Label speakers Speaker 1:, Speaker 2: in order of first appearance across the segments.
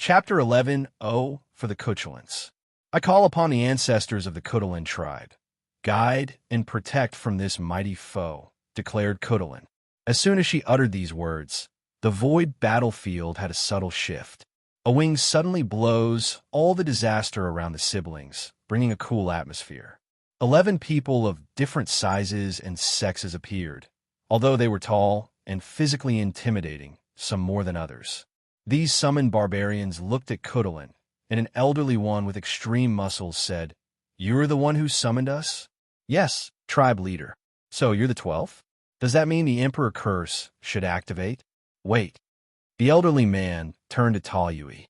Speaker 1: Chapter 11. O for the Khutuluns. I call upon the ancestors of the Khutulun tribe. Guide and protect from this mighty foe, declared Khutulun. As soon as she uttered these words, the void battlefield had a subtle shift. A wing suddenly blows all the disaster around the siblings, bringing a cool atmosphere. 11 people of different sizes and sexes appeared, although they were tall and physically intimidating, some more than others. These summoned barbarians looked at Khutulun, and an elderly one with extreme muscles said, "You're the one who summoned us?" "Yes, tribe leader." "So you're the 12th? Does that mean the Emperor Curse should activate?" "Wait." The elderly man turned to Talyui.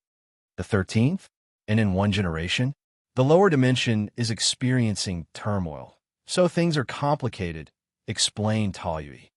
Speaker 1: "The 13th? And in one generation? The lower dimension is experiencing turmoil, so things are complicated," explained Talyui.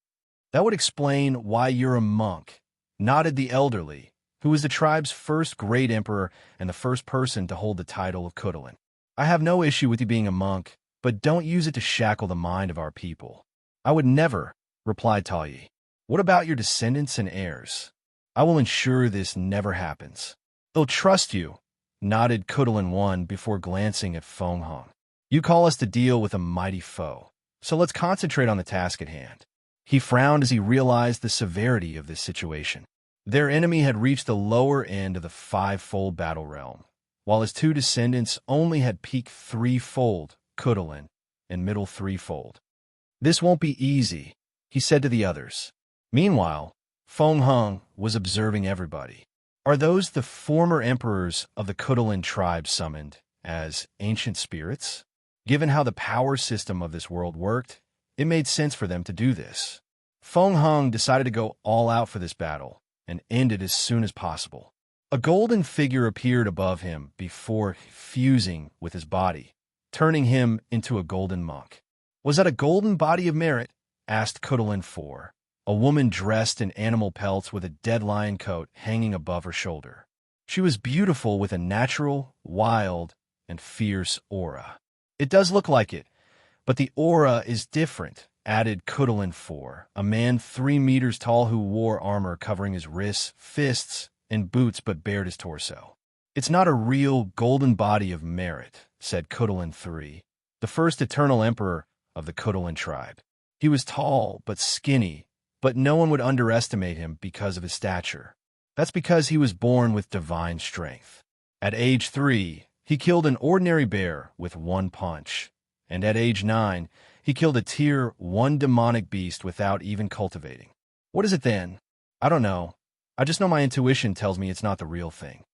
Speaker 1: "That would explain why you're a monk," nodded the elderly, who was the tribe's first great emperor and the first person to hold the title of Khutulun. "I have no issue with you being a monk, but don't use it to shackle the mind of our people." "I would never," replied Talyui. "What about your descendants and heirs?" "I will ensure this never happens." "They'll trust you," nodded Khutulun 1 before glancing at Feng Hong. "You call us to deal with a mighty foe, so let's concentrate on the task at hand." He frowned as he realized the severity of this situation. Their enemy had reached the lower end of the 5-fold battle realm, while his 2 descendants only had peak 3-fold, Khutulun, and middle 3-fold. "This won't be easy," he said to the others. Meanwhile, Feng Hong was observing everybody. "Are those the former emperors of the Khutulun tribe summoned as ancient spirits?" Given how the power system of this world worked, it made sense for them to do this. Feng Hong decided to go all out for this battle and end it as soon as possible. A golden figure appeared above him before fusing with his body, turning him into a golden monk. "Was that a golden body of merit?" asked Khutulun 4, a woman dressed in animal pelts with a dead lion coat hanging above her shoulder. She was beautiful with a natural, wild, and fierce aura. "It does look like it, but the aura is different," added Khutulun 4, a man 3 meters tall who wore armor covering his wrists, fists, and boots but bared his torso. "It's not a real golden body of merit," said Khutulun 3, the first eternal emperor of the Khutulun tribe. He was tall but skinny, but no one would underestimate him because of his stature. That's because he was born with divine strength. At age 3, he killed an ordinary bear with 1 punch, and at age 9, he killed a tier 1 demonic beast without even cultivating. "What is it then?" "I don't know. I just know my intuition tells me it's not the real thing."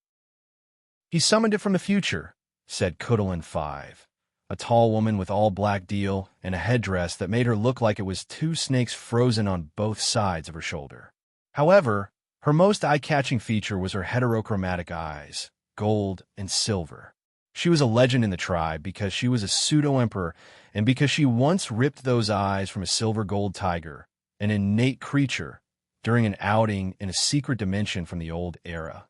Speaker 1: "He summoned it from the future," said Khutulun 5, a tall woman with all black deal and a headdress that made her look like it was 2 snakes frozen on both sides of her shoulder. However, her most eye-catching feature was her heterochromatic eyes, gold and silver. She was a legend in the tribe because she was a pseudo-emperor and because she once ripped those eyes from a silver-gold tiger, an innate creature, during an outing in a secret dimension from the old era.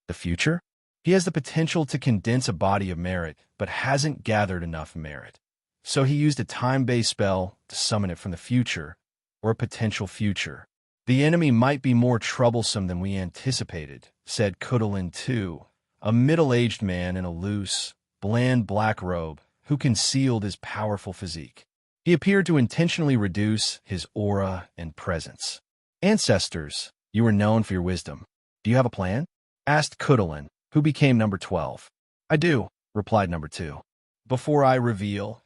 Speaker 1: The future? He has the potential to condense a body of merit, but hasn't gathered enough merit. So he used a time-based spell to summon it from the future, or a potential future. "The enemy might be more troublesome than we anticipated," said Khutulun 2, a middle-aged man in a loose, bland black robe who concealed his powerful physique. He appeared to intentionally reduce his aura and presence. "Ancestors, you are known for your wisdom. Do you have a plan?" asked Khutulun, who became number 12. "I do," replied number 2. "Before I reveal,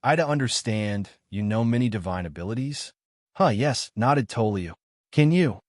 Speaker 1: I to understand you know many divine abilities?" Yes," nodded Tolyu. "Can you?"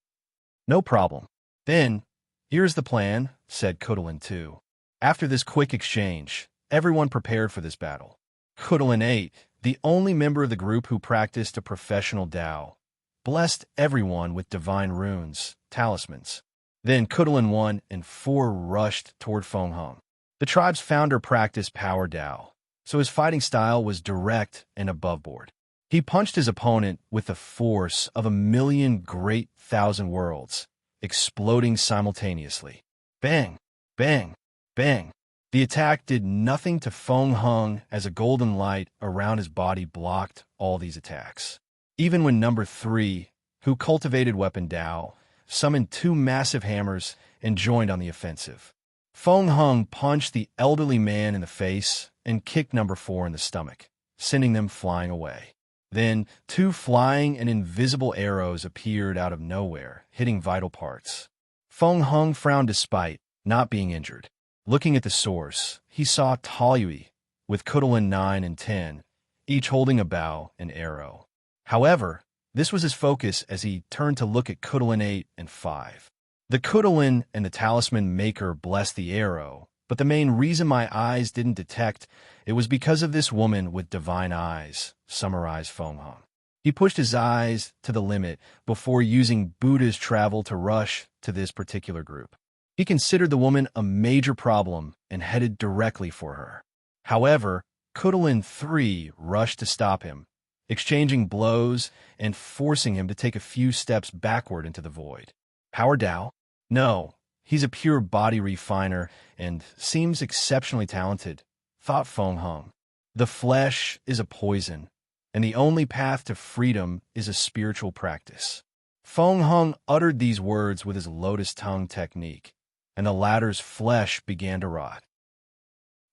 Speaker 1: "No problem. Then, here's the plan," said Khutulun 2. After this quick exchange, everyone prepared for this battle. Khutulun 8, the only member of the group who practiced a professional Tao, blessed everyone with divine runes, talismans. Then Khutulun 1 and 4 rushed toward Feng Hong. The tribe's founder practiced power Tao, so his fighting style was direct and aboveboard. He punched his opponent with the force of 1,000,000 great thousand worlds, exploding simultaneously. Bang! Bang! Bang! The attack did nothing to Feng Hong as a golden light around his body blocked all these attacks. Even when number 3, who cultivated weapon Tao, summoned 2 massive hammers, and joined on the offensive. Feng Hung punched the elderly man in the face and kicked number 4 in the stomach, sending them flying away. Then, 2 flying and invisible arrows appeared out of nowhere, hitting vital parts. Feng Hung frowned despite not being injured. Looking at the source, he saw Taoyui, with Khutulun 9 and 10, each holding a bow and arrow. However, this was his focus as he turned to look at Khutulun 8 and 5. The Khutulun and the talisman maker blessed the arrow, but the main reason my eyes didn't detect it was because of this woman with divine eyes, summarized Feng Hung. He pushed his eyes to the limit before using Buddha's travel to rush to this particular group. He considered the woman a major problem and headed directly for her. However, Khutulun 3 rushed to stop him, exchanging blows and forcing him to take a few steps backward into the void. Power Dao? No, he's a pure body refiner and seems exceptionally talented, thought Feng Hung. The flesh is a poison, and the only path to freedom is a spiritual practice. Feng Hung uttered these words with his lotus tongue technique, and the latter's flesh began to rot.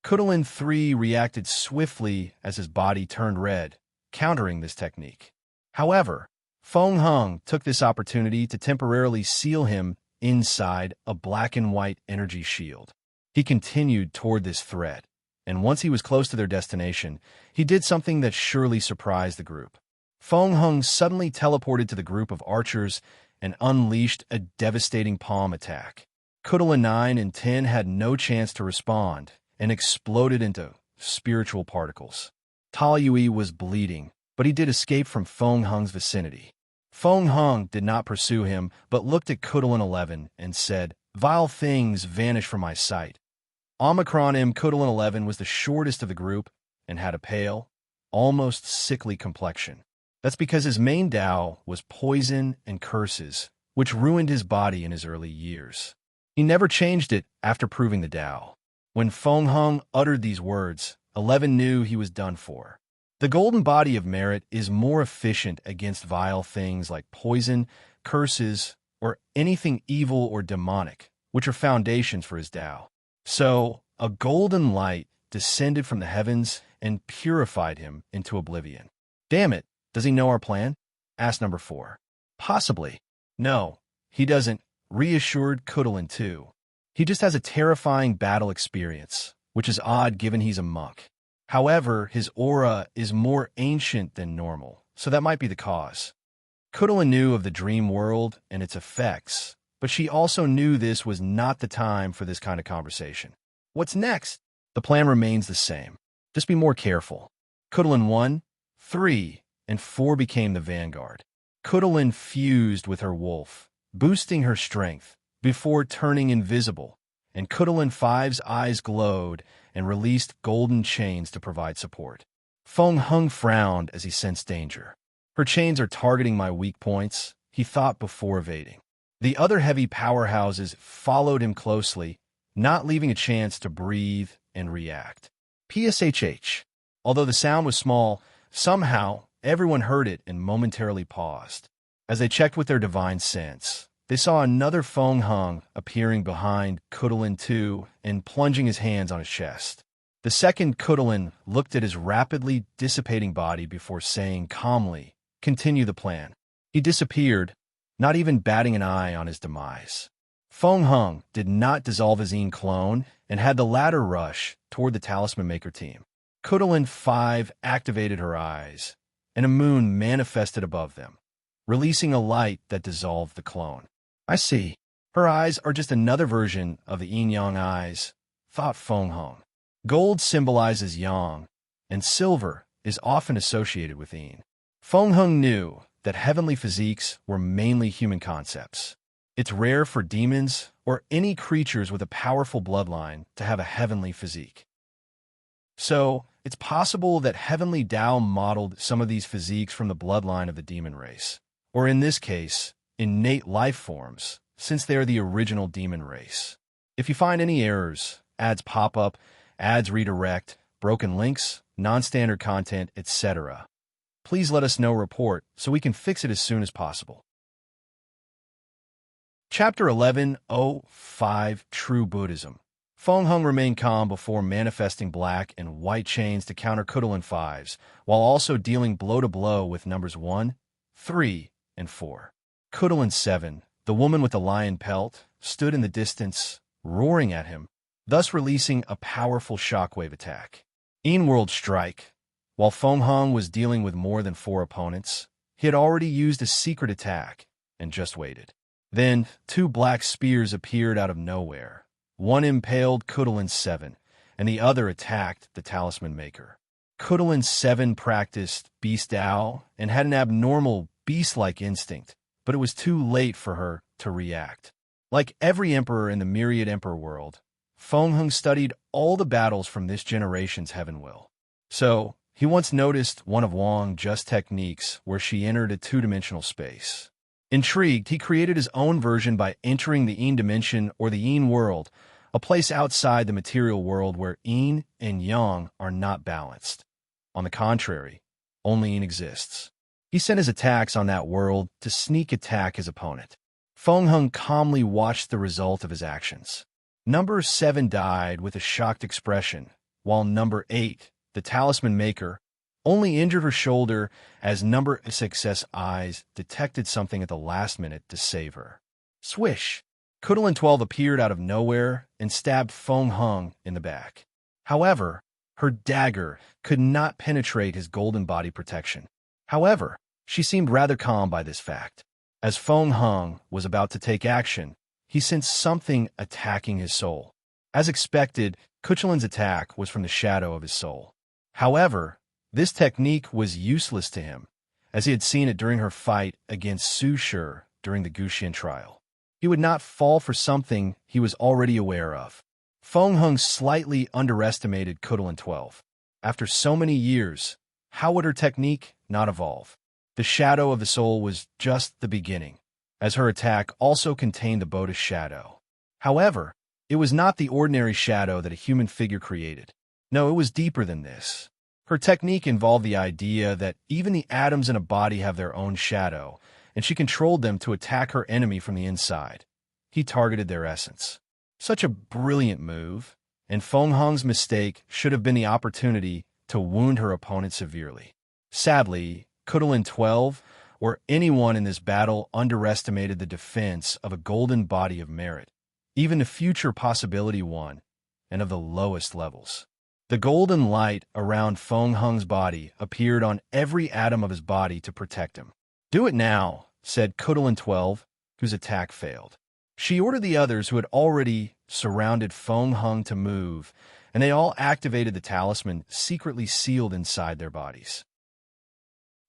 Speaker 1: Khutulun 3 reacted swiftly as his body turned red, countering this technique. However, Feng Hung took this opportunity to temporarily seal him inside a black and white energy shield. He continued toward this threat, and once he was close to their destination, he did something that surely surprised the group. Feng Hung suddenly teleported to the group of archers and unleashed a devastating palm attack. Khutulun 9 and 10 had no chance to respond and exploded into spiritual particles. Taoyui was bleeding, but he did escape from Feng Hung's vicinity. Feng Hung did not pursue him, but looked at Khutulun 11 and said, "Vile things vanish from my sight." Omicron M. Khutulun 11 was the shortest of the group and had a pale, almost sickly complexion. That's because his main Tao was poison and curses, which ruined his body in his early years. He never changed it after proving the Tao. When Feng Hung uttered these words, 11 knew he was done for. The golden body of merit is more efficient against vile things like poison, curses, or anything evil or demonic, which are foundations for his Tao. So, a golden light descended from the heavens and purified him into oblivion. Damn it, does he know our plan? Asked number 4. Possibly. No, he doesn't, reassured Khutulun 2. He just has a terrifying battle experience, which is odd given he's a monk. However, his aura is more ancient than normal, so that might be the cause. Khutulun knew of the dream world and its effects, but she also knew this was not the time for this kind of conversation. What's next? The plan remains the same. Just be more careful. Khutulun 1, 3, and 4 became the vanguard. Khutulun fused with her wolf, boosting her strength, before turning invisible, and Khutulun 5's eyes glowed and released golden chains to provide support. Feng Hung frowned as he sensed danger. Her chains are targeting my weak points, he thought before evading. The other heavy powerhouses followed him closely, not leaving a chance to breathe and react. PSHH. Although the sound was small, somehow everyone heard it and momentarily paused. As they checked with their divine sense, they saw another Feng Hung appearing behind Khutulun 2 and plunging his hands on his chest. The second Khutulun looked at his rapidly dissipating body before saying calmly, "Continue the plan." He disappeared, not even batting an eye on his demise. Feng Hung did not dissolve his Yin clone and had the latter rush toward the Talisman Maker team. Khutulun 5 activated her eyes, and a moon manifested above them, releasing a light that dissolved the clone. I see. Her eyes are just another version of the yin-yang eyes, thought Feng Hung. Gold symbolizes yang, and silver is often associated with yin. Feng Hung knew that heavenly physiques were mainly human concepts. It's rare for demons or any creatures with a powerful bloodline to have a heavenly physique. So, it's possible that Heavenly Tao modeled some of these physiques from the bloodline of the demon race, or in this case, innate life forms, since they are the original demon race. If you find any errors, ads pop up, ads redirect, broken links, non-standard content, etc., please let us know report so we can fix it as soon as possible. Chapter 11:05 True Buddhism. Feng Hung remained calm before manifesting black and white chains to counter Khutulun 5s, while also dealing blow-to-blow with numbers 1, 3, and 4. Khutulun 7, the woman with the lion pelt, stood in the distance, roaring at him, thus releasing a powerful shockwave attack. In-world strike. While Feng Hung was dealing with more than 4 opponents, he had already used a secret attack and just waited. Then, 2 black spears appeared out of nowhere. One impaled Khutulun 7, and the other attacked the Talisman Maker. Khutulun 7 practiced Beast Dao and had an abnormal, beast-like instinct, but it was too late for her to react. Like every emperor in the Myriad Emperor world, Feng Hung studied all the battles from this generation's Heaven Will. So, he once noticed one of Wang Just techniques where she entered a 2-dimensional space. Intrigued, he created his own version by entering the Yin dimension or the Yin world, a place outside the material world where Yin and Yang are not balanced. On the contrary, only Yin exists. He sent his attacks on that world to sneak attack his opponent. Feng Hung calmly watched the result of his actions. Number 7 died with a shocked expression, while number 8, the Talisman Maker, only injured her shoulder as number 6's eyes detected something at the last minute to save her. Swish! Khutulun 12 appeared out of nowhere and stabbed Feng Hung in the back. However, her dagger could not penetrate his golden body protection. However, she seemed rather calm by this fact. As Feng Hung was about to take action, he sensed something attacking his soul. As expected, Khutulun's attack was from the shadow of his soul. However, this technique was useless to him, as he had seen it during her fight against Su Shi during the Guxian trial. He would not fall for something he was already aware of. Feng Hung slightly underestimated Khutulun 12. After so many years, how would her technique not evolve? The shadow of the soul was just the beginning, as her attack also contained the Buddha's shadow. However, it was not the ordinary shadow that a human figure created. No, it was deeper than this. Her technique involved the idea that even the atoms in a body have their own shadow, and she controlled them to attack her enemy from the inside. He targeted their essence. Such a brilliant move, and Feng Hung's mistake should have been the opportunity to wound her opponent severely. Sadly, Khutulun 12, or anyone in this battle, underestimated the defense of a golden body of merit, even the future possibility one, and of the lowest levels. The golden light around Feng Hung's body appeared on every atom of his body to protect him. "Do it now," said Khutulun 12, whose attack failed. She ordered the others who had already surrounded Feng Hung to move, and they all activated the talisman secretly sealed inside their bodies.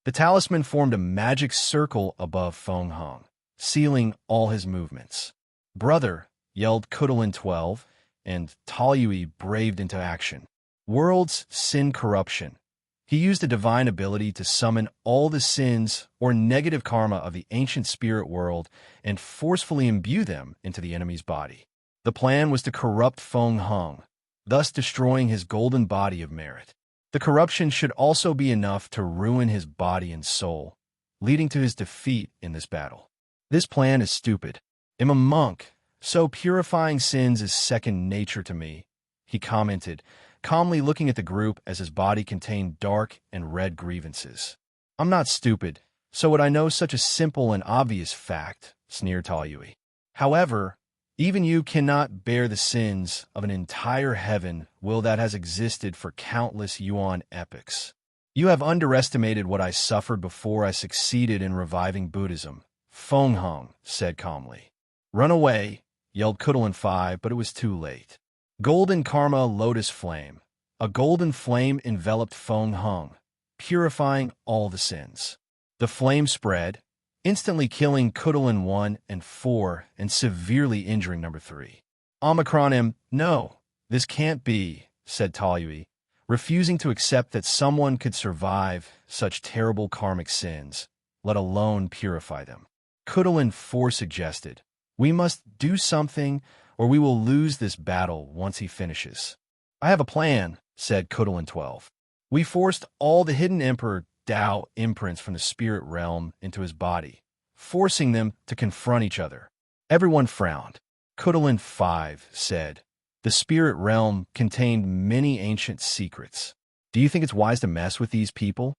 Speaker 1: The talisman formed a magic circle above Feng Hung, sealing all his movements. "Brother," yelled Khutulun 12, and Taoyui braved into action. World's sin corruption. He used a divine ability to summon all the sins or negative karma of the ancient spirit world and forcefully imbue them into the enemy's body. The plan was to corrupt Feng Hung, thus destroying his golden body of merit. The corruption should also be enough to ruin his body and soul, leading to his defeat in this battle. "This plan is stupid. I'm a monk, so purifying sins is second nature to me," he commented, calmly looking at the group as his body contained dark and red grievances. "I'm not stupid, so would I know such a simple and obvious fact," sneered Taoyui. "However, even you cannot bear the sins of an entire heaven will that has existed for countless Yuan epochs. You have underestimated what I suffered before I succeeded in reviving Buddhism," Feng Hung said calmly. "Run away," yelled Khutulun 5, but it was too late. Golden Karma Lotus Flame. A golden flame enveloped Feng Hung, purifying all the sins. The flame spread, instantly killing Khutulun 1 and 4 and severely injuring number 3. "Omicron M, no, this can't be," said Taoyui, refusing to accept that someone could survive such terrible karmic sins, let alone purify them. Khutulun 4 suggested, "We must do something or we will lose this battle once he finishes." "I have a plan," said Khutulun 12. "We forced all the hidden Emperor Dao imprints from the spirit realm into his body, forcing them to confront each other. Everyone frowned. Khutulun 5 said, "The spirit realm contained many ancient secrets. Do you think it's wise to mess with these people?"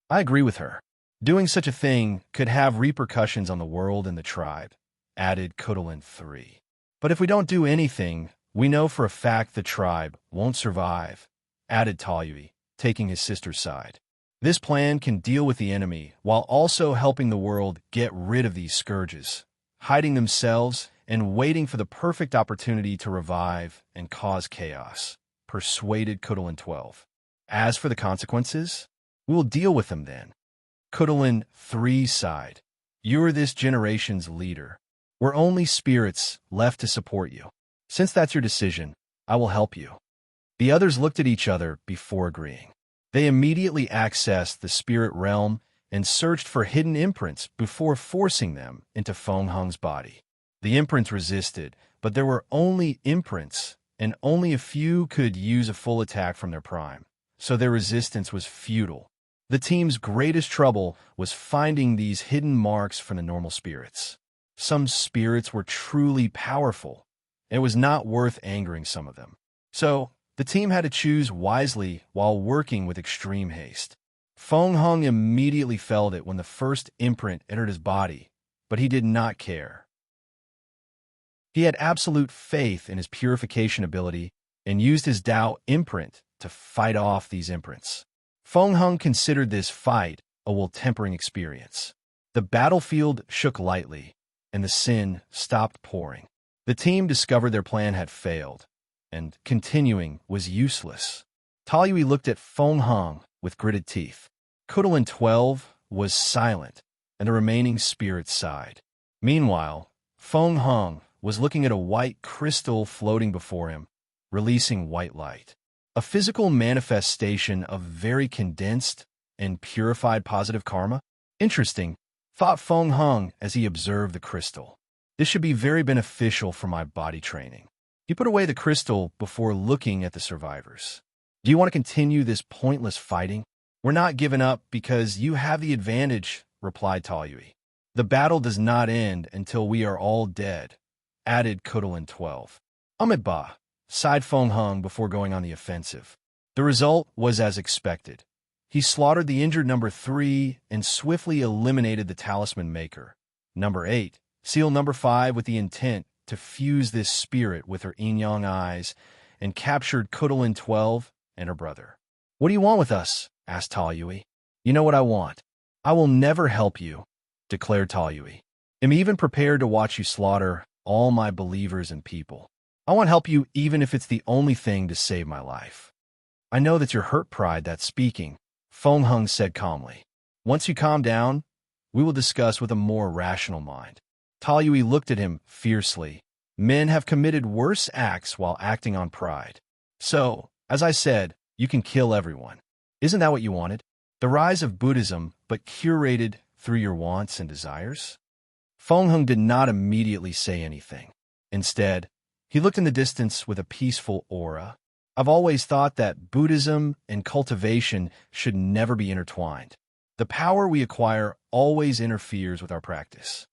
Speaker 1: I agree with her. Doing such a thing could have repercussions on the world and the tribe, added Khutulun 3. But if we don't do anything, we know for a fact the tribe won't survive, added Talyui, taking his sister's side. This plan can deal with the enemy while also helping the world get rid of these scourges, hiding themselves and waiting for the perfect opportunity to revive and cause chaos, persuaded Khutulun 12. As for the consequences, we will deal with them then. Khutulun 3 sighed. "You're this generation's leader. We're only spirits left to support you. Since that's your decision, I will help you." The others looked at each other before agreeing. They immediately accessed the spirit realm and searched for hidden imprints before forcing them into Feng Heng's body. The imprints resisted, but there were only imprints, and only a few could use a full attack from their prime, so their resistance was futile. The team's greatest trouble was finding these hidden marks from the normal spirits. Some spirits were truly powerful, and it was not worth angering some of them. So, the team had to choose wisely while working with extreme haste. Feng Heng immediately felt it when the first imprint entered his body, but he did not care. He had absolute faith in his purification ability and used his Tao imprint to fight off these imprints. Feng Heng considered this fight a will-tempering experience. The battlefield shook lightly, and the sin stopped pouring. The team discovered their plan had failed, and continuing was useless. Talyui looked at Feng Heng with gritted teeth. Khutulun 12 was silent, and the remaining spirits sighed. Meanwhile, Feng Heng was looking at a white crystal floating before him, releasing white light. A physical manifestation of very condensed and purified positive karma? Interesting, thought Feng Heng as he observed the crystal. This should be very beneficial for my body training. He put away the crystal before looking at the survivors. Do you want to continue this pointless fighting? We're not giving up because you have the advantage, replied Talyui. The battle does not end until we are all dead, added Khutulun 12. Amitabha, sighed Feng Heng before going on the offensive. The result was as expected. He slaughtered the injured number 3 and swiftly eliminated the talisman maker. Number 8, sealed number 5 with the intent to fuse this spirit with her yin-yang eyes and captured Khutulun 12 and her brother. What do you want with us? Asked Talyui. You know what I want. I will never help you, declared Talyui. I'm even prepared to watch you slaughter all my believers and people. I want to help you even if it's the only thing to save my life. I know that's your hurt pride that's speaking, Feng Heng said calmly. Once you calm down, we will discuss with a more rational mind. Talyui looked at him fiercely. Men have committed worse acts while acting on pride. So, as I said, you can kill everyone. Isn't that what you wanted? The rise of Buddhism, but curated through your wants and desires? Feng Heng did not immediately say anything. Instead, he looked in the distance with a peaceful aura. I've always thought that Buddhism and cultivation should never be intertwined. The power we acquire always interferes with our practice.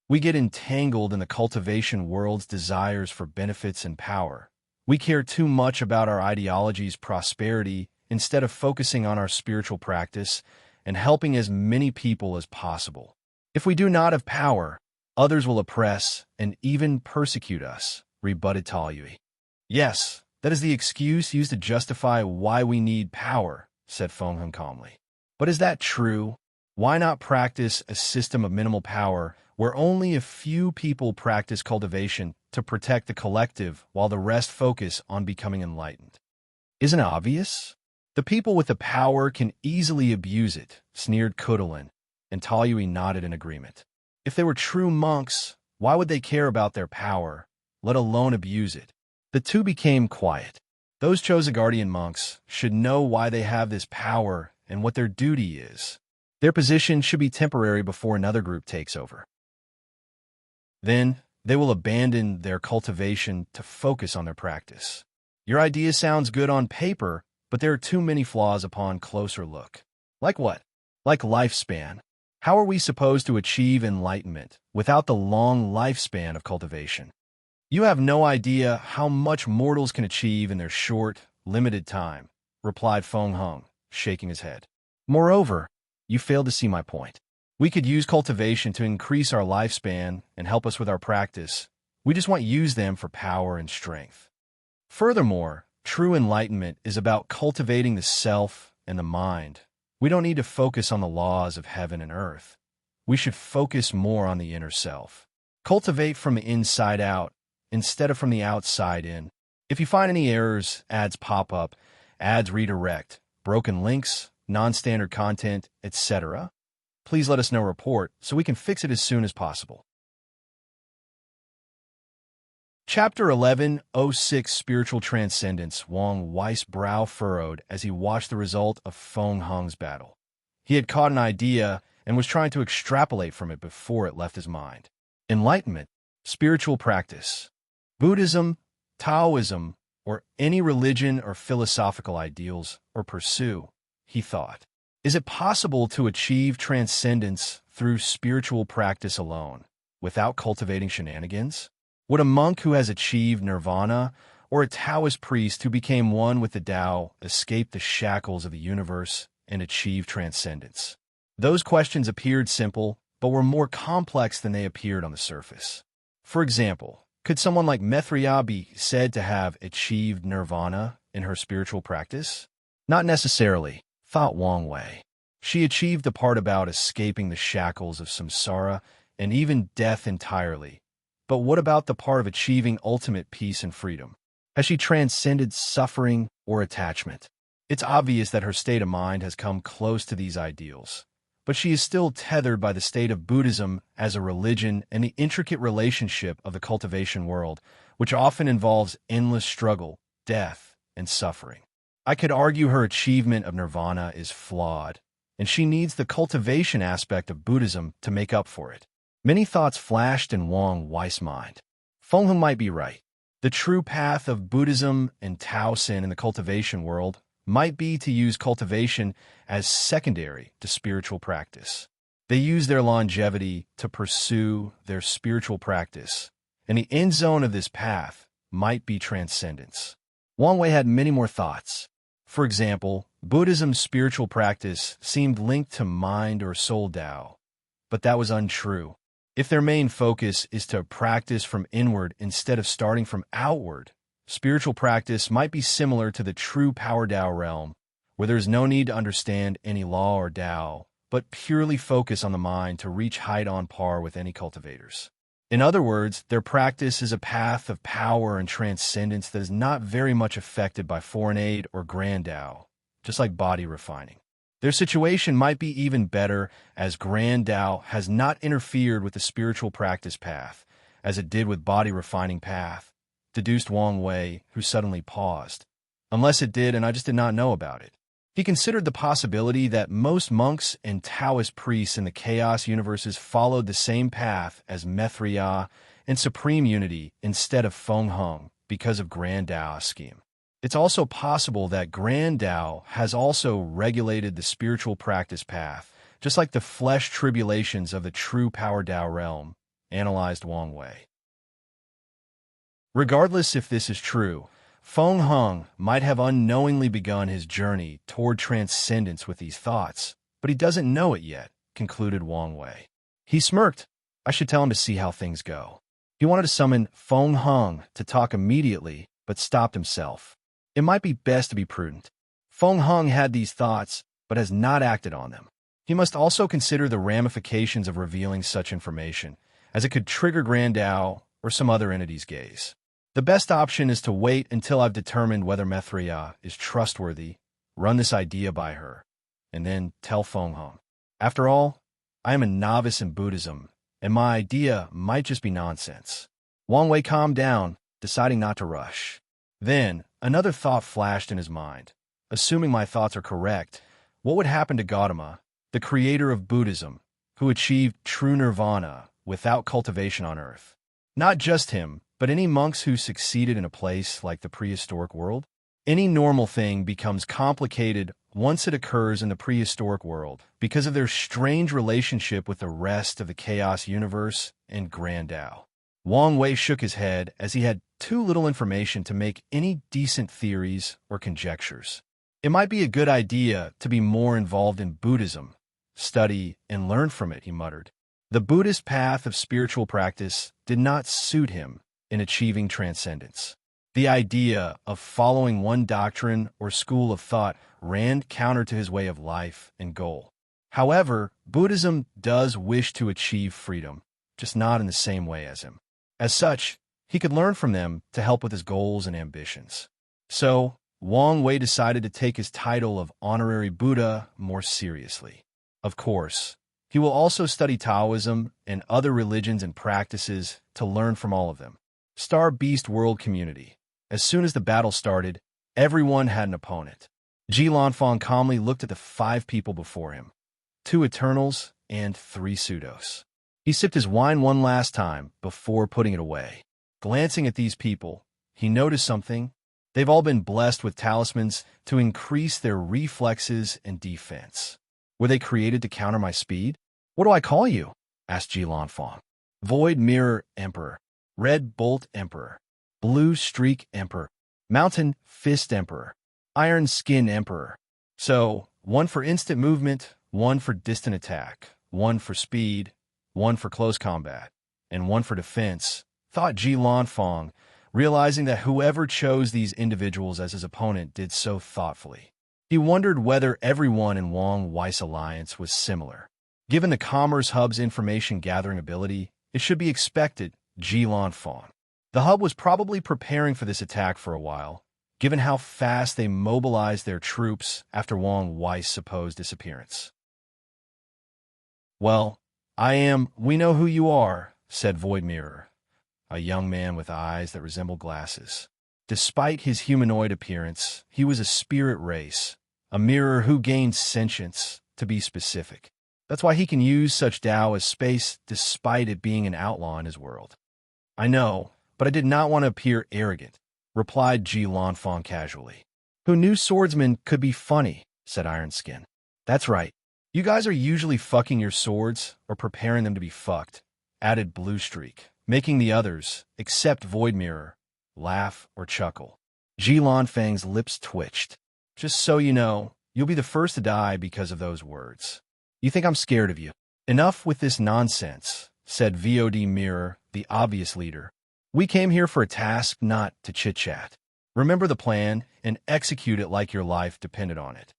Speaker 1: We get entangled in the cultivation world's desires for benefits and power. We care too much about our ideology's prosperity instead of focusing on our spiritual practice and helping as many people as possible. If we do not have power, others will oppress and even persecute us, rebutted Talyui. Yes, that is the excuse used to justify why we need power, said Feng Heng calmly. But is that true? Why not practice a system of minimal power where only a few people practice cultivation to protect the collective while the rest focus on becoming enlightened? Isn't it obvious? The people with the power can easily abuse it, sneered Khutulun, and Talyui nodded in agreement. If they were true monks, why would they care about their power, let alone abuse it? The two became quiet. Those chosen guardian monks should know why they have this power and what their duty is. Their position should be temporary before another group takes over. Then, they will abandon their cultivation to focus on their practice. Your idea sounds good on paper, but there are too many flaws upon closer look. Like what? Like lifespan. How are we supposed to achieve enlightenment without the long lifespan of cultivation? You have no idea how much mortals can achieve in their short, limited time, replied Feng Hung, shaking his head. Moreover, you fail to see my point. We could use cultivation to increase our lifespan and help us with our practice. We just want to use them for power and strength. Furthermore, true enlightenment is about cultivating the self and the mind. We don't need to focus on the laws of heaven and earth. We should focus more on the inner self. Cultivate from the inside out instead of from the outside in. If you find any errors, ads pop up, ads redirect, broken links, non-standard content, etc., please let us know report so we can fix it as soon as possible. Chapter 11:06 Spiritual Transcendence. Wang Wei's brow furrowed as he watched the result of Feng Hung's battle. He had caught an idea and was trying to extrapolate from it before it left his mind. Enlightenment, spiritual practice, Buddhism, Taoism, or any religion or philosophical ideals or pursue, he thought. Is it possible to achieve transcendence through spiritual practice alone, without cultivating shenanigans? Would a monk who has achieved nirvana or a Taoist priest who became one with the Tao escape the shackles of the universe and achieve transcendence? Those questions appeared simple, but were more complex than they appeared on the surface. For example, could someone like Maitreya be said to have achieved nirvana in her spiritual practice? Not necessarily, thought Wang Wei. She achieved the part about escaping the shackles of samsara and even death entirely. But what about the part of achieving ultimate peace and freedom? Has she transcended suffering or attachment? It's obvious that her state of mind has come close to these ideals, but she is still tethered by the state of Buddhism as a religion and the intricate relationship of the cultivation world, which often involves endless struggle, death, and suffering. I could argue her achievement of nirvana is flawed, and she needs the cultivation aspect of Buddhism to make up for it. Many thoughts flashed in Wang Wei's mind. Feng Hung might be right. The true path of Buddhism and Taoism in the cultivation world might be to use cultivation as secondary to spiritual practice. They use their longevity to pursue their spiritual practice, and the end zone of this path might be transcendence. Wang Wei had many more thoughts. For example, Buddhism's spiritual practice seemed linked to mind or soul Tao, but that was untrue. If their main focus is to practice from inward instead of starting from outward, spiritual practice might be similar to the true power Tao realm, where there is no need to understand any law or Tao, but purely focus on the mind to reach height on par with any cultivators. In other words, their practice is a path of power and transcendence that is not very much affected by foreign aid or grand Tao, just like body refining. Their situation might be even better as grand Tao has not interfered with the spiritual practice path, as it did with body refining path, deduced Wang Wei, who suddenly paused. Unless it did, and I just did not know about it. He considered the possibility that most monks and Taoist priests in the chaos universes followed the same path as Maitreya and Supreme Unity instead of Feng Hung because of Grand Tao's scheme. It's also possible that Grand Tao has also regulated the spiritual practice path, just like the flesh tribulations of the true power Tao realm, analyzed Wang Wei. Regardless if this is true, Feng Hung might have unknowingly begun his journey toward transcendence with these thoughts, but he doesn't know it yet, concluded Wang Wei. He smirked. I should tell him to see how things go. He wanted to summon Feng Hung to talk immediately, but stopped himself. It might be best to be prudent. Feng Hung had these thoughts, but has not acted on them. He must also consider the ramifications of revealing such information, as it could trigger Grand Tao or some other entity's gaze. The best option is to wait until I've determined whether Maitreya is trustworthy, run this idea by her, and then tell Feng Hung. After all, I am a novice in Buddhism, and my idea might just be nonsense. Wang Wei calmed down, deciding not to rush. Then, another thought flashed in his mind. Assuming my thoughts are correct, what would happen to Gautama, the creator of Buddhism, who achieved true nirvana without cultivation on earth? Not just him, but any monks who succeeded in a place like the prehistoric world? Any normal thing becomes complicated once it occurs in the prehistoric world because of their strange relationship with the rest of the chaos universe and Grand Tao. Wang Wei shook his head as he had too little information to make any decent theories or conjectures. It might be a good idea to be more involved in Buddhism, study and learn from it, he muttered. The Buddhist path of spiritual practice did not suit him in achieving transcendence. The idea of following one doctrine or school of thought ran counter to his way of life and goal. However, Buddhism does wish to achieve freedom, just not in the same way as him. As such, he could learn from them to help with his goals and ambitions. So, Wang Wei decided to take his title of honorary Buddha more seriously. Of course, he will also study Taoism and other religions and practices to learn from all of them. Star Beast World Community. As soon as the battle started, everyone had an opponent. Ji Lanfang calmly looked at the 5 people before him, 2 Eternals and 3 Pseudos. He sipped his wine one last time before putting it away. Glancing at these people, he noticed something. They've all been blessed with talismans to increase their reflexes and defense. Were they created to counter my speed? What do I call you? Asked Ji Lanfang. Void Mirror Emperor, Red Bolt Emperor, Blue Streak Emperor, Mountain Fist Emperor, Iron Skin Emperor. So, 1 for instant movement, 1 for distant attack, 1 for speed, 1 for close combat, and 1 for defense, thought Ji Lanfang, realizing that whoever chose these individuals as his opponent did so thoughtfully. He wondered whether everyone in Wang Wei's alliance was similar. Given the Commerce Hub's information-gathering ability, it should be expected, Ji Lanfang. The Hub was probably preparing for this attack for a while, given how fast they mobilized their troops after Wang Wei's supposed disappearance. Well, we know who you are, said Void Mirror, a young man with eyes that resembled glasses. Despite his humanoid appearance, he was a spirit race, a mirror who gained sentience, to be specific. That's why he can use such Tao as space despite it being an outlaw in his world. I know, but I did not want to appear arrogant, replied Ji Lanfang casually. Who knew swordsmen could be funny, said Ironskin. That's right. You guys are usually fucking your swords or preparing them to be fucked, added Blue Streak, making the others, except Void Mirror, laugh or chuckle. Ji Lanfang's lips twitched. Just so you know, you'll be the first to die because of those words. You think I'm scared of you? Enough with this nonsense, said VOD Mirror, the obvious leader. We came here for a task, not to chit-chat. Remember the plan and execute it like your life depended on it.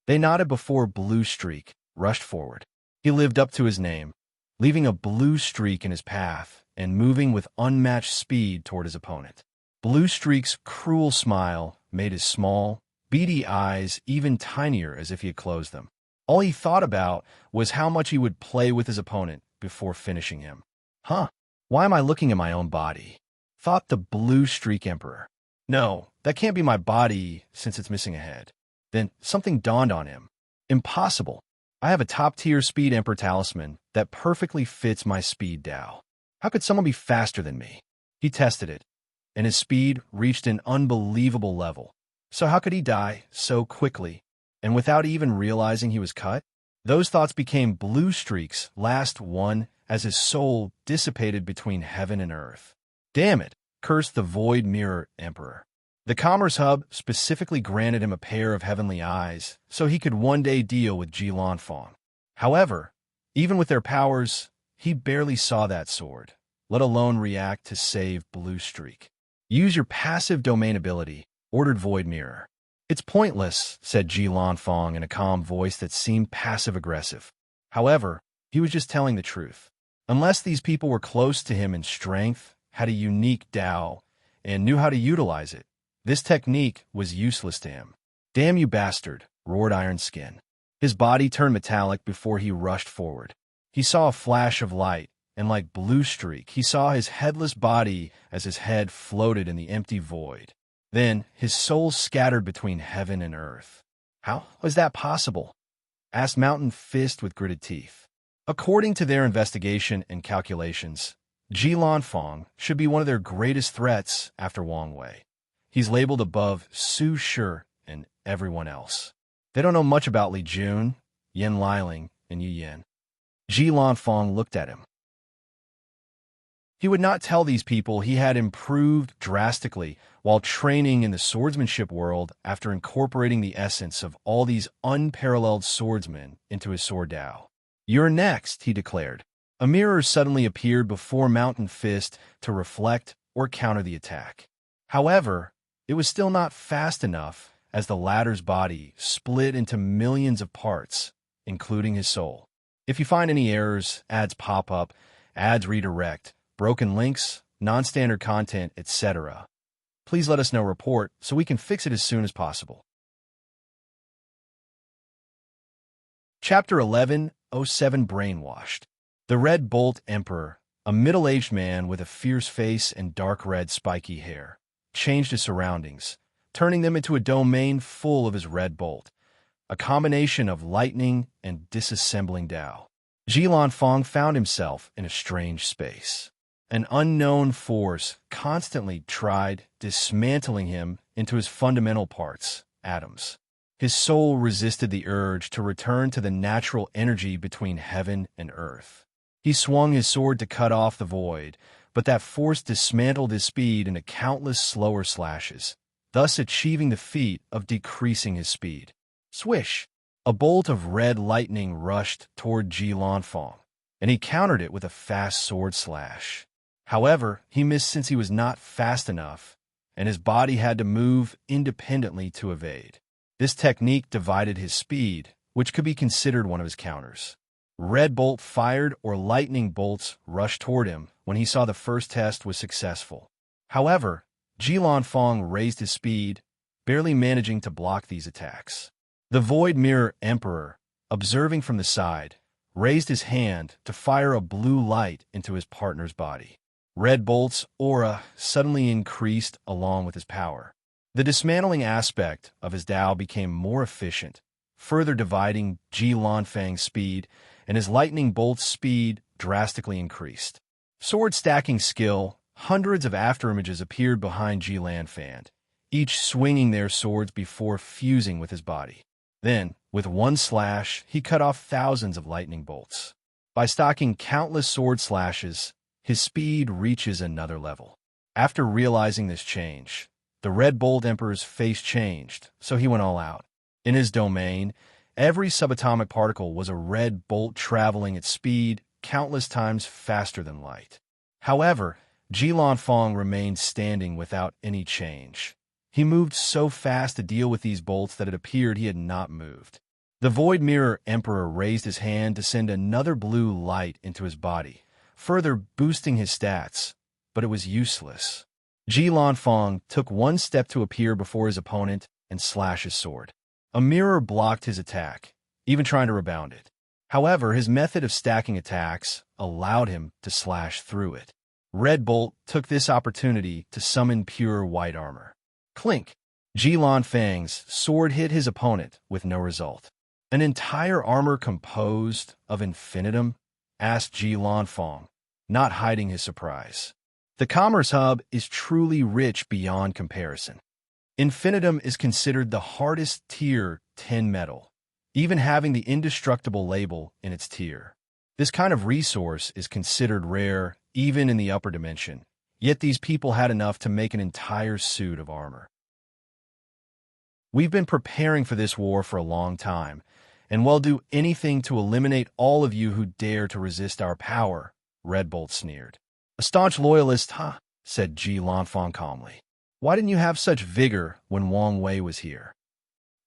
Speaker 1: They nodded before Blue Streak rushed forward. He lived up to his name, leaving a blue streak in his path and moving with unmatched speed toward his opponent. Blue Streak's cruel smile made his small, beady eyes even tinier as if he had closed them. All he thought about was how much he would play with his opponent before finishing him. Why am I looking at my own body? Thought the Blue Streak Emperor. No, that can't be my body since it's missing a head. Then something dawned on him. Impossible. I have a top-tier Speed Emperor talisman that perfectly fits my speed Tao. How could someone be faster than me? He tested it, and his speed reached an unbelievable level. So how could he die so quickly, and without even realizing he was cut? Those thoughts became Blue Streak's last one as his soul dissipated between heaven and earth. Damn it, cursed the Void Mirror Emperor. The Commerce Hub specifically granted him a pair of heavenly eyes so he could one day deal with Ji Lanfang. However, even with their powers, he barely saw that sword, let alone react to save Blue Streak. Use your passive domain ability, ordered Void Mirror. It's pointless, said Ji Lanfang in a calm voice that seemed passive-aggressive. However, he was just telling the truth. Unless these people were close to him in strength, had a unique Tao, and knew how to utilize it, this technique was useless to him. Damn you bastard, roared Ironskin. His body turned metallic before he rushed forward. He saw a flash of light, and like Blue Streak, he saw his headless body as his head floated in the empty void. Then his soul scattered between heaven and earth. How was that possible? Asked Mountain Fist with gritted teeth. According to their investigation and calculations, Ji Lanfang should be one of their greatest threats after Wang Wei. He's labeled above Su Shi and everyone else. They don't know much about Li Jun, Yin Liling, and Yu Yin. Ji Lanfang looked at him. He would not tell these people he had improved drastically while training in the swordsmanship world after incorporating the essence of all these unparalleled swordsmen into his sword Dao. "You're next," he declared. A mirror suddenly appeared before Mountain Fist to reflect or counter the attack. However, it was still not fast enough as the latter's body split into millions of parts, including his soul. If you find any errors, ads pop up, ads redirect, broken links, non-standard content, etc., please let us know report so we can fix it as soon as possible. Chapter 11:07 Brainwashed. The Red Bolt Emperor, a middle-aged man with a fierce face and dark red spiky hair, changed his surroundings, turning them into a domain full of his red bolt, a combination of lightning and disassembling Dao. Ji Lanfang found himself in a strange space. An unknown force constantly tried dismantling him into his fundamental parts, atoms. His soul resisted the urge to return to the natural energy between heaven and earth. He swung his sword to cut off the void, but that force dismantled his speed into countless slower slashes, thus achieving the feat of decreasing his speed. Swish! A bolt of red lightning rushed toward Ji Lanfang, and he countered it with a fast sword slash. However, he missed since he was not fast enough, and his body had to move independently to evade. This technique divided his speed, which could be considered one of his counters. Red bolt fired or lightning bolts rushed toward him when he saw the first test was successful. However, Ji Lanfang raised his speed, barely managing to block these attacks. The Void Mirror Emperor, observing from the side, raised his hand to fire a blue light into his partner's body. Red Bolt's aura suddenly increased along with his power. The dismantling aspect of his Dao became more efficient, further dividing Ji Lanfang's speed, and his lightning bolt's speed drastically increased. Sword stacking skill, hundreds of afterimages appeared behind Ji Lanfang, each swinging their swords before fusing with his body. Then, with one slash, he cut off thousands of lightning bolts. By stocking countless sword slashes, his speed reaches another level. After realizing this change, the Red Bolt Emperor's face changed, so he went all out. In his domain, every subatomic particle was a red bolt traveling at speed countless times faster than light. However, Ji Lanfang remained standing without any change. He moved so fast to deal with these bolts that it appeared he had not moved. The Void Mirror Emperor raised his hand to send another blue light into his body, further boosting his stats, but it was useless. Ji Lanfang took one step to appear before his opponent and slash his sword. A mirror blocked his attack, even trying to rebound it. However, his method of stacking attacks allowed him to slash through it. Red Bolt took this opportunity to summon pure white armor. Clink! Ji Lanfang's sword hit his opponent with no result. "An entire armor composed of infinitum?" asked Ji Lanfang, not hiding his surprise. The Commerce Hub is truly rich beyond comparison. Infinitum is considered the hardest tier 10 metal, even having the indestructible label in its tier. This kind of resource is considered rare even in the upper dimension, yet these people had enough to make an entire suit of armor. "We've been preparing for this war for a long time, and we'll do anything to eliminate all of you who dare to resist our power," Red Bolt sneered. "A staunch loyalist, huh?" said Ji Lanfang calmly. "Why didn't you have such vigor when Wang Wei was here?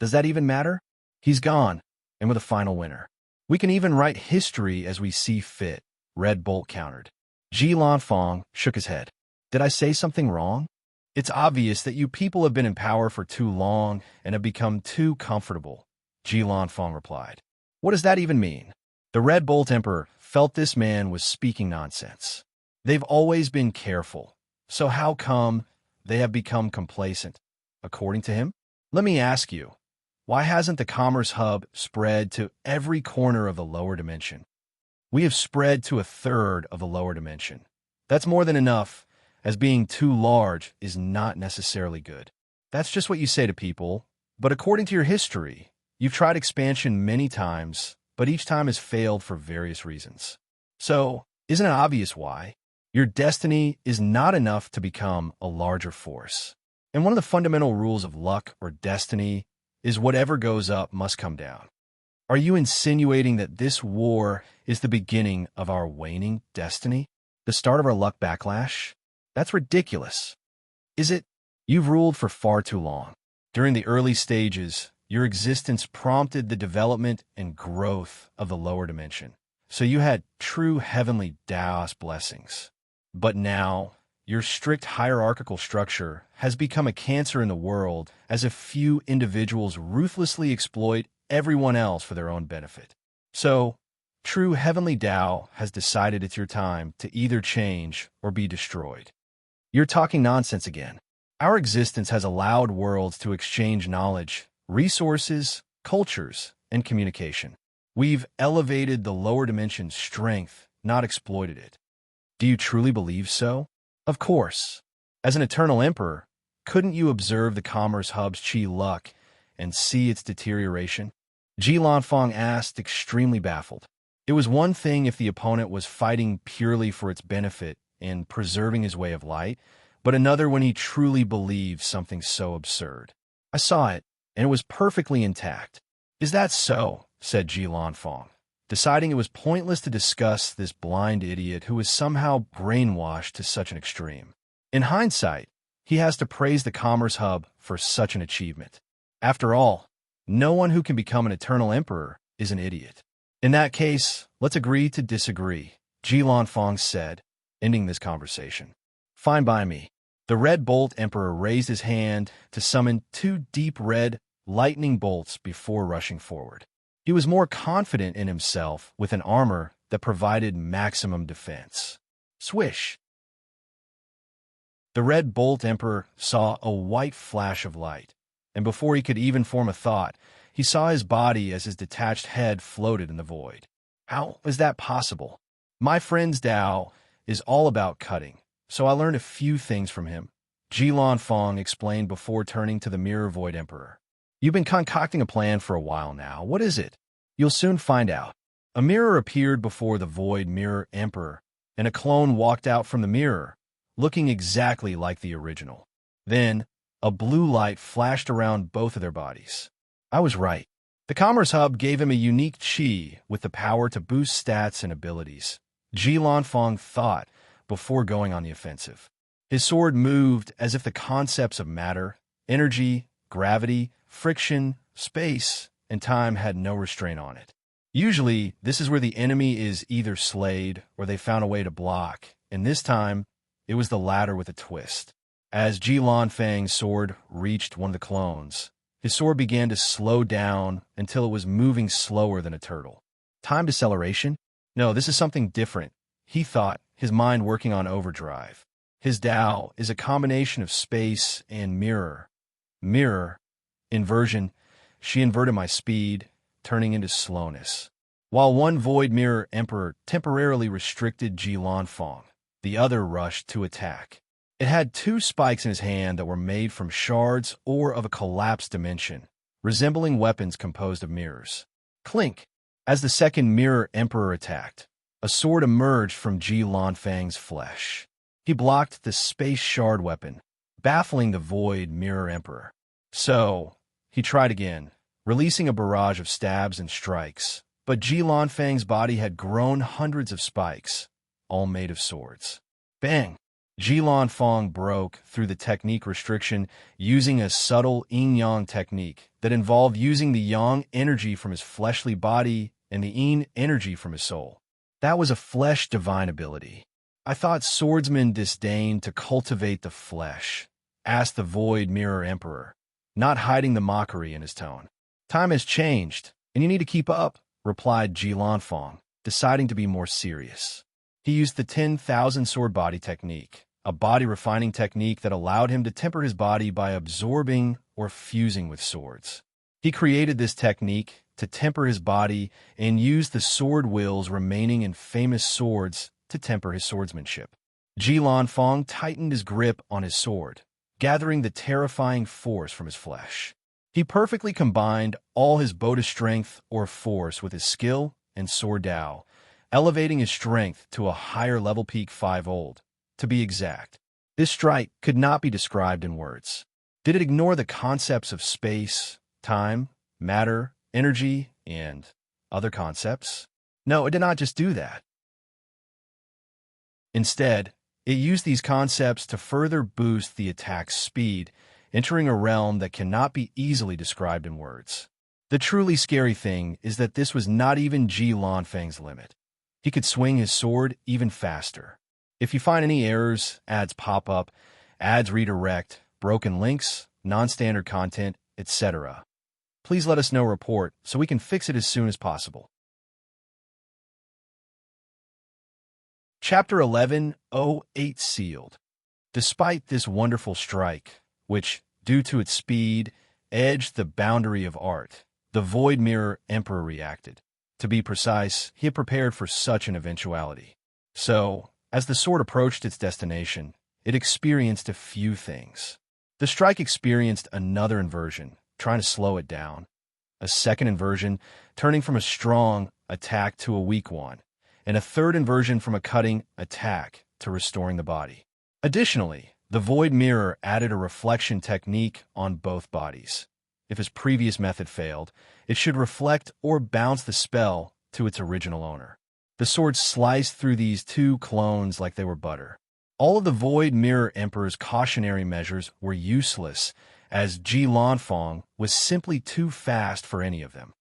Speaker 1: Does that even matter? He's gone, and we're the final winner. We can even write history as we see fit," Red Bolt countered. Ji Lanfang shook his head. "Did I say something wrong? It's obvious that you people have been in power for too long and have become too comfortable," Ji Lanfang replied. "What does that even mean?" The Red Bolt Emperor felt this man was speaking nonsense. They've always been careful, so how come they have become complacent, according to him? Let me ask you, why hasn't the Commerce Hub spread to every corner of the lower dimension? We have spread to a third of the lower dimension. That's more than enough, as being too large is not necessarily good. That's just what you say to people, but according to your history, You've tried expansion many times, but each time has failed for various reasons. So, isn't it obvious why? Your destiny is not enough to become a larger force. And one of the fundamental rules of luck or destiny is whatever goes up must come down. Are you insinuating that this war is the beginning of our waning destiny? The start of our luck backlash? That's ridiculous. Is it? You've ruled for far too long. During the early stages, your existence prompted the development and growth of the lower dimension. So you had true heavenly Taoist blessings. But now, your strict hierarchical structure has become a cancer in the world as a few individuals ruthlessly exploit everyone else for their own benefit. So, true heavenly Tao has decided it's your time to either change or be destroyed. You're talking nonsense again. Our existence has allowed worlds to exchange knowledge, resources, cultures, and communication. We've elevated the lower dimension's strength, not exploited it. Do you truly believe so? Of course. As an eternal emperor, couldn't you observe the Commerce Hub's Qi luck and see its deterioration? Ji Lanfang asked, extremely baffled. It was one thing if the opponent was fighting purely for its benefit and preserving his way of light, but another when he truly believed something so absurd. I saw it, and it was perfectly intact. Is that so? Said Ji Lanfang, deciding it was pointless to discuss this blind idiot who was somehow brainwashed to such an extreme. In hindsight, he has to praise the Commerce Hub for such an achievement. After all, no one who can become an eternal emperor is an idiot. In that case, let's agree to disagree, Ji Lanfang said, ending this conversation. Fine by me. The Red Bolt Emperor raised his hand to summon 2 deep red lightning bolts before rushing forward. He was more confident in himself with an armor that provided maximum defense. Swish! The Red Bolt Emperor saw a white flash of light, and before he could even form a thought, he saw his body as his detached head floated in the void. How is that possible? My friend's Tao is all about cutting, so I learned a few things from him, Ji Lanfang explained before turning to the Mirror Void Emperor. You've been concocting a plan for a while now. What is it? You'll soon find out. A mirror appeared before the Void Mirror Emperor, and a clone walked out from the mirror, looking exactly like the original. Then, a blue light flashed around both of their bodies. I was right. The Commerce Hub gave him a unique chi with the power to boost stats and abilities, Ji Lanfang thought before going on the offensive. His sword moved as if the concepts of matter, energy, gravity, friction, space, and time had no restraint on it. Usually, this is where the enemy is either slayed or they found a way to block, and this time, it was the latter with a twist. As Ji Lanfang's sword reached one of the clones, his sword began to slow down until it was moving slower than a turtle. Time deceleration? No, this is something different, he thought, his mind working on overdrive. His Tao is a combination of space and mirror. Mirror, inversion, she inverted my speed, turning into slowness. While one Void Mirror Emperor temporarily restricted Ji Lanfang, the other rushed to attack. It had 2 spikes in his hand that were made from shards or of a collapsed dimension, resembling weapons composed of mirrors. Clink! As the second Mirror Emperor attacked, a sword emerged from Ji Lanfang's flesh. He blocked the space shard weapon, baffling the Void Mirror Emperor. So, he tried again, releasing a barrage of stabs and strikes, but Ji Lanfang's body had grown hundreds of spikes, all made of swords. Bang! Ji Lanfang broke through the technique restriction using a subtle yin-yang technique that involved using the yang energy from his fleshly body and the yin energy from his soul. That was a flesh divine ability. I thought swordsmen disdained to cultivate the flesh, asked the Void Mirror Emperor, not hiding the mockery in his tone. Time has changed, and you need to keep up, replied Ji Lanfang, deciding to be more serious. He used the 10,000 sword body technique, a body refining technique that allowed him to temper his body by absorbing or fusing with swords. He created this technique to temper his body and used the sword wills remaining in famous swords to temper his swordsmanship. Ji Lanfang tightened his grip on his sword, gathering the terrifying force from his flesh. He perfectly combined all his Buddha strength or force with his skill and sword Dao, elevating his strength to a higher level peak fivefold. To be exact, this strike could not be described in words. Did it ignore the concepts of space, time, matter, energy, and other concepts? No, it did not just do that. Instead, it used these concepts to further boost the attack's speed, entering a realm that cannot be easily described in words. The truly scary thing is that this was not even Ji Lanfang's limit. He could swing his sword even faster. If you find any errors, ads pop up, ads redirect, broken links, non-standard content, etc., please let us know report so we can fix it as soon as possible. Chapter 11:08 Sealed. Despite this wonderful strike, which, due to its speed, edged the boundary of art, the Void Mirror Emperor reacted. To be precise, he had prepared for such an eventuality. So, as the sword approached its destination, it experienced a few things. The strike experienced another inversion, trying to slow it down. A second inversion, turning from a strong attack to a weak one. And a third inversion from a cutting attack to restoring the body. Additionally, the Void Mirror added a reflection technique on both bodies. If his previous method failed, it should reflect or bounce the spell to its original owner. The sword sliced through these two clones like they were butter. All of the Void Mirror Emperor's cautionary measures were useless, as Ji Lanfang was simply too fast for any of them.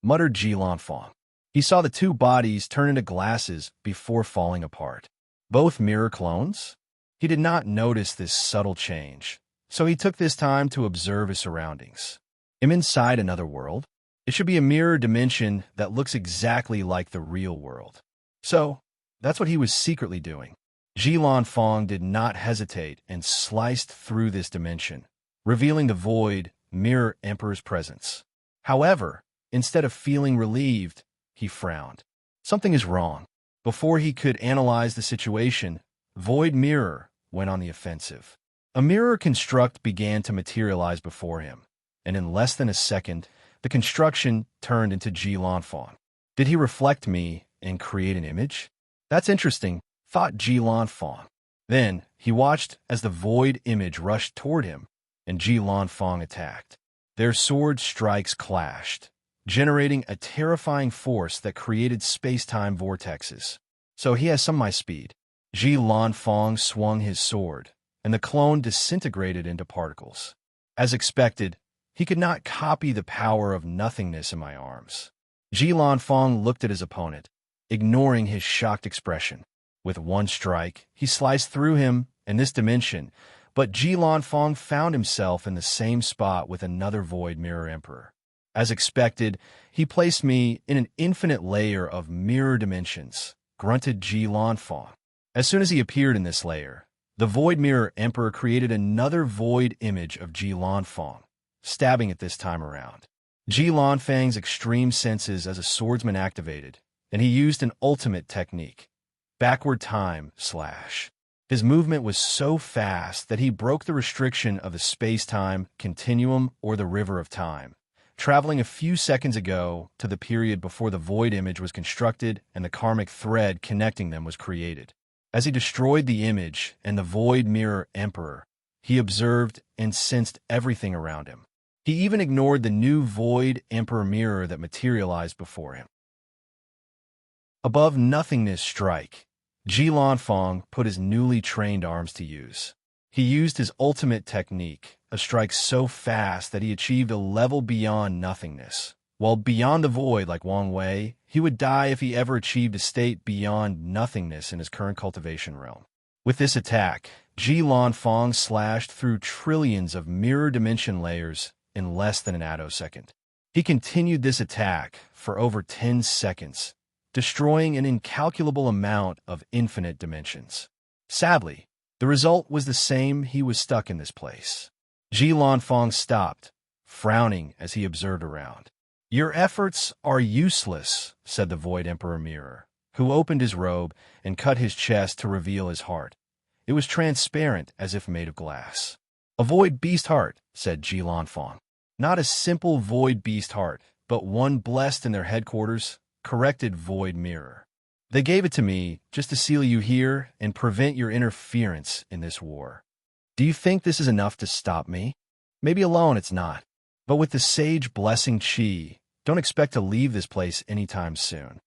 Speaker 1: Muttered Ji Lanfang. He saw the two bodies turn into glasses before falling apart. Both mirror clones? He did not notice this subtle change, so he took this time to observe his surroundings. Am inside another world? It should be a mirror dimension that looks exactly like the real world. So, that's what he was secretly doing. Ji Lanfang did not hesitate and sliced through this dimension, revealing the Void Mirror Emperor's presence. However, instead of feeling relieved, he frowned. Something is wrong. Before he could analyze the situation, Void Mirror went on the offensive. A mirror construct began to materialize before him, and in less than a second, the construction turned into Ji Lanfang. Did he reflect me and create an image? That's interesting, thought Ji Lanfang. Then, he watched as the void image rushed toward him, and Ji Lanfang attacked. Their sword strikes clashed, generating a terrifying force that created space-time vortexes. So he has some of my speed. Ji Lanfang swung his sword, and the clone disintegrated into particles. As expected, he could not copy the power of nothingness in my arms. Ji Lanfang looked at his opponent, ignoring his shocked expression. With one strike, he sliced through him in this dimension, but Ji Lanfang found himself in the same spot with another Void Mirror Emperor. As expected, he placed me in an infinite layer of mirror dimensions, grunted Ji Lanfang. As soon as he appeared in this layer, the Void Mirror Emperor created another void image of Ji Lanfang, stabbing it this time around. Ji Lanfang's extreme senses as a swordsman activated, and he used an ultimate technique, backward time slash. His movement was so fast that he broke the restriction of the space-time continuum or the river of time, traveling a few seconds ago to the period before the void image was constructed and the karmic thread connecting them was created. As he destroyed the image and the Void Mirror Emperor, he observed and sensed everything around him. He even ignored the new Void Emperor mirror that materialized before him. Above nothingness strike, Ji Lanfang put his newly trained arms to use. He used his ultimate technique, a strike so fast that he achieved a level beyond nothingness. While beyond the void like Wang Wei, he would die if he ever achieved a state beyond nothingness in his current cultivation realm. With this attack, Ji Lanfang slashed through trillions of mirror dimension layers in less than an attosecond. He continued this attack for over 10 seconds, destroying an incalculable amount of infinite dimensions. Sadly, the result was the same. He was stuck in this place. Ji Lanfang stopped, frowning as he observed around. Your efforts are useless, said the Void Emperor Mirror, who opened his robe and cut his chest to reveal his heart. It was transparent as if made of glass. A void beast heart, said Ji Lanfang. Not a simple void beast heart, but one blessed in their headquarters, corrected void mirror. They gave it to me just to seal you here and prevent your interference in this war. Do you think this is enough to stop me? Maybe alone it's not. But with the sage blessing Qi, don't expect to leave this place anytime soon.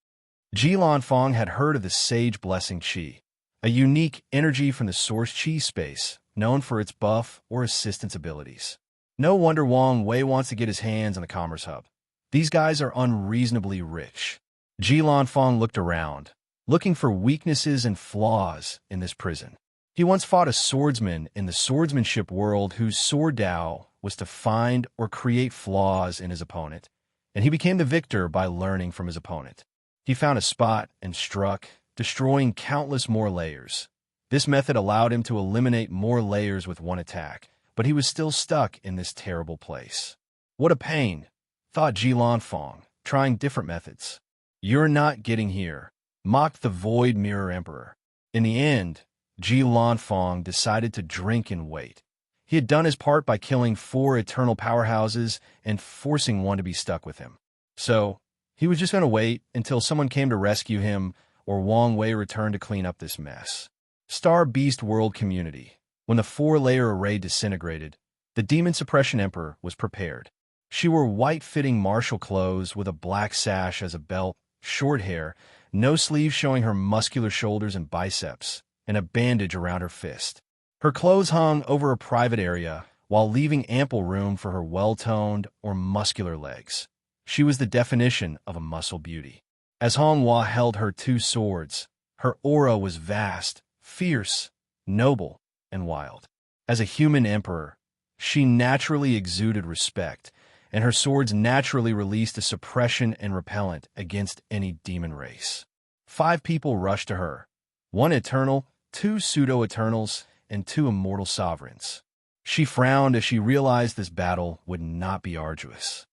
Speaker 1: Ji Lanfang had heard of the sage blessing Qi, a unique energy from the source Qi space, known for its buff or assistance abilities. No wonder Wang Wei wants to get his hands on the Commerce Hub. These guys are unreasonably rich. Ji Lanfang looked around, looking for weaknesses and flaws in this prison. He once fought a swordsman in the swordsmanship world whose sword Dao was to find or create flaws in his opponent, and he became the victor by learning from his opponent. He found a spot and struck, destroying countless more layers. This method allowed him to eliminate more layers with one attack, but he was still stuck in this terrible place. What a pain, thought Ji Lanfang, trying different methods. You're not getting here, mocked the Void Mirror Emperor. In the end, Ji Lanfang decided to drink and wait. He had done his part by killing 4 eternal powerhouses and forcing one to be stuck with him. So, he was just going to wait until someone came to rescue him or Wang Wei returned to clean up this mess. Star Beast World Community. When the 4-layer array disintegrated, the Demon Suppression Emperor was prepared. She wore white-fitting martial clothes with a black sash as a belt, short hair, no sleeves showing her muscular shoulders and biceps, and a bandage around her fist. Her clothes hung over a private area, while leaving ample room for her well-toned or muscular legs. She was the definition of a muscle beauty. As Honghua held her 2 swords, her aura was vast, fierce, noble, and wild. As a human emperor, she naturally exuded respect, and her swords naturally released a suppression and repellent against any demon race. 5 people rushed to her, 1 eternal, 2 pseudo-eternals, and 2 immortal sovereigns. She frowned as she realized this battle would not be arduous.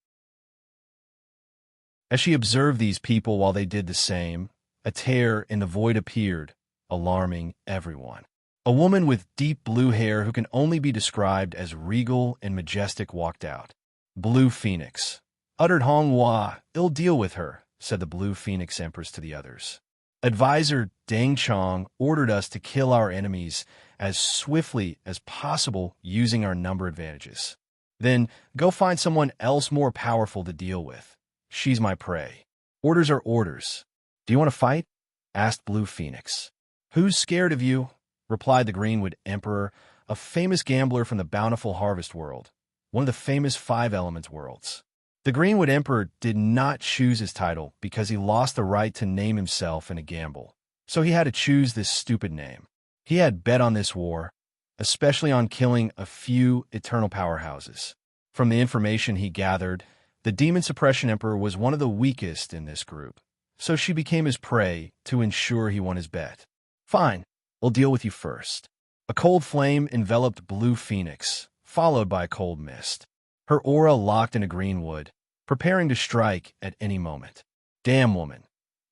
Speaker 1: As she observed these people while they did the same, a tear in the void appeared, alarming everyone. A woman with deep blue hair who can only be described as regal and majestic walked out. Blue Phoenix. Uttered Honghua, "Ill deal with her," said the Blue Phoenix Empress to the others. Advisor Deng Chong ordered us to kill our enemies as swiftly as possible using our number advantages. Then go find someone else more powerful to deal with. She's my prey. Orders are orders. Do you want to fight? Asked Blue Phoenix. Who's scared of you? Replied the Greenwood Emperor, a famous gambler from the Bountiful Harvest world, one of the famous 5 Elements worlds. The Greenwood Emperor did not choose his title because he lost the right to name himself in a gamble, so he had to choose this stupid name. He had bet on this war, especially on killing a few eternal powerhouses. From the information he gathered, the Demon Suppression Emperor was one of the weakest in this group, so she became his prey to ensure he won his bet. Fine, we'll deal with you first. A cold flame enveloped Blue Phoenix, followed by a cold mist. Her aura locked into Greenwood, preparing to strike at any moment. Damn woman,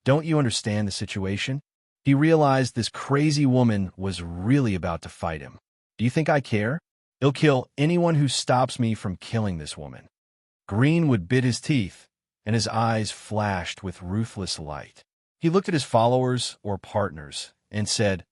Speaker 1: don't you understand the situation? He realized this crazy woman was really about to fight him. Do you think I care? I'll kill anyone who stops me from killing this woman. Greenwood bit his teeth, and his eyes flashed with ruthless light. He looked at his followers or partners and said,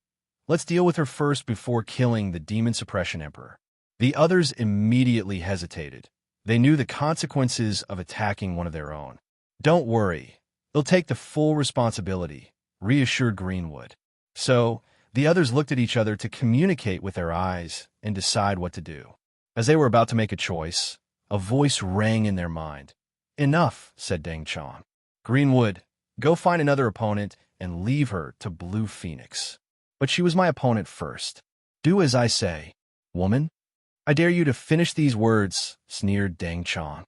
Speaker 1: "Let's deal with her first before killing the Demon Suppression Emperor." The others immediately hesitated. They knew the consequences of attacking one of their own. Don't worry, they'll take the full responsibility, reassured Greenwood. So, the others looked at each other to communicate with their eyes and decide what to do. As they were about to make a choice, a voice rang in their mind. Enough, said Deng Chong. Greenwood, go find another opponent and leave her to Blue Phoenix. But she was my opponent first. Do as I say, woman. I dare you to finish these words, sneered Deng Chong.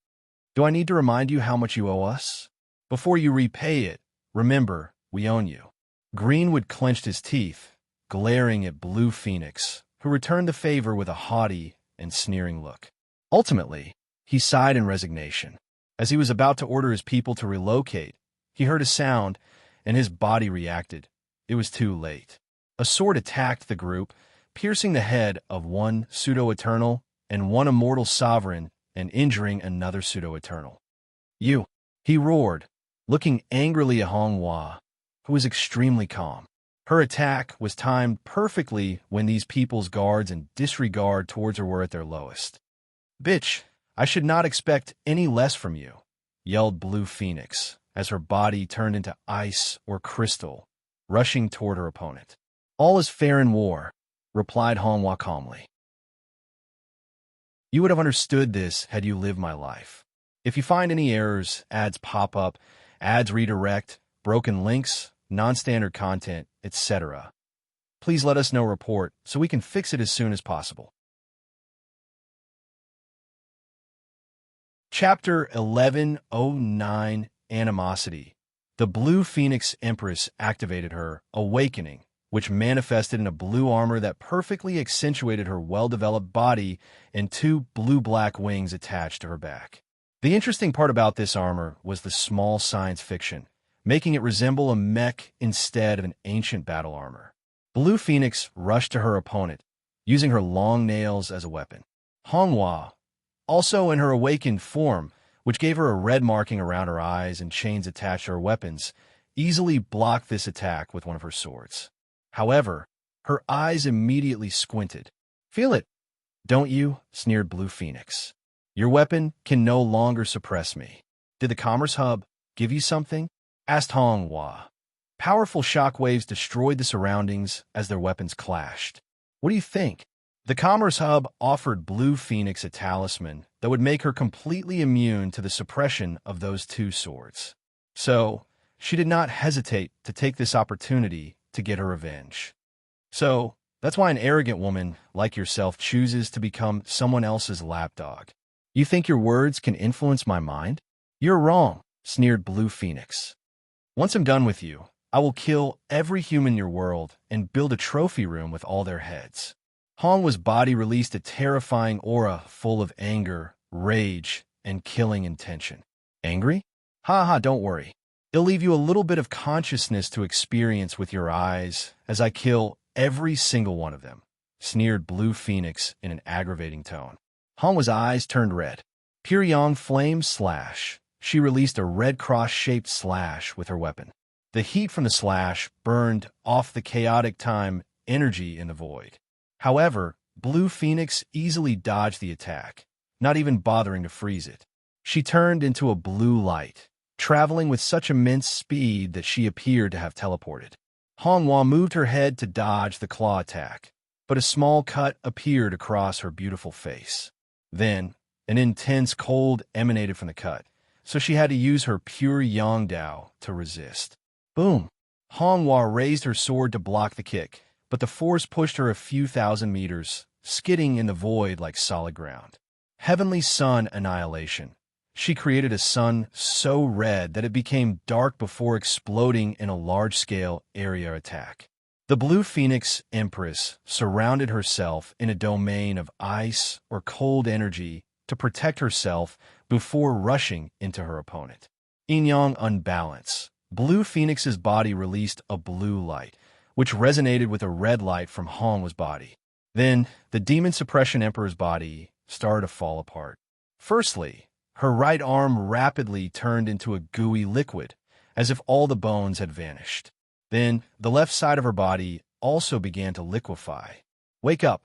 Speaker 1: Do I need to remind you how much you owe us? Before you repay it, remember, we own you. Greenwood clenched his teeth, glaring at Blue Phoenix, who returned the favor with a haughty and sneering look. Ultimately, he sighed in resignation. As he was about to order his people to relocate, he heard a sound, and his body reacted. It was too late. A sword attacked the group, piercing the head of 1 pseudo-eternal and 1 immortal sovereign and injuring another pseudo-eternal. You, he roared, looking angrily at Honghua, who was extremely calm. Her attack was timed perfectly when these people's guards and disregard towards her were at their lowest. Bitch, I should not expect any less from you, yelled Blue Phoenix, as her body turned into ice or crystal, rushing toward her opponent. All is fair in war, replied Honghua calmly. You would have understood this had you lived my life. If you find any errors, ads pop up, ads redirect, broken links, non-standard content, etc., please let us know report so we can fix it as soon as possible. Chapter 1109, Animosity. The Blue Phoenix Empress activated her awakening, which manifested in a blue armor that perfectly accentuated her well-developed body and two blue-black wings attached to her back. The interesting part about this armor was the small science fiction, making it resemble a mech instead of an ancient battle armor. Blue Phoenix rushed to her opponent, using her long nails as a weapon. Honghua, also in her awakened form, which gave her a red marking around her eyes and chains attached to her weapons, easily blocked this attack with one of her swords. However, her eyes immediately squinted. Feel it, don't you? Sneered Blue Phoenix. Your weapon can no longer suppress me. Did the Commerce Hub give you something? Asked Honghua. Powerful shockwaves destroyed the surroundings as their weapons clashed. What do you think? The Commerce Hub offered Blue Phoenix a talisman that would make her completely immune to the suppression of those two swords. So, she did not hesitate to take this opportunity to get her revenge. So, that's why an arrogant woman like yourself chooses to become someone else's lapdog. You think your words can influence my mind? You're wrong, sneered Blue Phoenix. Once I'm done with you, I will kill every human in your world and build a trophy room with all their heads. Honghua's body released a terrifying aura full of anger, rage, and killing intention. Angry? Ha, don't worry. It'll leave you a little bit of consciousness to experience with your eyes as I kill every single one of them, sneered Blue Phoenix in an aggravating tone. Honghua's eyes turned red. Pyongyang Flame Slash. She released a red cross-shaped slash with her weapon. The heat from the slash burned off the chaotic time energy in the void. However, Blue Phoenix easily dodged the attack, not even bothering to freeze it. She turned into a blue light, traveling with such immense speed that she appeared to have teleported. Honghua moved her head to dodge the claw attack, but a small cut appeared across her beautiful face. Then, an intense cold emanated from the cut, so she had to use her pure Yangdao to resist. Boom! Honghua raised her sword to block the kick, but the force pushed her a few thousand meters, skidding in the void like solid ground. Heavenly Sun Annihilation. She created a sun so red that it became dark before exploding in a large-scale area attack. The Blue Phoenix Empress surrounded herself in a domain of ice or cold energy to protect herself before rushing into her opponent. Yin-Yang Unbalance. Blue Phoenix's body released a blue light, which resonated with a red light from Honghua's body. Then, the Demon Suppression Emperor's body started to fall apart. Firstly, her right arm rapidly turned into a gooey liquid, as if all the bones had vanished. Then, the left side of her body also began to liquefy. Wake up!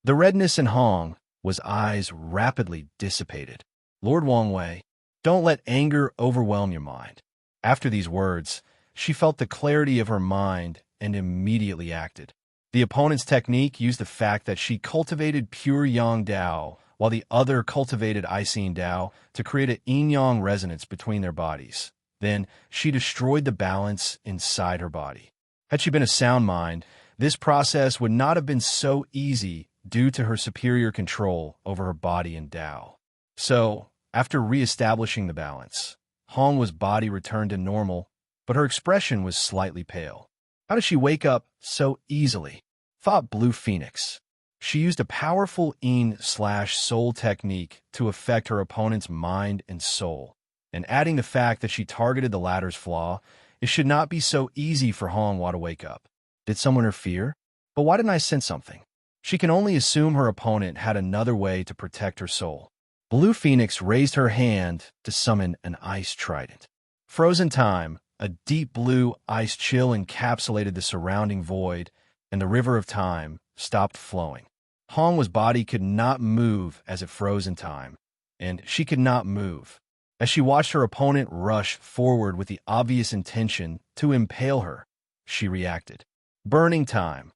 Speaker 1: The redness in Honghua's eyes rapidly dissipated. Lord Wangwei, don't let anger overwhelm your mind. After these words, she felt the clarity of her mind and immediately acted. The opponent's technique used the fact that she cultivated pure Yang Dao, while the other cultivated Icing Dao, to create an yin-yang resonance between their bodies. Then, she destroyed the balance inside her body. Had she been a sound mind, this process would not have been so easy due to her superior control over her body and Dao. So, after re-establishing the balance, Honghua's body returned to normal, but her expression was slightly pale. How did she wake up so easily? Thought Blue Phoenix. She used a powerful Yin/Soul technique to affect her opponent's mind and soul. And adding the fact that she targeted the latter's flaw, it should not be so easy for Honghua to wake up. Did someone interfere? But why didn't I sense something? She can only assume her opponent had another way to protect her soul. Blue Phoenix raised her hand to summon an ice trident. Frozen time, a deep blue ice chill encapsulated the surrounding void, and the river of time stopped flowing. Hongwa's body could not move as it froze in time, and she could not move. As she watched her opponent rush forward with the obvious intention to impale her, she reacted. Burning time.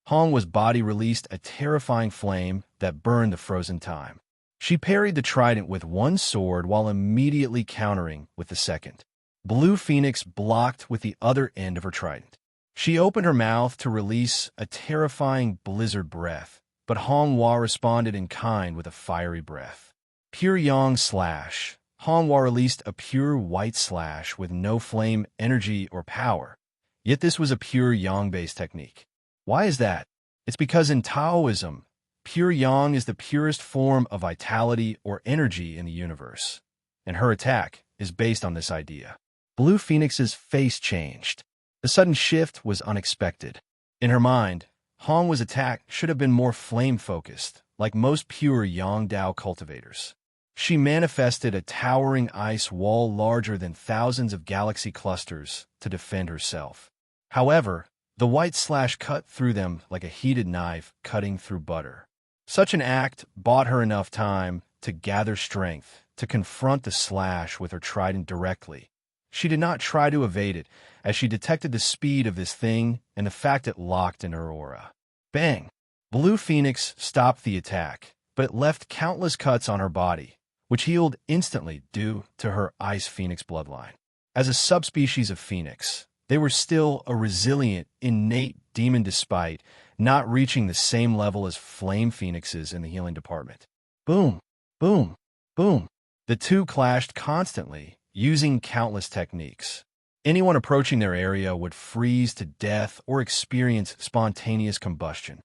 Speaker 1: Hongwa's body released a terrifying flame that burned the frozen time. She parried the trident with one sword while immediately countering with the second. Blue Phoenix blocked with the other end of her trident. She opened her mouth to release a terrifying blizzard breath, but Hongwa responded in kind with a fiery breath. Pure Yang Slash. Hongwa released a pure white slash with no flame, energy, or power. Yet this was a pure Yang-based technique. Why is that? It's because in Taoism, pure Yang is the purest form of vitality or energy in the universe, and her attack is based on this idea. Blue Phoenix's face changed. The sudden shift was unexpected. In her mind, Hongwa's attack should have been more flame-focused, like most pure Yang Dao cultivators. She manifested a towering ice wall larger than thousands of galaxy clusters to defend herself. However, the white slash cut through them like a heated knife cutting through butter. Such an act bought her enough time to gather strength to confront the slash with her trident directly. She did not try to evade it, as she detected the speed of this thing and the fact it locked in her aura. Bang! Blue Phoenix stopped the attack, but it left countless cuts on her body, which healed instantly due to her Ice Phoenix bloodline. As a subspecies of Phoenix, they were still a resilient, innate demon despite not reaching the same level as Flame Phoenixes in the healing department. Boom! Boom! Boom! The two clashed constantly, using countless techniques. Anyone approaching their area would freeze to death or experience spontaneous combustion.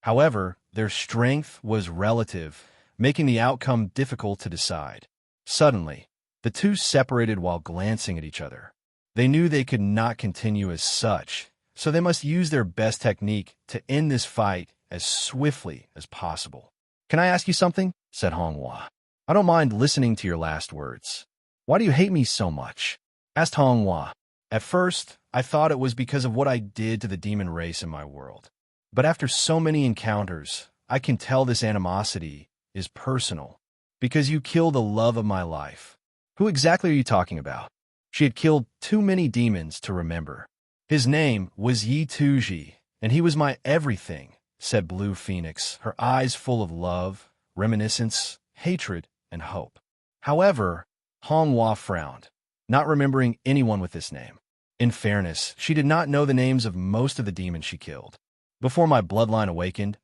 Speaker 1: However, their strength was relative, making the outcome difficult to decide. Suddenly, the two separated while glancing at each other. They knew they could not continue as such, so they must use their best technique to end this fight as swiftly as possible. "Can I ask you something?" said Hongwa. "I don't mind listening to your last words. Why do you hate me so much?" asked Hongwa. "At first, I thought it was because of what I did to the demon race in my world. But after so many encounters, I can tell this animosity is personal, because you killed the love of my life." "Who exactly are you talking about?" She had killed too many demons to remember. "His name was Yi Tuji, and he was my everything," said Blue Phoenix, her eyes full of love, reminiscence, hatred, and hope. However, Hongwa frowned, not remembering anyone with this name. In fairness, she did not know the names of most of the demons she killed. "Before my bloodline awakened,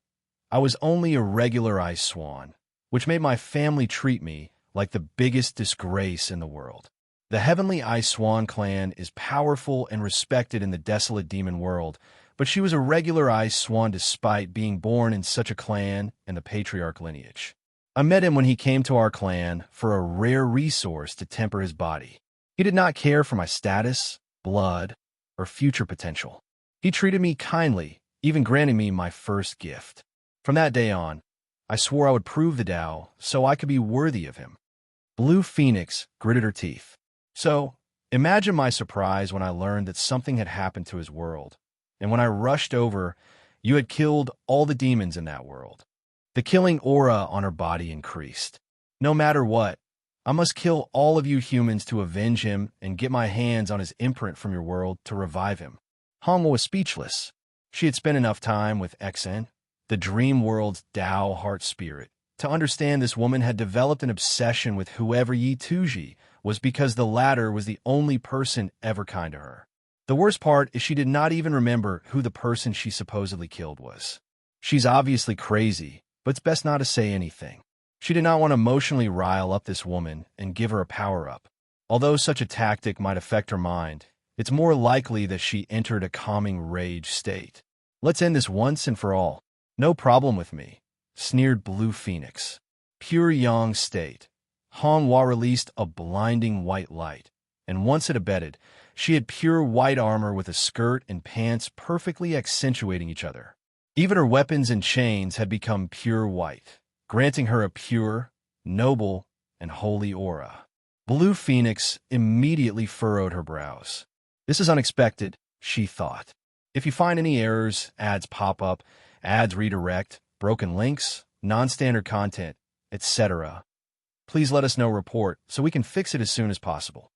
Speaker 1: I was only a regular ice swan, which made my family treat me like the biggest disgrace in the world. The Heavenly Ice Swan clan is powerful and respected in the desolate demon world, but she was a regular ice swan despite being born in such a clan and the patriarch lineage. I met him when he came to our clan for a rare resource to temper his body. He did not care for my status, blood, or future potential. He treated me kindly, even granting me my first gift. From that day on, I swore I would prove the Tao so I could be worthy of him." Blue Phoenix gritted her teeth. "So, imagine my surprise when I learned that something had happened to his world, and when I rushed over, you had killed all the demons in that world." The killing aura on her body increased. "No matter what, I must kill all of you humans to avenge him and get my hands on his imprint from your world to revive him." Hongwa was speechless. She had spent enough time with Xen, the dream world's Tao heart spirit, to understand this woman had developed an obsession with whoever Yi Tuji was because the latter was the only person ever kind to her. The worst part is she did not even remember who the person she supposedly killed was. She's obviously crazy, but it's best not to say anything. She did not want to emotionally rile up this woman and give her a power-up. Although such a tactic might affect her mind, it's more likely that she entered a calming rage state. "Let's end this once and for all." "No problem with me," sneered Blue Phoenix. Pure Yang state. Hongwa released a blinding white light, and once it abated, she had pure white armor with a skirt and pants perfectly accentuating each other. Even her weapons and chains had become pure white, granting her a pure, noble, and holy aura. Blue Phoenix immediately furrowed her brows. This is unexpected, she thought. If you find any errors, ads pop up, ads redirect, broken links, non-standard content, etc., please let us know report so we can fix it as soon as possible.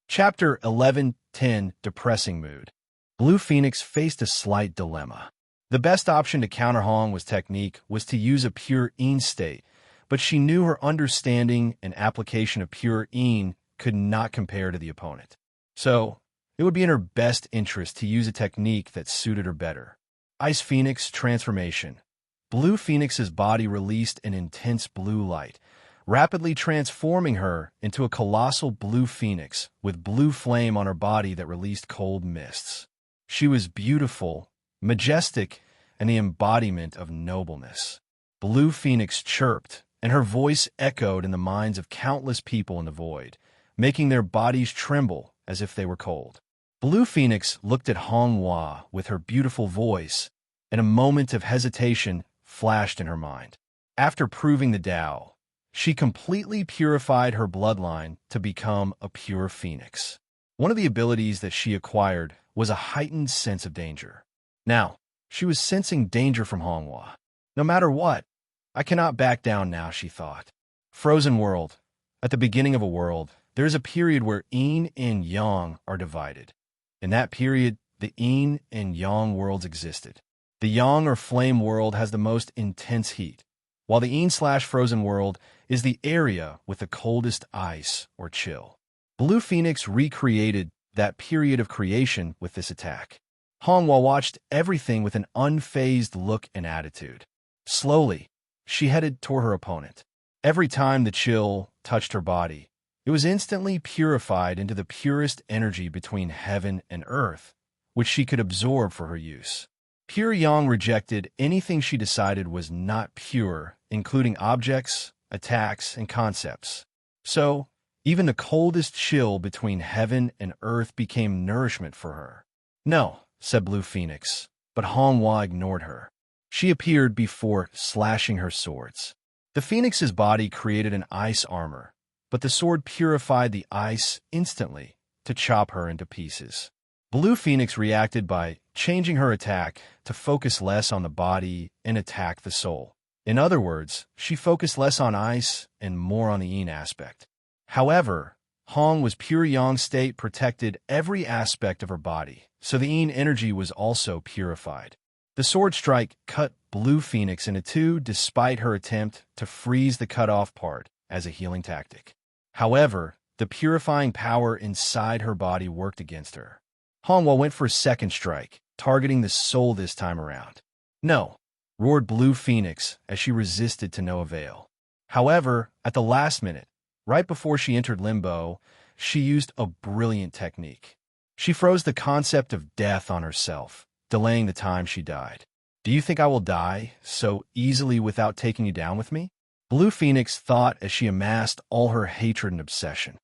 Speaker 1: Chapter 11:10 Depressing Mood. Blue Phoenix faced a slight dilemma. The best option to counter Hong was technique was to use a pure Yin state, but she knew her understanding and application of pure Yin could not compare to the opponent. So, it would be in her best interest to use a technique that suited her better. Ice Phoenix Transformation. Blue Phoenix's body released an intense blue light, rapidly transforming her into a colossal blue phoenix with blue flame on her body that released cold mists. She was beautiful, majestic, and the embodiment of nobleness. Blue Phoenix chirped, and her voice echoed in the minds of countless people in the void, making their bodies tremble as if they were cold. Blue Phoenix looked at Hong Hua with her beautiful voice, and a moment of hesitation flashed in her mind. After proving the Tao, she completely purified her bloodline to become a pure phoenix. One of the abilities that she acquired was a heightened sense of danger. Now, she was sensing danger from Hong Hua. No matter what, I cannot back down now, she thought. Frozen world. At the beginning of a world, there is a period where Yin and Yang are divided. In that period, the Yin and Yang worlds existed. The Yang or flame world has the most intense heat, while the Yin/frozen world is the area with the coldest ice or chill. Blue Phoenix recreated that period of creation with this attack. Hong Hua watched everything with an unfazed look and attitude. Slowly, she headed toward her opponent. Every time the chill touched her body, it was instantly purified into the purest energy between heaven and earth, which she could absorb for her use. Pure Yang rejected anything she decided was not pure, including objects, attacks, and concepts. So, even the coldest chill between heaven and earth became nourishment for her. No, said Blue Phoenix, but Hong Hua ignored her. She appeared before slashing her swords. The Phoenix's body created an ice armor, but the sword purified the ice instantly to chop her into pieces. Blue Phoenix reacted by changing her attack to focus less on the body and attack the soul. In other words, she focused less on ice and more on the Yin aspect. However, Hong was pure Yang state protected every aspect of her body, so the Yin energy was also purified. The sword strike cut Blue Phoenix into two despite her attempt to freeze the cut-off part as a healing tactic. However, the purifying power inside her body worked against her. Hong Hua went for a second strike, targeting the soul this time around. No, roared Blue Phoenix as she resisted to no avail. However, at the last minute, right before she entered limbo, she used a brilliant technique. She froze the concept of death on herself, delaying the time she died. Do you think I will die so easily without taking you down with me? Blue Phoenix thought as she amassed all her hatred and obsession.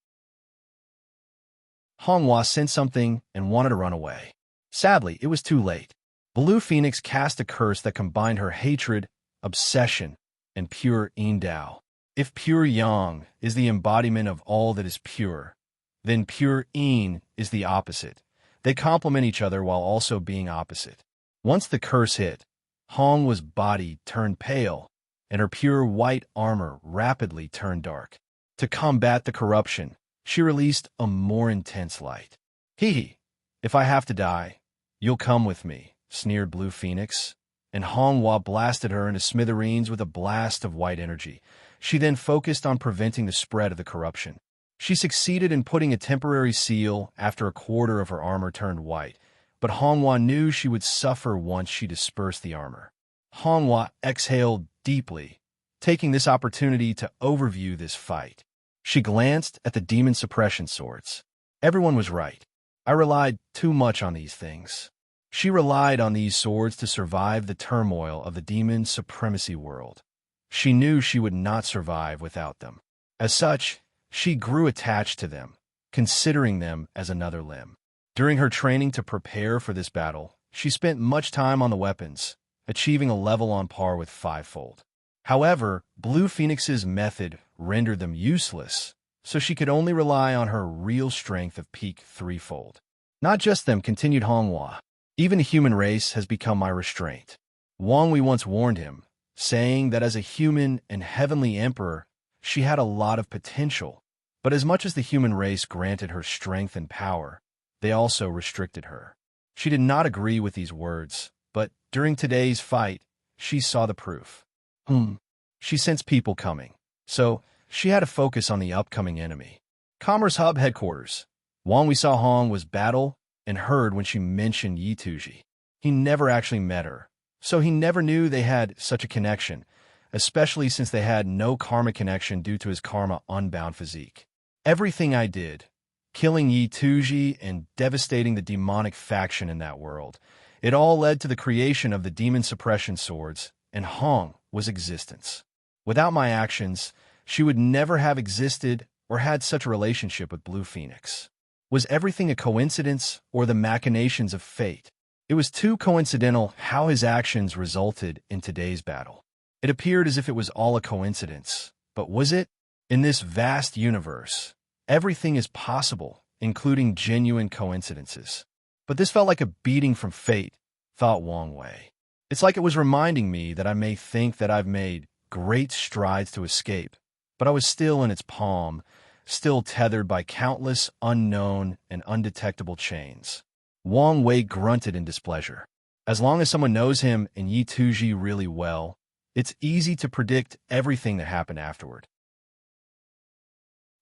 Speaker 1: Hong Hua sensed something and wanted to run away. Sadly, it was too late. Blue Phoenix cast a curse that combined her hatred, obsession, and pure Yin Dao. If pure Yang is the embodiment of all that is pure, then pure Yin is the opposite. They complement each other while also being opposite. Once the curse hit, Hong Hua's body turned pale, and her pure white armor rapidly turned dark. To combat the corruption, she released a more intense light. Hee, if I have to die, you'll come with me, sneered Blue Phoenix, and Hong Hua blasted her into smithereens with a blast of white energy. She then focused on preventing the spread of the corruption. She succeeded in putting a temporary seal after a quarter of her armor turned white, but Hong Hua knew she would suffer once she dispersed the armor. Hong Hua exhaled deeply, taking this opportunity to overview this fight. She glanced at the demon suppression swords. Everyone was right. I relied too much on these things. She relied on these swords to survive the turmoil of the demon supremacy world. She knew she would not survive without them. As such, she grew attached to them, considering them as another limb. During her training to prepare for this battle, she spent much time on the weapons, achieving a level on par with Fivefold. However, Blue Phoenix's method rendered them useless, so she could only rely on her real strength of peak Threefold. Not just them, continued Honghua. Even the human race has become my restraint. Wang Wei once warned him, saying that as a human and heavenly emperor, she had a lot of potential, but as much as the human race granted her strength and power, they also restricted her. She did not agree with these words, but during today's fight, she saw the proof. She sensed people coming, so she had to focus on the upcoming enemy. Commerce Hub headquarters. Wang Wei saw Hong was battle and heard when she mentioned Yi Tuji. He never actually met her, so he never knew they had such a connection, especially since they had no karma connection due to his karma-unbound physique. Everything I did, killing Yi Tuji and devastating the demonic faction in that world, it all led to the creation of the demon suppression swords, and Hong was existence. Without my actions, she would never have existed or had such a relationship with Blue Phoenix. Was everything a coincidence or the machinations of fate? It was too coincidental how his actions resulted in today's battle. It appeared as if it was all a coincidence, but was it? In this vast universe, everything is possible, including genuine coincidences. But this felt like a beating from fate, thought Wang Wei. It's like it was reminding me that I may think that I've made great strides to escape, but I was still in its palm, still tethered by countless unknown and undetectable chains. Wang Wei grunted in displeasure. As long as someone knows him and Yi Tuji really well, it's easy to predict everything that happened afterward.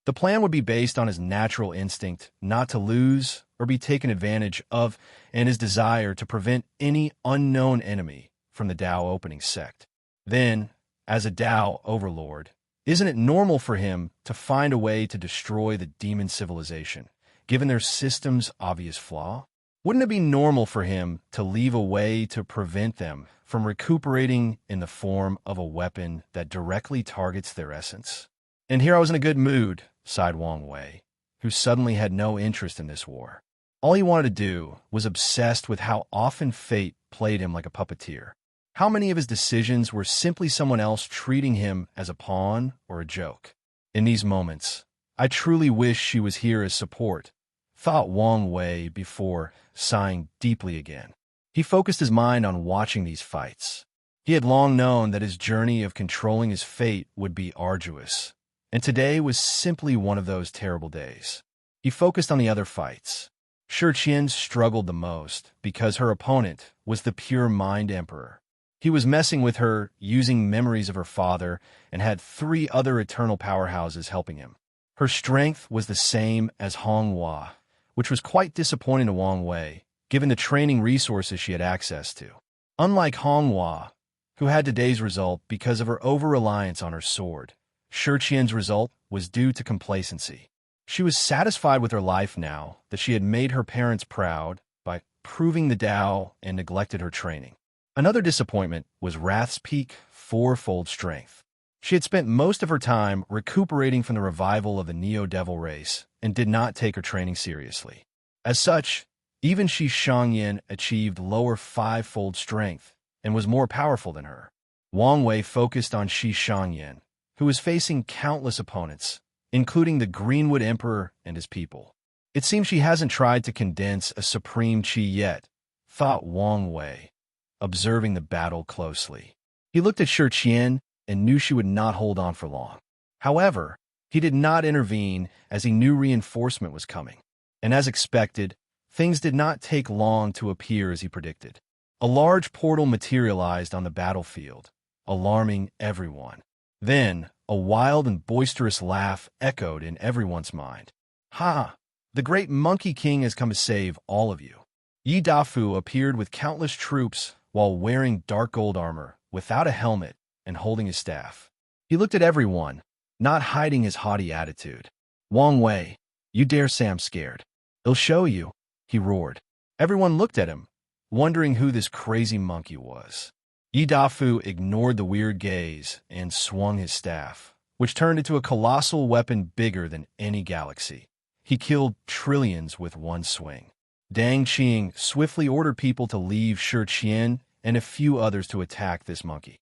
Speaker 1: The plan would be based on his natural instinct not to lose or be taken advantage of, and his desire to prevent any unknown enemy from the Tao opening sect. Then, as a Tao overlord, isn't it normal for him to find a way to destroy the demon civilization, given their system's obvious flaw? Wouldn't it be normal for him to leave a way to prevent them from recuperating in the form of a weapon that directly targets their essence? And here I was in a good mood, sighed Wang Wei, who suddenly had no interest in this war. All he wanted to do was obsessed with how often fate played him like a puppeteer. How many of his decisions were simply someone else treating him as a pawn or a joke? In these moments, I truly wish she was here as support, thought Wang Wei before sighing deeply again. He focused his mind on watching these fights. He had long known that his journey of controlling his fate would be arduous, and today was simply one of those terrible days. He focused on the other fights. Shi Qian struggled the most because her opponent was the pure mind emperor. He was messing with her using memories of her father and had 3 other eternal powerhouses helping him. Her strength was the same as Honghua, which was quite disappointing to Wang Wei, given the training resources she had access to. Unlike Honghua, who had today's result because of her over-reliance on her sword, Shi Qian's result was due to complacency. She was satisfied with her life now that she had made her parents proud by proving the Tao and neglected her training. Another disappointment was Wrath's peak 4-fold strength. She had spent most of her time recuperating from the revival of the Neo-Devil race and did not take her training seriously. As such, even Shi Shangyan achieved lower 5-fold strength and was more powerful than her. Wang Wei focused on Shi Shangyan, who was facing countless opponents, including the Greenwood Emperor and his people. It seems she hasn't tried to condense a supreme qi yet, thought Wang Wei, observing the battle closely. He looked at Shi Qian and knew she would not hold on for long. However, he did not intervene as he knew reinforcement was coming. And as expected, things did not take long to appear as he predicted. A large portal materialized on the battlefield, alarming everyone. Then, a wild and boisterous laugh echoed in everyone's mind. Ha! The great Monkey King has come to save all of you. Yi Dafu appeared with countless troops while wearing dark gold armor, without a helmet, and holding his staff. He looked at everyone, not hiding his haughty attitude. Wang Wei, you dare say I'm scared? I'll show you, he roared. Everyone looked at him, wondering who this crazy monkey was. Yi Dafu ignored the weird gaze and swung his staff, which turned into a colossal weapon bigger than any galaxy. He killed trillions with one swing. Dang Qing swiftly ordered people to leave Shi Qian and a few others to attack this monkey.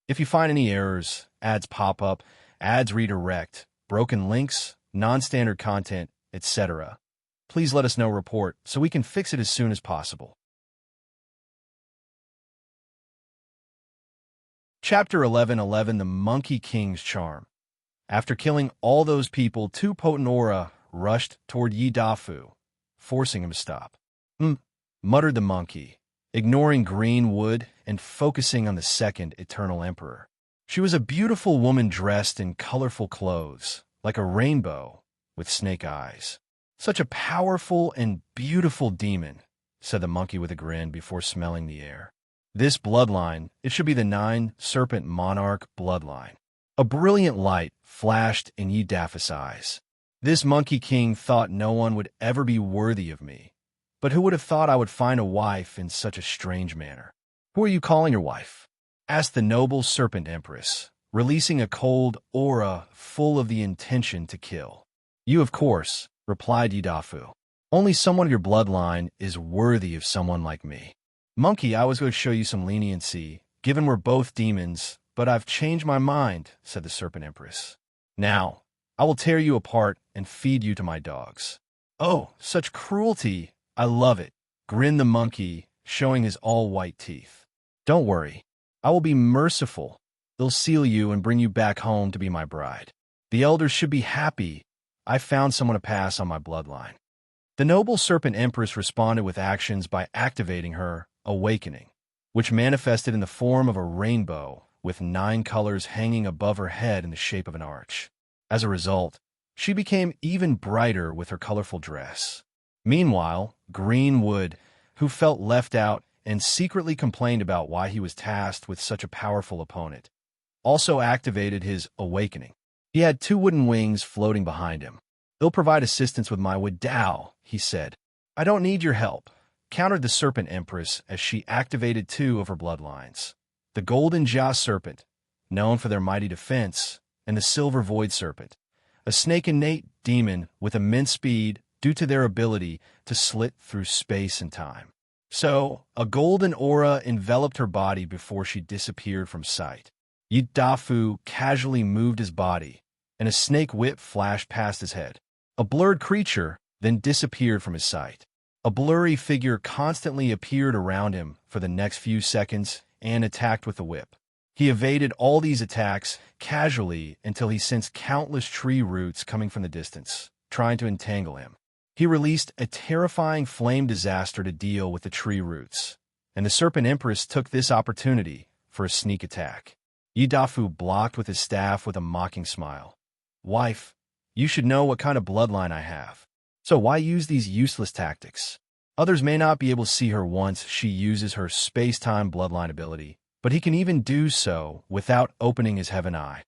Speaker 1: If you find any errors, ads pop up, ads redirect, broken links, non-standard content, etc., please let us know. Report so we can fix it as soon as possible. Chapter 11:11 The Monkey King's Charm. After killing all those people, two potent aura rushed toward Yi Dafu, forcing him to stop. Muttered the monkey, ignoring green wood and focusing on the second eternal emperor. She was a beautiful woman dressed in colorful clothes, like a rainbow, with snake eyes. Such a powerful and beautiful demon, said the monkey with a grin before smelling the air. This bloodline, it should be the 9-serpent monarch bloodline. A brilliant light flashed in Yi Dafu's eyes. This monkey king thought no one would ever be worthy of me. But who would have thought I would find a wife in such a strange manner? Who are you calling your wife? Asked the noble serpent empress, releasing a cold aura full of the intention to kill. You, of course, replied Yi Dafu. Only someone of your bloodline is worthy of someone like me. Monkey, I was going to show you some leniency, given we're both demons, but I've changed my mind, said the serpent empress. Now, I will tear you apart and feed you to my dogs. Oh, such cruelty! I love it, grinned the monkey, showing his all-white teeth. Don't worry, I will be merciful. They'll seal you and bring you back home to be my bride. The elders should be happy. I found someone to pass on my bloodline. The noble serpent empress responded with actions by activating her awakening, which manifested in the form of a rainbow with 9 colors hanging above her head in the shape of an arch. As a result, she became even brighter with her colorful dress. Meanwhile, Greenwood, who felt left out and secretly complained about why he was tasked with such a powerful opponent, also activated his awakening. He had 2 wooden wings floating behind him. They'll provide assistance with my wood Dao, he said. I don't need your help, countered the serpent empress as she activated 2 of her bloodlines. The golden Jia serpent, known for their mighty defense, and the silver void serpent, a snake-innate demon with immense speed due to their ability to slit through space and time. So, a golden aura enveloped her body before she disappeared from sight. Yi Dafu casually moved his body, and a snake whip flashed past his head. A blurred creature then disappeared from his sight. A blurry figure constantly appeared around him for the next few seconds and attacked with the whip. He evaded all these attacks casually until he sensed countless tree roots coming from the distance, trying to entangle him. He released a terrifying flame disaster to deal with the tree roots, and the serpent empress took this opportunity for a sneak attack. Yi Dafu blocked with his staff with a mocking smile. Wife, you should know what kind of bloodline I have. So why use these useless tactics? Others may not be able to see her once she uses her space-time bloodline ability, but he can even do so without opening his heaven eye.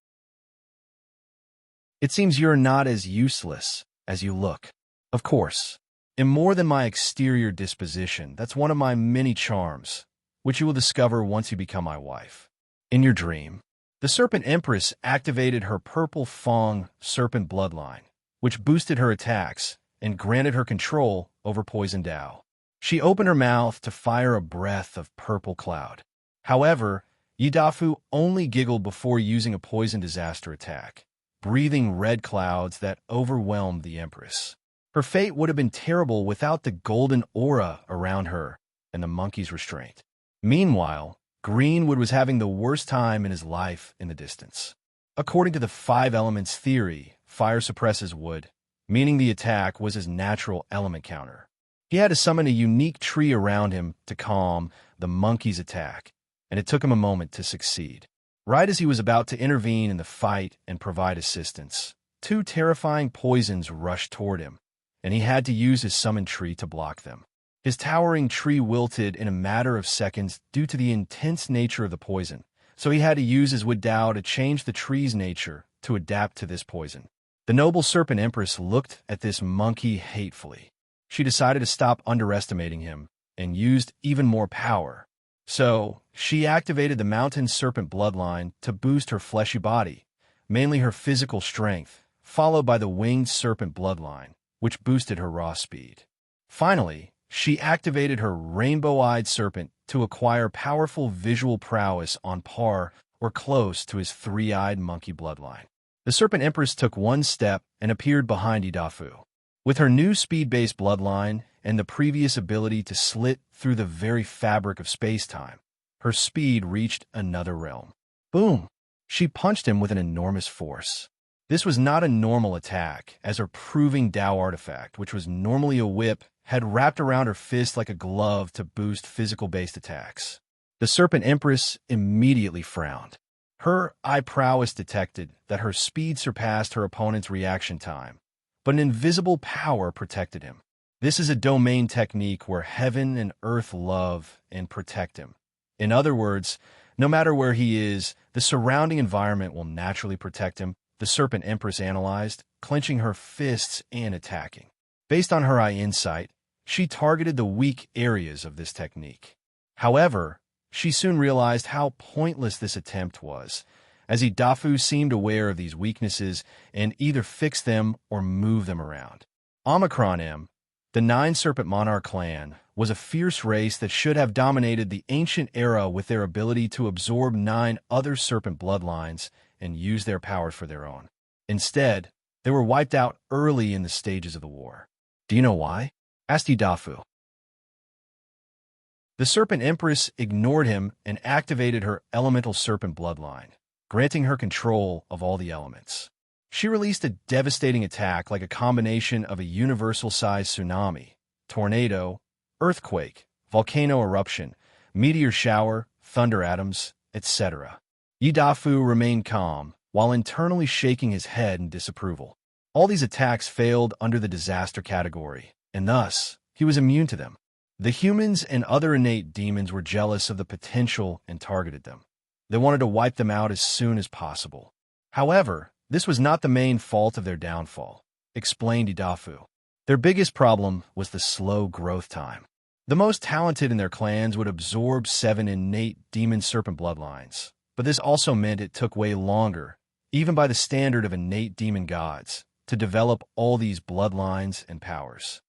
Speaker 1: It seems you're not as useless as you look. Of course, in more than my exterior disposition, that's one of my many charms, which you will discover once you become my wife. In your dream, the serpent empress activated her purple Fong serpent bloodline, which boosted her attacks and granted her control over poison Dao. She opened her mouth to fire a breath of purple cloud. However, Yi Dafu only giggled before using a poison disaster attack, breathing red clouds that overwhelmed the empress. Her fate would have been terrible without the golden aura around her and the monkey's restraint. Meanwhile, Greenwood was having the worst time in his life in the distance. According to the 5 elements theory, fire suppresses wood, meaning the attack was his natural element counter. He had to summon a unique tree around him to calm the monkey's attack, and it took him a moment to succeed. Right as he was about to intervene in the fight and provide assistance, 2 terrifying poisons rushed toward him, and he had to use his summoned tree to block them. His towering tree wilted in a matter of seconds due to the intense nature of the poison, so he had to use his wood Dao to change the tree's nature to adapt to this poison. The noble serpent empress looked at this monkey hatefully. She decided to stop underestimating him and used even more power. So, she activated the mountain serpent bloodline to boost her fleshy body, mainly her physical strength, followed by the winged serpent bloodline, which boosted her raw speed. Finally, she activated her rainbow-eyed serpent to acquire powerful visual prowess on par or close to his three-eyed monkey bloodline. The Serpent Empress took one step and appeared behind Idafu. With her new speed-based bloodline and the previous ability to slit through the very fabric of space-time, her speed reached another realm. Boom! She punched him with an enormous force. This was not a normal attack, as her proving Tao artifact, which was normally a whip, had wrapped around her fist like a glove to boost physical-based attacks. The Serpent Empress immediately frowned. Her eye prowess detected that her speed surpassed her opponent's reaction time, but an invisible power protected him. This is a domain technique where heaven and earth love and protect him. In other words, no matter where he is, the surrounding environment will naturally protect him, the Serpent Empress analyzed, clenching her fists and attacking. Based on her eye insight, she targeted the weak areas of this technique. However, she soon realized how pointless this attempt was, as Idafu seemed aware of these weaknesses and either fix them or move them around. Omicron M, the Nine Serpent Monarch clan, was a fierce race that should have dominated the ancient era with their ability to absorb 9 other serpent bloodlines and use their powers for their own. Instead, they were wiped out early in the stages of the war. Do you know why? Asked Idafu. The Serpent Empress ignored him and activated her elemental serpent bloodline, granting her control of all the elements. She released a devastating attack like a combination of a universal-sized tsunami, tornado, earthquake, volcano eruption, meteor shower, thunder atoms, etc. Idafu remained calm, while internally shaking his head in disapproval. All these attacks failed under the disaster category, and thus, he was immune to them. The humans and other innate demons were jealous of the potential and targeted them. They wanted to wipe them out as soon as possible. However, this was not the main fault of their downfall, explained Idafu. Their biggest problem was the slow growth time. The most talented in their clans would absorb 7 innate demon serpent bloodlines, but this also meant it took way longer, even by the standard of innate demon gods, to develop all these bloodlines and powers.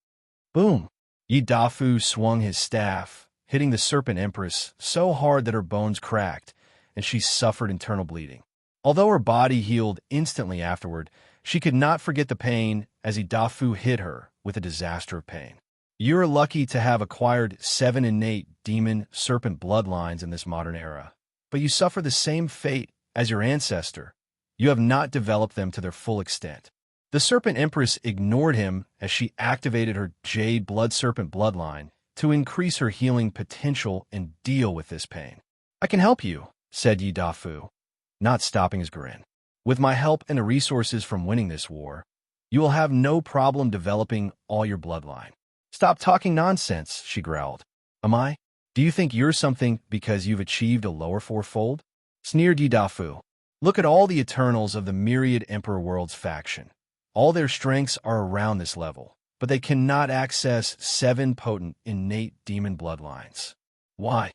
Speaker 1: Boom! Idafu swung his staff, hitting the Serpent Empress so hard that her bones cracked, and she suffered internal bleeding. Although her body healed instantly afterward, she could not forget the pain as Idafu hit her with a disaster of pain. You're lucky to have acquired 7 innate demon serpent bloodlines in this modern era, but you suffer the same fate as your ancestor. You have not developed them to their full extent. The Serpent Empress ignored him as she activated her Jade Blood Serpent bloodline to increase her healing potential and deal with this pain. I can help you, said Idafu, not stopping his grin. With my help and the resources from winning this war, you will have no problem developing all your bloodline. Stop talking nonsense, she growled. Am I? Do you think you're something because you've achieved a lower fourfold? Sneered Idafu. Look at all the Eternals of the Myriad Emperor Worlds faction. All their strengths are around this level, but they cannot access 7 potent innate demon bloodlines. Why?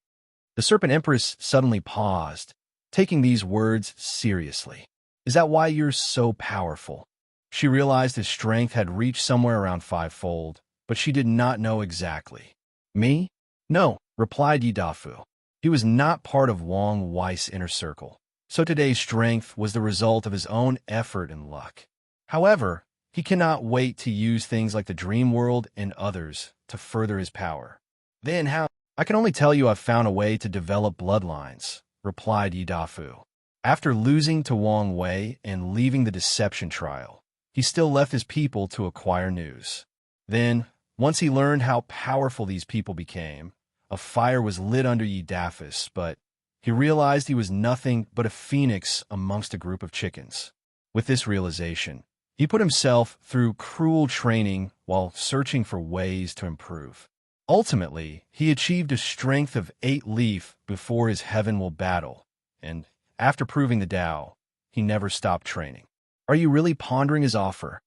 Speaker 1: The Serpent Empress suddenly paused, taking these words seriously. Is that why you're so powerful? She realized his strength had reached somewhere around 5-fold, but she did not know exactly. Me? No, replied Idafu. He was not part of Wang Wei's inner circle, so today's strength was the result of his own effort and luck. However, he cannot wait to use things like the dream world and others to further his power. Then how? I can only tell you I've found a way to develop bloodlines, replied Idafu. After losing to Wang Wei and leaving the deception trial, he still left his people to acquire news. Then, once he learned how powerful these people became, a fire was lit under Idafu's, but he realized he was nothing but a phoenix amongst a group of chickens. With this realization, he put himself through cruel training while searching for ways to improve. Ultimately, he achieved a strength of 8 leaf before his heaven will battle, and after proving the Tao, he never stopped training. Are you really pondering his offer?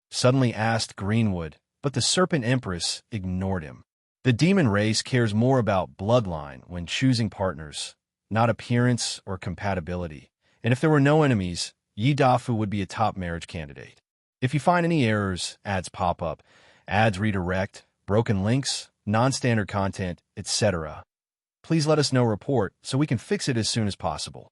Speaker 1: Suddenly asked Greenwood, but the Serpent Empress ignored him. The demon race cares more about bloodline when choosing partners, not appearance or compatibility. And if there were no enemies, Idafu would be a top marriage candidate. If you find any errors, ads pop up, ads redirect, broken links, non-standard content, etc., please let us know report so we can fix it as soon as possible.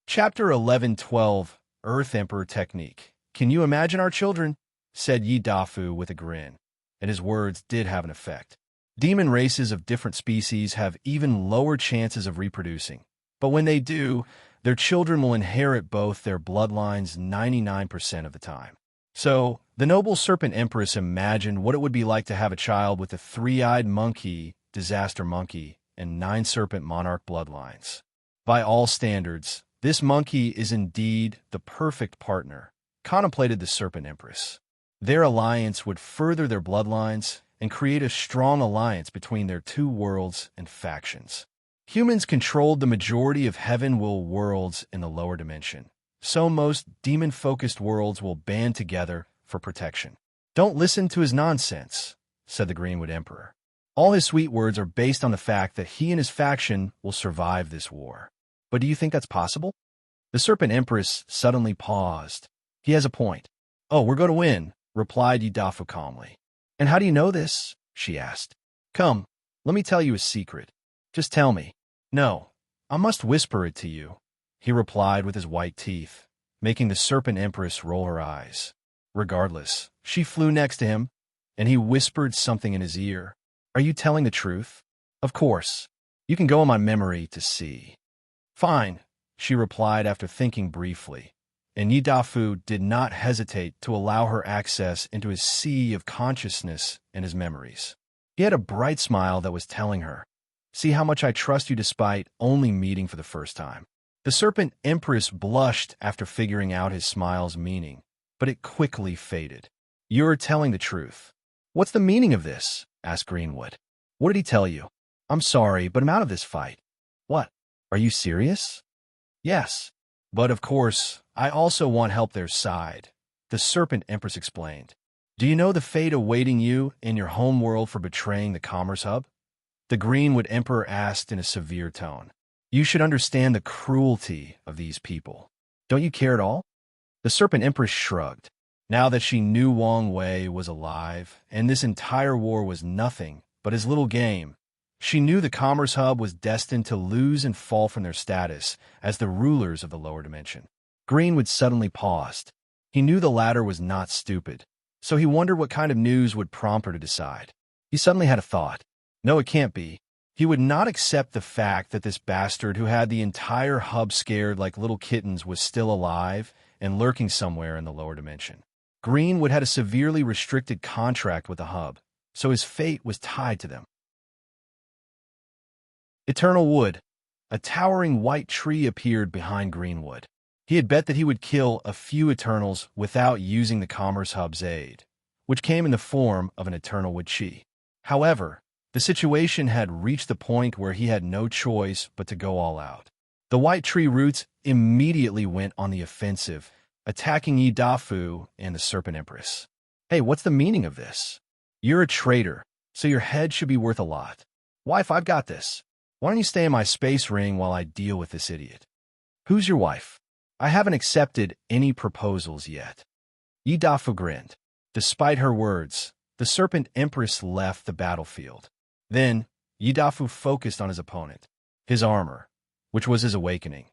Speaker 1: Chapter 11:12 Earth Emperor Technique. Can you imagine our children? Said Yi Dafu with a grin, and his words did have an effect. Demon races of different species have even lower chances of reproducing, but when they do, their children will inherit both their bloodlines 99% of the time. So, the noble serpent empress imagined what it would be like to have a child with a three-eyed monkey, disaster monkey, and 9 serpent monarch bloodlines. By all standards, this monkey is indeed the perfect partner, contemplated the serpent empress. Their alliance would further their bloodlines and create a strong alliance between their 2 worlds and factions. Humans controlled the majority of heaven-will worlds in the lower dimension, so most demon-focused worlds will band together for protection. Don't listen to his nonsense, said the Greenwood Emperor. All his sweet words are based on the fact that he and his faction will survive this war. But do you think that's possible? The Serpent Empress suddenly paused. He has a point. Oh, we're going to win, replied Yidafu calmly. And how do you know this? She asked. Come, let me tell you a secret. Just tell me. No, I must whisper it to you, he replied with his white teeth, making the Serpent Empress roll her eyes. Regardless, she flew next to him, and he whispered something in his ear. Are you telling the truth? Of course. You can go on my memory to see. Fine, she replied after thinking briefly, and Yidafu did not hesitate to allow her access into his sea of consciousness and his memories. He had a bright smile that was telling her, see how much I trust you despite only meeting for the first time. The Serpent Empress blushed after figuring out his smile's meaning, but it quickly faded. You're telling the truth. What's the meaning of this? Asked Greenwood. What did he tell you? I'm sorry, but I'm out of this fight. What? Are you serious? Yes. But of course, I also want help their side, the Serpent Empress explained. Do you know the fate awaiting you in your home world for betraying the Commerce Hub? The Greenwood Emperor asked in a severe tone. You should understand the cruelty of these people. Don't you care at all? The Serpent Empress shrugged. Now that she knew Wang Wei was alive, and this entire war was nothing but his little game, she knew the Commerce Hub was destined to lose and fall from their status as the rulers of the lower dimension. Greenwood suddenly paused. He knew the latter was not stupid, so he wondered what kind of news would prompt her to decide. He suddenly had a thought. No, it can't be. He would not accept the fact that this bastard who had the entire hub scared like little kittens was still alive and lurking somewhere in the lower dimension. Greenwood had a severely restricted contract with the hub, so his fate was tied to them. Eternal Wood. A towering white tree appeared behind Greenwood. He had bet that he would kill a few Eternals without using the Commerce Hub's aid, which came in the form of an Eternal Wood Chi. However, the situation had reached the point where he had no choice but to go all out. The white tree roots immediately went on the offensive, attacking Yidafu and the Serpent Empress. Hey, what's the meaning of this? You're a traitor, so your head should be worth a lot. Wife, I've got this. Why don't you stay in my space ring while I deal with this idiot? Who's your wife? I haven't accepted any proposals yet. Yidafu grinned. Despite her words, the Serpent Empress left the battlefield. Then, Yidafu focused on his opponent. His armor, which was his awakening,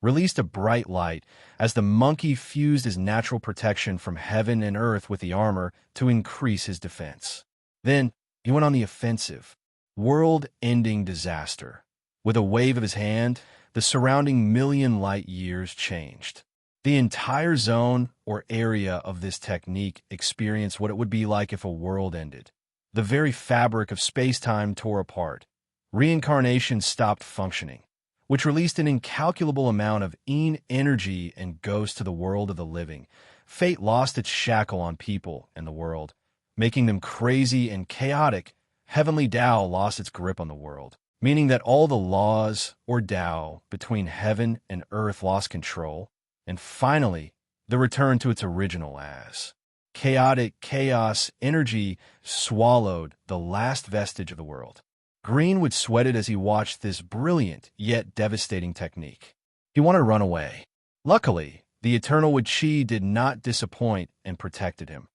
Speaker 1: released a bright light as the monkey fused his natural protection from heaven and earth with the armor to increase his defense. Then, he went on the offensive. World-ending disaster. With a wave of his hand, the surrounding million light years changed. The entire zone or area of this technique experienced what it would be like if a world ended. The very fabric of space-time tore apart. Reincarnation stopped functioning, which released an incalculable amount of energy and ghosts to the world of the living. Fate lost its shackle on people and the world, making them crazy and chaotic. Heavenly Tao lost its grip on the world, meaning that all the laws or Tao between heaven and earth lost control, and finally, the return to its original as chaotic chaos energy swallowed the last vestige of the world. Greenwood sweated as he watched this brilliant yet devastating technique. He wanted to run away, Luckily, the eternal Wu Qi did not disappoint and protected him.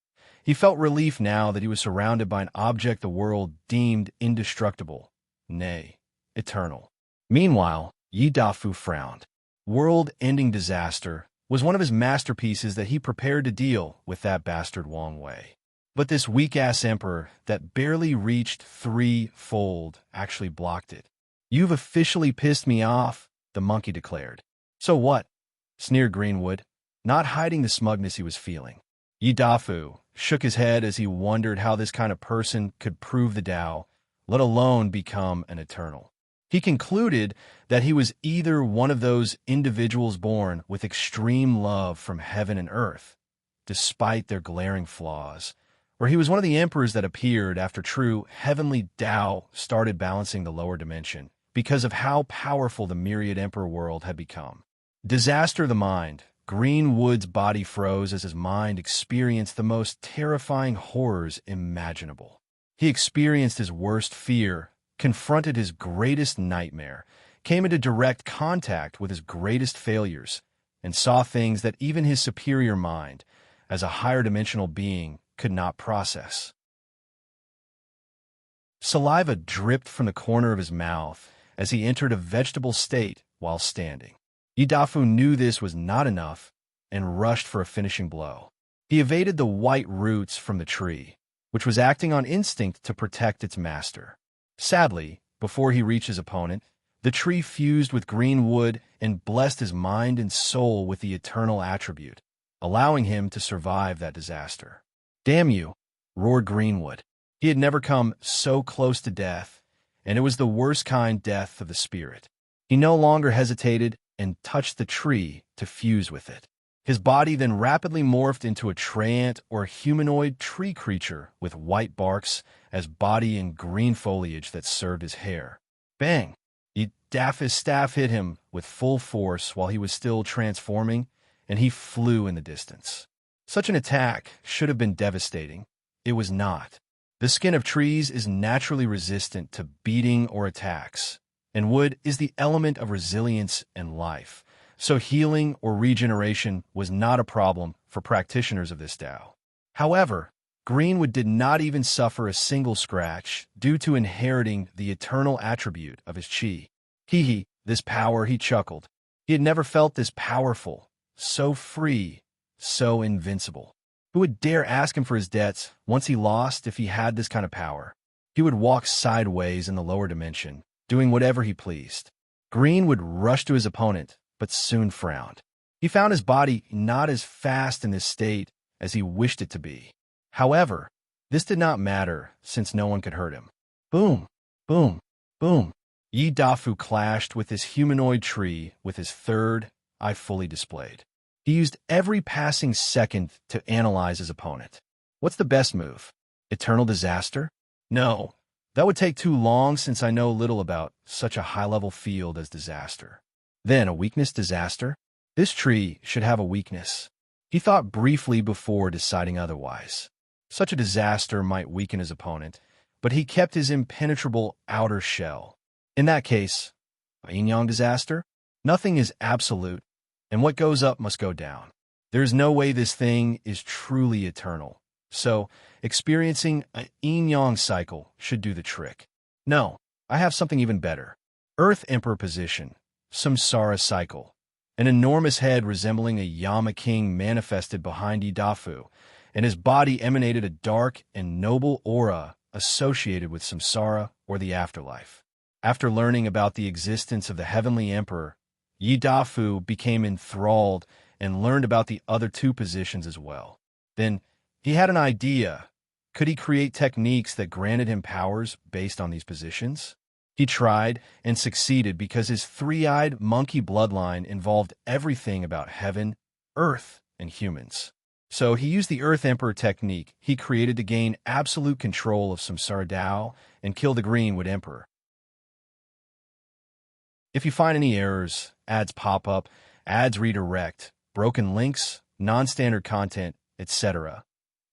Speaker 1: He felt relief now that he was surrounded by an object the world deemed indestructible, nay, eternal. Meanwhile, Yi Dafu frowned. World-ending disaster was one of his masterpieces that he prepared to deal with that bastard Wang Wei. But this weak-ass emperor that barely reached threefold actually blocked it. "You've officially pissed me off," the monkey declared. "So what?" sneered Greenwood, not hiding the smugness he was feeling. Yi Dafu shook his head as he wondered how this kind of person could prove the Tao, let alone become an eternal. He concluded that he was either one of those individuals born with extreme love from heaven and earth, despite their glaring flaws, or he was one of the emperors that appeared after true heavenly Tao started balancing the lower dimension because of how powerful the myriad emperor world had become. Disaster of the mind. Greenwood's body froze as his mind experienced the most terrifying horrors imaginable. He experienced his worst fear, confronted his greatest nightmare, came into direct contact with his greatest failures, and saw things that even his superior mind, as a higher dimensional being, could not process. Saliva dripped from the corner of his mouth as he entered a vegetable state while standing. Yi Dafu knew this was not enough and rushed for a finishing blow. He evaded the white roots from the tree, which was acting on instinct to protect its master. Sadly, before he reached his opponent, the tree fused with green wood and blessed his mind and soul with the eternal attribute, allowing him to survive that disaster. "Damn you!" roared Greenwood. He had never come so close to death, and it was the worst kind death of the spirit. He no longer hesitated and touched the tree to fuse with it. His body then rapidly morphed into a treant or humanoid tree creature with white barks as body and green foliage that served as hair. Bang! Dafu's staff hit him with full force while he was still transforming, and he flew in the distance. Such an attack should have been devastating. It was not. The skin of trees is naturally resistant to beating or attacks, and wood is the element of resilience and life, so healing or regeneration was not a problem for practitioners of this Tao. However, Greenwood did not even suffer a single scratch due to inheriting the eternal attribute of his chi. This power, he chuckled. He had never felt this powerful, so free, so invincible. Who would dare ask him for his debts once he lost if he had this kind of power? He would walk sideways in the lower dimension, doing whatever he pleased. Green would rush to his opponent, but soon frowned. He found his body not as fast in this state as he wished it to be. However, this did not matter since no one could hurt him. Boom, boom, boom. Yi Dafu clashed with his humanoid tree with his third eye fully displayed. He used every passing second to analyze his opponent. What's the best move? Eternal disaster? No, that would take too long since I know little about such a high-level field as disaster. Then a weakness disaster? This tree should have a weakness. He thought briefly before deciding otherwise. Such a disaster might weaken his opponent, but he kept his impenetrable outer shell. In that case, a yin-yang disaster? Nothing is absolute, and what goes up must go down. There is no way this thing is truly eternal. So, experiencing a yin-yang cycle should do the trick. No, I have something even better. Earth Emperor position, samsara cycle. An enormous head resembling a Yama king manifested behind Yi Dafu, and his body emanated a dark and noble aura associated with samsara or the afterlife. After learning about the existence of the heavenly emperor, Yi Dafu became enthralled and learned about the other two positions as well. Then, he had an idea. Could he create techniques that granted him powers based on these positions? He tried and succeeded because his three-eyed monkey bloodline involved everything about heaven, earth, and humans. So he used the Earth Emperor technique he created to gain absolute control of Samsara Dao and kill the Greenwood Emperor. If you find any errors, ads pop up, ads redirect, broken links, non-standard content, etc.,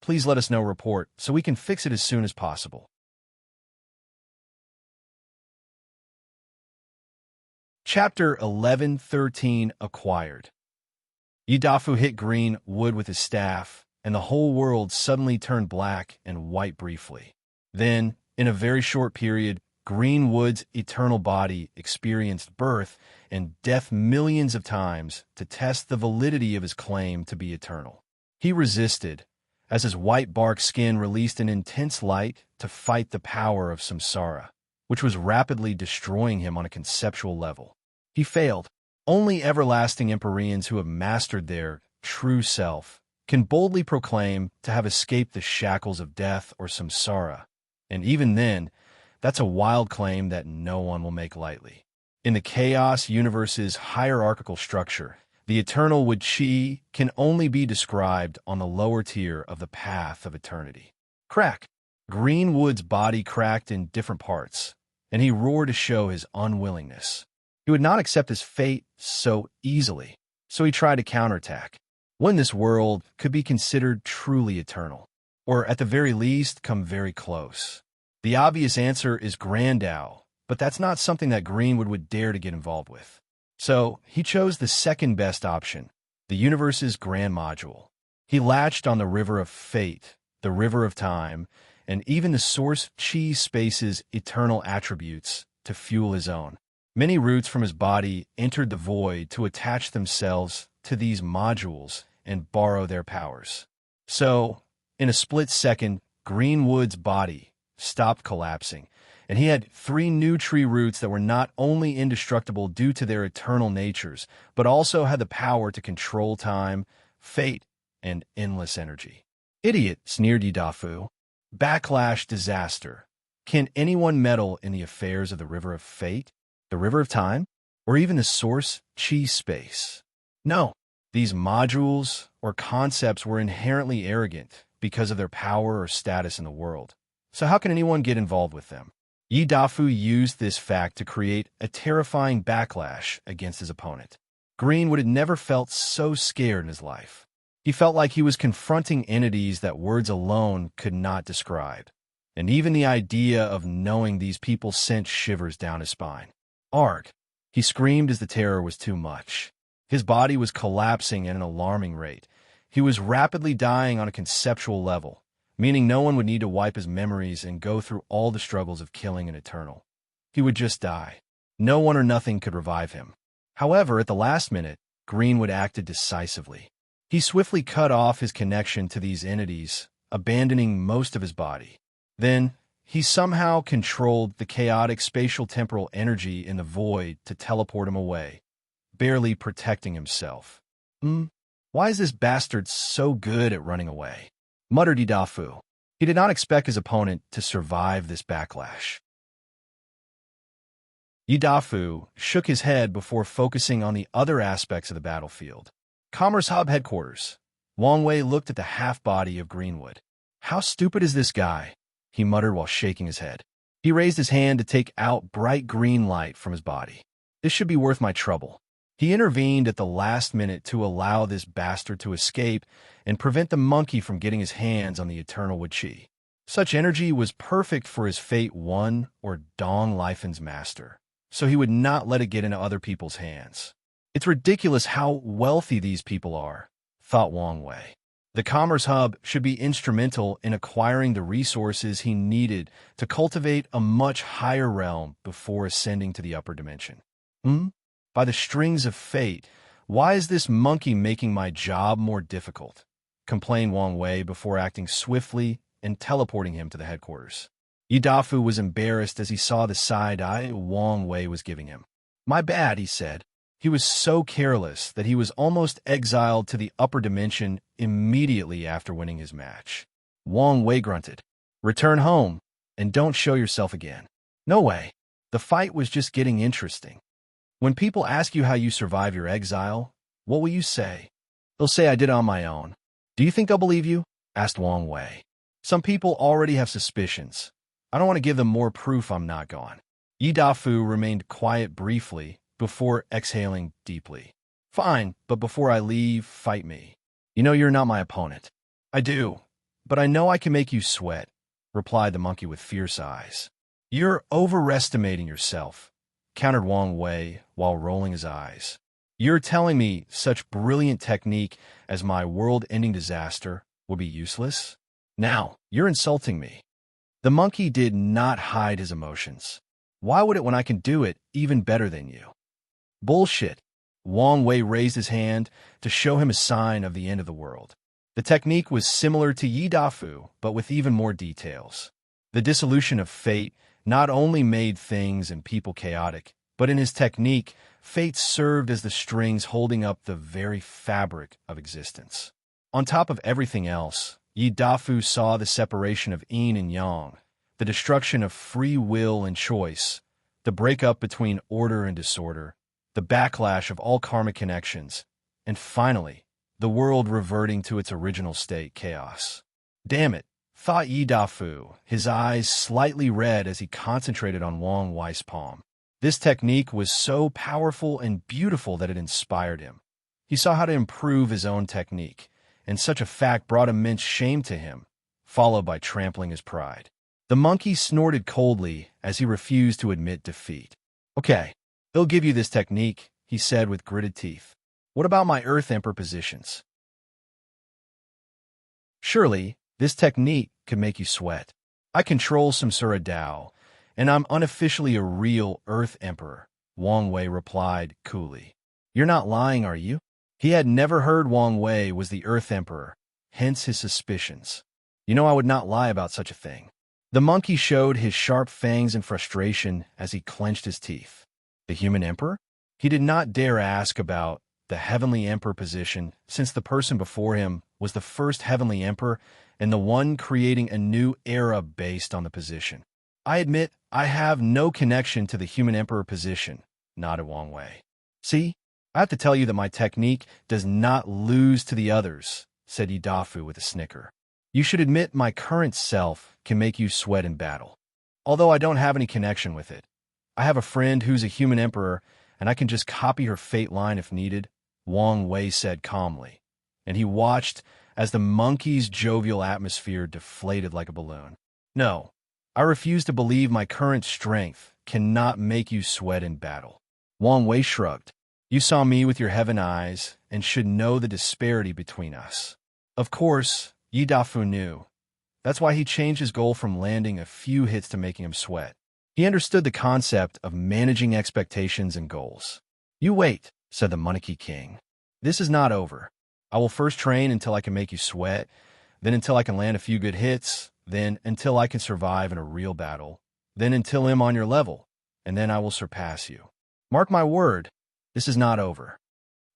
Speaker 1: please let us know report so we can fix it as soon as possible. Chapter 11-13 Acquired. Yidafu hit green wood with his staff, and the whole world suddenly turned black and white briefly. Then, in a very short period, Greenwood's eternal body experienced birth and death millions of times to test the validity of his claim to be eternal. He resisted, as his white bark skin released an intense light to fight the power of samsara, which was rapidly destroying him on a conceptual level. He failed. Only everlasting Empyreans who have mastered their true self can boldly proclaim to have escaped the shackles of death or samsara, and even then, that's a wild claim that no one will make lightly. In the chaos universe's hierarchical structure, the eternal Wuchi can only be described on the lower tier of the path of eternity. Crack! Greenwood's body cracked in different parts, and he roared to show his unwillingness. He would not accept his fate so easily, so he tried to counterattack. When this world could be considered truly eternal, or at the very least come very close. The obvious answer is Grandau, but that's not something that Greenwood would dare to get involved with. So he chose the second best option, the universe's grand module. He latched on the river of fate, the river of time, and even the source chi space's eternal attributes to fuel his own. Many roots from his body entered the void to attach themselves to these modules and borrow their powers. So, in a split second, Greenwood's body stopped collapsing, and he had 3 new tree roots that were not only indestructible due to their eternal natures, but also had the power to control time, fate, and endless energy. Idiot, sneered Yidafu. Backlash disaster. Can anyone meddle in the affairs of the river of fate, the river of time, or even the source chi space? No, these modules or concepts were inherently arrogant because of their power or status in the world. So how can anyone get involved with them? Yidafu used this fact to create a terrifying backlash against his opponent. Greenwood had never felt so scared in his life. He felt like he was confronting entities that words alone could not describe. And even the idea of knowing these people sent shivers down his spine. Arg! He screamed as the terror was too much. His body was collapsing at an alarming rate. He was rapidly dying on a conceptual level, meaning no one would need to wipe his memories and go through all the struggles of killing an eternal. He would just die. No one or nothing could revive him. However, at the last minute, Greenwood acted decisively. He swiftly cut off his connection to these entities, abandoning most of his body. Then, he somehow controlled the chaotic spatial-temporal energy in the void to teleport him away, barely protecting himself. Why is this bastard so good at running away? Muttered Yidafu. He did not expect his opponent to survive this backlash. Yidafu shook his head before focusing on the other aspects of the battlefield. Commerce Hub headquarters. Wang Wei looked at the half-body of Greenwood. How stupid is this guy? He muttered while shaking his head. He raised his hand to take out bright green light from his body. This should be worth my trouble. He intervened at the last minute to allow this bastard to escape and prevent the monkey from getting his hands on the eternal Wuchi. Such energy was perfect for his Fate 1 or Dong Lifen's master, so he would not let it get into other people's hands. It's ridiculous how wealthy these people are, thought Wang Wei. The Commerce Hub should be instrumental in acquiring the resources he needed to cultivate a much higher realm before ascending to the upper dimension. By the strings of fate, why is this monkey making my job more difficult? Complained Wang Wei before acting swiftly and teleporting him to the headquarters. Yidafu was embarrassed as he saw the side eye Wang Wei was giving him. My bad, he said. He was so careless that he was almost exiled to the upper dimension immediately after winning his match. Wang Wei grunted. Return home, and don't show yourself again. No way. The fight was just getting interesting. When people ask you how you survive your exile, what will you say? They'll say I did it on my own. Do you think they'll believe you? Asked Wang Wei. Some people already have suspicions. I don't want to give them more proof I'm not gone. Yidafu remained quiet briefly before exhaling deeply. Fine, but before I leave, fight me. You know you're not my opponent. I do, but I know I can make you sweat, replied the monkey with fierce eyes. You're overestimating yourself, countered Wang Wei while rolling his eyes. You're telling me such brilliant technique as my world-ending disaster would be useless? Now, you're insulting me. The monkey did not hide his emotions. Why would it when I can do it even better than you? Bullshit. Wang Wei raised his hand to show him a sign of the end of the world. The technique was similar to Yi Dafu, but with even more details. The dissolution of fate not only made things and people chaotic, but in his technique, fate served as the strings holding up the very fabric of existence. On top of everything else, Yi Dafu saw the separation of yin and yang, the destruction of free will and choice, the breakup between order and disorder, the backlash of all karmic connections, and finally, the world reverting to its original state, chaos. Damn it, thought Yi Dafu, his eyes slightly red as he concentrated on Wang Wei's palm. This technique was so powerful and beautiful that it inspired him. He saw how to improve his own technique, and such a fact brought immense shame to him, followed by trampling his pride. The monkey snorted coldly as he refused to admit defeat. Okay, he'll give you this technique, he said with gritted teeth. What about my Earth Emperor positions? Surely, this technique could make you sweat. I control Samsara Dao, and I'm unofficially a real Earth Emperor, Wang Wei replied coolly. You're not lying, are you? He had never heard Wang Wei was the Earth Emperor, hence his suspicions. You know I would not lie about such a thing. The monkey showed his sharp fangs in frustration as he clenched his teeth. The human emperor? He did not dare ask about the heavenly emperor position, since the person before him was the first heavenly emperor and the one creating a new era based on the position. I admit I have no connection to the human emperor position, nodded Wang Wei. See, I have to tell you that my technique does not lose to the others, said Yi Dafu with a snicker. You should admit my current self can make you sweat in battle. Although I don't have any connection with it. I have a friend who's a human emperor, and I can just copy her fate line if needed, Wang Wei said calmly, and he watched as the monkey's jovial atmosphere deflated like a balloon. No, I refuse to believe my current strength cannot make you sweat in battle. Wang Wei shrugged. You saw me with your heaven eyes and should know the disparity between us. Of course, Yi Dafu knew. That's why he changed his goal from landing a few hits to making him sweat. He understood the concept of managing expectations and goals. You wait, said the Monkey King. This is not over. I will first train until I can make you sweat, then until I can land a few good hits, then until I can survive in a real battle, then until I'm on your level, and then I will surpass you. Mark my word, this is not over.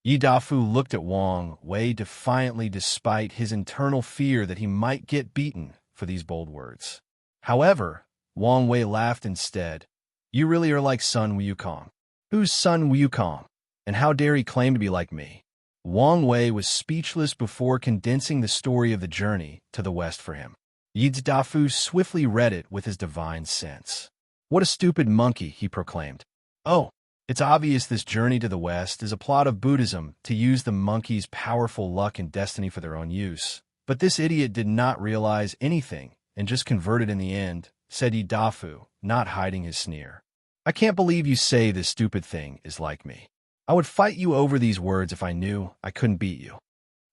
Speaker 1: Yi Dafu looked at Wang Wei defiantly despite his internal fear that he might get beaten for these bold words. However, Wang Wei laughed instead. You really are like Sun Wukong. Who's Sun Wukong? And how dare he claim to be like me? Wang Wei was speechless before condensing the story of the journey to the west for him. Yi Dafu swiftly read it with his divine sense. What a stupid monkey, he proclaimed. Oh, it's obvious this journey to the west is a plot of Buddhism to use the monkey's powerful luck and destiny for their own use. But this idiot did not realize anything and just converted in the end, said Yi Dafu, not hiding his sneer. I can't believe you say this stupid thing is like me. I would fight you over these words if I knew I couldn't beat you.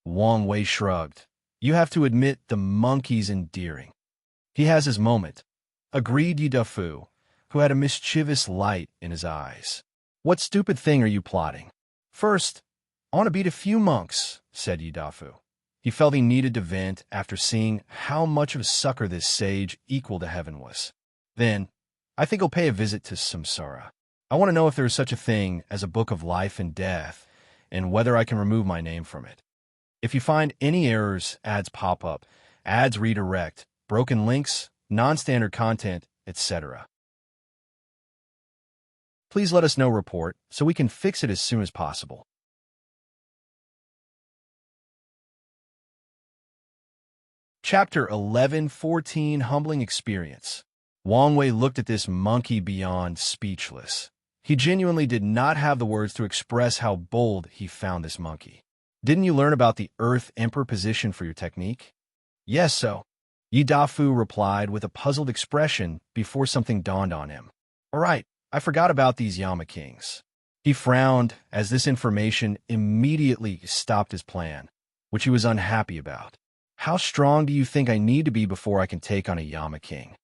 Speaker 1: Wang Wei shrugged. You have to admit the monkey's endearing. He has his moment, agreed Yi Dafu, who had a mischievous light in his eyes. What stupid thing are you plotting? First, I want to beat a few monks, said Yi Dafu. He felt he needed to vent after seeing how much of a sucker this sage equal to heaven was. Then, I think I'll pay a visit to Samsara. I want to know if there is such a thing as a book of life and death, and whether I can remove my name from it. If you find any errors, ads pop up, ads redirect, broken links, non-standard content, etc. Please let us know report so we can fix it as soon as possible. Chapter 11-14 Humbling Experience. Wang Wei looked at this monkey beyond speechless. He genuinely did not have the words to express how bold he found this monkey. Didn't you learn about the Earth Emperor position for your technique? Yes, so. Yi Dafu replied with a puzzled expression before something dawned on him. All right, I forgot about these Yama Kings. He frowned as this information immediately stopped his plan, which he was unhappy about. How strong do you think I need to be before I can take on a Yama King?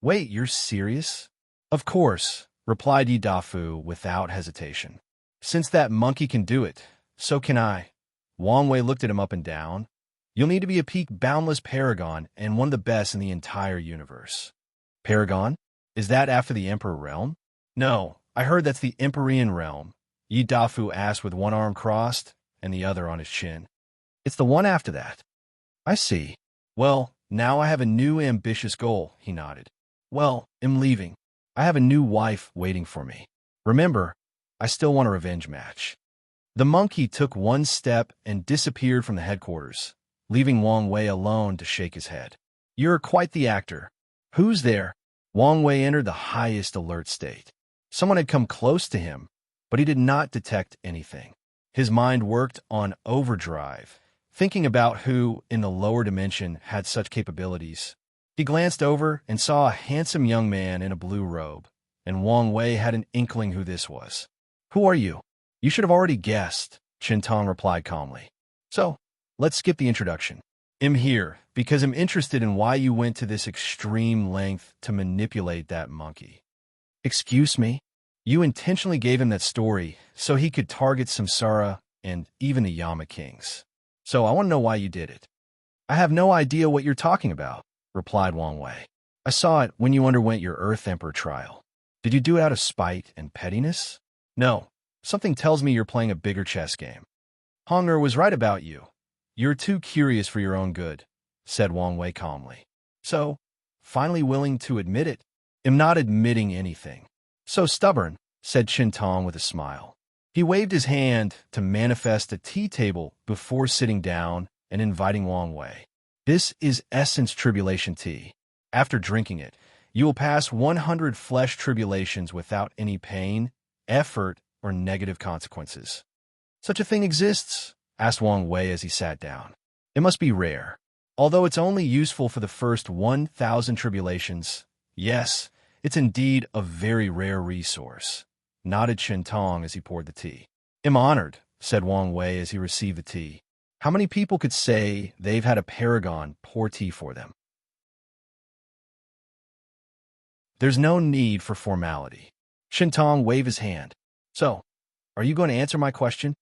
Speaker 1: Wait, you're serious? Of course, replied Yidafu without hesitation. Since that monkey can do it, so can I. Wang Wei looked at him up and down. You'll need to be a peak boundless paragon and one of the best in the entire universe. Paragon? Is that after the Emperor realm? No, I heard that's the Empyrean realm, Yidafu asked with one arm crossed and the other on his chin. It's the one after that. I see. Well, now I have a new ambitious goal, he nodded. Well, I'm leaving. I have a new wife waiting for me. Remember, I still want a revenge match. The monkey took one step and disappeared from the headquarters, leaving Wang Wei alone to shake his head. You're quite the actor. Who's there? Wang Wei entered the highest alert state. Someone had come close to him, but he did not detect anything. His mind worked on overdrive, thinking about who in the lower dimension had such capabilities. He glanced over and saw a handsome young man in a blue robe, and Wang Wei had an inkling who this was. Who are you? You should have already guessed, Qintong replied calmly. So, let's skip the introduction. I'm here because I'm interested in why you went to this extreme length to manipulate that monkey. Excuse me? You intentionally gave him that story so he could target Samsara and even the Yama Kings. So I want to know why you did it. I have no idea what you're talking about, replied Wang Wei. I saw it when you underwent your Earth Emperor trial. Did you do it out of spite and pettiness? No. Something tells me you're playing a bigger chess game. Honger was right about you. You're too curious for your own good, said Wang Wei calmly. So, finally willing to admit it? I'm not admitting anything. So stubborn, said Qintong with a smile. He waved his hand to manifest a tea table before sitting down and inviting Wang Wei. This is Essence Tribulation Tea. After drinking it, you will pass 100 flesh tribulations without any pain, effort, or negative consequences. Such a thing exists? Asked Wang Wei as he sat down. It must be rare. Although it's only useful for the first 1,000 tribulations, yes, it's indeed a very rare resource, nodded Qintong as he poured the tea. I'm honored, said Wang Wei as he received the tea. How many people could say they've had a paragon pour tea for them? There's no need for formality. Qintong waved his hand. So, are you going to answer my question?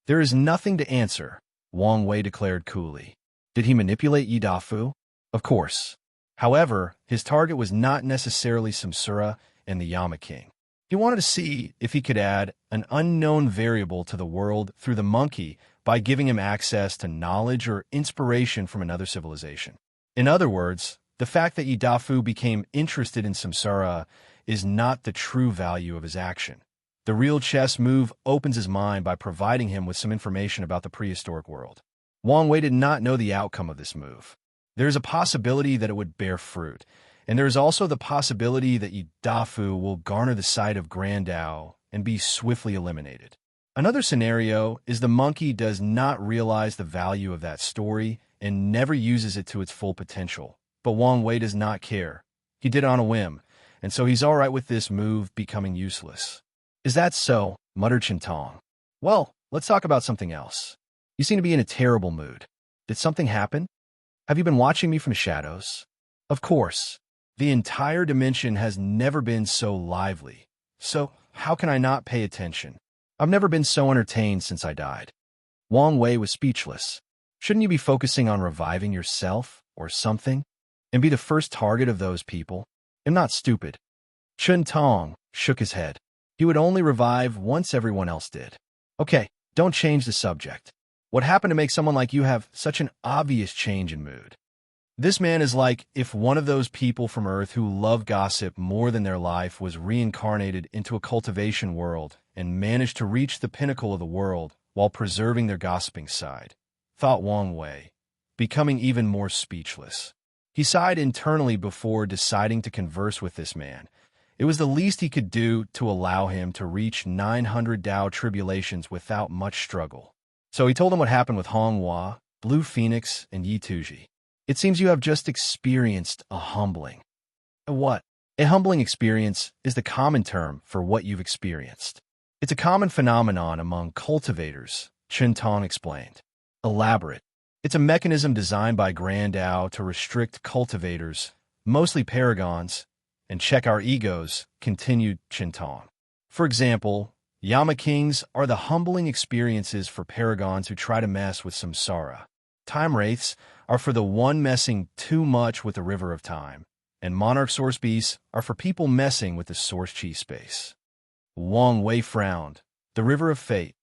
Speaker 1: There is nothing to answer, Wang Wei declared coolly. Did he manipulate Yidafu? Of course. However, his target was not necessarily Samsara and the Yama King. He wanted to see if he could add an unknown variable to the world through the monkey by giving him access to knowledge or inspiration from another civilization. In other words, the fact that Yidafu became interested in Samsara is not the true value of his action. The real chess move opens his mind by providing him with some information about the prehistoric world. Wang Wei did not know the outcome of this move. There is a possibility that it would bear fruit, and there is also the possibility that Yidafu will garner the sight of Grandao and be swiftly eliminated. Another scenario is the monkey does not realize the value of that story and never uses it to its full potential. But Wang Wei does not care. He did it on a whim, and so he's all right with this move becoming useless. Is that so? Muttered Qintong. Well, let's talk about something else. You seem to be in a terrible mood. Did something happen? Have you been watching me from the shadows? Of course. The entire dimension has never been so lively. So, how can I not pay attention? I've never been so entertained since I died. Wang Wei was speechless. Shouldn't you be focusing on reviving yourself or something? And be the first target of those people? I'm not stupid. Qintong shook his head. He would only revive once everyone else did. Okay, don't change the subject. What happened to make someone like you have such an obvious change in mood? This man is like if one of those people from Earth who love gossip more than their life was reincarnated into a cultivation world and managed to reach the pinnacle of the world while preserving their gossiping side, thought Wang Wei, becoming even more speechless. He sighed internally before deciding to converse with this man. It was the least he could do to allow him to reach 900 Tao tribulations without much struggle. So he told him what happened with Honghua, Blue Phoenix, and Yi Tuji. It seems you have just experienced a humbling. What? A humbling experience is the common term for what you've experienced. It's a common phenomenon among cultivators, Chen Tong explained. Elaborate. It's a mechanism designed by Grand Tao to restrict cultivators, mostly paragons, and check our egos, continued Chen Tong. For example, Yama Kings are the humbling experiences for paragons who try to mess with samsara. Time wraiths are for the one messing too much with the river of time, and monarch source beasts are for people messing with the source chi space. Wang Wei frowned. The river of fate.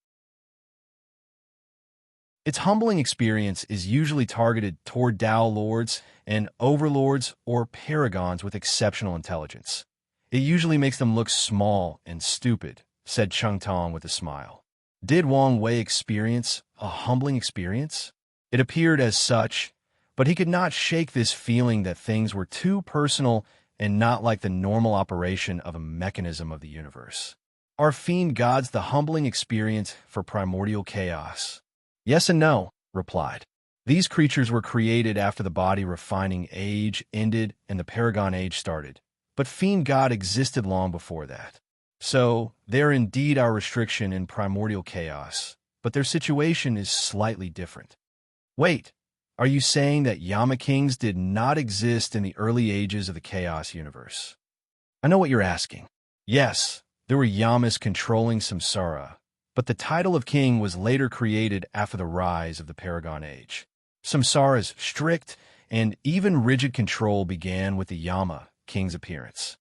Speaker 1: Its humbling experience is usually targeted toward Tao lords and overlords or paragons with exceptional intelligence. It usually makes them look small and stupid, said Chung Tong with a smile. Did Wang Wei experience a humbling experience? It appeared as such, but he could not shake this feeling that things were too personal and not like the normal operation of a mechanism of the universe. Are fiend gods the humbling experience for primordial chaos? Yes and no, replied. These creatures were created after the body refining age ended and the paragon age started, but fiend god existed long before that. So, they're indeed our restriction in primordial chaos, but their situation is slightly different. Wait, are you saying that Yama Kings did not exist in the early ages of the chaos universe? I know what you're asking. Yes, there were Yamas controlling samsara, but the title of king was later created after the rise of the Paragon Age. Samsara's strict and even rigid control began with the Yama king's appearance.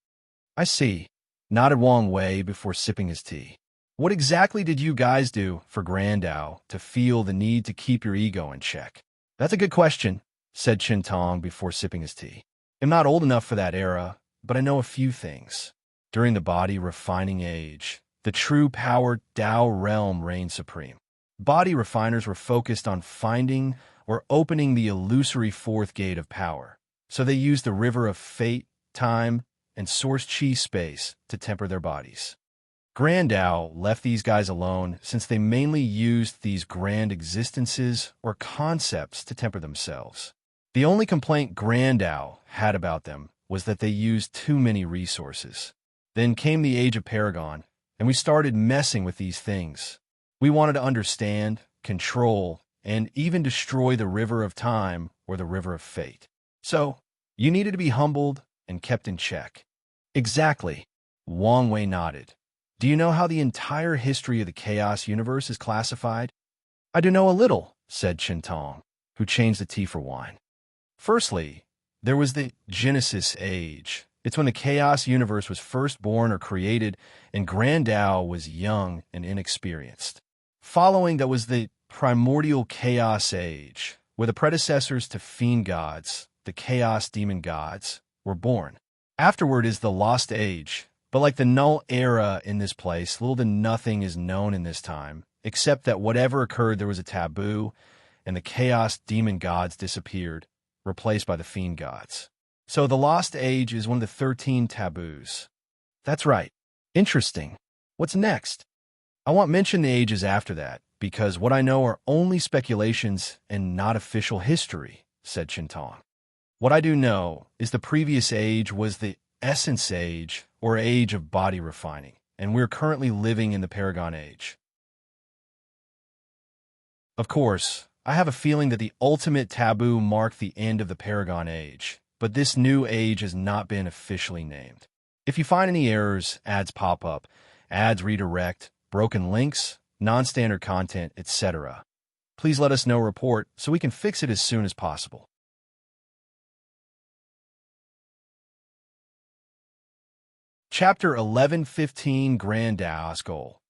Speaker 1: I see, nodded Wang Wei before sipping his tea. What exactly did you guys do for Grand Tao to feel the need to keep your ego in check? That's a good question, said Chen Tong before sipping his tea. I'm not old enough for that era, but I know a few things. During the body refining age, the true power Tao realm reigned supreme. Body refiners were focused on finding or opening the illusory fourth gate of power, so they used the river of fate, time, and source chi space to temper their bodies. Grand Tao left these guys alone since they mainly used these grand existences or concepts to temper themselves. The only complaint Grand Tao had about them was that they used too many resources. Then came the Age of Paragon, and we started messing with these things. We wanted to understand, control, and even destroy the river of time or the river of fate. So, you needed to be humbled and kept in check. Exactly. Wang Wei nodded. Do you know how the entire history of the chaos universe is classified? I do know a little, said Chen Tong, who changed the tea for wine. Firstly, there was the Genesis Age. It's when the chaos universe was first born or created, and Grand Tao was young and inexperienced. Following that was the Primordial Chaos Age, where the predecessors to fiend gods, the chaos demon gods, were born. Afterward is the Lost Age, but like the Null Era in this place, little to nothing is known in this time, except that whatever occurred there was a taboo, and the chaos demon gods disappeared, replaced by the fiend gods. So the Lost Age is one of the 13 taboos. That's right. Interesting. What's next? I won't mention the ages after that, because what I know are only speculations and not official history, said Chen Tong. What I do know is the previous age was the Essence Age, or Age of Body Refining, and we're currently living in the Paragon Age. Of course, I have a feeling that the ultimate taboo marked the end of the Paragon Age, but this new age has not been officially named. If you find any errors, ads pop up, ads redirect, broken links, non-standard content, etc., please let us know report so we can fix it as soon as possible. Chapter 1115 Grand Tao's Goal.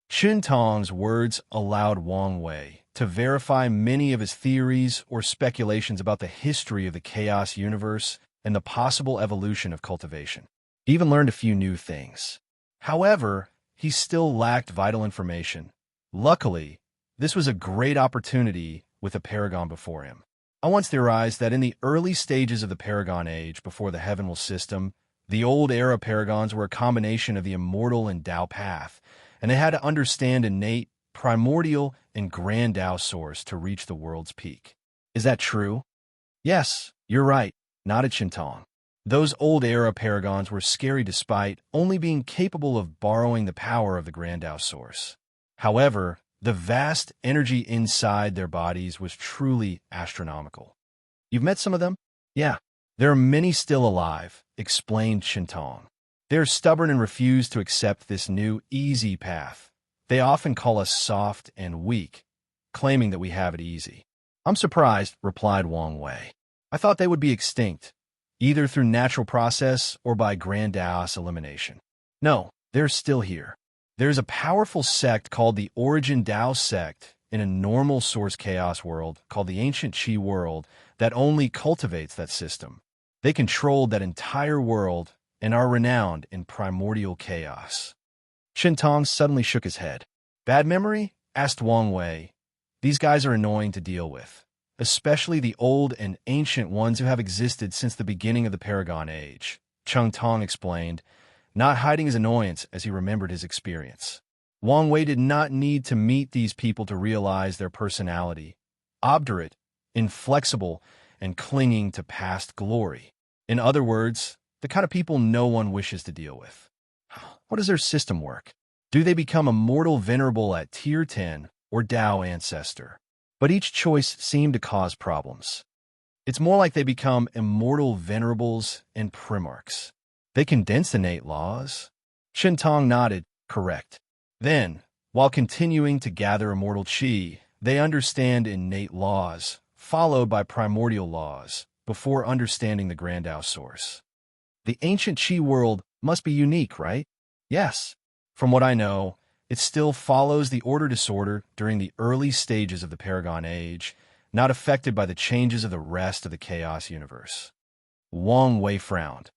Speaker 1: Chen Tong's words allowed Wang Wei to verify many of his theories or speculations about the history of the chaos universe and the possible evolution of cultivation. He even learned a few new things. However, he still lacked vital information. Luckily, this was a great opportunity with a paragon before him. I once theorized that in the early stages of the Paragon Age, before the Heavenwell system, the old era paragons were a combination of the immortal and Tao path, and they had to understand innate, primordial, and grand Tao source to reach the world's peak. Is that true? Yes, you're right, nodded Chen Tong. Those old-era paragons were scary despite only being capable of borrowing the power of the Grandao source. However, the vast energy inside their bodies was truly astronomical. You've met some of them? Yeah. There are many still alive, explained Shintong. They're stubborn and refuse to accept this new, easy path. They often call us soft and weak, claiming that we have it easy. I'm surprised, replied Wang Wei. I thought they would be extinct, either through natural process or by Grandaos elimination. No, they're still here. There's a powerful sect called the Origin Dao sect in a normal source chaos world called the Ancient Qi world that only cultivates that system. They controlled that entire world and are renowned in primordial chaos. Shintong suddenly shook his head. Bad memory? Asked Wang Wei. These guys are annoying to deal with, especially the old and ancient ones who have existed since the beginning of the Paragon Age, Chung Tong explained, not hiding his annoyance as he remembered his experience. Wang Wei did not need to meet these people to realize their personality, obdurate, inflexible, and clinging to past glory. In other words, the kind of people no one wishes to deal with. How does their system work? Do they become immortal venerable at Tier 10 or Dao ancestor? But each choice seemed to cause problems. It's more like they become immortal venerables and primarchs. They condense innate laws. Shintong nodded, correct. Then, while continuing to gather immortal qi, they understand innate laws, followed by primordial laws, before understanding the Grandao source. The ancient qi world must be unique, right? Yes. From what I know, it still follows the order disorder during the early stages of the Paragon Age, not affected by the changes of the rest of the chaos universe. Wang Wei frowned.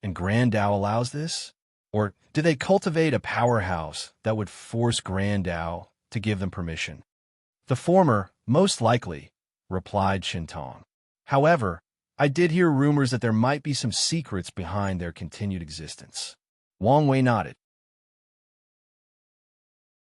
Speaker 1: And Grandao allows this? Or do they cultivate a powerhouse that would force Grandao to give them permission? The former, most likely, replied Shintong. However, I did hear rumors that there might be some secrets behind their continued existence. Wang Wei nodded.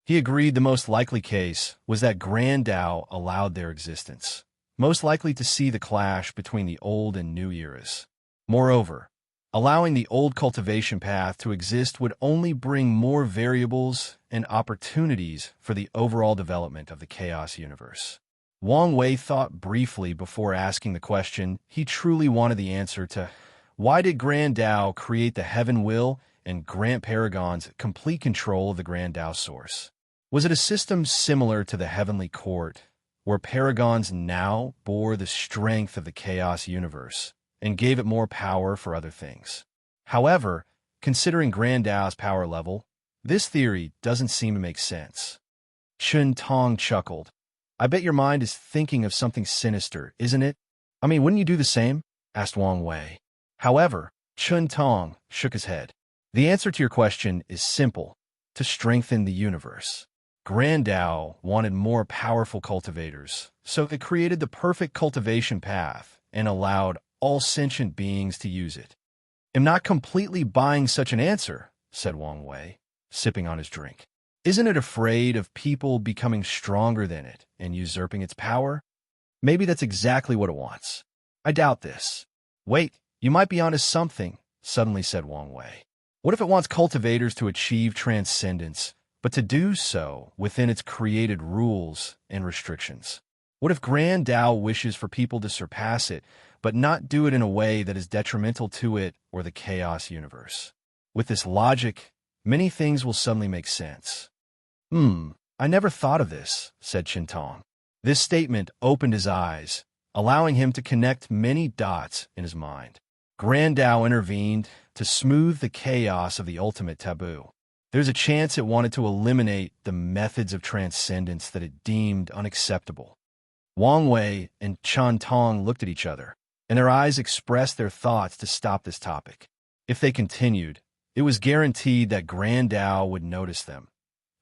Speaker 1: He agreed the most likely case was that Grandao allowed their existence, most likely to see the clash between the old and new eras. Moreover, allowing the old cultivation path to exist would only bring more variables and opportunities for the overall development of the chaos universe. Wang Wei thought briefly before asking the question he truly wanted the answer to: why did Grandao create the Heaven Will and grant Paragons complete control of the Grandao source? Was it a system similar to the Heavenly Court, where Paragons now bore the strength of the chaos universe and gave it more power for other things? However, considering Grandao's power level, this theory doesn't seem to make sense. Chun Tong chuckled. I bet your mind is thinking of something sinister, isn't it? I mean, wouldn't you do the same? Asked Wang Wei. However, Chun Tong shook his head. The answer to your question is simple: to strengthen the universe. Grandao wanted more powerful cultivators, so they created the perfect cultivation path and allowed all sentient beings to use it. I'm not completely buying such an answer, said Wang Wei, sipping on his drink. Isn't it afraid of people becoming stronger than it and usurping its power? Maybe that's exactly what it wants. I doubt this. Wait, you might be onto something, suddenly said Wang Wei. What if it wants cultivators to achieve transcendence, but to do so within its created rules and restrictions? What if Grand Dao wishes for people to surpass it, but not do it in a way that is detrimental to it or the chaos universe? With this logic, many things will suddenly make sense. I never thought of this, said Shintong. This statement opened his eyes, allowing him to connect many dots in his mind. Grand Dao intervened to smooth the chaos of the ultimate taboo. There's a chance it wanted to eliminate the methods of transcendence that it deemed unacceptable. Wang Wei and Chun Tong looked at each other, and their eyes expressed their thoughts to stop this topic. If they continued, it was guaranteed that Grand Dao would notice them,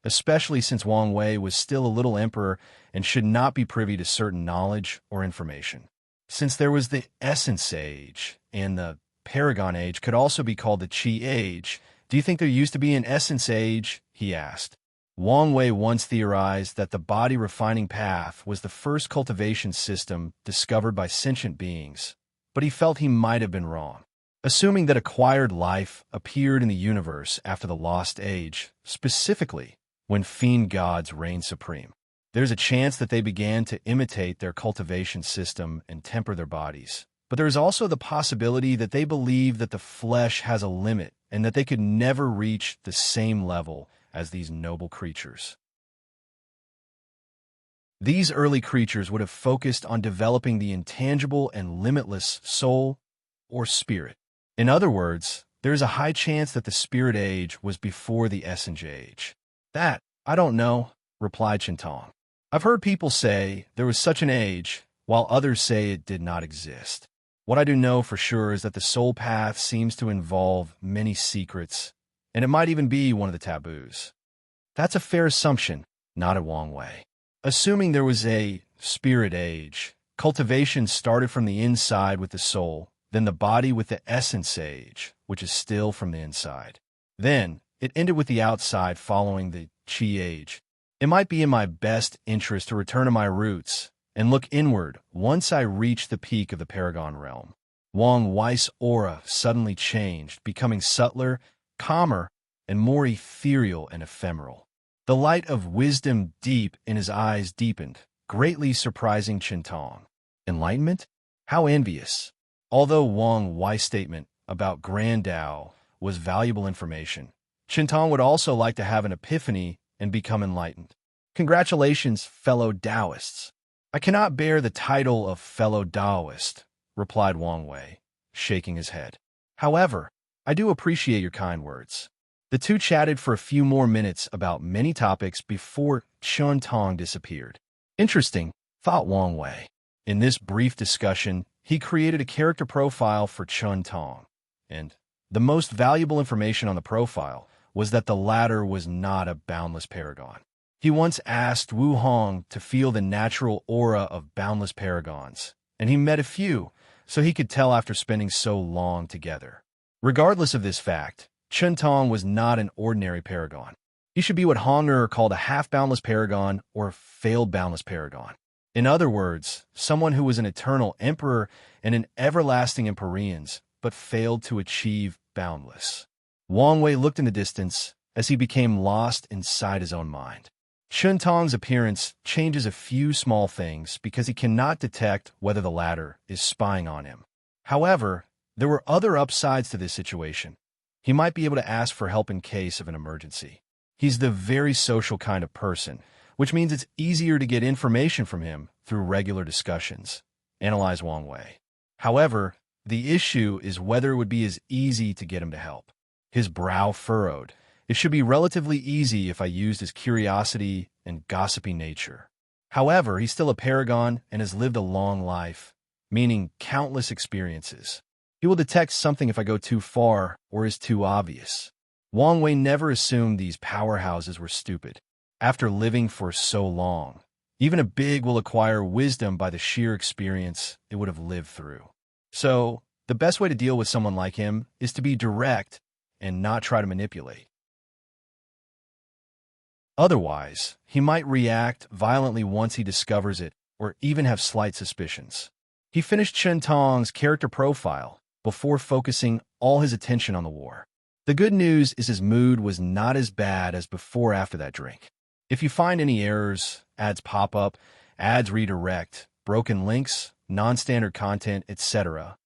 Speaker 1: especially since Wang Wei was still a little emperor and should not be privy to certain knowledge or information. Since there was the Essence Age, and the Paragon Age could also be called the Qi Age, do you think there used to be an Essence Age? He asked. Wang Wei once theorized that the body refining path was the first cultivation system discovered by sentient beings, but he felt he might have been wrong. assuming that acquired life appeared in the universe after the Lost Age, specifically when fiend gods reigned supreme. There's a chance that they began to imitate their cultivation system and temper their bodies. But there is also the possibility that they believe that the flesh has a limit and that they could never reach the same level as these noble creatures. These early creatures would have focused on developing the intangible and limitless soul or spirit. In other words, there is a high chance that the Spirit Age was before the Essence Age. That, I don't know, replied Chintong. I've heard people say there was such an age, while others say it did not exist. What I do know for sure is that the soul path seems to involve many secrets, and it might even be one of the taboos. That's a fair assumption, nodded Wang Wei. Assuming there was a Spirit Age, cultivation started from the inside with the soul, then the body with the Essence Age, which is still from the inside. Then, it ended with the outside following the Qi Age. It might be in my best interest to return to my roots and look inward once I reach the peak of the Paragon realm. Wang Wei's aura suddenly changed, becoming subtler, calmer, and more ethereal and ephemeral. The light of wisdom deep in his eyes deepened, greatly surprising Chintong. Enlightenment? How envious. Although Wang Wei's statement about Grand Tao was valuable information, Chintong would also like to have an epiphany and become enlightened. Congratulations, fellow Taoists. I cannot bear the title of fellow Taoist, replied Wang Wei, shaking his head. However, I do appreciate your kind words. The two chatted for a few more minutes about many topics before Chintong disappeared. Interesting, thought Wang Wei. In this brief discussion, he created a character profile for Chintong, and the most valuable information on the profile was that the latter was not a boundless paragon. He once asked Wu Hong to feel the natural aura of boundless paragons, and he met a few, so he could tell after spending so long together. Regardless of this fact, Chintong was not an ordinary paragon. He should be what Honger called a half-boundless paragon or failed boundless paragon. In other words, someone who was an eternal emperor and an everlasting empyreans, but failed to achieve boundless. Wang Wei looked in the distance as he became lost inside his own mind. Chintong's appearance changes a few small things because he cannot detect whether the latter is spying on him. However, there were other upsides to this situation. He might be able to ask for help in case of an emergency. He's the very social kind of person, which means it's easier to get information from him through regular discussions, analyzed Wang Wei. However, the issue is whether it would be as easy to get him to help. His brow furrowed. It should be relatively easy if I used his curiosity and gossipy nature. However, he's still a paragon and has lived a long life, meaning countless experiences. He will detect something if I go too far or is too obvious. Wang Wei never assumed these powerhouses were stupid. After living for so long, even a big will acquire wisdom by the sheer experience it would have lived through. So, the best way to deal with someone like him is to be direct and not try to manipulate. Otherwise, he might react violently once he discovers it or even have slight suspicions. He finished Chintong's character profile before focusing all his attention on the war. The good news is his mood was not as bad as before after that drink. If you find any errors, ads pop up, ads redirect, broken links, non-standard content, etc.,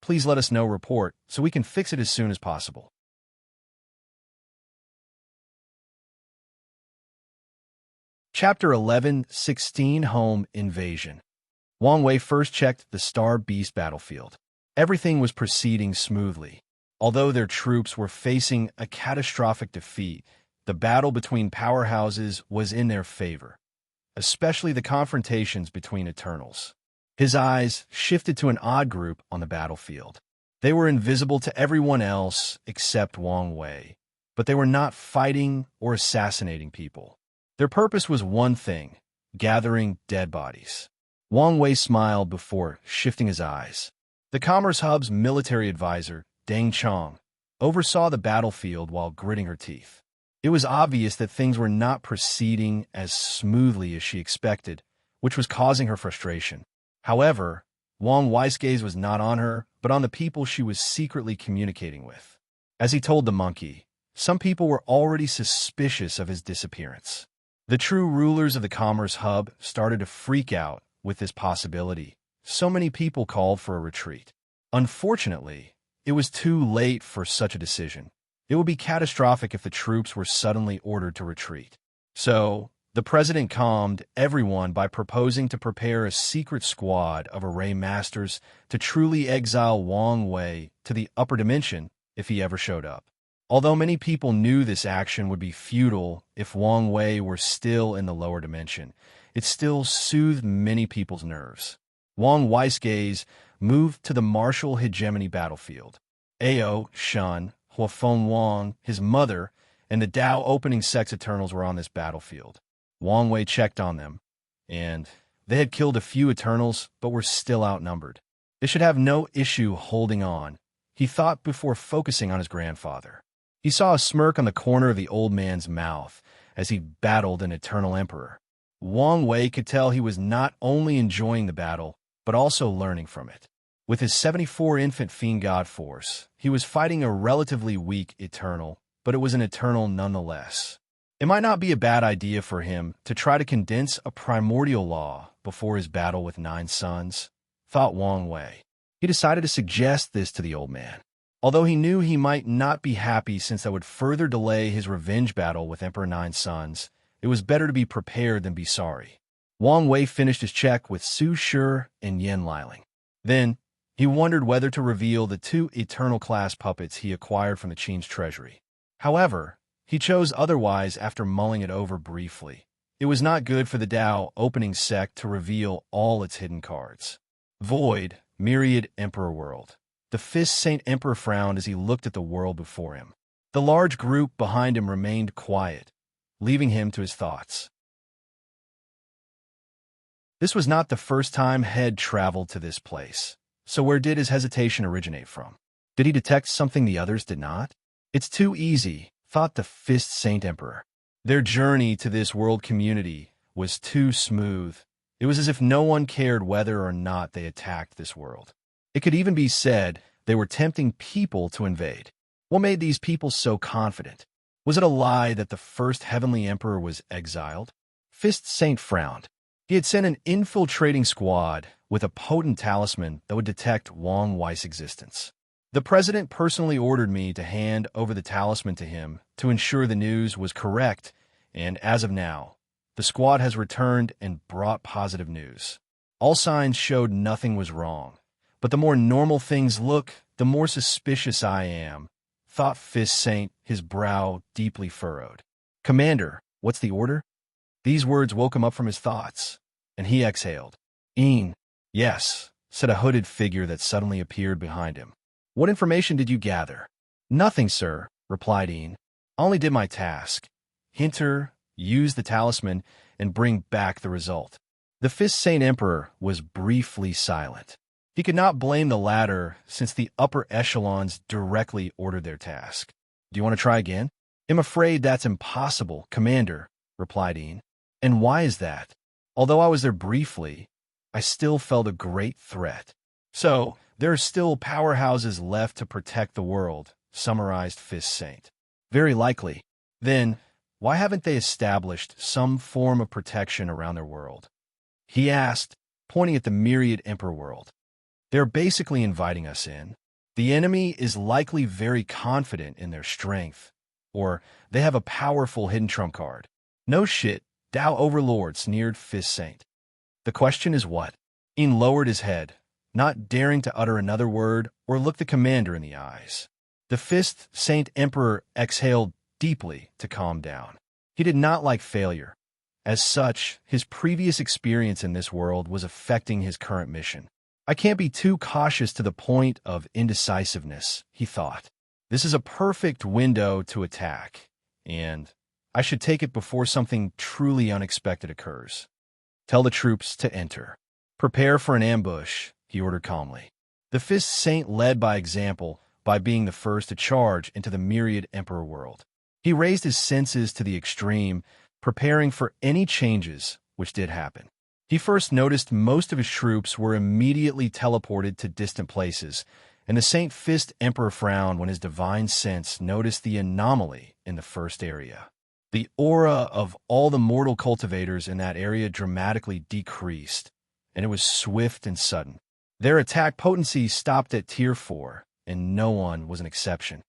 Speaker 1: please let us know report so we can fix it as soon as possible. Chapter 11:16 Home Invasion. Wang Wei first checked the Star Beast battlefield. Everything was proceeding smoothly. Although their troops were facing a catastrophic defeat, the battle between powerhouses was in their favor, especially the confrontations between Eternals. His eyes shifted to an odd group on the battlefield. They were invisible to everyone else except Wang Wei, but they were not fighting or assassinating people. Their purpose was one thing: gathering dead bodies. Wang Wei smiled before shifting his eyes. The Commerce Hub's military advisor, Deng Chong, oversaw the battlefield while gritting her teeth. It was obvious that things were not proceeding as smoothly as she expected, which was causing her frustration. However, Wang Wei's gaze was not on her, but on the people she was secretly communicating with. As he told the monkey, some people were already suspicious of his disappearance. The true rulers of the commerce hub started to freak out with this possibility. So many people called for a retreat. Unfortunately, it was too late for such a decision. It would be catastrophic if the troops were suddenly ordered to retreat. So, the president calmed everyone by proposing to prepare a secret squad of array masters to truly exile Wang Wei to the upper dimension if he ever showed up. Although many people knew this action would be futile if Wang Wei were still in the lower dimension, it still soothed many people's nerves. Wang Wei's gaze moved to the martial hegemony battlefield. Ao, Shen, Huafeng Wang, his mother, and the Tao opening sex Eternals were on this battlefield. Wang Wei checked on them, and they had killed a few Eternals but were still outnumbered. They should have no issue holding on, he thought before focusing on his grandfather. He saw a smirk on the corner of the old man's mouth as he battled an Eternal Emperor. Wang Wei could tell he was not only enjoying the battle, but also learning from it. With his 74 infant fiend god force, he was fighting a relatively weak Eternal, but it was an Eternal nonetheless. It might not be a bad idea for him to try to condense a primordial law before his battle with 9 suns, thought Wang Wei. He decided to suggest this to the old man. Although he knew he might not be happy since that would further delay his revenge battle with Emperor 9 Suns, it was better to be prepared than be sorry. Wang Wei finished his check with Su Shi and Yen Liling. Then, he wondered whether to reveal the 2 Eternal-class puppets he acquired from the Qin's treasury. However, he chose otherwise after mulling it over briefly. It was not good for the Tao opening sect to reveal all its hidden cards. Void, Myriad Emperor World. The Fist Saint Emperor frowned as he looked at the world before him. The large group behind him remained quiet, leaving him to his thoughts. This was not the first time Head traveled to this place. So where did his hesitation originate from? Did he detect something the others did not? It's too easy, thought the Fist Saint Emperor. Their journey to this world community was too smooth. It was as if no one cared whether or not they attacked this world. It could even be said they were tempting people to invade. What made these people so confident? Was it a lie that the first Heavenly Emperor was exiled? Fist Saint frowned. He had sent an infiltrating squad with a potent talisman that would detect Wang Wei's existence. The president personally ordered me to hand over the talisman to him to ensure the news was correct, and as of now, the squad has returned and brought positive news. All signs showed nothing was wrong. But the more normal things look, the more suspicious I am, thought Fist Saint, his brow deeply furrowed. Commander, what's the order? These words woke him up from his thoughts, and he exhaled. Yes, said a hooded figure that suddenly appeared behind him. What information did you gather? Nothing, sir, replied I only did my task. Enter, use the talisman, and bring back the result. The Fist Saint Emperor was briefly silent. He could not blame the latter since the upper echelons directly ordered their task. Do you want to try again? I'm afraid that's impossible, Commander, replied I. And why is that? Although I was there briefly, I still felt a great threat. So, there are still powerhouses left to protect the world, summarized Fist Saint. Very likely. Then, why haven't they established some form of protection around their world? He asked, pointing at the Myriad Emperor world. They're basically inviting us in. The enemy is likely very confident in their strength, or they have a powerful hidden trump card. No shit, Tao Overlord, sneered Fist Saint. The question is what? In lowered his head, not daring to utter another word or look the commander in the eyes. The Fist Saint Emperor exhaled deeply to calm down. He did not like failure. As such, his previous experience in this world was affecting his current mission. I can't be too cautious to the point of indecisiveness, he thought. This is a perfect window to attack, and I should take it before something truly unexpected occurs. Tell the troops to enter. Prepare for an ambush, he ordered calmly. The Fist Saint led by example by being the first to charge into the Myriad Emperor world. He raised his senses to the extreme, preparing for any changes which did happen. He first noticed most of his troops were immediately teleported to distant places, and the Saint Fist Emperor frowned when his divine sense noticed the anomaly in the first area. The aura of all the mortal cultivators in that area dramatically decreased, and it was swift and sudden. Their attack potency stopped at Tier 4, and no one was an exception.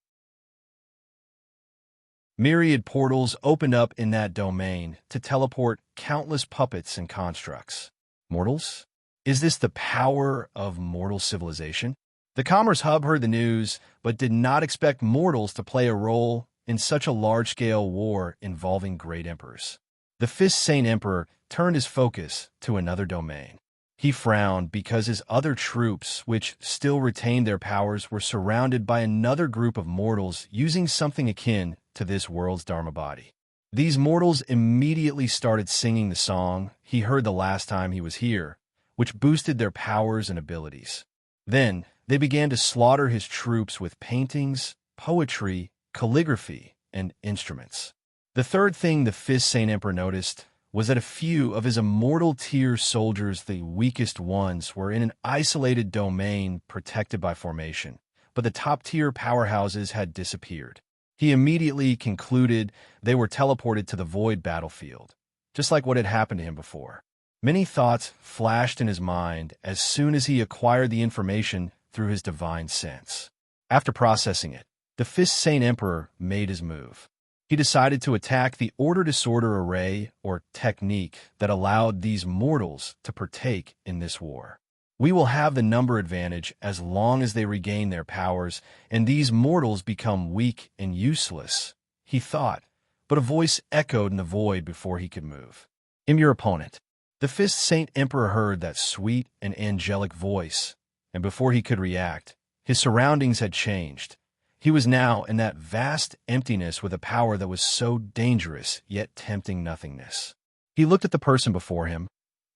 Speaker 1: Myriad portals opened up in that domain to teleport countless puppets and constructs. Mortals? Is this the power of mortal civilization? The Commerce Hub heard the news, but did not expect mortals to play a role in such a large-scale war involving great emperors. The Fist Saint Emperor turned his focus to another domain. He frowned because his other troops, which still retained their powers, were surrounded by another group of mortals using something akin to this world's Dharma body. These mortals immediately started singing the song he heard the last time he was here, which boosted their powers and abilities. Then, they began to slaughter his troops with paintings, poetry, calligraphy, and instruments. The third thing the Fist Saint Emperor noticed was that a few of his immortal tier soldiers, the weakest ones, were in an isolated domain protected by formation, but the top-tier powerhouses had disappeared. He immediately concluded they were teleported to the void battlefield, just like what had happened to him before. Many thoughts flashed in his mind as soon as he acquired the information through his divine sense. After processing it, the Fist Saint Emperor made his move. He decided to attack the order-disorder array or technique that allowed these mortals to partake in this war. We will have the number advantage as long as they regain their powers, and these mortals become weak and useless, he thought, but a voice echoed in the void before he could move. "I'm your opponent." The Fist Saint Emperor heard that sweet and angelic voice, and before he could react, his surroundings had changed. He was now in that vast emptiness with a power that was so dangerous, yet tempting nothingness. He looked at the person before him,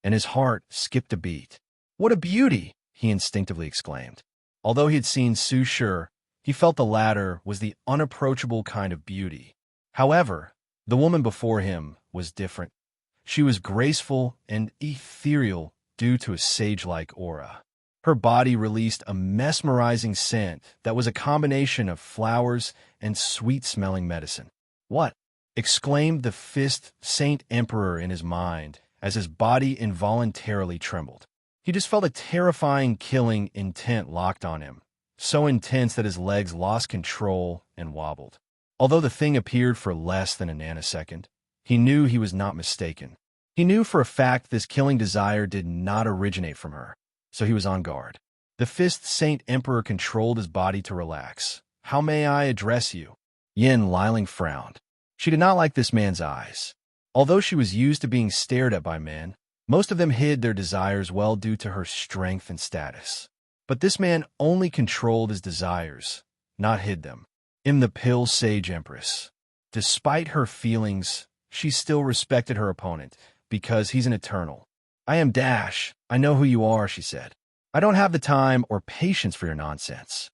Speaker 1: and his heart skipped a beat. "What a beauty!" he instinctively exclaimed. Although he had seen Su Shi, he felt the latter was the unapproachable kind of beauty. However, the woman before him was different. She was graceful and ethereal due to a sage-like aura. Her body released a mesmerizing scent that was a combination of flowers and sweet-smelling medicine. "What?" exclaimed the Fist Saint Emperor in his mind as his body involuntarily trembled. He just felt a terrifying killing intent locked on him, so intense that his legs lost control and wobbled. Although the thing appeared for less than a nanosecond, he knew he was not mistaken. He knew for a fact this killing desire did not originate from her, so he was on guard. The Fist Saint Emperor controlled his body to relax. "How may I address you?" Yin Liling frowned. She did not like this man's eyes. Although she was used to being stared at by men, most of them hid their desires well due to her strength and status. But this man only controlled his desires, not hid them. The Pill Sage Empress. Despite her feelings, she still respected her opponent, because he's an eternal. "I am Dash. I know who you are," she said. "I don't have the time or patience for your nonsense.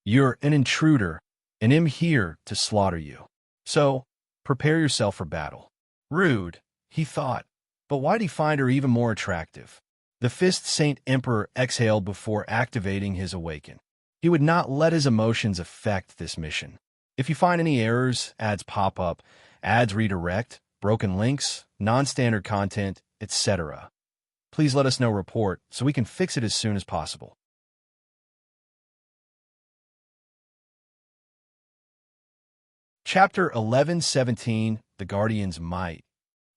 Speaker 1: You're an intruder, and I'm here to slaughter you. So, prepare yourself for battle." Rude, he thought, but why did he find her even more attractive? The Fist Saint Emperor exhaled before activating his awaken. He would not let his emotions affect this mission. If you find any errors, ads pop up, ads redirect, broken links, non-standard content, etc., please let us know report so we can fix it as soon as possible. Chapter 11:17, The Guardian's Might.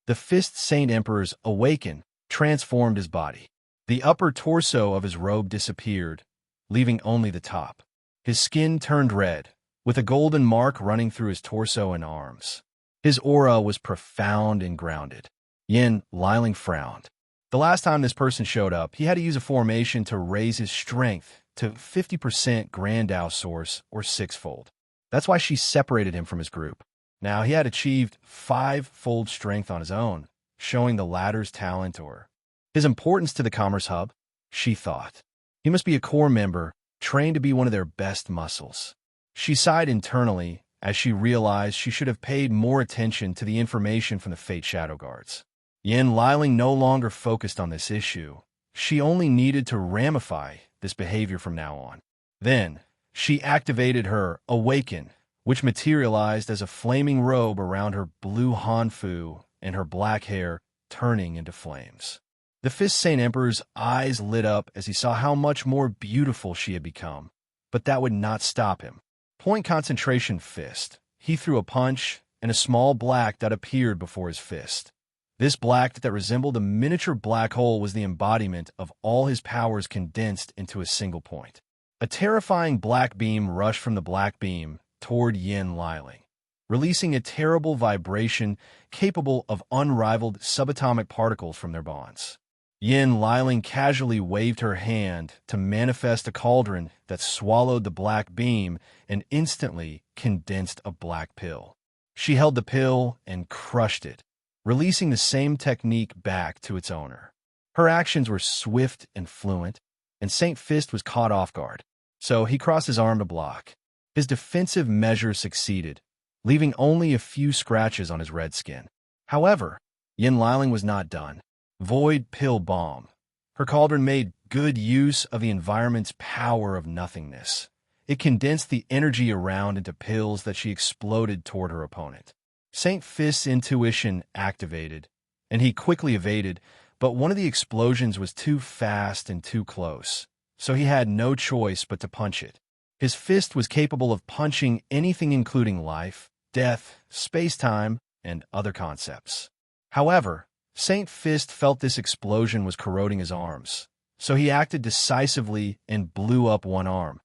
Speaker 1: The Fist Saint Emperor's awaken transformed his body. The upper torso of his robe disappeared, leaving only the top. His skin turned red, with a golden mark running through his torso and arms. His aura was profound and grounded. Yin Liling frowned. The last time this person showed up, he had to use a formation to raise his strength to 50% Grandao Source, or sixfold. That's why she separated him from his group. Now he had achieved 5-fold strength on his own, showing the latter's talent or his importance to the Commerce Hub, she thought. He must be a core member, trained to be one of their best muscles. She sighed internally as she realized she should have paid more attention to the information from the Fate Shadow Guards. Yin Liling no longer focused on this issue. She only needed to ramify this behavior from now on. Then, she activated her Awaken, which materialized as a flaming robe around her blue Hanfu and her black hair turning into flames. The Fist Saint Emperor's eyes lit up as he saw how much more beautiful she had become, but that would not stop him. Point concentration fist. He threw a punch, and a small black dot appeared before his fist. This black that resembled a miniature black hole was the embodiment of all his powers condensed into a single point. A terrifying black beam rushed from the black beam toward Yin Liling, releasing a terrible vibration capable of unrivaled subatomic particles from their bonds. Yin Liling casually waved her hand to manifest a cauldron that swallowed the black beam and instantly condensed a black pill. She held the pill and crushed it, releasing the same technique back to its owner. Her actions were swift and fluent, and Saint Fist was caught off guard, so he crossed his arm to block. His defensive measure succeeded, leaving only a few scratches on his red skin. However, Yin Liling was not done. Void Pill Bomb. Her cauldron made good use of the environment's power of nothingness. It condensed the energy around into pills that she exploded toward her opponent. Saint Fist's intuition activated, and he quickly evaded, but one of the explosions was too fast and too close, so he had no choice but to punch it. His fist was capable of punching anything including life, death, space-time, and other concepts. However, Saint Fist felt this explosion was corroding his arms, so he acted decisively and blew up one arm.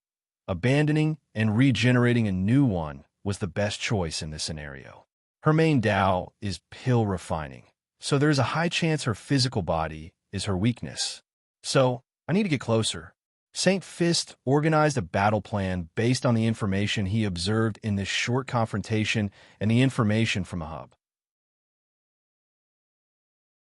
Speaker 1: Abandoning and regenerating a new one was the best choice in this scenario. Her main Tao is pill refining, so there is a high chance her physical body is her weakness. So, I need to get closer. Saint Fist organized a battle plan based on the information he observed in this short confrontation and the information from the hub.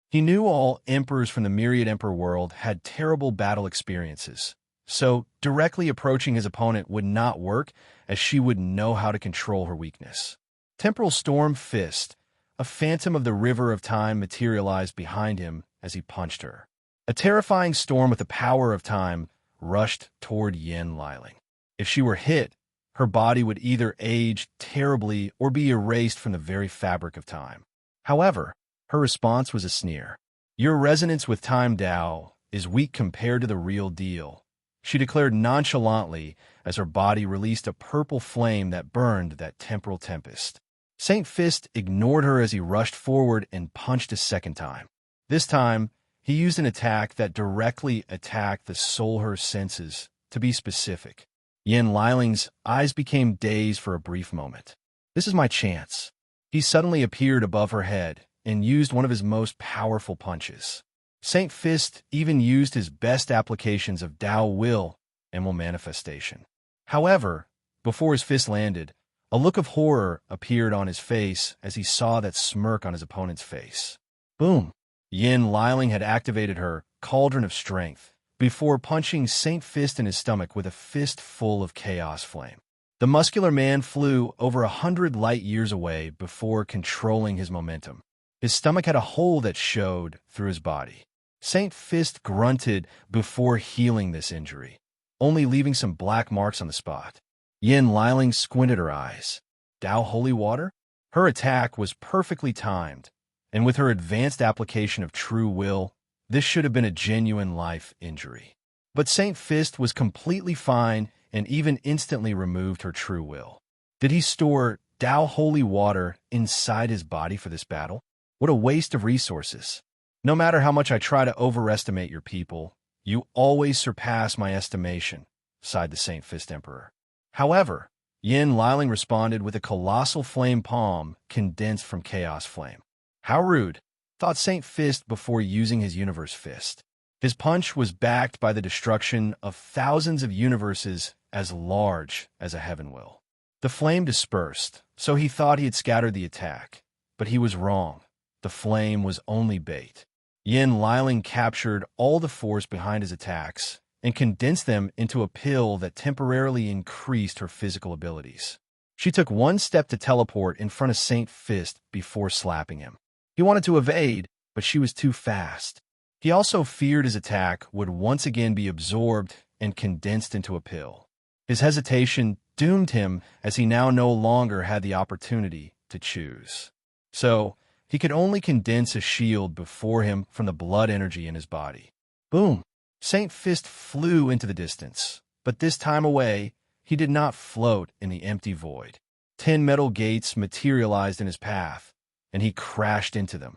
Speaker 1: He knew all emperors from the Myriad Emperor world had terrible battle experiences, so directly approaching his opponent would not work, as she would know how to control her weakness. Temporal Storm Fist, a phantom of the river of time, materialized behind him as he punched her. A terrifying storm with the power of time rushed toward Yin Liling. If she were hit, her body would either age terribly or be erased from the very fabric of time. However, her response was a sneer. "Your resonance with time Tao is weak compared to the real deal," she declared nonchalantly as her body released a purple flame that burned that temporal tempest. Saint Fist ignored her as he rushed forward and punched a second time. This time, he used an attack that directly attacked the soul her senses, to be specific. Yin Liling's eyes became dazed for a brief moment. This is my chance. He suddenly appeared above her head and used one of his most powerful punches. Saint Fist even used his best applications of Tao Will and Will Manifestation. However, before his fist landed, a look of horror appeared on his face as he saw that smirk on his opponent's face. Boom! Yin Liling had activated her Cauldron of Strength before punching Saint Fist in his stomach with a fist full of chaos flame. The muscular man flew over 100 light years away before controlling his momentum. His stomach had a hole that showed through his body. Saint Fist grunted before healing this injury, only leaving some black marks on the spot. Yin Liling squinted her eyes. Tao Holy Water? Her attack was perfectly timed, and with her advanced application of True Will, this should have been a genuine life injury. But Saint Fist was completely fine and even instantly removed her True Will. Did he store Tao Holy Water inside his body for this battle? What a waste of resources. No matter how much I try to overestimate your people, you always surpass my estimation, sighed the Saint Fist Emperor. However, Yin Liling responded with a colossal flame palm condensed from Chaos Flame. How rude, thought Saint Fist before using his Universe Fist. His punch was backed by the destruction of thousands of universes as large as a heaven will. The flame dispersed, so he thought he had scattered the attack, but he was wrong. The flame was only bait. Yin Liling captured all the force behind his attacks and condensed them into a pill that temporarily increased her physical abilities. She took one step to teleport in front of Saint Fist before slapping him. He wanted to evade, but she was too fast. He also feared his attack would once again be absorbed and condensed into a pill. His hesitation doomed him, as he now no longer had the opportunity to choose. So, he could only condense a shield before him from the blood energy in his body. Boom! Saint Fist flew into the distance, but this time away, he did not float in the empty void. 10 metal gates materialized in his path, and he crashed into them.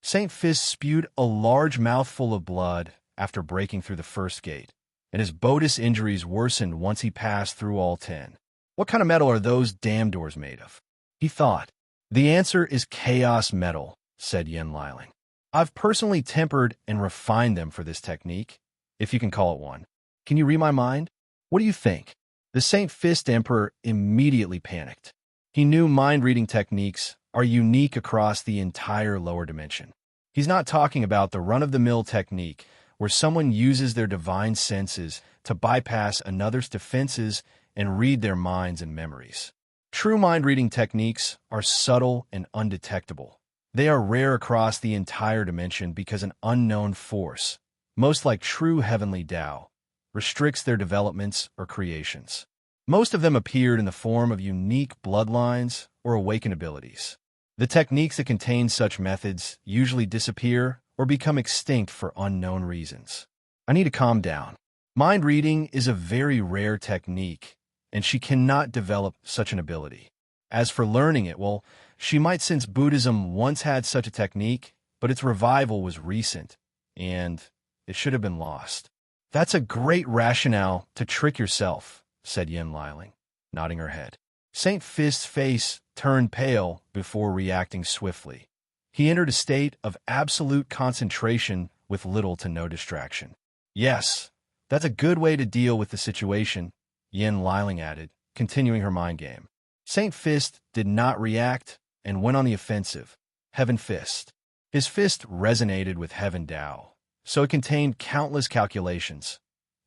Speaker 1: Saint Fist spewed a large mouthful of blood after breaking through the first gate, and his Buddhist injuries worsened once he passed through all 10. What kind of metal are those damn doors made of? He thought. The answer is chaos metal, said Yin Liling. I've personally tempered and refined them for this technique, if you can call it one. Can you read my mind? What do you think? The Saint Fist Emperor immediately panicked. He knew mind-reading techniques are unique across the entire lower dimension. He's not talking about the run-of-the-mill technique where someone uses their divine senses to bypass another's defenses and read their minds and memories. True mind-reading techniques are subtle and undetectable. They are rare across the entire dimension because an unknown force, most like true heavenly Tao, restricts their developments or creations. Most of them appeared in the form of unique bloodlines or awakened abilities. The techniques that contain such methods usually disappear or become extinct for unknown reasons. I need to calm down. Mind reading is a very rare technique, and she cannot develop such an ability. As for learning it, well, she might, since Buddhism once had such a technique, but its revival was recent, and it should have been lost. That's a great rationale to trick yourself, said Yin Liling, nodding her head. Saint Fist's face turned pale before reacting swiftly. He entered a state of absolute concentration with little to no distraction. Yes, that's a good way to deal with the situation, Yin Liling added, continuing her mind game. Saint Fist did not react and went on the offensive. Heaven Fist. His fist resonated with Heaven Tao, so it contained countless calculations,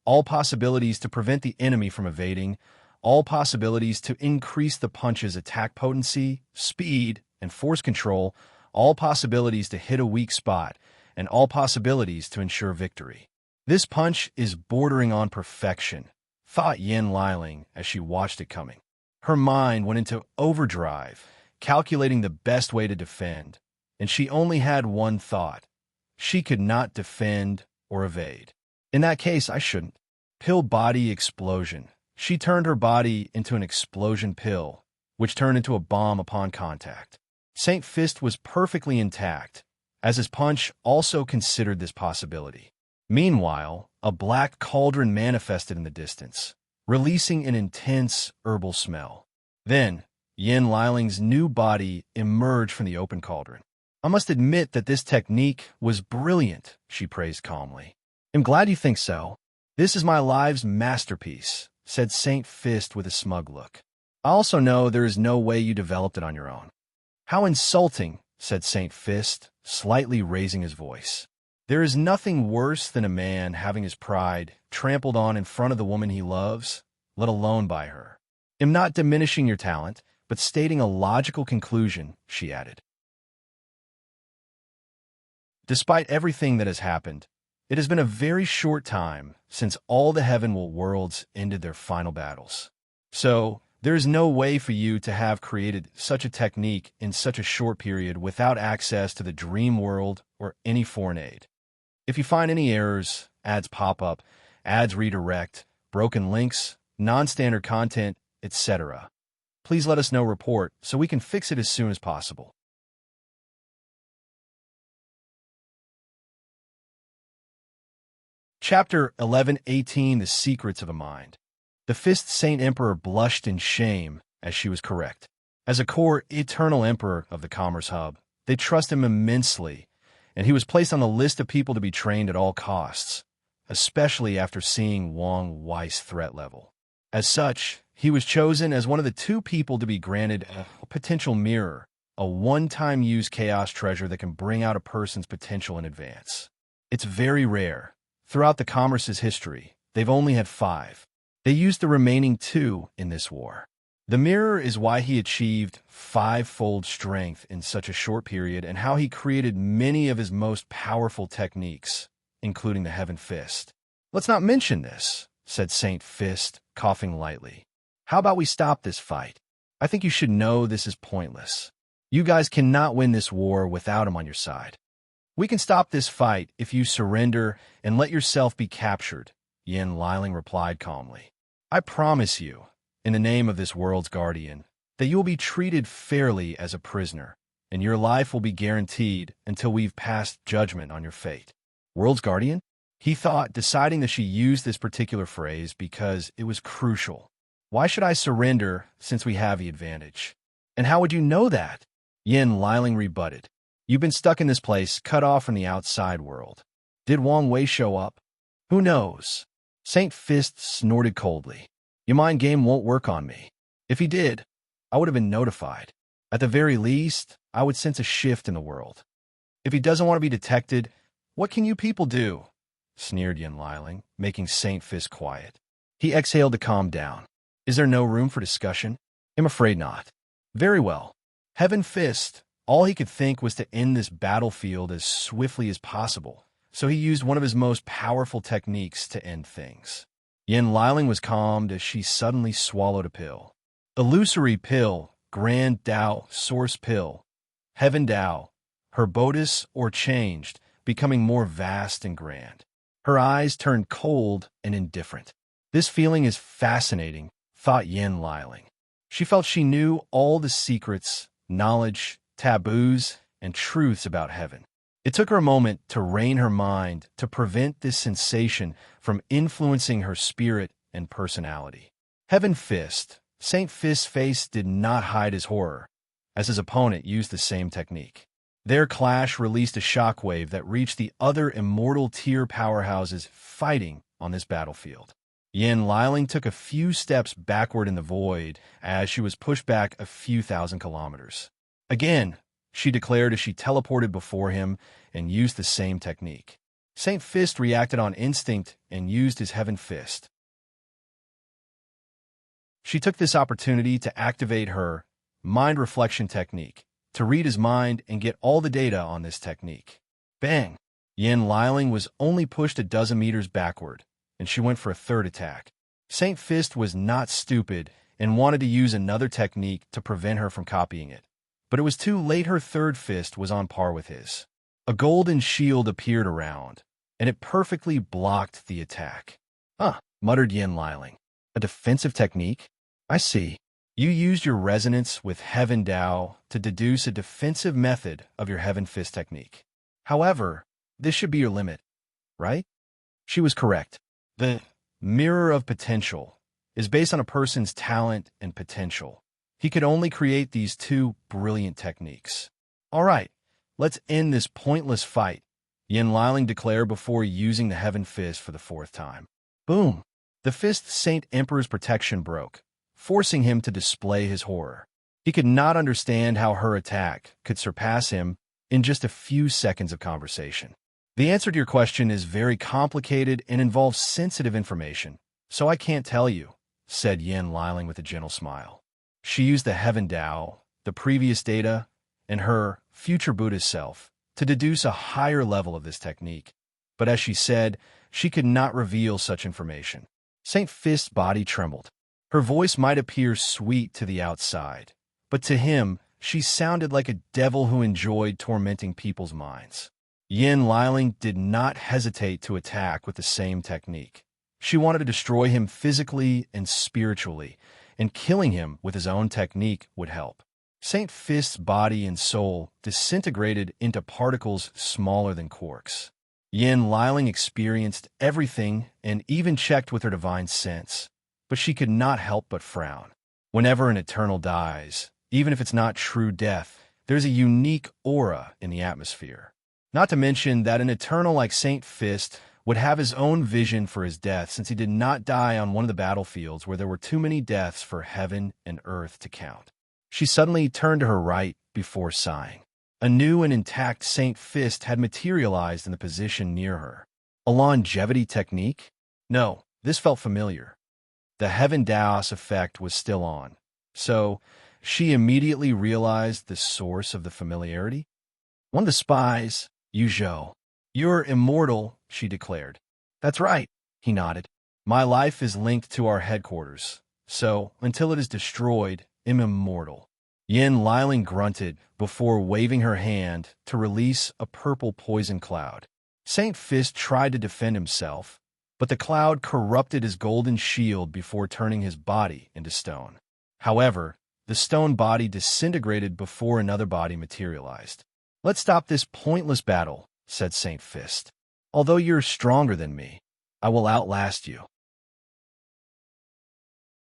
Speaker 1: all possibilities to prevent the enemy from evading, all possibilities to increase the punch's attack potency, speed, and force control, all possibilities to hit a weak spot, and all possibilities to ensure victory. This punch is bordering on perfection, thought Yin Liling as she watched it coming. Her mind went into overdrive, calculating the best way to defend, and she only had one thought. She could not defend or evade. In that case, I shouldn't. Pill body explosion. She turned her body into an explosion pill, which turned into a bomb upon contact. Saint Fist was perfectly intact, as his punch also considered this possibility. Meanwhile, a black cauldron manifested in the distance, releasing an intense herbal smell. Then, Yin Liling's new body emerged from the open cauldron. I must admit that this technique was brilliant, she praised calmly. I'm glad you think so. This is my life's masterpiece, said Saint Fist with a smug look. I also know there is no way you developed it on your own. How insulting, said Saint Fist, slightly raising his voice. There is nothing worse than a man having his pride trampled on in front of the woman he loves, let alone by her. I'm not diminishing your talent, but stating a logical conclusion, she added. Despite everything that has happened, it has been a very short time since all the heavenward worlds ended their final battles. So, there is no way for you to have created such a technique in such a short period without access to the dream world or any foreign aid. If you find any errors, ads pop up, ads redirect, broken links, non-standard content, etc., please let us know. Report so we can fix it as soon as possible. Chapter 11:18 The Secrets of a Mind. The Fist Saint Emperor blushed in shame as she was correct. As a core eternal emperor of the Commerce Hub, they trust him immensely, and he was placed on the list of people to be trained at all costs, especially after seeing Wang Wei's threat level. As such, he was chosen as one of the 2 people to be granted a potential mirror, a one-time use chaos treasure that can bring out a person's potential in advance. It's very rare. Throughout the Commerce's history, they've only had 5. They used the remaining 2 in this war. The mirror is why he achieved five-fold strength in such a short period and how he created many of his most powerful techniques, including the Heaven Fist. Let's not mention this, said Saint Fist, coughing lightly. How about we stop this fight? I think you should know this is pointless. You guys cannot win this war without him on your side. We can stop this fight if you surrender and let yourself be captured, Yin Liling replied calmly. I promise you, in the name of this world's guardian, that you will be treated fairly as a prisoner, and your life will be guaranteed until we've passed judgment on your fate. World's guardian? He thought, deciding that she used this particular phrase because it was crucial. Why should I surrender since we have the advantage? And how would you know that? Yin Liling rebutted. You've been stuck in this place, cut off from the outside world. Did Wang Wei show up? Who knows? Saint Fist snorted coldly. Your mind game won't work on me. If he did, I would have been notified. At the very least, I would sense a shift in the world. If he doesn't want to be detected, what can you people do? Sneered Yin Liling, making Saint Fist quiet. He exhaled to calm down. Is there no room for discussion? I'm afraid not. Very well. Heaven Fist, all he could think was to end this battlefield as swiftly as possible, so he used one of his most powerful techniques to end things. Yin Liling was calmed as she suddenly swallowed a pill. Illusory pill, Grand Tao, Source pill, Heaven Tao, her bodice or changed, becoming more vast and grand. Her eyes turned cold and indifferent. This feeling is fascinating, thought Yin Liling. She felt she knew all the secrets, knowledge, taboos, and truths about heaven. It took her a moment to rein her mind to prevent this sensation from influencing her spirit and personality. Heaven Fist, Saint Fist's face did not hide his horror, as his opponent used the same technique. Their clash released a shockwave that reached the other immortal tier powerhouses fighting on this battlefield. Yin Liling took a few steps backward in the void as she was pushed back a few thousand kilometers. Again, she declared as she teleported before him and used the same technique. Saint Fist reacted on instinct and used his Heaven Fist. She took this opportunity to activate her mind reflection technique, to read his mind and get all the data on this technique. Bang! Yin Liling was only pushed a dozen meters backward, and she went for a third attack. Saint Fist was not stupid and wanted to use another technique to prevent her from copying it. But it was too late. Her third fist was on par with his. A golden shield appeared around, and it perfectly blocked the attack. Muttered Yin Liling. A defensive technique? I see. You used your resonance with Heaven Tao to deduce a defensive method of your Heaven Fist technique. However, this should be your limit, right? She was correct. The mirror of potential is based on a person's talent and potential. He could only create these two brilliant techniques. All right, let's end this pointless fight, Yin Liling declared before using the Heaven Fist for the fourth time. Boom! The fist Saint Emperor's protection broke, forcing him to display his horror. He could not understand how her attack could surpass him in just a few seconds of conversation. The answer to your question is very complicated and involves sensitive information, so I can't tell you, said Yin Liling with a gentle smile. She used the Heaven Tao, the previous data, and her future Buddhist self to deduce a higher level of this technique. But as she said, she could not reveal such information. Saint Fist's body trembled. Her voice might appear sweet to the outside, but to him, she sounded like a devil who enjoyed tormenting people's minds. Yin Liling did not hesitate to attack with the same technique. She wanted to destroy him physically and spiritually, and killing him with his own technique would help. Saint Fist's body and soul disintegrated into particles smaller than quarks. Yin Liling experienced everything and even checked with her divine sense, but she could not help but frown. Whenever an eternal dies, even if it's not true death, there's a unique aura in the atmosphere. Not to mention that an eternal like Saint Fist would have his own vision for his death, since he did not die on one of the battlefields where there were too many deaths for heaven and earth to count. She suddenly turned to her right before sighing. A new and intact Saint Fist had materialized in the position near her. A longevity technique? No, this felt familiar. The Heaven Daos effect was still on, So she immediately realized the source of the familiarity. One of the spies, Yu Zhou. You're immortal, she declared. That's right, he nodded. My life is linked to our headquarters, so until it is destroyed, I'm immortal. Yin Liling grunted before waving her hand to release a purple poison cloud. Saint Fist tried to defend himself, but the cloud corrupted his golden shield before turning his body into stone. However, the stone body disintegrated before another body materialized. Let's stop this pointless battle, said Saint Fist. Although you're stronger than me, I will outlast you.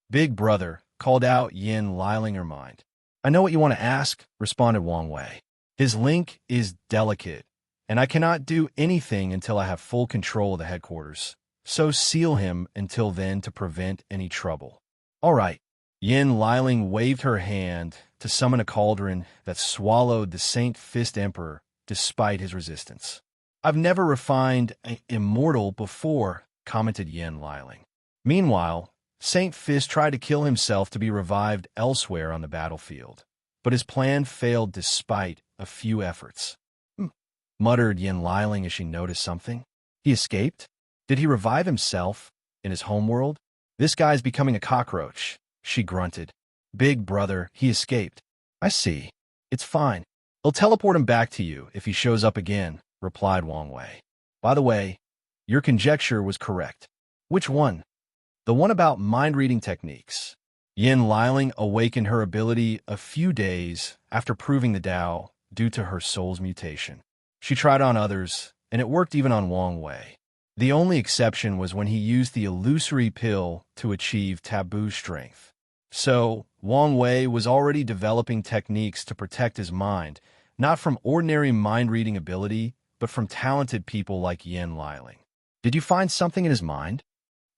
Speaker 1: Big brother, called out Yin Liling her mind. I know what you want to ask, responded Wang Wei. His link is delicate, and I cannot do anything until I have full control of the headquarters. So seal him until then to prevent any trouble. All right. Yin Liling waved her hand to summon a cauldron that swallowed the Saint Fist Emperor despite his resistance. I've never refined an immortal before, commented Yin Liling. Meanwhile, Saint Fist tried to kill himself to be revived elsewhere on the battlefield, but his plan failed despite a few efforts. Muttered Yin Liling as she noticed something. He escaped? Did he revive himself in his homeworld? This guy's becoming a cockroach, she grunted. Big brother, he escaped. I see. It's fine. I'll teleport him back to you if he shows up again, replied Wang Wei. By the way, your conjecture was correct. Which one? The one about mind-reading techniques. Yin Liling awakened her ability a few days after proving the Tao due to her soul's mutation. She tried on others, and it worked even on Wang Wei. The only exception was when he used the illusory pill to achieve taboo strength. So, Wang Wei was already developing techniques to protect his mind, not from ordinary mind-reading ability, but from talented people like Yin Liling. Did you find something in his mind?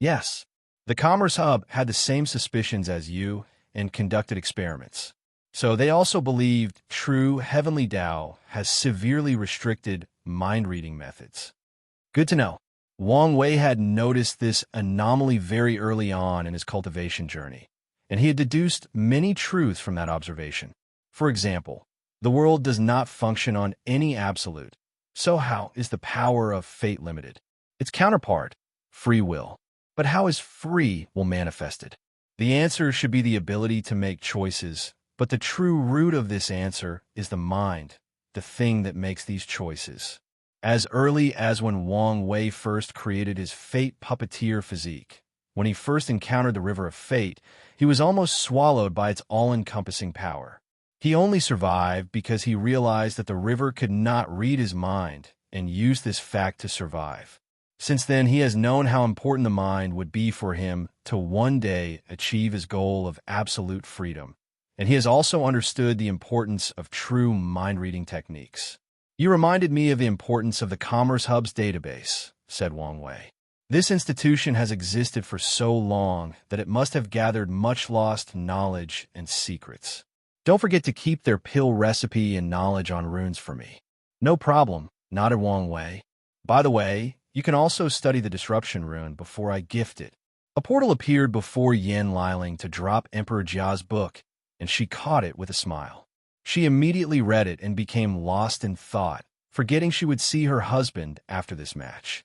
Speaker 1: Yes. The Commerce Hub had the same suspicions as you and conducted experiments. So they also believed true heavenly Tao has severely restricted mind-reading methods. Good to know. Wang Wei had noticed this anomaly very early on in his cultivation journey, and he had deduced many truths from that observation. For example, the world does not function on any absolute. So how is the power of fate limited? Its counterpart, free will. But how is free will manifested? The answer should be the ability to make choices, but the true root of this answer is the mind, the thing that makes these choices. As early as when Wang Wei first created his fate puppeteer physique, when he first encountered the river of fate, he was almost swallowed by its all-encompassing power. He only survived because he realized that the river could not read his mind and used this fact to survive. Since then, he has known how important the mind would be for him to one day achieve his goal of absolute freedom, and he has also understood the importance of true mind-reading techniques. You reminded me of the importance of the Commerce Hub's database, said Wang Wei. This institution has existed for so long that it must have gathered much lost knowledge and secrets. Don't forget to keep their pill recipe and knowledge on runes for me. No problem, nodded Wang Wei. By the way, you can also study the disruption rune before I gift it. A portal appeared before Yin Liling to drop Emperor Jia's book, and she caught it with a smile. She immediately read it and became lost in thought, forgetting she would see her husband after this match.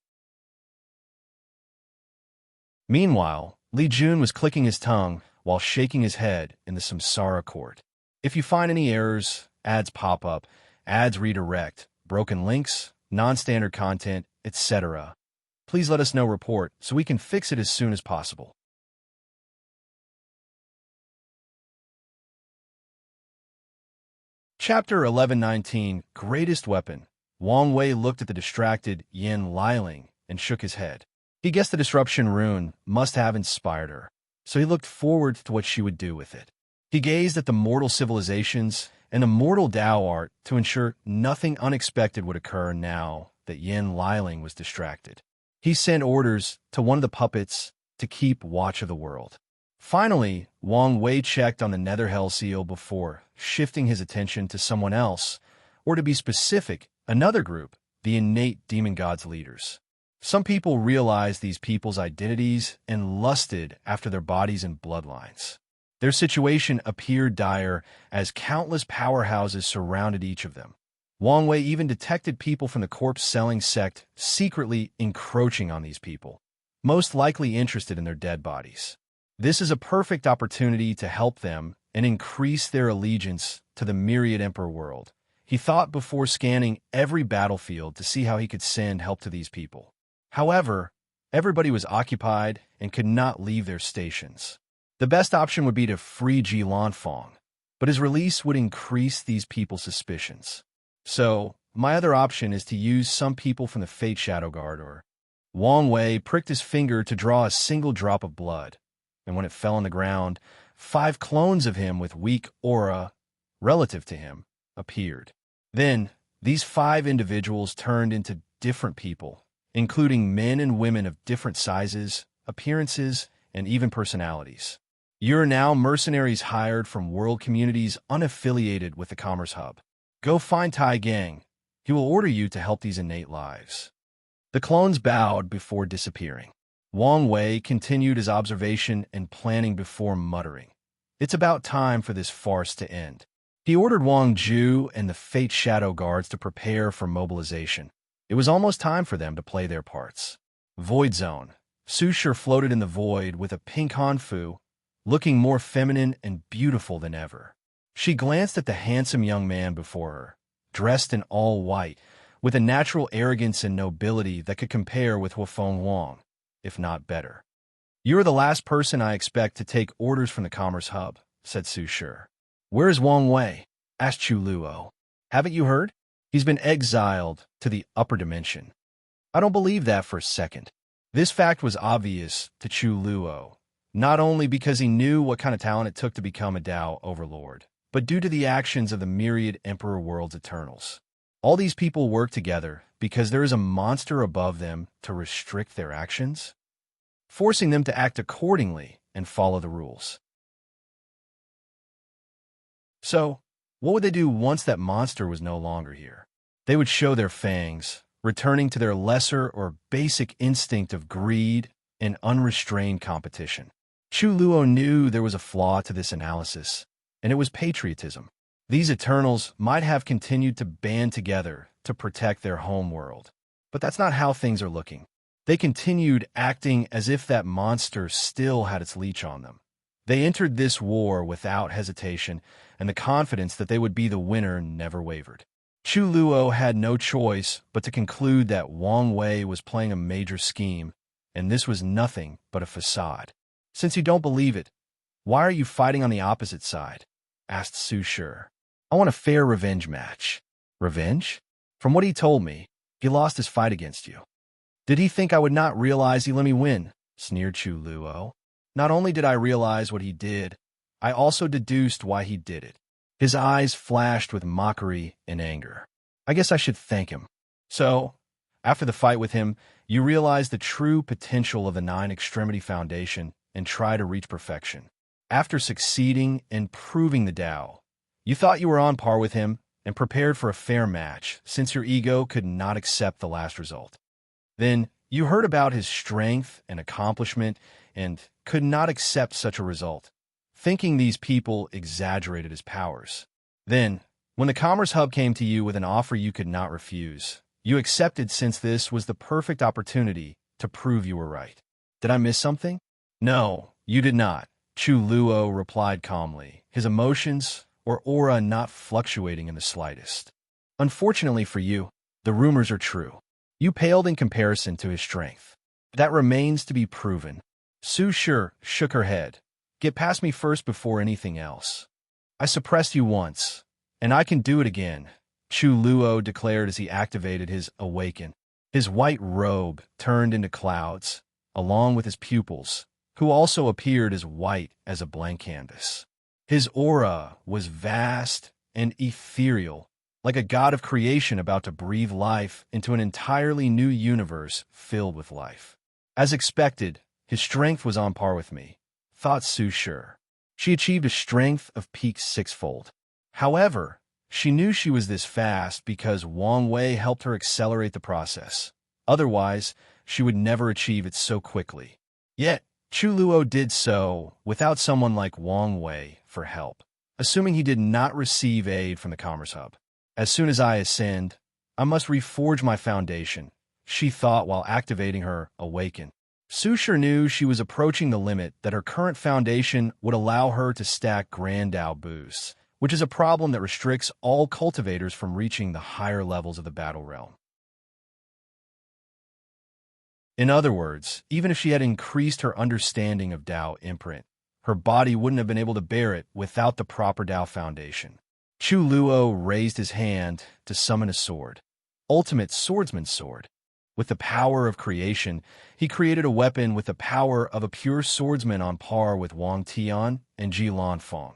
Speaker 1: Meanwhile, Li Jun was clicking his tongue while shaking his head in the Samsara court. If you find any errors, ads pop up, ads redirect, broken links, non-standard content, etc., please let us know report so we can fix it as soon as possible. Chapter 1119, Greatest Weapon. Wang Wei looked at the distracted Yin Liling and shook his head. He guessed the disruption rune must have inspired her, so he looked forward to what she would do with it. He gazed at the mortal civilizations and the mortal Tao art to ensure nothing unexpected would occur now that Yin Liling was distracted. He sent orders to one of the puppets to keep watch of the world. Finally, Wang Wei checked on the Nether Hell Seal before shifting his attention to someone else, or to be specific, another group, the innate demon gods leaders. Some people realized these people's identities and lusted after their bodies and bloodlines. Their situation appeared dire as countless powerhouses surrounded each of them. Wang Wei even detected people from the corpse-selling sect secretly encroaching on these people, most likely interested in their dead bodies. This is a perfect opportunity to help them and increase their allegiance to the myriad emperor world. He thought before scanning every battlefield to see how he could send help to these people. However, everybody was occupied and could not leave their stations. The best option would be to free Ji Lanfang, but his release would increase these people's suspicions. So, my other option is to use some people from the Fate Shadow Guard or... Wang Wei pricked his finger to draw a single drop of blood, and when it fell on the ground, 5 clones of him with weak aura, relative to him, appeared. Then, these 5 individuals turned into different people, including men and women of different sizes, appearances, and even personalities. You're now mercenaries hired from world communities unaffiliated with the Commerce Hub. Go find Tai Gang. He will order you to help these innate lives. The clones bowed before disappearing. Wang Wei continued his observation and planning before muttering, "It's about time for this farce to end." He ordered Wang Zhu and the Fate Shadow Guards to prepare for mobilization. It was almost time for them to play their parts. Void Zone. Su Shi floated in the void with a pink Hanfu, looking more feminine and beautiful than ever. She glanced at the handsome young man before her, dressed in all white, with a natural arrogance and nobility that could compare with Huafeng Wang, if not better. "You're the last person I expect to take orders from the Commerce Hub," said Su Shi. "Where is Wang Wei?" asked Chu Luo. "Haven't you heard? He's been exiled to the upper dimension." I don't believe that for a second. This fact was obvious to Chu Luo, not only because he knew what kind of talent it took to become a Dao overlord, but due to the actions of the myriad Emperor World's Eternals. All these people work together because there is a monster above them to restrict their actions, forcing them to act accordingly and follow the rules. So, what would they do once that monster was no longer here? They would show their fangs, returning to their lesser or basic instinct of greed and unrestrained competition. Chu Luo knew there was a flaw to this analysis, and it was patriotism. These Eternals might have continued to band together to protect their home world, but that's not how things are looking. They continued acting as if that monster still had its leash on them. They entered this war without hesitation, and the confidence that they would be the winner never wavered. Chu Luo had no choice but to conclude that Wang Wei was playing a major scheme, and this was nothing but a facade. "Since you don't believe it, why are you fighting on the opposite side?" asked Su Shi. "I want a fair revenge match." "Revenge?" "From what he told me, he lost his fight against you." "Did he think I would not realize he let me win?" sneered Chu Luo. "Not only did I realize what he did, I also deduced why he did it." His eyes flashed with mockery and anger. "I guess I should thank him." "So, after the fight with him, you realized the true potential of the Nine Extremity Foundation and try to reach perfection. After succeeding and proving the Tao, you thought you were on par with him and prepared for a fair match, since your ego could not accept the last result. Then you heard about his strength and accomplishment and could not accept such a result, thinking these people exaggerated his powers. Then, when the Commerce Hub came to you with an offer you could not refuse, you accepted since this was the perfect opportunity to prove you were right. Did I miss something?" "No, you did not," Chu Luo replied calmly, his emotions or aura not fluctuating in the slightest. "Unfortunately for you, the rumors are true. You paled in comparison to his strength. That remains to be proven." Su Shi shook her head. "Get past me first before anything else. I suppressed you once, and I can do it again," Chu Luo declared as he activated his Awaken. His white robe turned into clouds, along with his pupils, who also appeared as white as a blank canvas. His aura was vast and ethereal, like a god of creation about to breathe life into an entirely new universe filled with life. As expected, his strength was on par with me, thought Su Shi. She achieved a strength of peak 6-fold. However, she knew she was this fast because Wang Wei helped her accelerate the process. Otherwise, she would never achieve it so quickly. Yet, Chu Luo did so without someone like Wang Wei for help, assuming he did not receive aid from the Commerce Hub. As soon as I ascend, I must reforge my foundation, she thought while activating her Awaken. Su Shi knew she was approaching the limit that her current foundation would allow her to stack Grand Dao boosts, which is a problem that restricts all cultivators from reaching the higher levels of the battle realm. In other words, even if she had increased her understanding of Dao imprint, her body wouldn't have been able to bear it without the proper Dao foundation. Chu Luo raised his hand to summon a sword, ultimate swordsman's sword. With the power of creation, he created a weapon with the power of a pure swordsman on par with Wang Tian and Ji Lanfeng.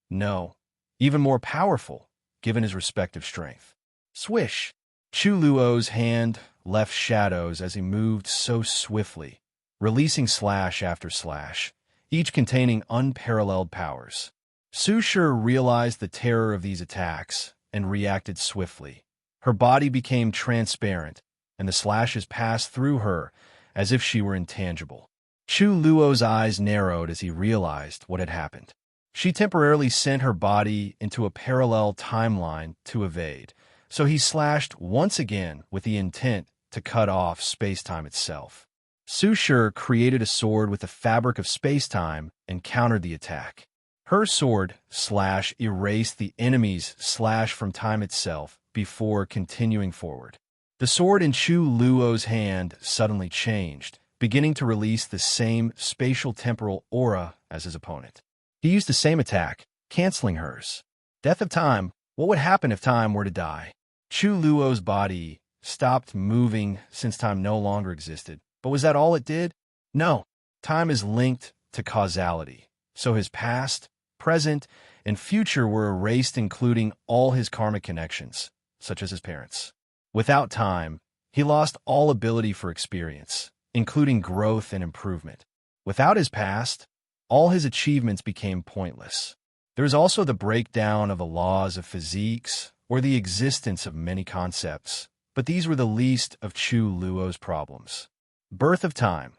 Speaker 1: No, even more powerful, given his respective strength. Swish! Chu Luo's hand left shadows as he moved so swiftly, releasing slash after slash, each containing unparalleled powers. Su Shi realized the terror of these attacks and reacted swiftly. Her body became transparent, and the slashes passed through her as if she were intangible. Chu Luo's eyes narrowed as he realized what had happened. She temporarily sent her body into a parallel timeline to evade, so he slashed once again with the intent to cut off space-time itself. Su Shi created a sword with the fabric of space-time and countered the attack. Her sword slash erased the enemy's slash from time itself before continuing forward. The sword in Chu Luo's hand suddenly changed, beginning to release the same spatial temporal aura as his opponent. He used the same attack, canceling hers. Death of time. What would happen if time were to die? Chu Luo's body stopped moving since time no longer existed. But was that all it did? No. Time is linked to causality, so his past, present, and future were erased, including all his karmic connections, such as his parents. Without time, he lost all ability for experience, including growth and improvement. Without his past, all his achievements became pointless. There is also the breakdown of the laws of physiques or the existence of many concepts, but these were the least of Chu Luo's problems. Birth of time.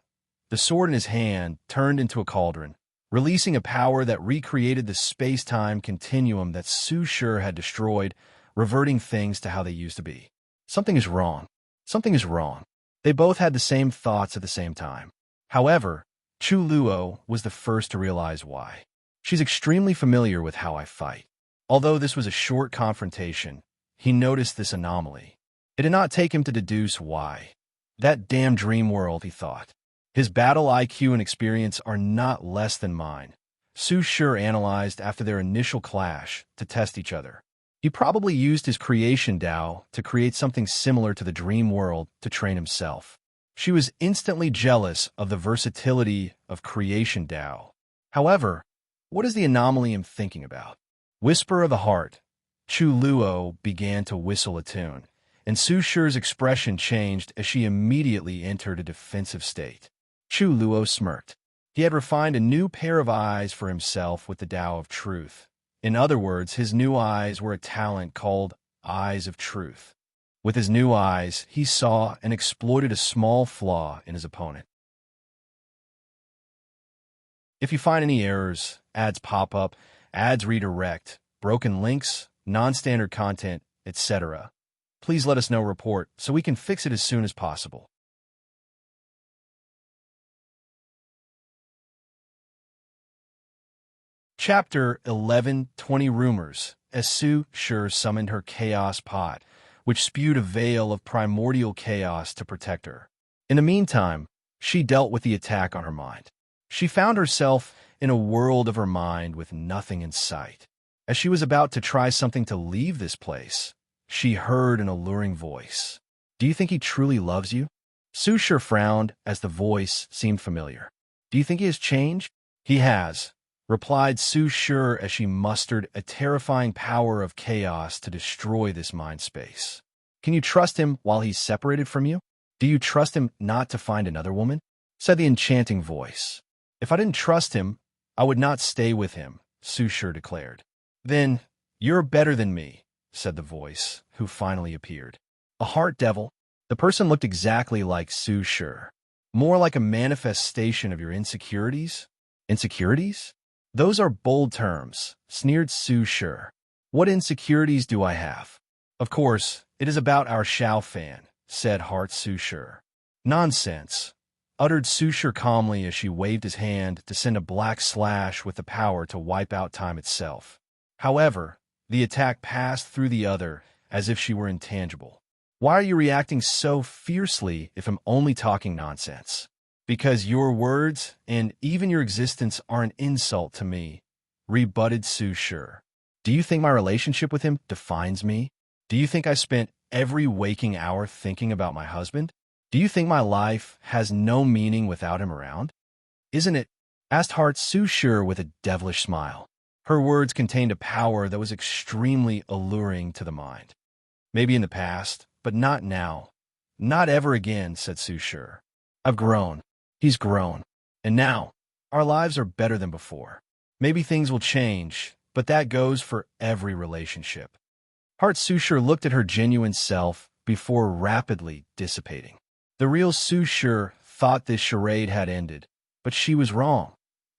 Speaker 1: The sword in his hand turned into a cauldron, releasing a power that recreated the space-time continuum that Su Shi had destroyed, reverting things to how they used to be. Something is wrong. Something is wrong. They both had the same thoughts at the same time. However, Chu Luo was the first to realize why. She's extremely familiar with how I fight. Although this was a short confrontation, he noticed this anomaly. It did not take him to deduce why. That damn dream world, he thought. His battle IQ and experience are not less than mine. Su Shi analyzed after their initial clash to test each other. He probably used his creation Dao to create something similar to the dream world to train himself. She was instantly jealous of the versatility of creation Dao. However, what is the anomaly I'm thinking about? Whisper of the heart. Chu Luo began to whistle a tune, and Su Shi's expression changed as she immediately entered a defensive state. Chu Luo smirked. He had refined a new pair of eyes for himself with the Dao of Truth. In other words, his new eyes were a talent called Eyes of Truth. With his new eyes, he saw and exploited a small flaw in his opponent. If you find any errors, ads pop up, ads redirect, broken links, non-standard content, etc., please let us know report so we can fix it as soon as possible. Chapter 11, 20 Rumors, as Su Shi summoned her chaos pot, which spewed a veil of primordial chaos to protect her. In the meantime, she dealt with the attack on her mind. She found herself in a world of her mind with nothing in sight. As she was about to try something to leave this place, she heard an alluring voice. Do you think he truly loves you? Su Shi frowned as the voice seemed familiar. Do you think he has changed? He has, replied Su Shi as she mustered a terrifying power of chaos to destroy this mind space. Can you trust him while he's separated from you? Do you trust him not to find another woman? Said the enchanting voice. If I didn't trust him, I would not stay with him, Su Shi declared. Then, you're better than me, said the voice, who finally appeared. A heart devil? The person looked exactly like Su Shi. More like a manifestation of your insecurities? Insecurities? Those are bold terms, sneered Su Shi. What insecurities do I have? Of course, it is about our Xiao fan, said Heart Su Shi. Nonsense, uttered Su Shi calmly as she waved his hand to send a black slash with the power to wipe out time itself. However, the attack passed through the other as if she were intangible. Why are you reacting so fiercely if I'm only talking nonsense? Because your words and even your existence are an insult to me, rebutted Su Shi. Do you think my relationship with him defines me? Do you think I spent every waking hour thinking about my husband? Do you think my life has no meaning without him around? Isn't it? Asked Heart Su Shi with a devilish smile. Her words contained a power that was extremely alluring to the mind. Maybe in the past, but not now. Not ever again, said Su Shi. I've grown. He's grown. And now, our lives are better than before. Maybe things will change, but that goes for every relationship. Heart Su Shi looked at her genuine self before rapidly dissipating. The real Su Shi thought this charade had ended, but she was wrong.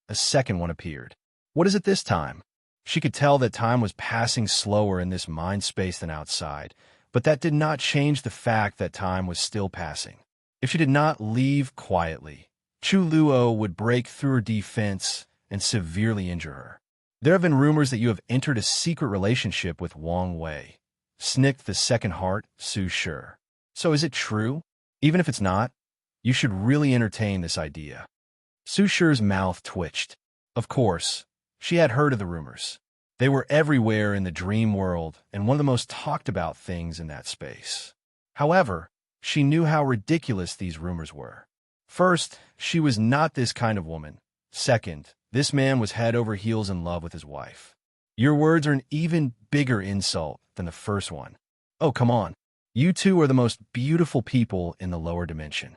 Speaker 1: A second one appeared. What is it this time? She could tell that time was passing slower in this mind space than outside, but that did not change the fact that time was still passing. If she did not leave quietly, Chu Luo would break through her defense and severely injure her. There have been rumors that you have entered a secret relationship with Wang Wei, snicked the second Heart Su Shi. So is it true? Even if it's not, you should really entertain this idea. Su Shi's mouth twitched. Of course, she had heard of the rumors. They were everywhere in the dream world and one of the most talked about things in that space. However, she knew how ridiculous these rumors were. First, she was not this kind of woman. Second, this man was head over heels in love with his wife. Your words are an even bigger insult than the first one. Oh, come on. You two are the most beautiful people in the lower dimension.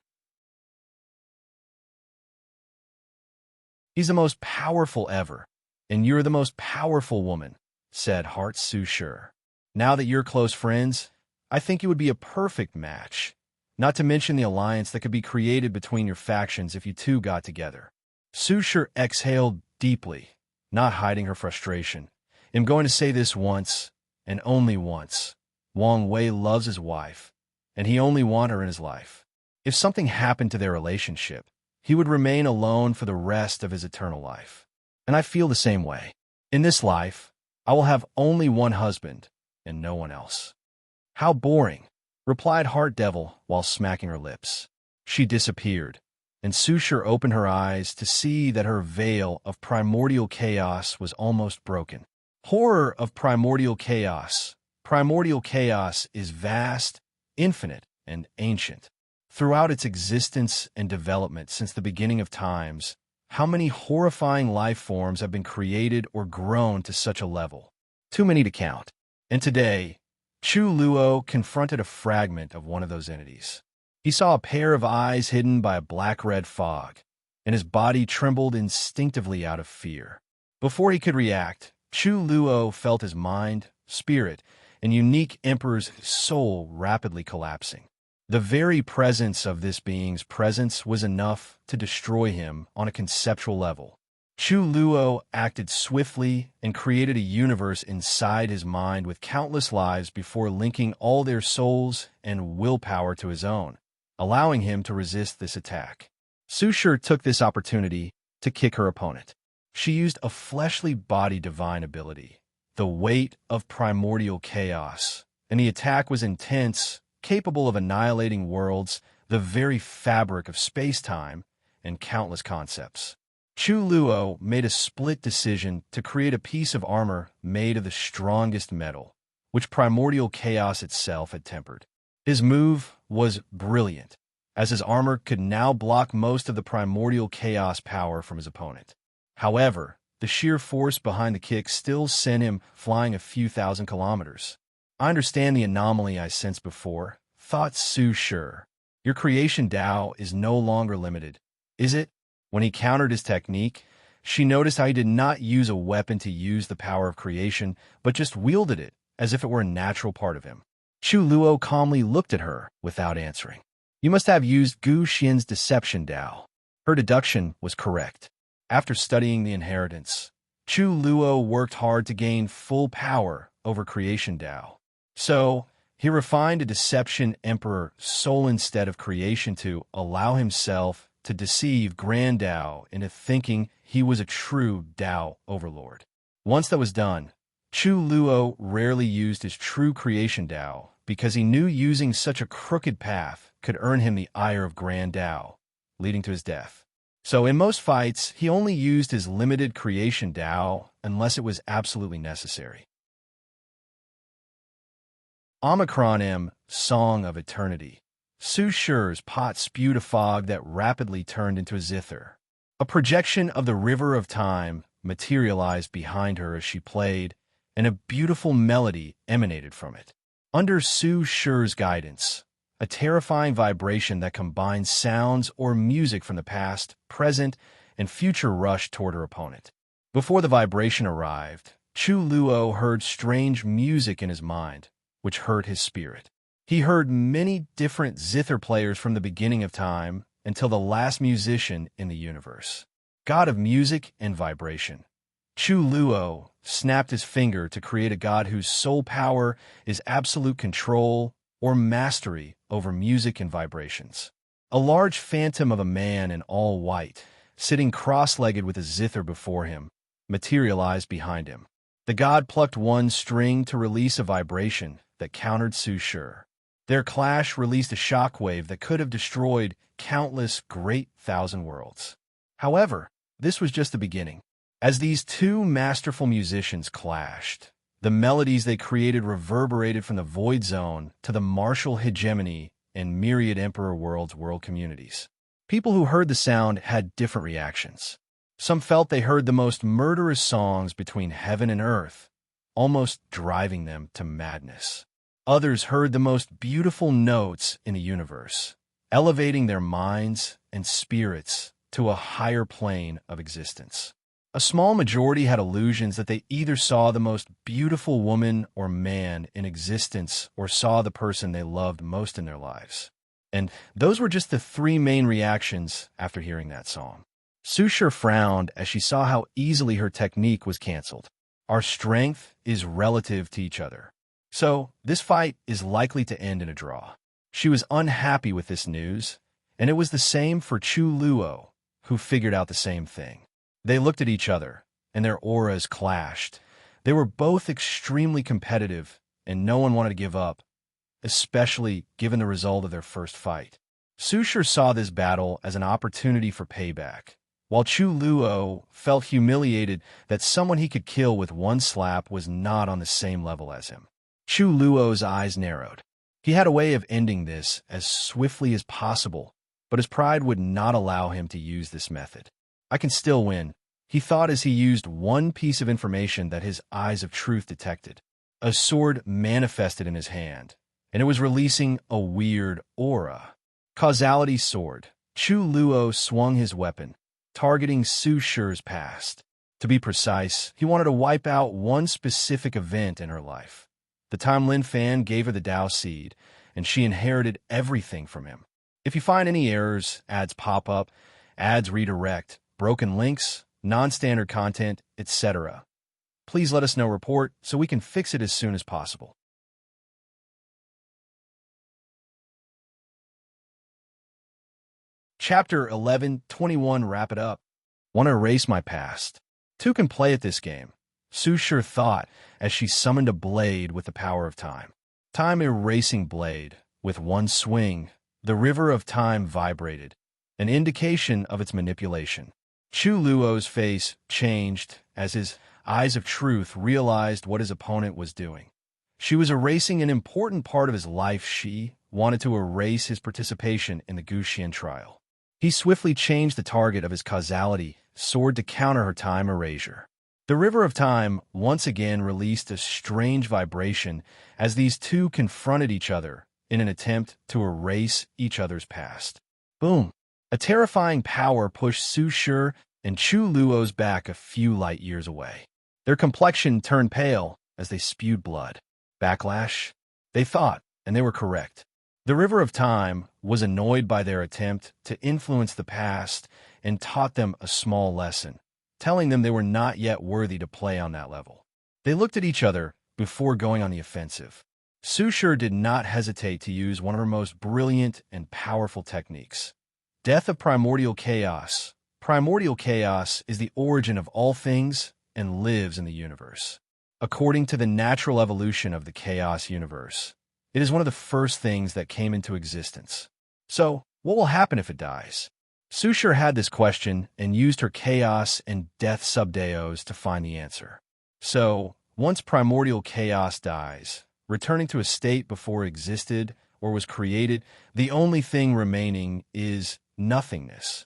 Speaker 1: He's the most powerful ever, and you're the most powerful woman, said Heart Su Shi. Now that you're close friends, I think you would be a perfect match. Not to mention the alliance that could be created between your factions if you two got together. Su Shi exhaled deeply, not hiding her frustration. I'm going to say this once, and only once. Wang Wei loves his wife, and he only wants her in his life. If something happened to their relationship, he would remain alone for the rest of his eternal life. And I feel the same way. In this life, I will have only one husband, and no one else. How boring, replied Heart Devil while smacking her lips. She disappeared, and Su Shi opened her eyes to see that her veil of primordial chaos was almost broken. Horror of primordial chaos. Primordial chaos is vast, infinite, and ancient. Throughout its existence and development since the beginning of times, how many horrifying life forms have been created or grown to such a level? Too many to count. And today, Chu Luo confronted a fragment of one of those entities. He saw a pair of eyes hidden by a black-red fog, and his body trembled instinctively out of fear. Before he could react, Chu Luo felt his mind, spirit, and unique emperor's soul rapidly collapsing. The very presence of this being's presence was enough to destroy him on a conceptual level. Chu Luo acted swiftly and created a universe inside his mind with countless lives before linking all their souls and willpower to his own, allowing him to resist this attack. Su Shi took this opportunity to kick her opponent. She used a fleshly body divine ability, the weight of primordial chaos, and the attack was intense, capable of annihilating worlds, the very fabric of space-time, and countless concepts. Chu Luo made a split decision to create a piece of armor made of the strongest metal, which primordial chaos itself had tempered. His move was brilliant, as his armor could now block most of the primordial chaos power from his opponent. However, the sheer force behind the kick still sent him flying a few thousand kilometers. I understand the anomaly I sensed before, thought Su Shi. Your creation Tao is no longer limited, is it? When he countered his technique, she noticed how he did not use a weapon to use the power of creation, but just wielded it as if it were a natural part of him. Chu Luo calmly looked at her without answering. You must have used Gu Xian's deception Dao. Her deduction was correct. After studying the inheritance, Chu Luo worked hard to gain full power over creation Dao. So, he refined a deception emperor soul instead of creation to allow himself to deceive Grand Dao into thinking he was a true Dao overlord. Once that was done, Chu Luo rarely used his true creation Dao because he knew using such a crooked path could earn him the ire of Grand Dao, leading to his death. So in most fights, he only used his limited creation Dao unless it was absolutely necessary. Omicron M, Song of Eternity. Su Shi's pot spewed a fog that rapidly turned into a zither. A projection of the river of time materialized behind her as she played, and a beautiful melody emanated from it. Under Su Shi's guidance, a terrifying vibration that combines sounds or music from the past, present, and future rushed toward her opponent. Before the vibration arrived, Chu Luo heard strange music in his mind, which hurt his spirit. He heard many different zither players from the beginning of time until the last musician in the universe. God of music and vibration. Chu Luo snapped his finger to create a god whose sole power is absolute control or mastery over music and vibrations. A large phantom of a man in all white, sitting cross-legged with a zither before him, materialized behind him. The god plucked one string to release a vibration that countered Su Shi. Their clash released a shockwave that could have destroyed countless great thousand worlds. However, this was just the beginning. As these two masterful musicians clashed, the melodies they created reverberated from the Void Zone to the martial hegemony and myriad Emperor Worlds world communities. People who heard the sound had different reactions. Some felt they heard the most murderous songs between heaven and earth, almost driving them to madness. Others heard the most beautiful notes in the universe, elevating their minds and spirits to a higher plane of existence. A small majority had illusions that they either saw the most beautiful woman or man in existence or saw the person they loved most in their lives. And those were just the three main reactions after hearing that song. Su Shi frowned as she saw how easily her technique was canceled. Our strength is relative to each other. So, this fight is likely to end in a draw. She was unhappy with this news, and it was the same for Chu Luo, who figured out the same thing. They looked at each other, and their auras clashed. They were both extremely competitive, and no one wanted to give up, especially given the result of their first fight. Su Shi saw this battle as an opportunity for payback, while Chu Luo felt humiliated that someone he could kill with one slap was not on the same level as him. Chu Luo's eyes narrowed. He had a way of ending this as swiftly as possible, but his pride would not allow him to use this method. I can still win, he thought as he used one piece of information that his eyes of truth detected. A sword manifested in his hand, and it was releasing a weird aura. Causality sword. Chu Luo swung his weapon, targeting Su Shi's past. To be precise, he wanted to wipe out one specific event in her life. The time Lin Fan gave her the Dao Seed, and she inherited everything from him. If you find any errors, ads pop up, ads redirect, broken links, non-standard content, etc., please let us know report so we can fix it as soon as possible. Chapter 11:21 Wrap it up. Want to erase my past. Two can play at this game, Su Shi thought as she summoned a blade with the power of time. Time erasing blade. With one swing, the river of time vibrated, an indication of its manipulation. Chu Luo's face changed as his eyes of truth realized what his opponent was doing. She was erasing an important part of his life. She wanted to erase his participation in the Gu Xian trial. He swiftly changed the target of his causality sword to counter her time erasure. The river of time once again released a strange vibration as these two confronted each other in an attempt to erase each other's past. Boom! A terrifying power pushed Su Shi and Chu Luo's back a few light years away. Their complexion turned pale as they spewed blood. Backlash? They thought, and they were correct. The River of Time was annoyed by their attempt to influence the past and taught them a small lesson, telling them they were not yet worthy to play on that level. They looked at each other before going on the offensive. Sushur did not hesitate to use one of her most brilliant and powerful techniques. Death of Primordial Chaos. Primordial chaos is the origin of all things and lives in the universe. According to the natural evolution of the chaos universe, it is one of the first things that came into existence. So, what will happen if it dies? Sushur had this question and used her chaos and death subdeos to find the answer. So, once primordial chaos dies, returning to a state before it existed or was created, the only thing remaining is nothingness.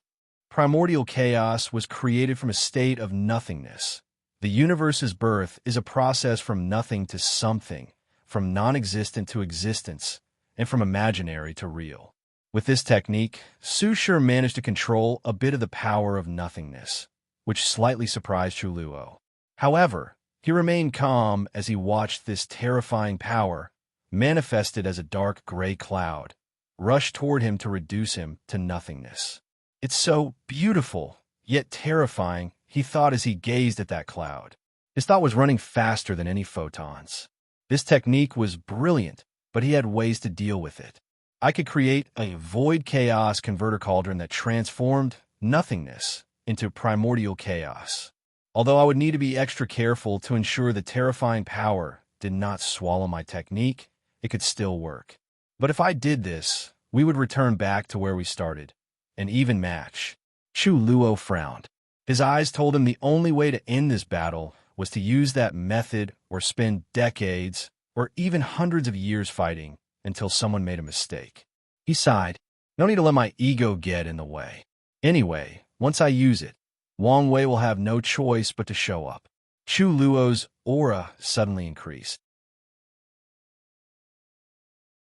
Speaker 1: Primordial chaos was created from a state of nothingness. The universe's birth is a process from nothing to something, from non-existent to existence, and from imaginary to real. With this technique, Sushur managed to control a bit of the power of nothingness, which slightly surprised Chuluo. However, he remained calm as he watched this terrifying power, manifested as a dark gray cloud, rush toward him to reduce him to nothingness. "It's so beautiful, yet terrifying," he thought as he gazed at that cloud. His thought was running faster than any photons. This technique was brilliant, but he had ways to deal with it. I could create a void chaos converter cauldron that transformed nothingness into primordial chaos. Although I would need to be extra careful to ensure the terrifying power did not swallow my technique, it could still work. But if I did this, we would return back to where we started, an even match. Chuluo frowned. His eyes told him the only way to end this battle was to use that method or spend decades or even hundreds of years fighting until someone made a mistake. He sighed. No need to let my ego get in the way. Anyway, once I use it, Wang Wei will have no choice but to show up. Chuluo's aura suddenly increased.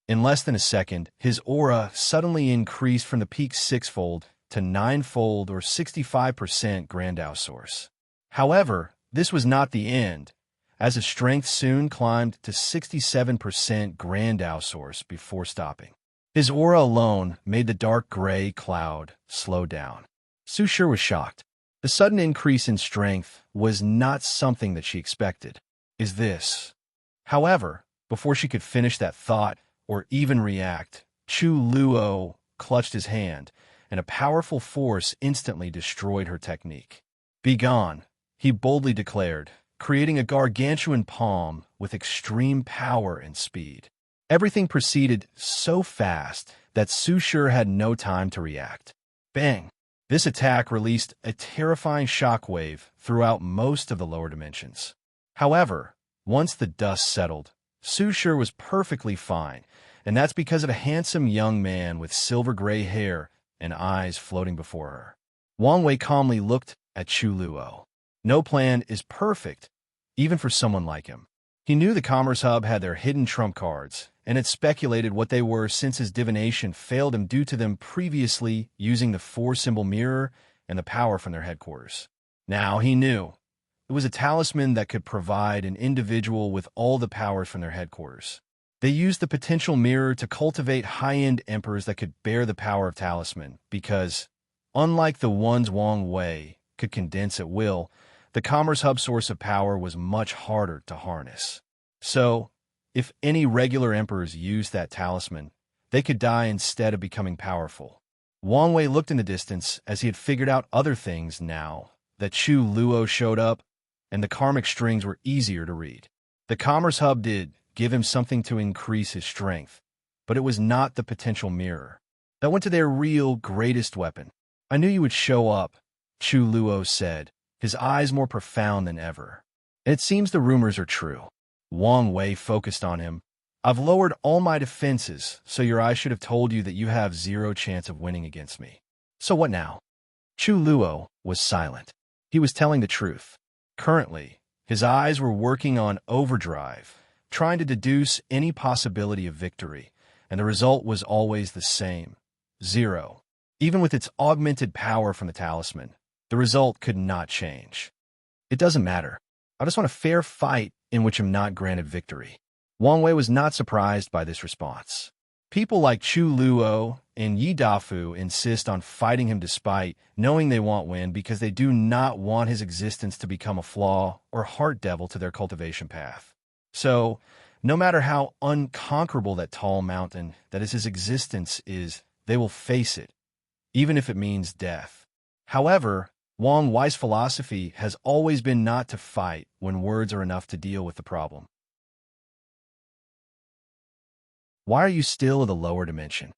Speaker 1: In less than a second, his aura suddenly increased from the peak sixfold to ninefold or 65% Grandau source. However, this was not the end, as his strength soon climbed to 67% Grandau source before stopping. His aura alone made the dark gray cloud slow down. Sushur was shocked. The sudden increase in strength was not something that she expected. Is this? However, before she could finish that thought or even react, Chuluo clutched his hand, and a powerful force instantly destroyed her technique. "Be gone," he boldly declared, creating a gargantuan palm with extreme power and speed. Everything proceeded so fast that Sushur had no time to react. Bang! This attack released a terrifying shockwave throughout most of the lower dimensions. However, once the dust settled, Sushur was perfectly fine, and that's because of a handsome young man with silver-gray hair and eyes floating before her. Wang Wei calmly looked at Chuluo. No plan is perfect, even for someone like him. He knew the Commerce Hub had their hidden trump cards, and had speculated what they were since his divination failed him due to them previously using the four-symbol mirror and the power from their headquarters. Now he knew. It was a talisman that could provide an individual with all the powers from their headquarters. They used the potential mirror to cultivate high-end emperors that could bear the power of talisman, because, unlike the ones Wang Wei could condense at will, the Commerce Hub source of power was much harder to harness. So, if any regular emperors used that talisman, they could die instead of becoming powerful. Wang Wei looked in the distance as he had figured out other things now that Chuluo showed up, and the karmic strings were easier to read. The Commerce Hub did give him something to increase his strength, but it was not the potential mirror. That went to their real greatest weapon. "I knew you would show up," Chuluo said, his eyes more profound than ever. "It seems the rumors are true." Wang Wei focused on him. "I've lowered all my defenses, so your eyes should have told you that you have zero chance of winning against me. So what now?" Chuluo was silent. He was telling the truth. Currently, his eyes were working on overdrive, trying to deduce any possibility of victory, and the result was always the same: 0. Even with its augmented power from the talisman, the result could not change. "It doesn't matter. I just want a fair fight in which I'm not granted victory." Wang Wei was not surprised by this response. People like Chu Luo and Yi Dafu insist on fighting him despite knowing they won't win because they do not want his existence to become a flaw or heart devil to their cultivation path. So, no matter how unconquerable that tall mountain that is his existence is, they will face it, even if it means death. However, Wang Wei's philosophy has always been not to fight when words are enough to deal with the problem. Why are you still in the lower dimension?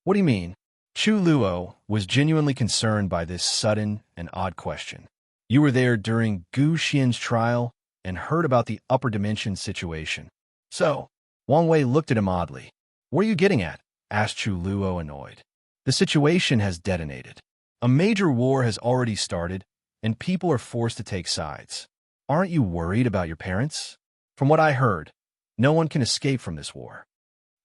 Speaker 1: What do you mean? Chu Luo was genuinely concerned by this sudden and odd question. You were there during Gu Xian's trial and heard about the upper dimension situation. So, Wang Wei looked at him oddly. What are you getting at? Asked Chu Luo, annoyed. The situation has detonated. A major war has already started, and people are forced to take sides. Aren't you worried about your parents? From what I heard, no one can escape from this war.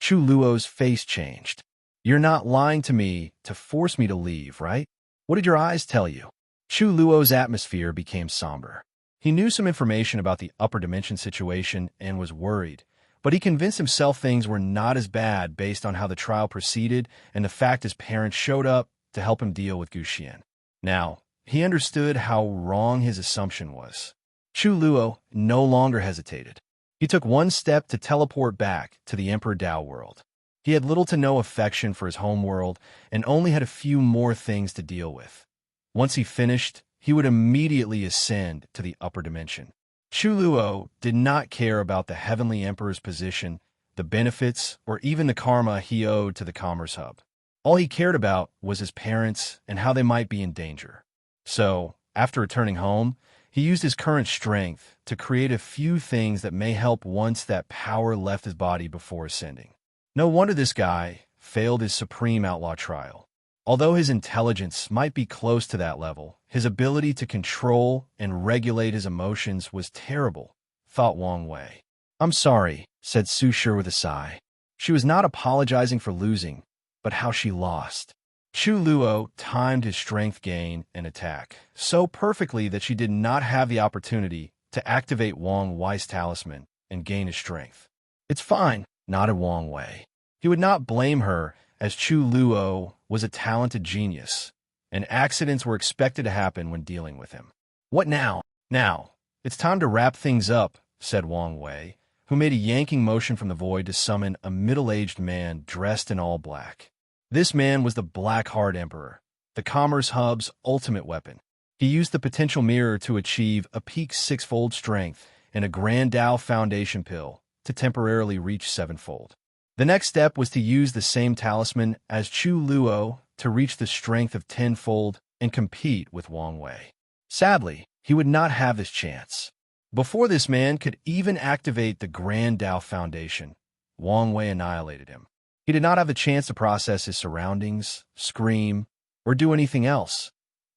Speaker 1: Chu Luo's face changed. You're not lying to me to force me to leave, right? What did your eyes tell you? Chu Luo's atmosphere became somber. He knew some information about the upper dimension situation and was worried, but he convinced himself things were not as bad based on how the trial proceeded and the fact his parents showed up to help him deal with Gu Xian. Now, he understood how wrong his assumption was. Chu Luo no longer hesitated. He took one step to teleport back to the Emperor Dao world. He had little to no affection for his home world and only had a few more things to deal with. Once he finished, he would immediately ascend to the upper dimension. Chu Luo did not care about the Heavenly Emperor's position, the benefits, or even the karma he owed to the Commerce Hub. All he cared about was his parents and how they might be in danger. So, after returning home, he used his current strength to create a few things that may help once that power left his body before ascending. No wonder this guy failed his supreme outlaw trial. Although his intelligence might be close to that level, his ability to control and regulate his emotions was terrible, thought Wang Wei. I'm sorry, said Su Shi with a sigh. She was not apologizing for losing, but how she lost. Chu Luo timed his strength gain and attack so perfectly that she did not have the opportunity to activate Wang Wei's talisman and gain his strength. It's fine, nodded Wang Wei. He would not blame her, as Chu Luo was a talented genius, and accidents were expected to happen when dealing with him. What now? Now, it's time to wrap things up, said Wang Wei, who made a yanking motion from the void to summon a middle-aged man dressed in all black. This man was the Black Heart Emperor, the Commerce Hub's ultimate weapon. He used the potential mirror to achieve a peak sixfold strength and a Grand Dao Foundation pill to temporarily reach sevenfold. The next step was to use the same talisman as Chu Luo to reach the strength of tenfold and compete with Wang Wei. Sadly, he would not have this chance. Before this man could even activate the Grand Dao Foundation, Wang Wei annihilated him. He did not have the chance to process his surroundings, scream, or do anything else.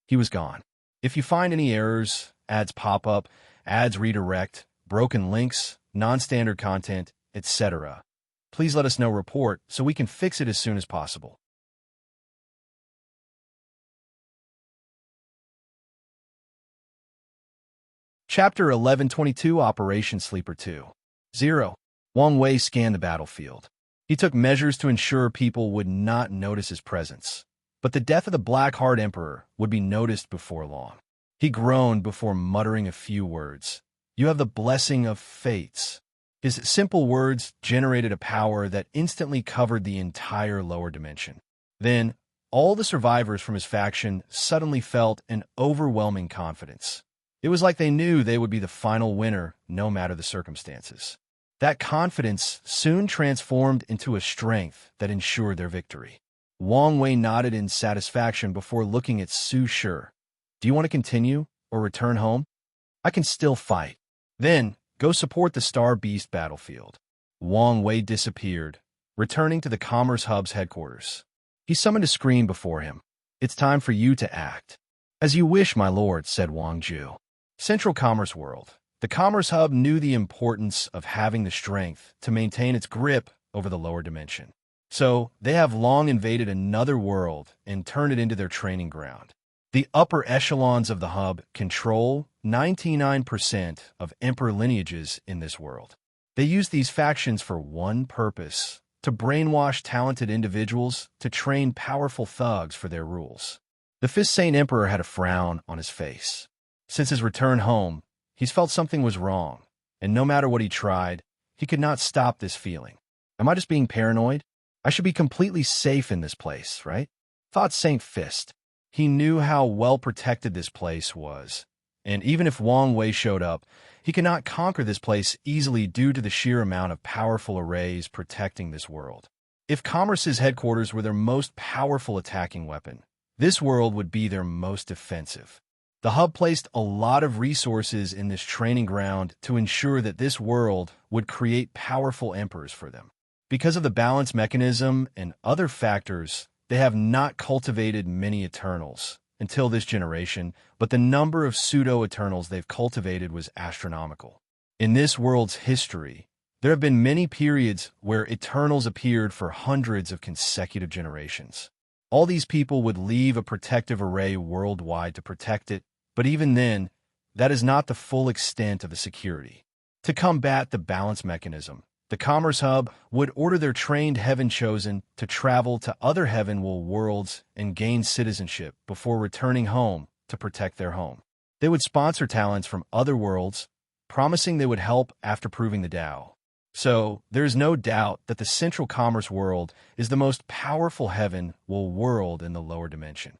Speaker 1: He was gone. If you find any errors, ads pop up, ads redirect, broken links, non-standard content, etc., please let us know report so we can fix it as soon as possible. Chapter 1122 Operation Sleeper 2.0. Wang Wei scanned the battlefield. He took measures to ensure people would not notice his presence. But the death of the Black Heart Emperor would be noticed before long. He groaned before muttering a few words. You have the blessing of fates. His simple words generated a power that instantly covered the entire lower dimension. Then, all the survivors from his faction suddenly felt an overwhelming confidence. It was like they knew they would be the final winner, no matter the circumstances. That confidence soon transformed into a strength that ensured their victory. Wang Wei nodded in satisfaction before looking at Su Shi. Do you want to continue or return home? I can still fight. Then, go support the Star Beast battlefield. Wang Wei disappeared, returning to the Commerce Hub's headquarters. He summoned a screen before him. It's time for you to act. As you wish, my lord, said Wang Ju. Central Commerce World. The Commerce Hub knew the importance of having the strength to maintain its grip over the lower dimension. So, they have long invaded another world and turned it into their training ground. The upper echelons of the hub control 99% of emperor lineages in this world. They use these factions for one purpose, to brainwash talented individuals to train powerful thugs for their rules. The Fifth Saint Emperor had a frown on his face. Since his return home, he's felt something was wrong, and no matter what he tried, he could not stop this feeling. Am I just being paranoid? I should be completely safe in this place, right? Thought Saint Fist. He knew how well protected this place was, and even if Wang Wei showed up, he could not conquer this place easily due to the sheer amount of powerful arrays protecting this world. If Commerce's headquarters were their most powerful attacking weapon, this world would be their most defensive. The hub placed a lot of resources in this training ground to ensure that this world would create powerful emperors for them. Because of the balance mechanism and other factors, they have not cultivated many Eternals until this generation, but the number of pseudo-Eternals they've cultivated was astronomical. In this world's history, there have been many periods where Eternals appeared for hundreds of consecutive generations. All these people would leave a protective array worldwide to protect it, but even then, that is not the full extent of the security. To combat the balance mechanism, the Commerce Hub would order their trained Heaven Chosen to travel to other Heavenwell worlds and gain citizenship before returning home to protect their home. They would sponsor talents from other worlds, promising they would help after proving the Tao. So, there is no doubt that the Central Commerce world is the most powerful Heavenwell world in the lower dimension.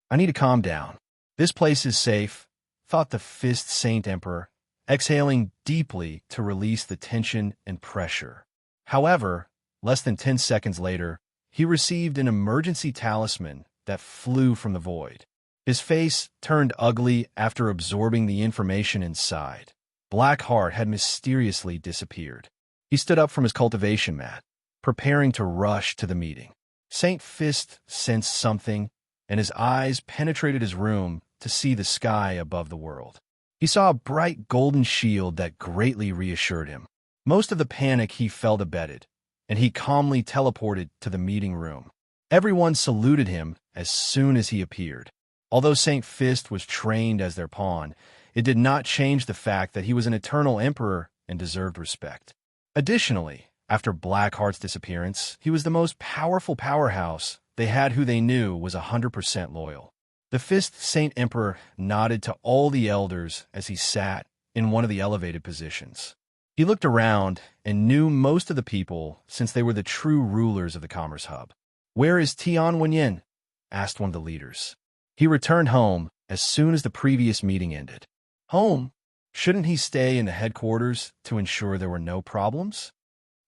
Speaker 1: I need to calm down. This place is safe, thought the Fist Saint Emperor, exhaling deeply to release the tension and pressure. However, less than 10 seconds later, he received an emergency talisman that flew from the void. His face turned ugly after absorbing the information inside. Blackheart had mysteriously disappeared. He stood up from his cultivation mat, preparing to rush to the meeting. Saint Fist sensed something, and his eyes penetrated his room to see the sky above the world. He saw a bright golden shield that greatly reassured him. Most of the panic he felt abated, and he calmly teleported to the meeting room. Everyone saluted him as soon as he appeared. Although Saint Fist was trained as their pawn, it did not change the fact that he was an eternal emperor and deserved respect. Additionally, after Blackheart's disappearance, he was the most powerful powerhouse they had who they knew was 100% loyal. The Fist Saint Emperor nodded to all the elders as he sat in one of the elevated positions. He looked around and knew most of the people since they were the true rulers of the Commerce Hub. "Where is Tian Wenyin?" asked one of the leaders. He returned home as soon as the previous meeting ended. Home? Shouldn't he stay in the headquarters to ensure there were no problems?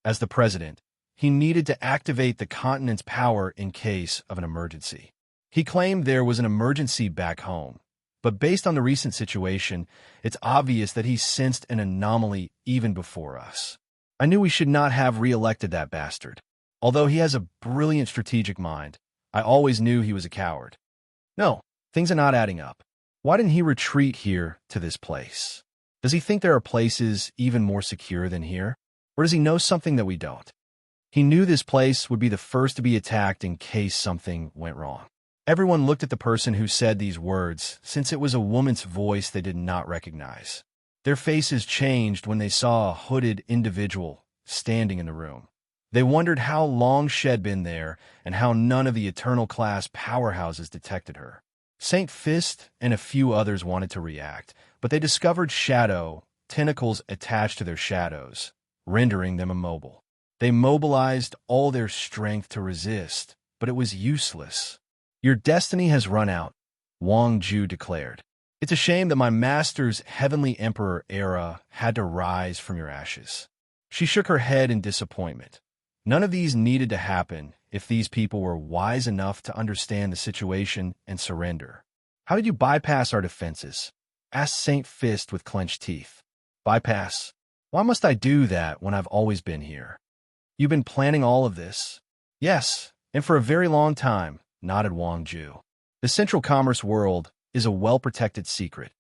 Speaker 1: As the president, he needed to activate the continent's power in case of an emergency. He claimed there was an emergency back home, but based on the recent situation, it's obvious that he sensed an anomaly even before us. I knew we should not have re-elected that bastard. Although he has a brilliant strategic mind, I always knew he was a coward. No, things are not adding up. Why didn't he retreat here to this place? Does he think there are places even more secure than here? Or does he know something that we don't? He knew this place would be the first to be attacked in case something went wrong. Everyone looked at the person who said these words, since it was a woman's voice they did not recognize. Their faces changed when they saw a hooded individual standing in the room. They wondered how long she'd been there and how none of the Eternal class powerhouses detected her. Saint Fist and a few others wanted to react, but they discovered shadow tentacles attached to their shadows, rendering them immobile. They mobilized all their strength to resist, but it was useless. "Your destiny has run out," Wang Ju declared. "It's a shame that my master's Heavenly Emperor era had to rise from your ashes." She shook her head in disappointment. None of these needed to happen if these people were wise enough to understand the situation and surrender. "How did you bypass our defenses?" asked Saint Fist with clenched teeth. "Bypass? Why must I do that when I've always been here?" "You've been planning all of this?" "Yes, and for a very long time," nodded Wang Ju. "The Central Commerce world is a well-protected secret.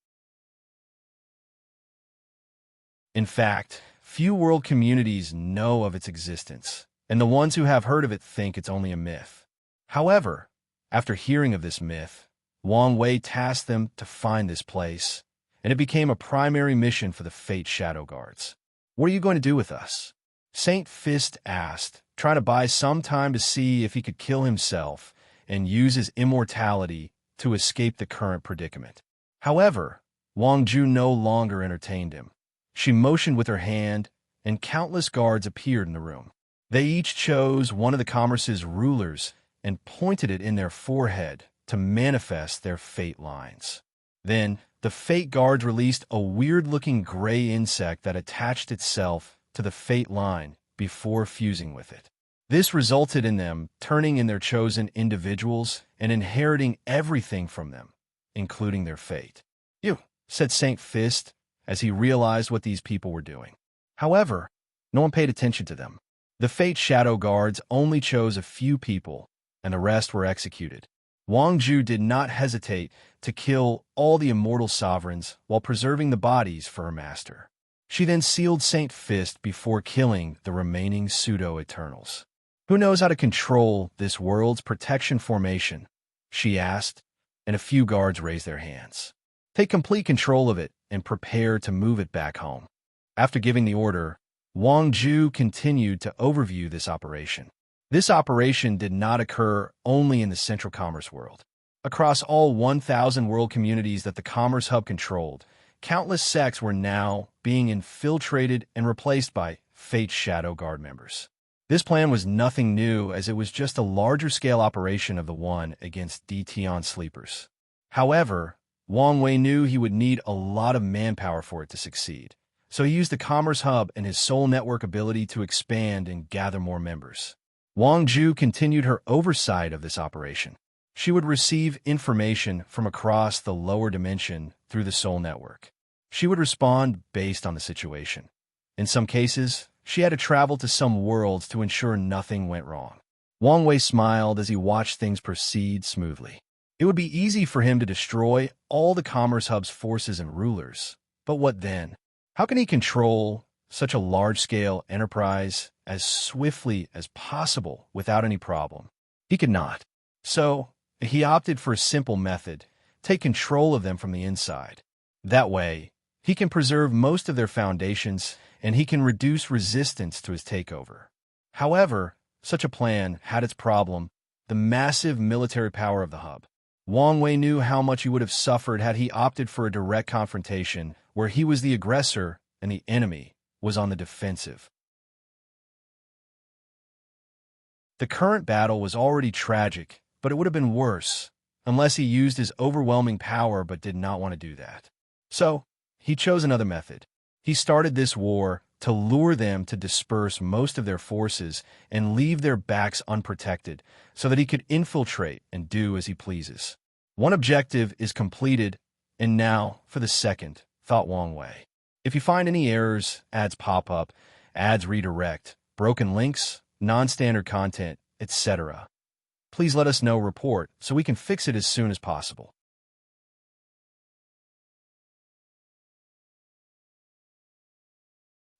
Speaker 1: In fact, few world communities know of its existence, and the ones who have heard of it think it's only a myth. However, after hearing of this myth, Wang Wei tasked them to find this place, and it became a primary mission for the Fate Shadow Guards. What are you going to do with us? Saint Fist asked, trying to buy some time to see if he could kill himself and use his immortality to escape the current predicament. However, Wang Ju no longer entertained him. She motioned with her hand, and countless guards appeared in the room. They each chose one of the commerce's rulers and pointed it in their forehead to manifest their fate lines. Then, the fate guards released a weird-looking gray insect that attached itself to the fate line before fusing with it. This resulted in them turning in their chosen individuals and inheriting everything from them, including their fate. "You," said Saint Fist as he realized what these people were doing. However, no one paid attention to them. The Fate Shadow Guards only chose a few people, and the rest were executed. Wang Ju did not hesitate to kill all the immortal sovereigns while preserving the bodies for her master. She then sealed Saint Fist before killing the remaining pseudo-eternals. "Who knows how to control this world's protection formation?" she asked, and a few guards raised their hands. "Take complete control of it and prepare to move it back home." After giving the order, Wang Ju continued to overview this operation. This operation did not occur only in the Central Commerce world. Across all 1,000 world communities that the Commerce Hub controlled, countless sects were now being infiltrated and replaced by Fate Shadow Guard members. This plan was nothing new, as it was just a larger-scale operation of the one against DTon sleepers. However, Wang Wei knew he would need a lot of manpower for it to succeed, so he used the Commerce Hub and his soul network ability to expand and gather more members. Wang Ju continued her oversight of this operation. She would receive information from across the lower dimension through the soul network. She would respond based on the situation. In some cases, she had to travel to some worlds to ensure nothing went wrong. Wang Wei smiled as he watched things proceed smoothly. It would be easy for him to destroy all the Commerce Hub's forces and rulers. But what then? How can he control such a large-scale enterprise as swiftly as possible without any problem? He could not. So, he opted for a simple method: take control of them from the inside. That way, he can preserve most of their foundations, and he can reduce resistance to his takeover. However, such a plan had its problem: the massive military power of the hub. Wang Wei knew how much he would have suffered had he opted for a direct confrontation where he was the aggressor and the enemy was on the defensive. The current battle was already tragic, but it would have been worse unless he used his overwhelming power but did not want to do that. So, he chose another method. He started this war to lure them to disperse most of their forces and leave their backs unprotected so that he could infiltrate and do as he pleases. One objective is completed, and now for the second, thought Wang Wei. If you find any errors, ads pop up, ads redirect, broken links, non-standard content, etc., please let us know, report, so we can fix it as soon as possible.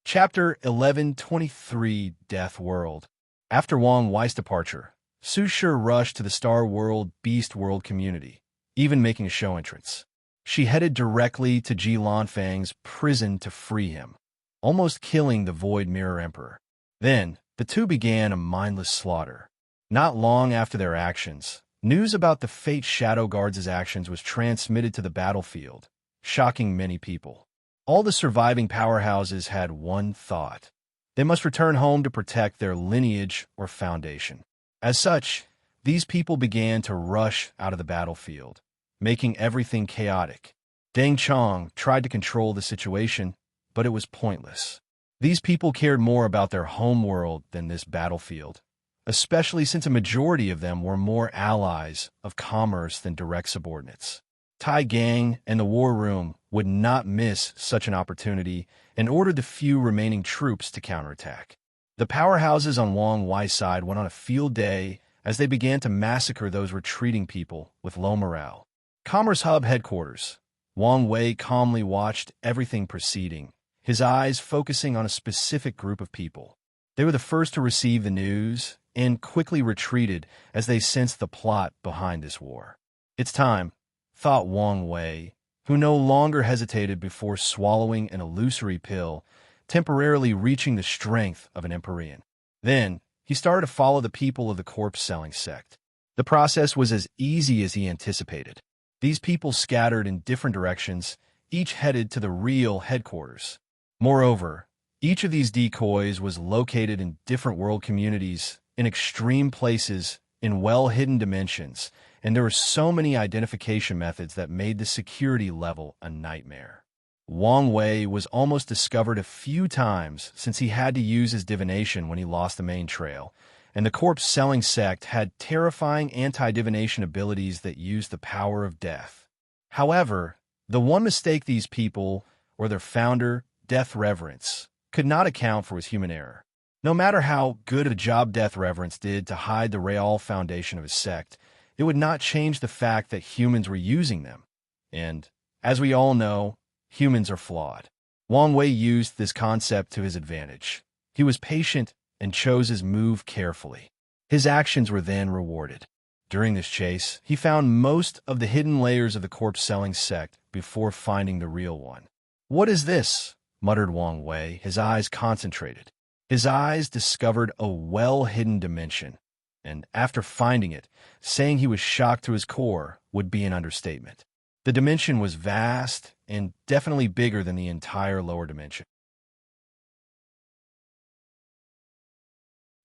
Speaker 1: Chapter 1123, Death World. After Wang Wei's departure, Su Shi rushed to the Star World Beast World community, even making a show entrance. She headed directly to Ji Lanfang's prison to free him, almost killing the Void Mirror Emperor. Then, the two began a mindless slaughter. Not long after their actions, news about the Fate Shadow Guards' actions was transmitted to the battlefield, shocking many people. All the surviving powerhouses had one thought: they must return home to protect their lineage or foundation. As such, these people began to rush out of the battlefield, making everything chaotic. Deng Chong tried to control the situation, but it was pointless. These people cared more about their home world than this battlefield, especially since a majority of them were more allies of commerce than direct subordinates. Tai Gang and the War Room would not miss such an opportunity and ordered the few remaining troops to counterattack. The powerhouses on Wang Wei's side went on a field day as they began to massacre those retreating people with low morale. Commerce Hub headquarters. Wang Wei calmly watched everything proceeding, his eyes focusing on a specific group of people. They were the first to receive the news and quickly retreated as they sensed the plot behind this war. It's time, thought Wang Wei, who no longer hesitated before swallowing an illusory pill temporarily reaching the strength of an Empyrean. Then, he started to follow the people of the corpse-selling sect. The process was as easy as he anticipated. These people scattered in different directions, each headed to the real headquarters. Moreover, each of these decoys was located in different world communities, in extreme places, in well-hidden dimensions, and there were so many identification methods that made the security level a nightmare. Wang Wei was almost discovered a few times since he had to use his divination when he lost the main trail, and the corpse-selling sect had terrifying anti-divination abilities that used the power of death. However, the one mistake these people, or their founder, Death Reverence, could not account for was human error. No matter how good a job Death Reverence did to hide the real foundation of his sect, it would not change the fact that humans were using them. And, as we all know, humans are flawed. Wang Wei used this concept to his advantage. He was patient and chose his move carefully. His actions were then rewarded. During this chase, he found most of the hidden layers of the corpse-selling sect before finding the real one. "What is this?" muttered Wang Wei, his eyes concentrated. His eyes discovered a well-hidden dimension, and after finding it, saying he was shocked to his core would be an understatement. The dimension was vast and definitely bigger than the entire lower dimension.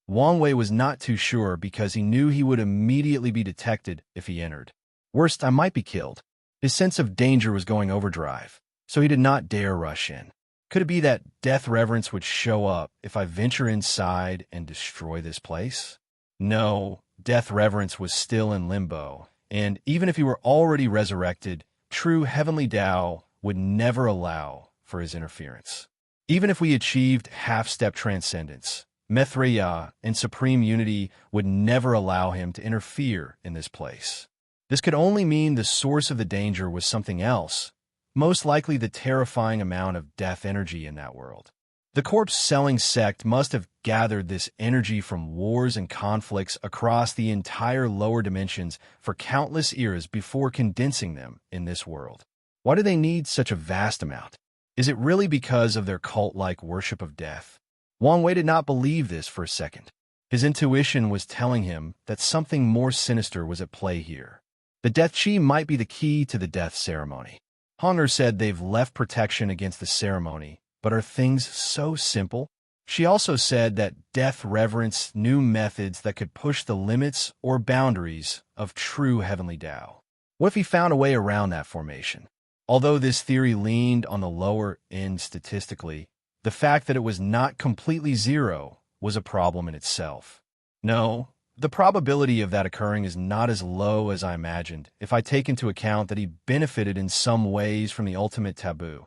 Speaker 1: Wang Wei was not too sure because he knew he would immediately be detected if he entered. Worst, I might be killed. His sense of danger was going overdrive, so he did not dare rush in. Could it be that Death Reverence would show up if I venture inside and destroy this place? No, Death Reverence was still in limbo, and even if he were already resurrected, true heavenly Tao would never allow for his interference. Even if we achieved half-step transcendence, Maitreya and supreme unity would never allow him to interfere in this place. This could only mean the source of the danger was something else, most likely the terrifying amount of death energy in that world. The corpse-selling sect must have gathered this energy from wars and conflicts across the entire lower dimensions for countless eras before condensing them in this world. Why do they need such a vast amount? Is it really because of their cult-like worship of death? Wang Wei did not believe this for a second. His intuition was telling him that something more sinister was at play here. The death chi might be the key to the death ceremony. Hunger said they've left protection against the ceremony, but are things so simple? She also said that Death Reverence knew methods that could push the limits or boundaries of true heavenly Tao. What if he found a way around that formation? Although this theory leaned on the lower end statistically, the fact that it was not completely zero was a problem in itself. No, the probability of that occurring is not as low as I imagined if I take into account that he benefited in some ways from the ultimate taboo,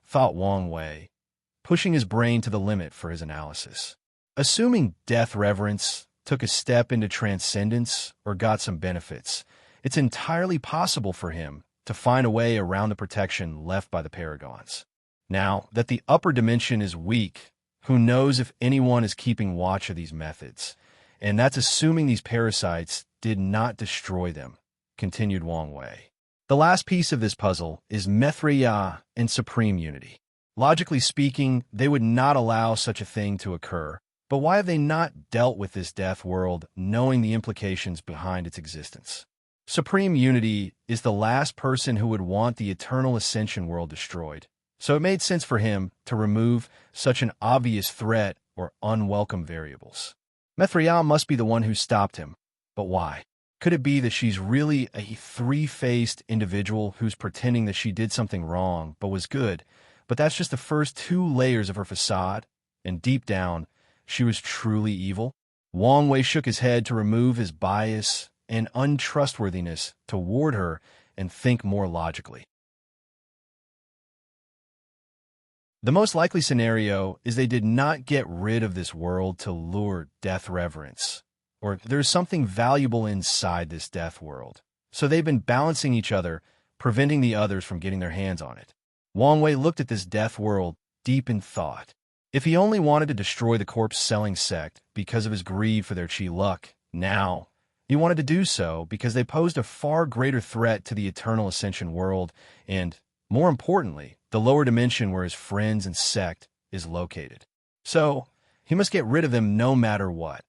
Speaker 1: thought Wang Wei, pushing his brain to the limit for his analysis. Assuming Death Reverence took a step into Transcendence or got some benefits, it's entirely possible for him to find a way around the protection left by the Paragons. Now that the upper dimension is weak, who knows if anyone is keeping watch of these methods? And that's assuming these parasites did not destroy them, continued Wang Wei. The last piece of this puzzle is Maitreya and Supreme Unity. Logically speaking, they would not allow such a thing to occur, but why have they not dealt with this death world knowing the implications behind its existence? Supreme Unity is the last person who would want the eternal ascension world destroyed, so it made sense for him to remove such an obvious threat or unwelcome variables. Maitreya must be the one who stopped him, but why? Could it be that she's really a three-faced individual who's pretending that she did something wrong but was good, but that's just the first two layers of her facade, and deep down, she was truly evil? Wang Wei shook his head to remove his bias and untrustworthiness toward her and think more logically. The most likely scenario is they did not get rid of this world to lure Death Reverence, or there's something valuable inside this death world, so they've been balancing each other, preventing the others from getting their hands on it. Wang Wei looked at this death world deep in thought. If he only wanted to destroy the corpse-selling sect because of his greed for their chi luck, now he wanted to do so because they posed a far greater threat to the eternal ascension world and, more importantly, the lower dimension where his friends and sect is located. So, he must get rid of them no matter what,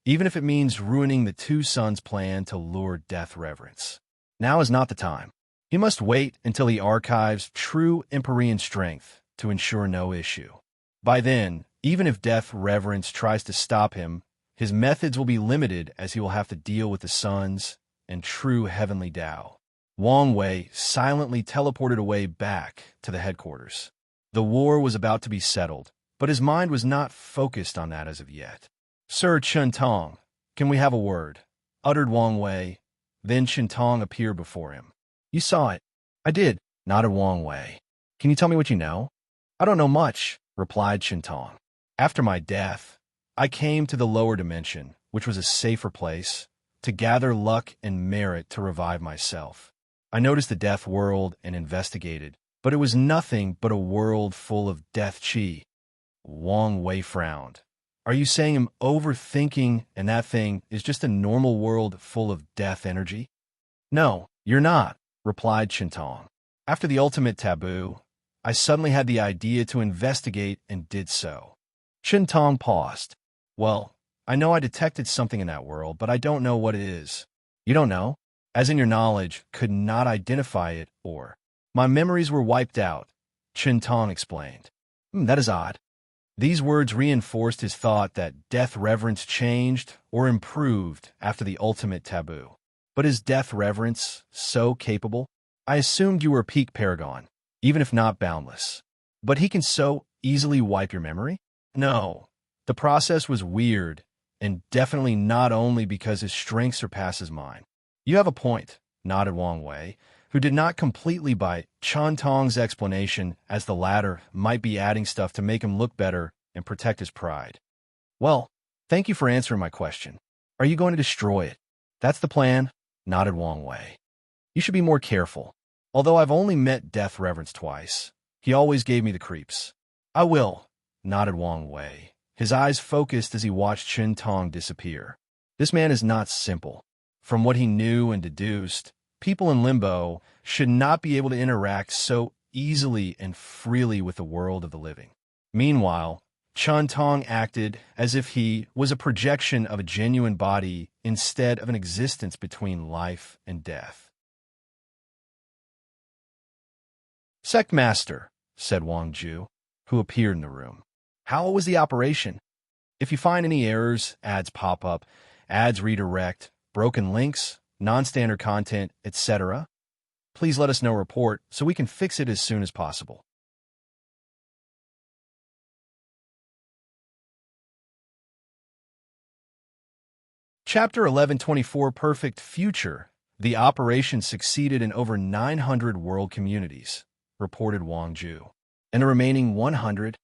Speaker 1: even if it means ruining the two sons' plan to lure Death Reverence. Now is not the time. He must wait until he archives true Empyrean strength to ensure no issue. By then, even if Death Reverence tries to stop him, his methods will be limited as he will have to deal with the sons and true heavenly Tao. Wang Wei silently teleported away back to the headquarters. The war was about to be settled, but his mind was not focused on that as of yet. "Sir Chen-Tong, can we have a word?" uttered Wang Wei. Then Chen-Tong appeared before him. "You saw it." "I did," nodded Wang Wei. "Can you tell me what you know?" "I don't know much," replied Chen-Tong. "After my death, I came to the lower dimension, which was a safer place, to gather luck and merit to revive myself. I noticed the death world and investigated, but it was nothing but a world full of death chi." Wang Wei frowned. "Are you saying I'm overthinking and that thing is just a normal world full of death energy?" "No, you're not," replied Chen-Tong. "After the ultimate taboo, I suddenly had the idea to investigate and did so." Chen-Tong paused. "Well, I know I detected something in that world, but I don't know what it is." "You don't know? As in your knowledge, could not identify it, or—" "My memories were wiped out," Chen-Tong explained. That is odd." These words reinforced his thought that Death Reverence changed or improved after the ultimate taboo. "But is Death Reverence so capable? I assumed you were a peak paragon, even if not boundless. But he can so easily wipe your memory?" "No. The process was weird, and definitely not only because his strength surpasses mine." "You have a point," nodded Wang Wei, who did not completely buy Chen-Tong's explanation, as the latter might be adding stuff to make him look better and protect his pride. "Well, thank you for answering my question. Are you going to destroy it?" "That's the plan," nodded Wang Wei. "You should be more careful. Although I've only met Death Reverence twice, he always gave me the creeps." "I will," nodded Wang Wei, his eyes focused as he watched Chen-Tong disappear. This man is not simple. From what he knew and deduced, people in Limbo should not be able to interact so easily and freely with the world of the living. Meanwhile, Chen-Tong acted as if he was a projection of a genuine body instead of an existence between life and death. "Sect Master," said Wang Ju, who appeared in the room. "How was the operation? If you find any errors, ads pop up, ads redirect, broken links, non-standard content, etc., please let us know report so we can fix it as soon as possible." Chapter 1124 Perfect Future. The operation succeeded in over 900 world communities, reported Wang Ju. "And the remaining 100?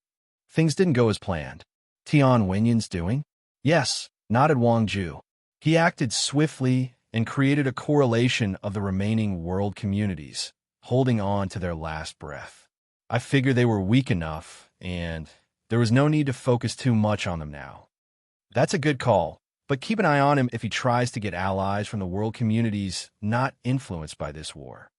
Speaker 1: Things didn't go as planned." "Tian Wenyan's doing?" "Yes," nodded Wang Ju. "He acted swiftly and created a correlation of the remaining world communities, holding on to their last breath. I figured they were weak enough, and there was no need to focus too much on them now." "That's a good call, but keep an eye on him if he tries to get allies from the world communities not influenced by this war."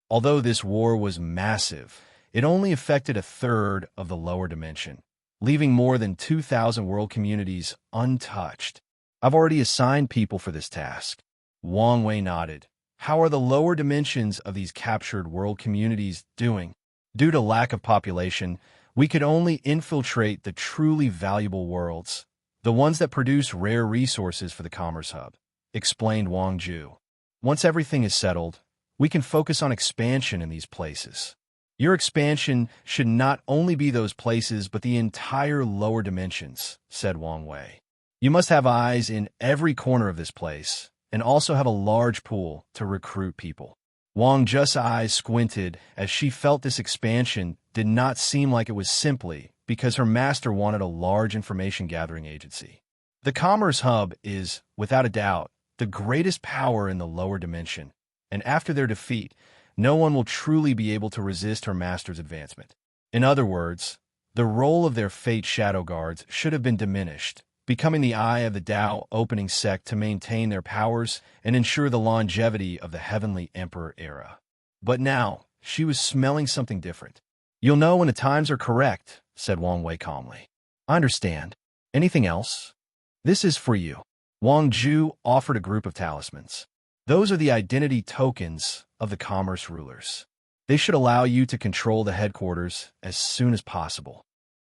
Speaker 1: Although this war was massive, it only affected a third of the lower dimension, leaving more than 2,000 world communities untouched. "I've already assigned people for this task." Wang Wei nodded. "How are the lower dimensions of these captured world communities doing?" "Due to lack of population, we could only infiltrate the truly valuable worlds, the ones that produce rare resources for the Commerce Hub," explained Wang Ju. "Once everything is settled, we can focus on expansion in these places." "Your expansion should not only be those places but the entire lower dimensions," said Wang Wei. "You must have eyes in every corner of this place, and also have a large pool to recruit people." Wang Ju's eyes squinted as she felt this expansion did not seem like it was simply because her master wanted a large information-gathering agency. The Commerce Hub is, without a doubt, the greatest power in the lower dimension, and after their defeat, no one will truly be able to resist her master's advancement. In other words, the role of their Fate Shadow Guards should have been diminished, becoming the eye of the Tao opening sect to maintain their powers and ensure the longevity of the Heavenly Emperor era. But now, she was smelling something different. You'll know when the times are correct, said Wang Wei calmly. I understand. Anything else? This is for you. Wang Zhu offered a group of talismans. Those are the identity tokens of the commerce rulers. They should allow you to control the headquarters as soon as possible.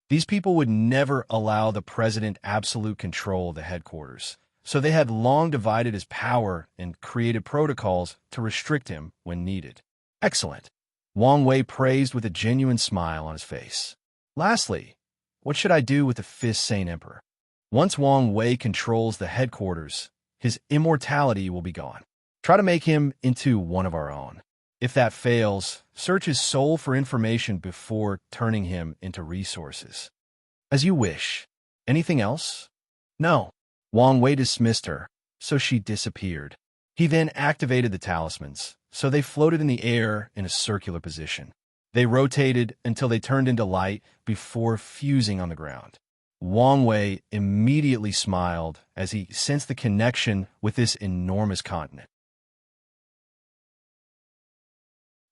Speaker 1: These people would never allow the president absolute control of the headquarters, so they had long divided his power and created protocols to restrict him when needed. Excellent. Wang Wei praised with a genuine smile on his face. Lastly, what should I do with the fifth Saint Emperor? Once Wang Wei controls the headquarters, his immortality will be gone. Try to make him into one of our own. If that fails, search his soul for information before turning him into resources. As you wish. Anything else? No. Wang Wei dismissed her, so she disappeared. He then activated the talismans, so they floated in the air in a circular position. They rotated until they turned into light before fusing on the ground. Wang Wei immediately smiled as he sensed the connection with this enormous continent.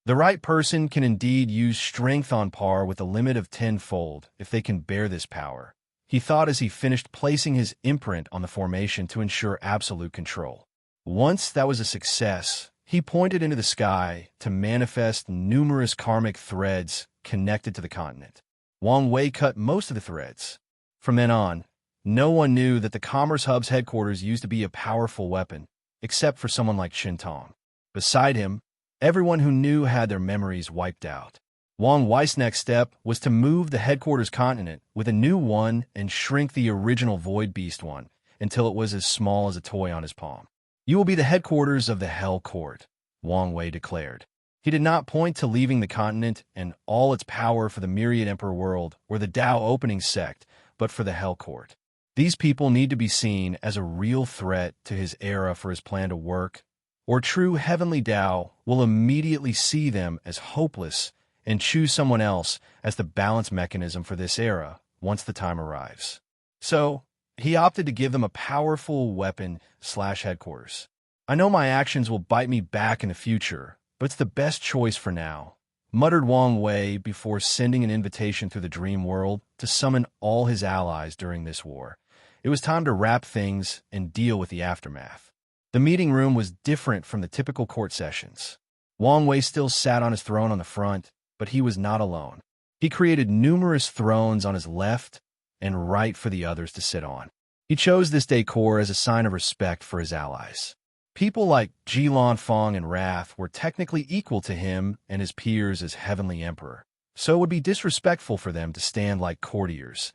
Speaker 1: The right person can indeed use strength on par with a limit of tenfold if they can bear this power, he thought as he finished placing his imprint on the formation to ensure absolute control. Once that was a success, he pointed into the sky to manifest numerous karmic threads connected to the continent. Wang Wei cut most of the threads. From then on, no one knew that the Commerce Hub's headquarters used to be a powerful weapon, except for someone like Shintong. Beside him, everyone who knew had their memories wiped out. Wang Wei's next step was to move the headquarters continent with a new one and shrink the original Void Beast one until it was as small as a toy on his palm. You will be the headquarters of the Hell Court, Wang Wei declared. He did not point to leaving the continent and all its power for the Myriad Emperor world or the Tao opening sect, but for the Hell Court. These people need to be seen as a real threat to his era for his plan to work, or true heavenly Tao will immediately see them as hopeless and choose someone else as the balance mechanism for this era once the time arrives. So, he opted to give them a powerful weapon/headquarters. I know my actions will bite me back in the future, but it's the best choice for now, muttered Wang Wei before sending an invitation through the dream world to summon all his allies during this war. It was time to wrap things and deal with the aftermath. The meeting room was different from the typical court sessions. Wang Wei still sat on his throne on the front, but he was not alone. He created numerous thrones on his left and right for the others to sit on. He chose this decor as a sign of respect for his allies. People like Ji Fong and Wrath were technically equal to him and his peers as Heavenly Emperor, so it would be disrespectful for them to stand like courtiers,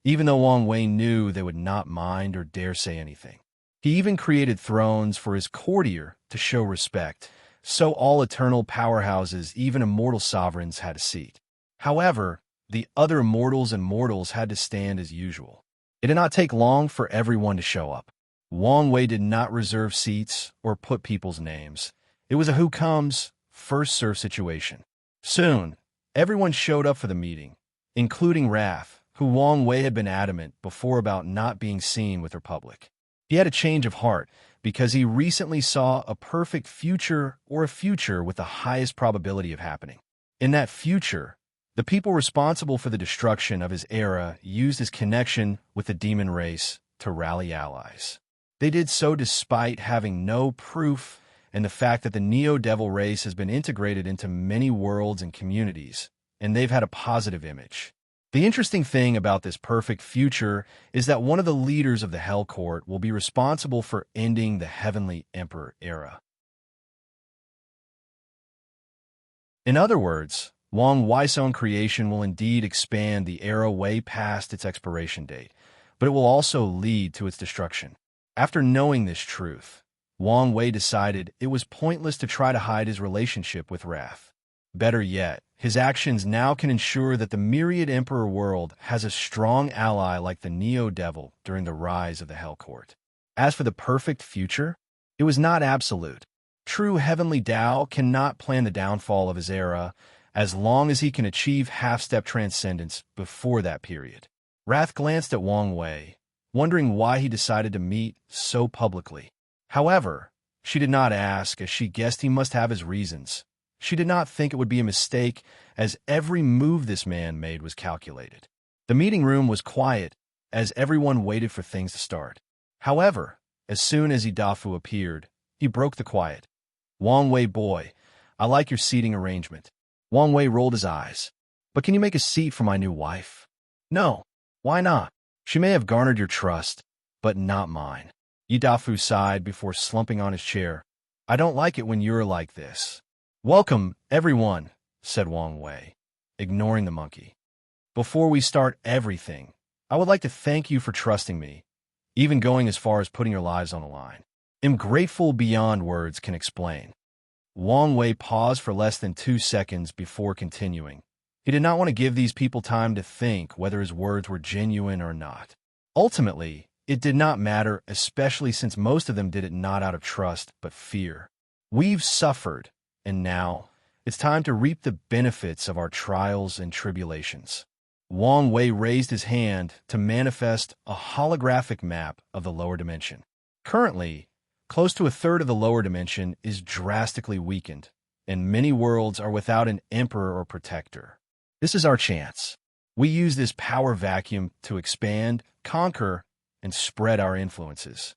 Speaker 1: even though Wang Wei knew they would not mind or dare say anything. He even created thrones for his courtier to show respect, so all eternal powerhouses, even immortal sovereigns, had a seat. However, the other mortals and mortals had to stand as usual. It did not take long for everyone to show up. Wang Wei did not reserve seats or put people's names. It was a who comes, first served situation. Soon, everyone showed up for the meeting, including Wrath, who Wang Wei had been adamant before about not being seen with her public. He had a change of heart because he recently saw a perfect future or a future with the highest probability of happening. In that future, the people responsible for the destruction of his era used his connection with the demon race to rally allies. They did so despite having no proof and the fact that the Neo-Devil race has been integrated into many worlds and communities, and they've had a positive image. The interesting thing about this perfect future is that one of the leaders of the Hell Court will be responsible for ending the Heavenly Emperor era. In other words, Wang Wei's own creation will indeed expand the era way past its expiration date, but it will also lead to its destruction. After knowing this truth, Wang Wei decided it was pointless to try to hide his relationship with Wrath. Better yet, his actions now can ensure that the Myriad Emperor world has a strong ally like the Neo-Devil during the rise of the Hell Court. As for the perfect future, it was not absolute. True heavenly Tao cannot plan the downfall of his era as long as he can achieve half-step transcendence before that period. Wrath glanced at Wang Wei, wondering why he decided to meet so publicly. However, she did not ask, as she guessed he must have his reasons. She did not think it would be a mistake, as every move this man made was calculated. The meeting room was quiet, as everyone waited for things to start. However, as soon as Idafu appeared, he broke the quiet. "Wang Wei boy, I like your seating arrangement." Wang Wei rolled his eyes. "But can you make a seat for my new wife?" "No. Why not? She may have garnered your trust, but not mine." Idafu sighed before slumping on his chair. "I don't like it when you're like this." "Welcome, everyone," said Wang Wei, ignoring the monkey. "Before we start everything, I would like to thank you for trusting me, even going as far as putting your lives on the line. I'm grateful beyond words can explain." Wang Wei paused for less than 2 seconds before continuing. He did not want to give these people time to think whether his words were genuine or not. Ultimately, it did not matter, especially since most of them did it not out of trust, but fear. "We've suffered, and now it's time to reap the benefits of our trials and tribulations." Wang Wei raised his hand to manifest a holographic map of the lower dimension. Currently, close to a third of the lower dimension is drastically weakened, and many worlds are without an emperor or protector. This is our chance. We use this power vacuum to expand, conquer, and spread our influences.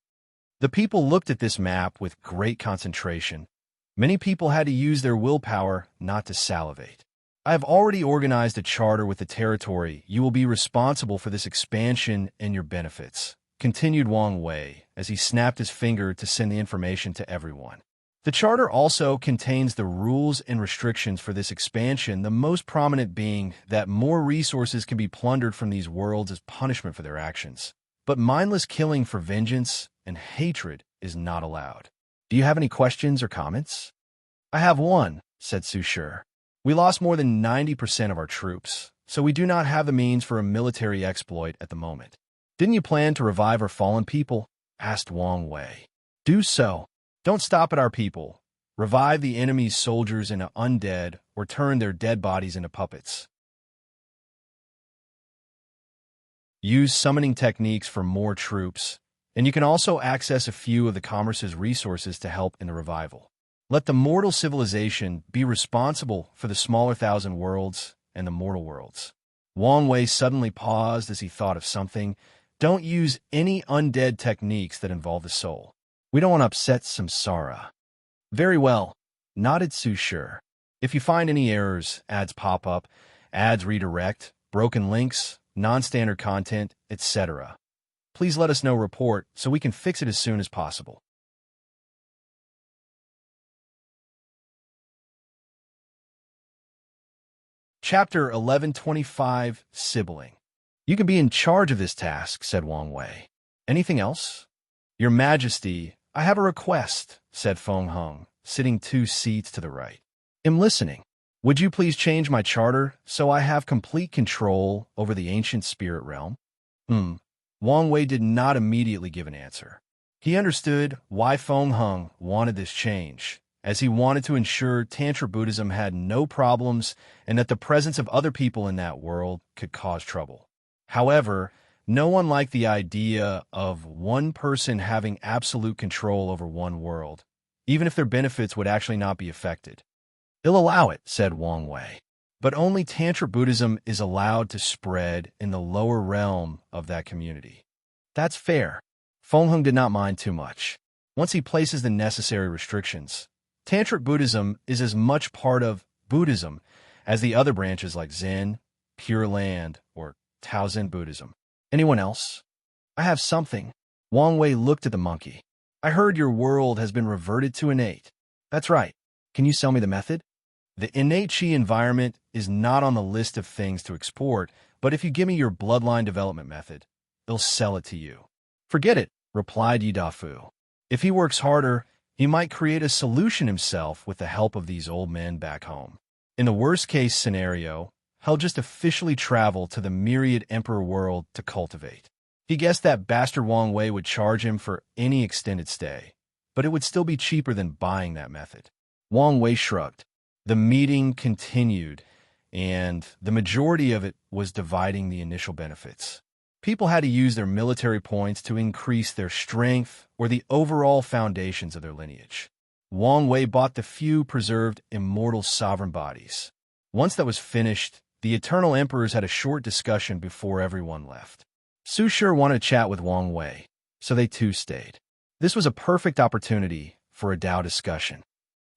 Speaker 1: The people looked at this map with great concentration. Many people had to use their willpower, not to salivate. "I have already organized a charter with the territory. You will be responsible for this expansion and your benefits," continued Wang Wei as he snapped his finger to send the information to everyone. The charter also contains the rules and restrictions for this expansion, the most prominent being that more resources can be plundered from these worlds as punishment for their actions. But mindless killing for vengeance and hatred is not allowed. "Do you have any questions or comments?" "I have one," said Sushur. "We lost more than 90% of our troops, so we do not have the means for a military exploit at the moment." "Didn't you plan to revive our fallen people?" asked Wang Wei. "Do so. Don't stop at our people. Revive the enemy's soldiers into undead or turn their dead bodies into puppets. Use summoning techniques for more troops, and you can also access a few of the commerce's resources to help in the revival. Let the mortal civilization be responsible for the smaller thousand worlds and the mortal worlds." Wang Wei suddenly paused as he thought of something. "Don't use any undead techniques that involve the soul. We don't want to upset Samsara." "Very well," nodded Sushur. "If you find any errors, ads pop up, ads redirect, broken links, non-standard content, etc., please let us know report so we can fix it as soon as possible." Chapter 1125, Sibling. "You can be in charge of this task," said Wang Wei. "Anything else?" "Your Majesty, I have a request," said Feng Hung, sitting 2 seats to the right. "I'm listening. Would you please change my charter so I have complete control over the ancient spirit realm?" Wang Wei did not immediately give an answer. He understood why Feng Hung wanted this change, as he wanted to ensure Tantra Buddhism had no problems and that the presence of other people in that world could cause trouble. However, no one liked the idea of one person having absolute control over one world, even if their benefits would actually not be affected. "He'll allow it," said Wang Wei. "But only Tantra Buddhism is allowed to spread in the lower realm of that community." "That's fair." Feng Hung did not mind too much. Once he places the necessary restrictions, Tantric Buddhism is as much part of Buddhism as the other branches like Zen, Pure Land, or Taozen Buddhism. "Anyone else?" "I have something." Wang Wei looked at the monkey. "I heard your world has been reverted to innate." "That's right. Can you sell me the method?" "The innate chi environment is not on the list of things to export, but if you give me your bloodline development method, they'll sell it to you." "Forget it," replied Yidafu. "If he works harder, he might create a solution himself with the help of these old men back home. In the worst-case scenario, he'll just officially travel to the myriad emperor world to cultivate." He guessed that bastard Wang Wei would charge him for any extended stay, but it would still be cheaper than buying that method. Wang Wei shrugged. The meeting continued, and the majority of it was dividing the initial benefits. People had to use their military points to increase their strength or the overall foundations of their lineage. Wang Wei bought the few preserved immortal sovereign bodies. Once that was finished, the Eternal Emperors had a short discussion before everyone left. Su Shi wanted to chat with Wang Wei, so they too stayed. This was a perfect opportunity for a Tao discussion.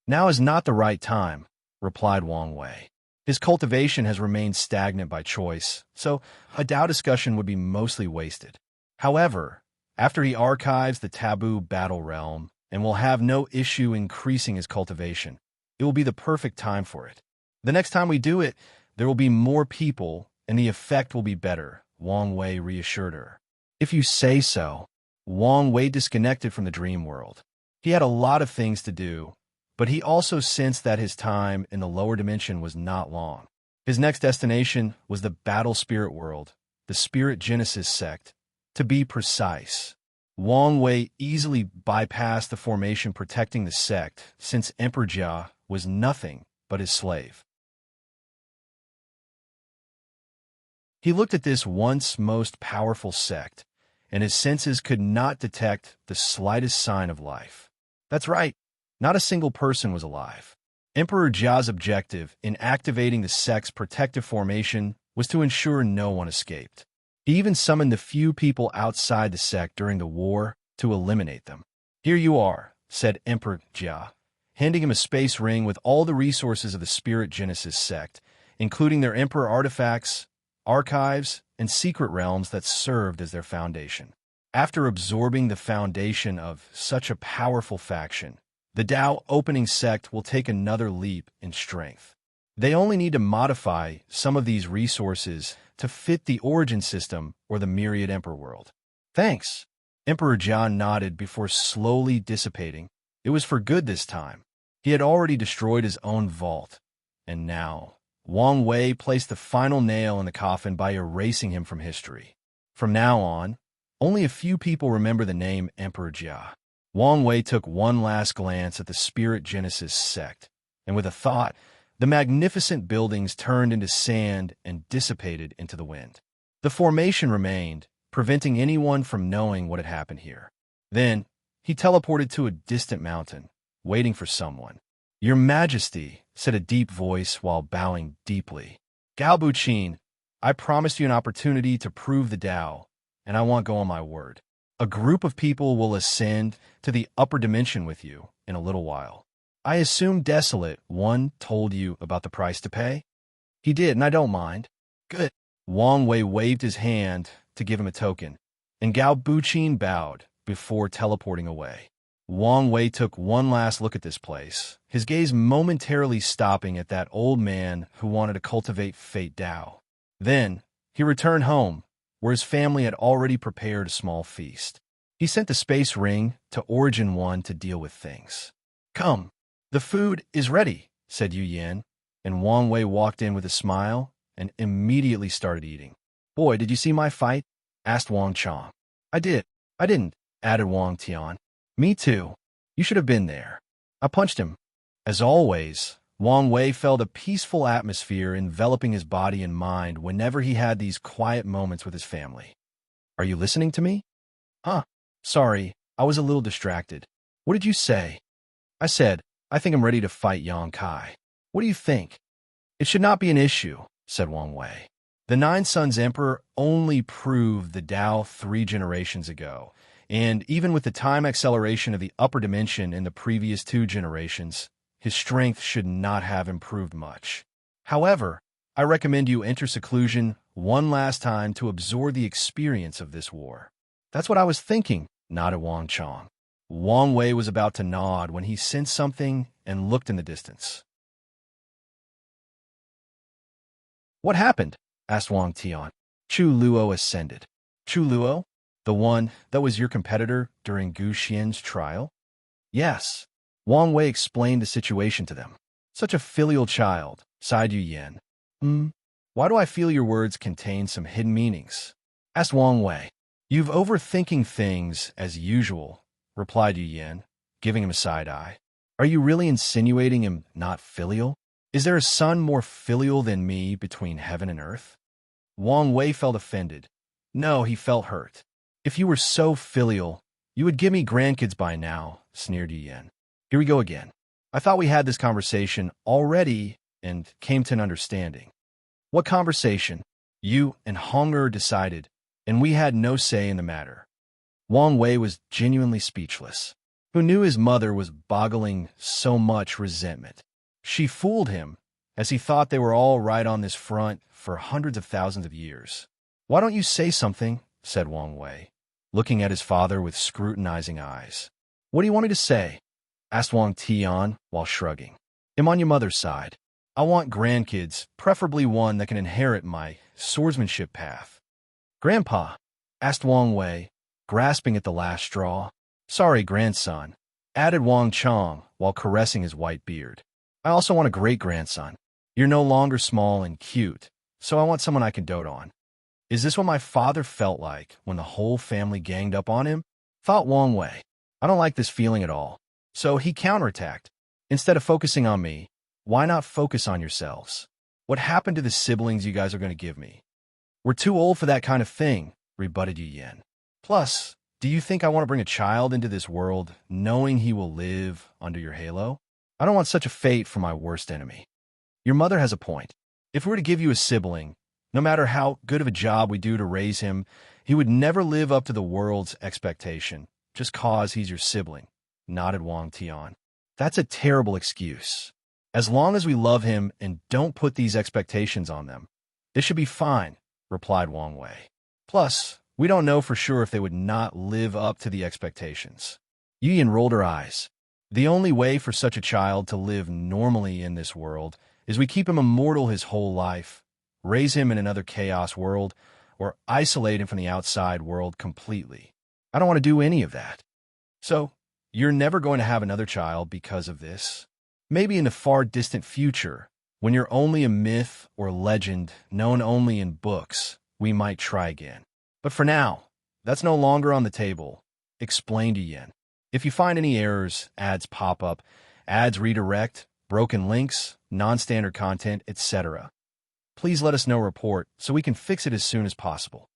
Speaker 1: Now is not the right time, replied Wang Wei. His cultivation has remained stagnant by choice, so a Tao discussion would be mostly wasted. However, after he archives the taboo battle realm and will have no issue increasing his cultivation, it will be the perfect time for it. The next time we do it, there will be more people and the effect will be better, Wang Wei reassured her. If you say so. Wang Wei disconnected from the dream world. He had a lot of things to do, but he also sensed that his time in the lower dimension was not long. His next destination was the battle spirit world, the Spirit Genesis sect. To be precise, Wang Wei easily bypassed the formation protecting the sect since Emperor Jia was nothing but his slave. He looked at this once most powerful sect, and his senses could not detect the slightest sign of life. That's right, not a single person was alive. Emperor Jia's objective in activating the sect's protective formation was to ensure no one escaped. He even summoned the few people outside the sect during the war to eliminate them. Here you are, said Emperor Jia, handing him a space ring with all the resources of the Spirit Genesis sect, including their emperor artifacts, archives, and secret realms that served as their foundation. After absorbing the foundation of such a powerful faction, the Tao opening sect will take another leap in strength. They only need to modify some of these resources to fit the origin system or the myriad emperor world. Thanks. Emperor Jia nodded before slowly dissipating. It was for good this time. He had already destroyed his own vault. And now, Wang Wei placed the final nail in the coffin by erasing him from history. From now on, only a few people remember the name Emperor Jia. Wang Wei took one last glance at the Spirit Genesis sect, and with a thought, the magnificent buildings turned into sand and dissipated into the wind. The formation remained, preventing anyone from knowing what had happened here. Then, he teleported to a distant mountain, waiting for someone. Your Majesty, said a deep voice while bowing deeply. Gao Buqin, I promised you an opportunity to prove the Tao, and I won't go on my word. A group of people will ascend to the upper dimension with you in a little while. I assume Desolate One told you about the price to pay? He did, and I don't mind. Good. Wang Wei waved his hand to give him a token, and Gao Buqin bowed before teleporting away. Wang Wei took one last look at this place, his gaze momentarily stopping at that old man who wanted to cultivate Fate Tao. Then, he returned home, where his family had already prepared a small feast. He sent the space ring to Origin 1 to deal with things. Come. The food is ready, said Yu Yan, and Wang Wei walked in with a smile and immediately started eating. Boy, did you see my fight? Asked Wang Chong. I did. I didn't, added Wang Tian. Me too. You should have been there. I punched him. As always, Wang Wei felt a peaceful atmosphere enveloping his body and mind whenever he had these quiet moments with his family. Are you listening to me? Huh. Sorry, I was a little distracted. What did you say? I said, I think I'm ready to fight Yang Kai. What do you think? It should not be an issue, said Wang Wei. The Nine Sons Emperor only proved the Tao 3 generations ago, and even with the time acceleration of the upper dimension in the previous 2 generations, his strength should not have improved much. However, I recommend you enter seclusion one last time to absorb the experience of this war. That's what I was thinking, nodded Wang Chong. Wang Wei was about to nod when he sensed something and looked in the distance. What happened? Asked Wang Tian. Chu Luo ascended. Chu Luo? The one that was your competitor during Gu Xian's trial? Yes. Wang Wei explained the situation to them. Such a filial child, sighed Yu Yan. Why do I feel your words contain some hidden meanings? Asked Wang Wei. You've overthinking things as usual, replied Yu Yan, giving him a side eye. Are you really insinuating him not filial? Is there a son more filial than me between heaven and earth? Wang Wei felt offended. No, he felt hurt. If you were so filial, you would give me grandkids by now, sneered Yu Yan. Here we go again. I thought we had this conversation already and came to an understanding. What conversation? You and Honger decided, and we had no say in the matter. Wang Wei was genuinely speechless. Who knew his mother was boggling so much resentment? She fooled him, as he thought they were all right on this front for hundreds of thousands of years. Why don't you say something? Said Wang Wei, looking at his father with scrutinizing eyes. What do you want me to say? Asked Wang Tian while shrugging. I'm on your mother's side. I want grandkids, preferably one that can inherit my swordsmanship path. Grandpa? Asked Wang Wei, grasping at the last straw. Sorry, grandson, added Wang Chong while caressing his white beard. I also want a great-grandson. You're no longer small and cute, so I want someone I can dote on. Is this what my father felt like when the whole family ganged up on him? Thought Wang Wei. I don't like this feeling at all. So he counterattacked. Instead of focusing on me, why not focus on yourselves? What happened to the siblings you guys are going to give me? We're too old for that kind of thing, rebutted Yu Yen. Plus, do you think I want to bring a child into this world knowing he will live under your halo? I don't want such a fate for my worst enemy. Your mother has a point. If we were to give you a sibling, no matter how good of a job we do to raise him, he would never live up to the world's expectation, just cause he's your sibling, nodded Wang Tian. That's a terrible excuse. As long as we love him and don't put these expectations on them, this should be fine, replied Wang Wei. Plus, we don't know for sure if they would not live up to the expectations. Yu Yin rolled her eyes. The only way for such a child to live normally in this world is we keep him immortal his whole life, raise him in another chaos world, or isolate him from the outside world completely. I don't want to do any of that. So, you're never going to have another child because of this? Maybe in the far distant future, when you're only a myth or legend known only in books, we might try again. But for now, that's no longer on the table, explained Yen. If you find any errors, ads pop up, ads redirect, broken links, non-standard content, etc., please let us know report so we can fix it as soon as possible.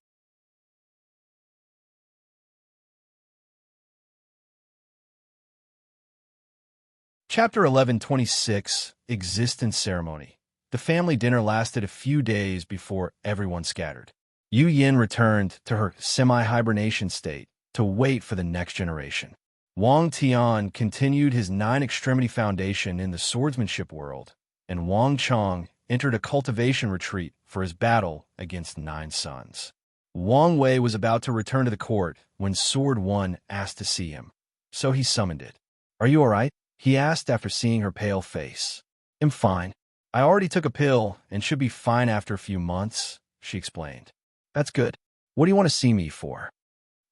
Speaker 1: Chapter 1126, Existence Ceremony. The family dinner lasted a few days before everyone scattered. Yu Yin returned to her semi-hibernation state to wait for the next generation. Wang Tian continued his nine-extremity foundation in the swordsmanship world, and Wang Chong entered a cultivation retreat for his battle against 9 sons. Wang Wei was about to return to the court when Sword One asked to see him, so he summoned it. Are you all right? He asked after seeing her pale face. I'm fine. I already took a pill and should be fine after a few months, she explained. That's good. What do you want to see me for?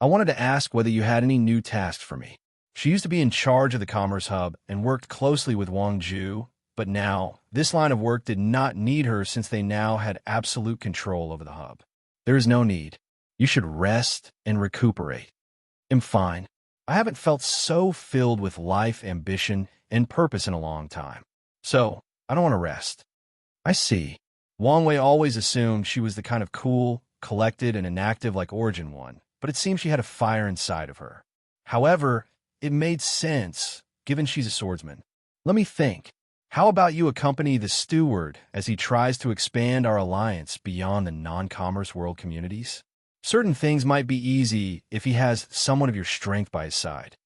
Speaker 1: I wanted to ask whether you had any new tasks for me. She used to be in charge of the Commerce Hub and worked closely with Wang Ju, but now, this line of work did not need her since they now had absolute control over the hub. There is no need. You should rest and recuperate. I'm fine. I haven't felt so filled with life, ambition, and purpose in a long time. So, I don't want to rest. I see. Wang Wei always assumed she was the kind of cool, collected, and inactive like Origin One, but it seemed she had a fire inside of her. However, it made sense, given she's a swordsman. Let me think. How about you accompany the steward as he tries to expand our alliance beyond the non-commerce world communities? Certain things might be easy if he has someone of your strength by his side.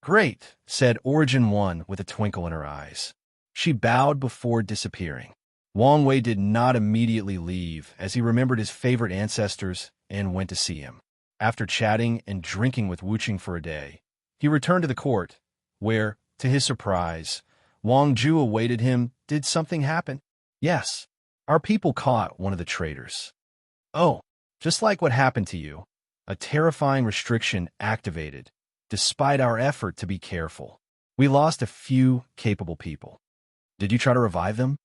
Speaker 1: Great, said Origin One with a twinkle in her eyes. She bowed before disappearing. Wang Wei did not immediately leave as he remembered his favorite ancestors and went to see him. After chatting and drinking with Wuching for a day, he returned to the court, where, to his surprise, Wang Ju awaited him. Did something happen? Yes. Our people caught one of the traitors. Oh, just like what happened to you. A terrifying restriction activated, despite our effort to be careful. We lost a few capable people. Did you try to revive them?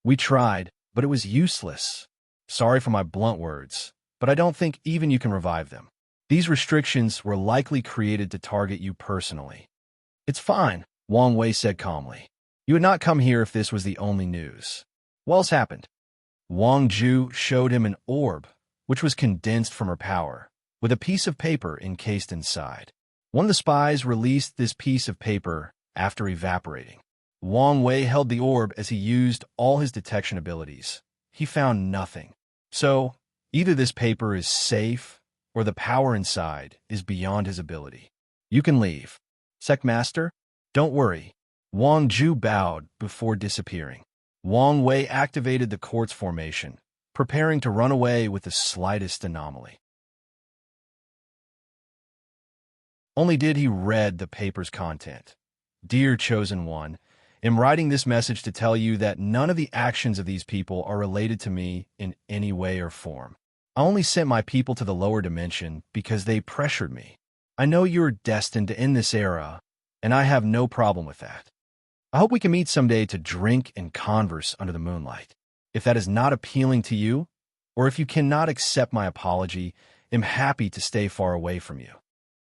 Speaker 1: We tried, but it was useless. Sorry for my blunt words, but I don't think even you can revive them. These restrictions were likely created to target you personally. It's fine, Wang Wei said calmly. You would not come here if this was the only news. What else happened? Wang Ju showed him an orb, which was condensed from her power, with a piece of paper encased inside. One of the spies released this piece of paper after evaporating. Wang Wei held the orb as he used all his detection abilities. He found nothing. So, either this paper is safe, or the power inside is beyond his ability. You can leave. Sect Master? Don't worry. Wang Zhu bowed before disappearing. Wang Wei activated the quartz formation, preparing to run away with the slightest anomaly. Only did he read the paper's content. Dear Chosen One, am writing this message to tell you that none of the actions of these people are related to me in any way or form. I only sent my people to the lower dimension because they pressured me. I know you're destined to end this era, and I have no problem with that. I hope we can meet someday to drink and converse under the moonlight. If that is not appealing to you, or if you cannot accept my apology, I'm happy to stay far away from you.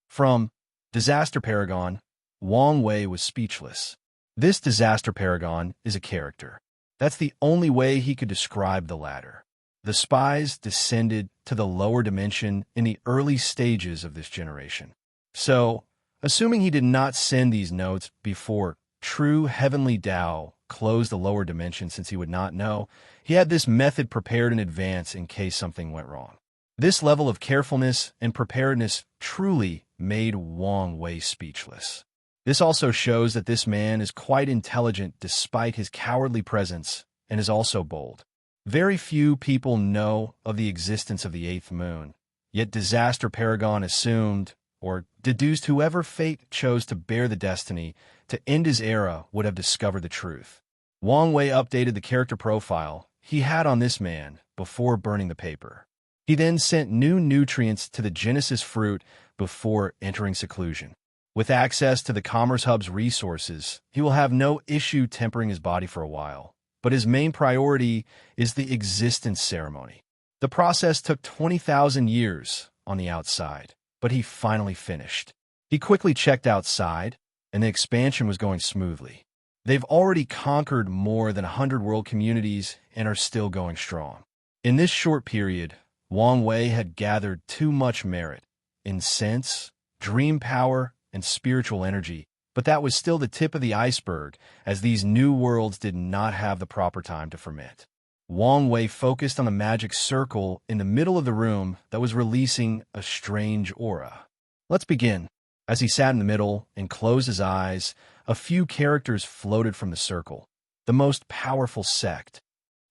Speaker 1: From Disaster Paragon, Wang Wei was speechless. This Disaster Paragon is a character. That's the only way he could describe the latter. The spies descended to the lower dimension in the early stages of this generation. So, assuming he did not send these notes before true heavenly Tao closed the lower dimension since he would not know, he had this method prepared in advance in case something went wrong. This level of carefulness and preparedness truly made Wang Wei speechless. This also shows that this man is quite intelligent despite his cowardly presence and is also bold. Very few people know of the existence of the eighth moon, yet Disaster Paragon assumed or deduced whoever fate chose to bear the destiny to end his era would have discovered the truth. Wang Wei updated the character profile he had on this man before burning the paper. He then sent new nutrients to the Genesis fruit before entering seclusion. With access to the Commerce Hub's resources, he will have no issue tempering his body for a while. But his main priority is the existence ceremony. The process took 20,000 years on the outside, but he finally finished. He quickly checked outside, and the expansion was going smoothly. They've already conquered more than 100 world communities and are still going strong. In this short period, Wang Wei had gathered too much merit in sense, dream power, and spiritual energy, but that was still the tip of the iceberg, as these new worlds did not have the proper time to ferment. Wang Wei focused on the magic circle in the middle of the room that was releasing a strange aura. Let's begin. As he sat in the middle and closed his eyes, a few characters floated from the circle. The most powerful sect.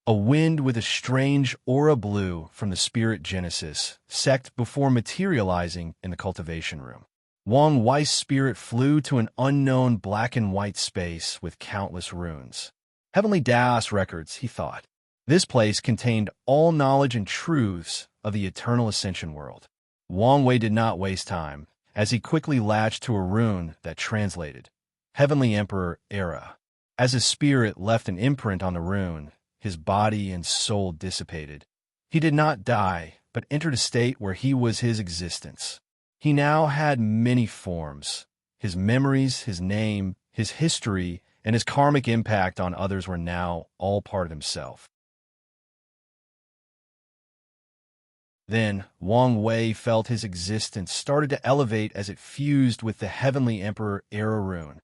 Speaker 1: A wind with a strange aura blew from the spirit Genesis sect before materializing in the cultivation room. Wang Wei's spirit flew to an unknown black and white space with countless runes. Heavenly Daos records, he thought. This place contained all knowledge and truths of the eternal ascension world. Wang Wei did not waste time, as he quickly latched to a rune that translated, Heavenly Emperor Era. As his spirit left an imprint on the rune, his body and soul dissipated. He did not die, but entered a state where he was his existence. He now had many forms. His memories, his name, his history, and his karmic impact on others were now all part of himself. Then, Wang Wei felt his existence started to elevate as it fused with the Heavenly Emperor Era rune.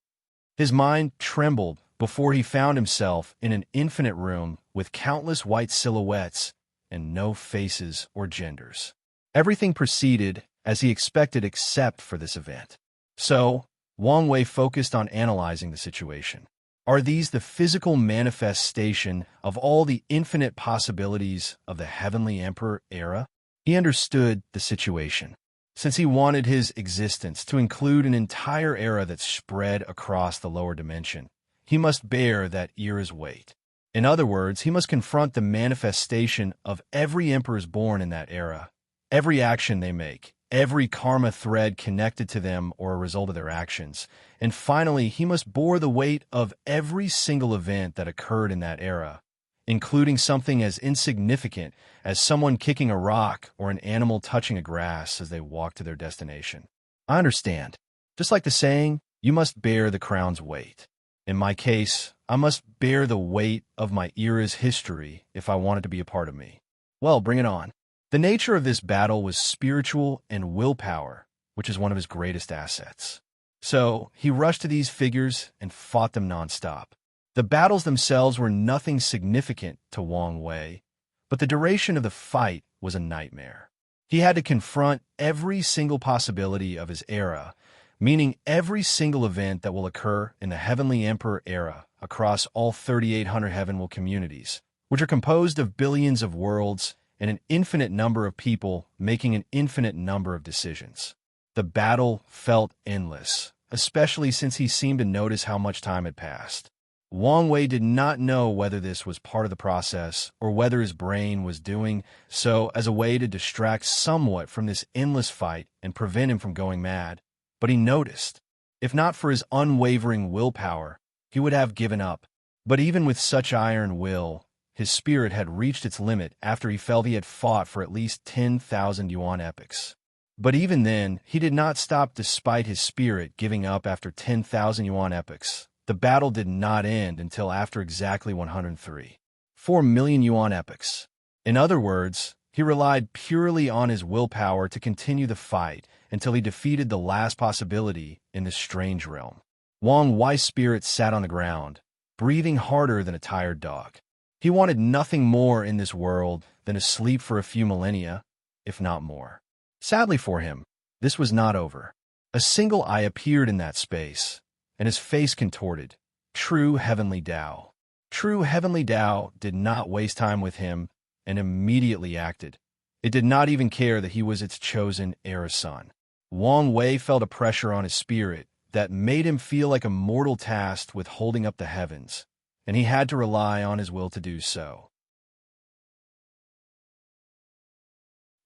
Speaker 1: His mind trembled before he found himself in an infinite room with countless white silhouettes and no faces or genders. Everything proceeded as he expected except for this event. So, Wang Wei focused on analyzing the situation. Are these the physical manifestation of all the infinite possibilities of the Heavenly Emperor Era? He understood the situation. Since he wanted his existence to include an entire era that spread across the lower dimension, he must bear that era's weight. In other words, he must confront the manifestation of every emperors born in that era, every action they make, every karma thread connected to them or a result of their actions. And finally, he must bore the weight of every single event that occurred in that era, including something as insignificant as someone kicking a rock or an animal touching a grass as they walk to their destination. I understand. Just like the saying, you must bear the crown's weight. In my case, I must bear the weight of my era's history if I want it to be a part of me. Well, bring it on. The nature of this battle was spiritual and willpower, which is one of his greatest assets. So he rushed to these figures and fought them nonstop. The battles themselves were nothing significant to Wang Wei, but the duration of the fight was a nightmare. He had to confront every single possibility of his era, meaning every single event that will occur in the Heavenly Emperor era across all 3,800 Heavenwell communities, which are composed of billions of worlds and an infinite number of people making an infinite number of decisions. The battle felt endless, especially since he seemed to notice how much time had passed. Wang Wei did not know whether this was part of the process or whether his brain was doing so as a way to distract somewhat from this endless fight and prevent him from going mad. But he noticed. If not for his unwavering willpower, he would have given up. But even with such iron will, his spirit had reached its limit after he felt he had fought for at least 10,000 yuan epochs. But even then, he did not stop despite his spirit giving up after 10,000 yuan epochs. The battle did not end until after exactly 103. 4 million yuan epochs. In other words, he relied purely on his willpower to continue the fight until he defeated the last possibility in this strange realm. Wang Wei's spirit sat on the ground, breathing harder than a tired dog. He wanted nothing more in this world than to sleep for a few millennia, if not more. Sadly for him, this was not over. A single eye appeared in that space, and his face contorted. True Heavenly Tao. True Heavenly Tao did not waste time with him and immediately acted. It did not even care that he was its chosen heir son. Wang Wei felt a pressure on his spirit that made him feel like a mortal tasked with holding up the heavens, and he had to rely on his will to do so.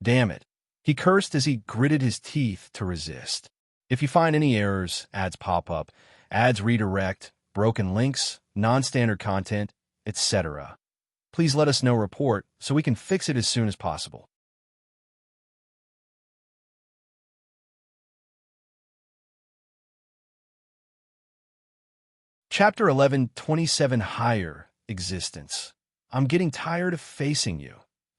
Speaker 1: Damn it. He cursed as he gritted his teeth to resist. If you find any errors, ads pop up, ads redirect, broken links, non-standard content, etc., please let us know report so we can fix it as soon as possible. Chapter 11, 27 Higher Existence. I'm getting tired of facing you,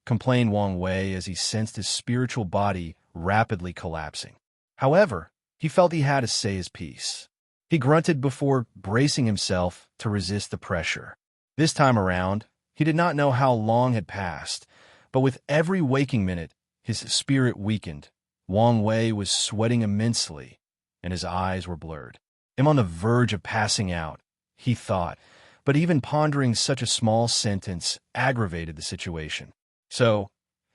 Speaker 1: complained Wang Wei as he sensed his spiritual body rapidly collapsing. However, he felt he had to say his piece. He grunted before bracing himself to resist the pressure. This time around, he did not know how long had passed, but with every waking minute, his spirit weakened. Wang Wei was sweating immensely, and his eyes were blurred. I'm on the verge of passing out, he thought, but even pondering such a small sentence aggravated the situation. So,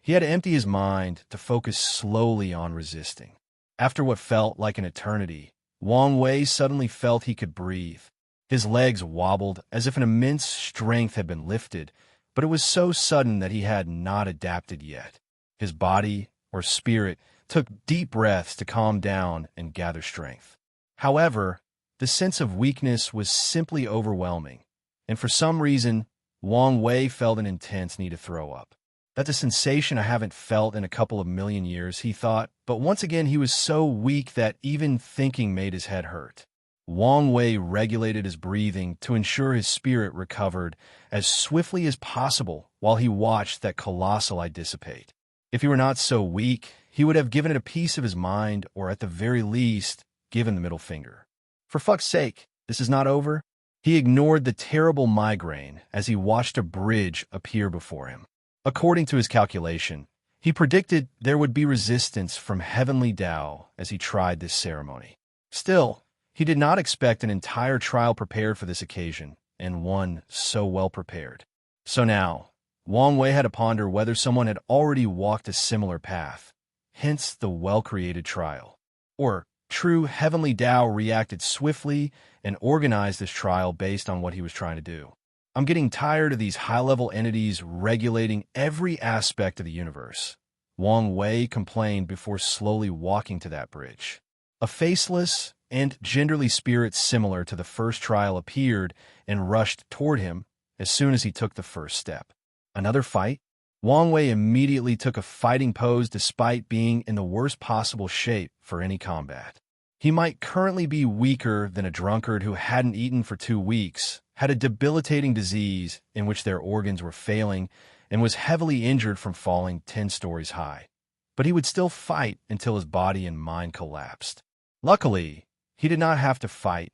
Speaker 1: he had to empty his mind to focus slowly on resisting. After what felt like an eternity, Wang Wei suddenly felt he could breathe. His legs wobbled as if an immense strength had been lifted, but it was so sudden that he had not adapted yet. His body, or spirit, took deep breaths to calm down and gather strength. However, the sense of weakness was simply overwhelming, and for some reason, Wang Wei felt an intense need to throw up. That's a sensation I haven't felt in a couple of million years, he thought, but once again he was so weak that even thinking made his head hurt. Wang Wei regulated his breathing to ensure his spirit recovered as swiftly as possible while he watched that colossal eye dissipate. If he were not so weak, he would have given it a piece of his mind, or at the very least, given the middle finger. For fuck's sake, this is not over? He ignored the terrible migraine as he watched a bridge appear before him. According to his calculation, he predicted there would be resistance from Heavenly Tao as he tried this ceremony. Still, he did not expect an entire trial prepared for this occasion, and one so well prepared. So now, Wang Wei had to ponder whether someone had already walked a similar path, hence the well-created trial. Or, true Heavenly Tao reacted swiftly and organized this trial based on what he was trying to do. I'm getting tired of these high-level entities regulating every aspect of the universe, Wang Wei complained before slowly walking to that bridge. A faceless and genderly spirit similar to the first trial appeared and rushed toward him as soon as he took the first step. Another fight? Wang Wei immediately took a fighting pose despite being in the worst possible shape for any combat. He might currently be weaker than a drunkard who hadn't eaten for 2 weeks, had a debilitating disease in which their organs were failing, and was heavily injured from falling 10 stories high. But he would still fight until his body and mind collapsed. Luckily, He did not have to fight,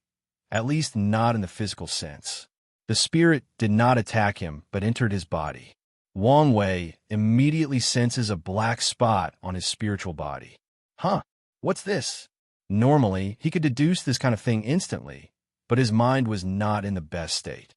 Speaker 1: at least not in the physical sense. The spirit did not attack him, but entered his body. Wang Wei immediately senses a black spot on his spiritual body. Huh, what's this? Normally, he could deduce this kind of thing instantly, but his mind was not in the best state.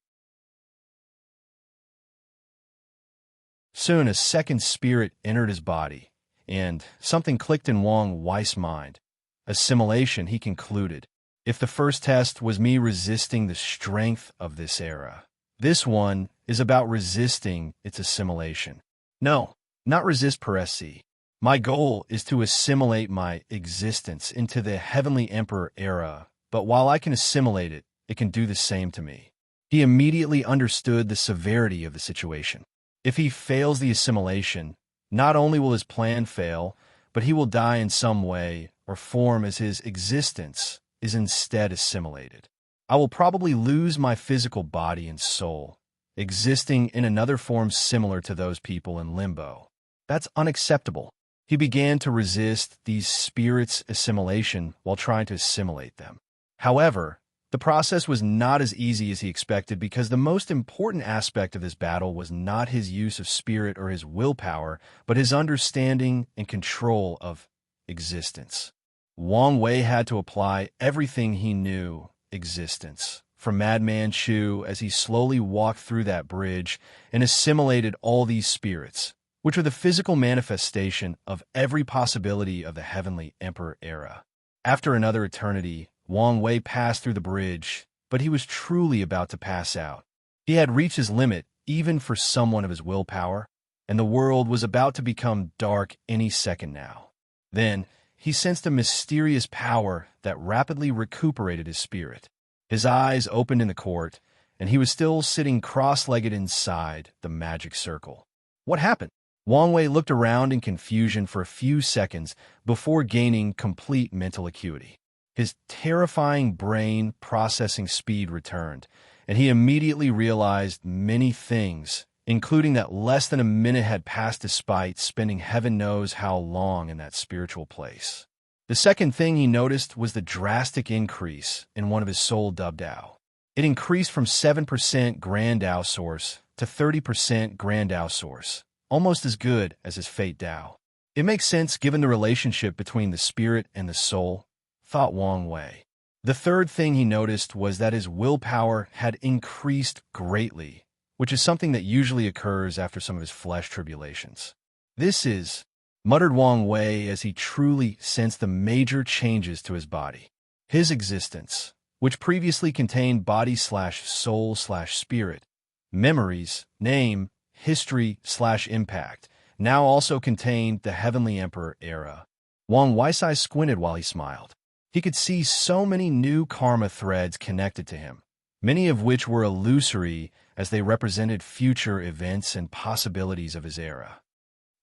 Speaker 1: Soon, a second spirit entered his body, and something clicked in Wang Wei's mind. Assimilation, he concluded. If the first test was me resisting the strength of this era, this one is about resisting its assimilation. No, not resist per se. My goal is to assimilate my existence into the Heavenly Emperor era, but while I can assimilate it, it can do the same to me. He immediately understood the severity of the situation. If he fails the assimilation, not only will his plan fail, but he will die in some way or form as his existence is instead assimilated. I will probably lose my physical body and soul, existing in another form similar to those people in limbo. That's unacceptable. He began to resist these spirits' assimilation while trying to assimilate them. However, the process was not as easy as he expected because the most important aspect of this battle was not his use of spirit or his willpower, but his understanding and control of existence. Wang Wei had to apply everything he knew existence, from Madman Shu as he slowly walked through that bridge and assimilated all these spirits, which are the physical manifestation of every possibility of the Heavenly Emperor era. After another eternity, Wang Wei passed through the bridge, but he was truly about to pass out. He had reached his limit even for someone of his willpower, and the world was about to become dark any second now. Then, he sensed a mysterious power that rapidly recuperated his spirit. His eyes opened in the court, and he was still sitting cross-legged inside the magic circle. What happened? Wang Wei looked around in confusion for a few seconds before gaining complete mental acuity. His terrifying brain processing speed returned, and he immediately realized many things, including that less than a minute had passed despite spending heaven knows how long in that spiritual place. The second thing he noticed was the drastic increase in one of his soul dub Dao. It increased from 7% Grand Dao source to 30% Grand Dao source, almost as good as his Fate Dao. It makes sense given the relationship between the spirit and the soul, thought Wang Wei. The third thing he noticed was that his willpower had increased greatly, which is something that usually occurs after some of his flesh tribulations. This is, muttered Wang Wei as he truly sensed the major changes to his body. His existence, which previously contained body/soul/spirit, memories, name, history/impact, now also contained the Heavenly Emperor era. Wang Wei's eyes squinted while he smiled. He could see so many new karma threads connected to him, many of which were illusory as they represented future events and possibilities of his era.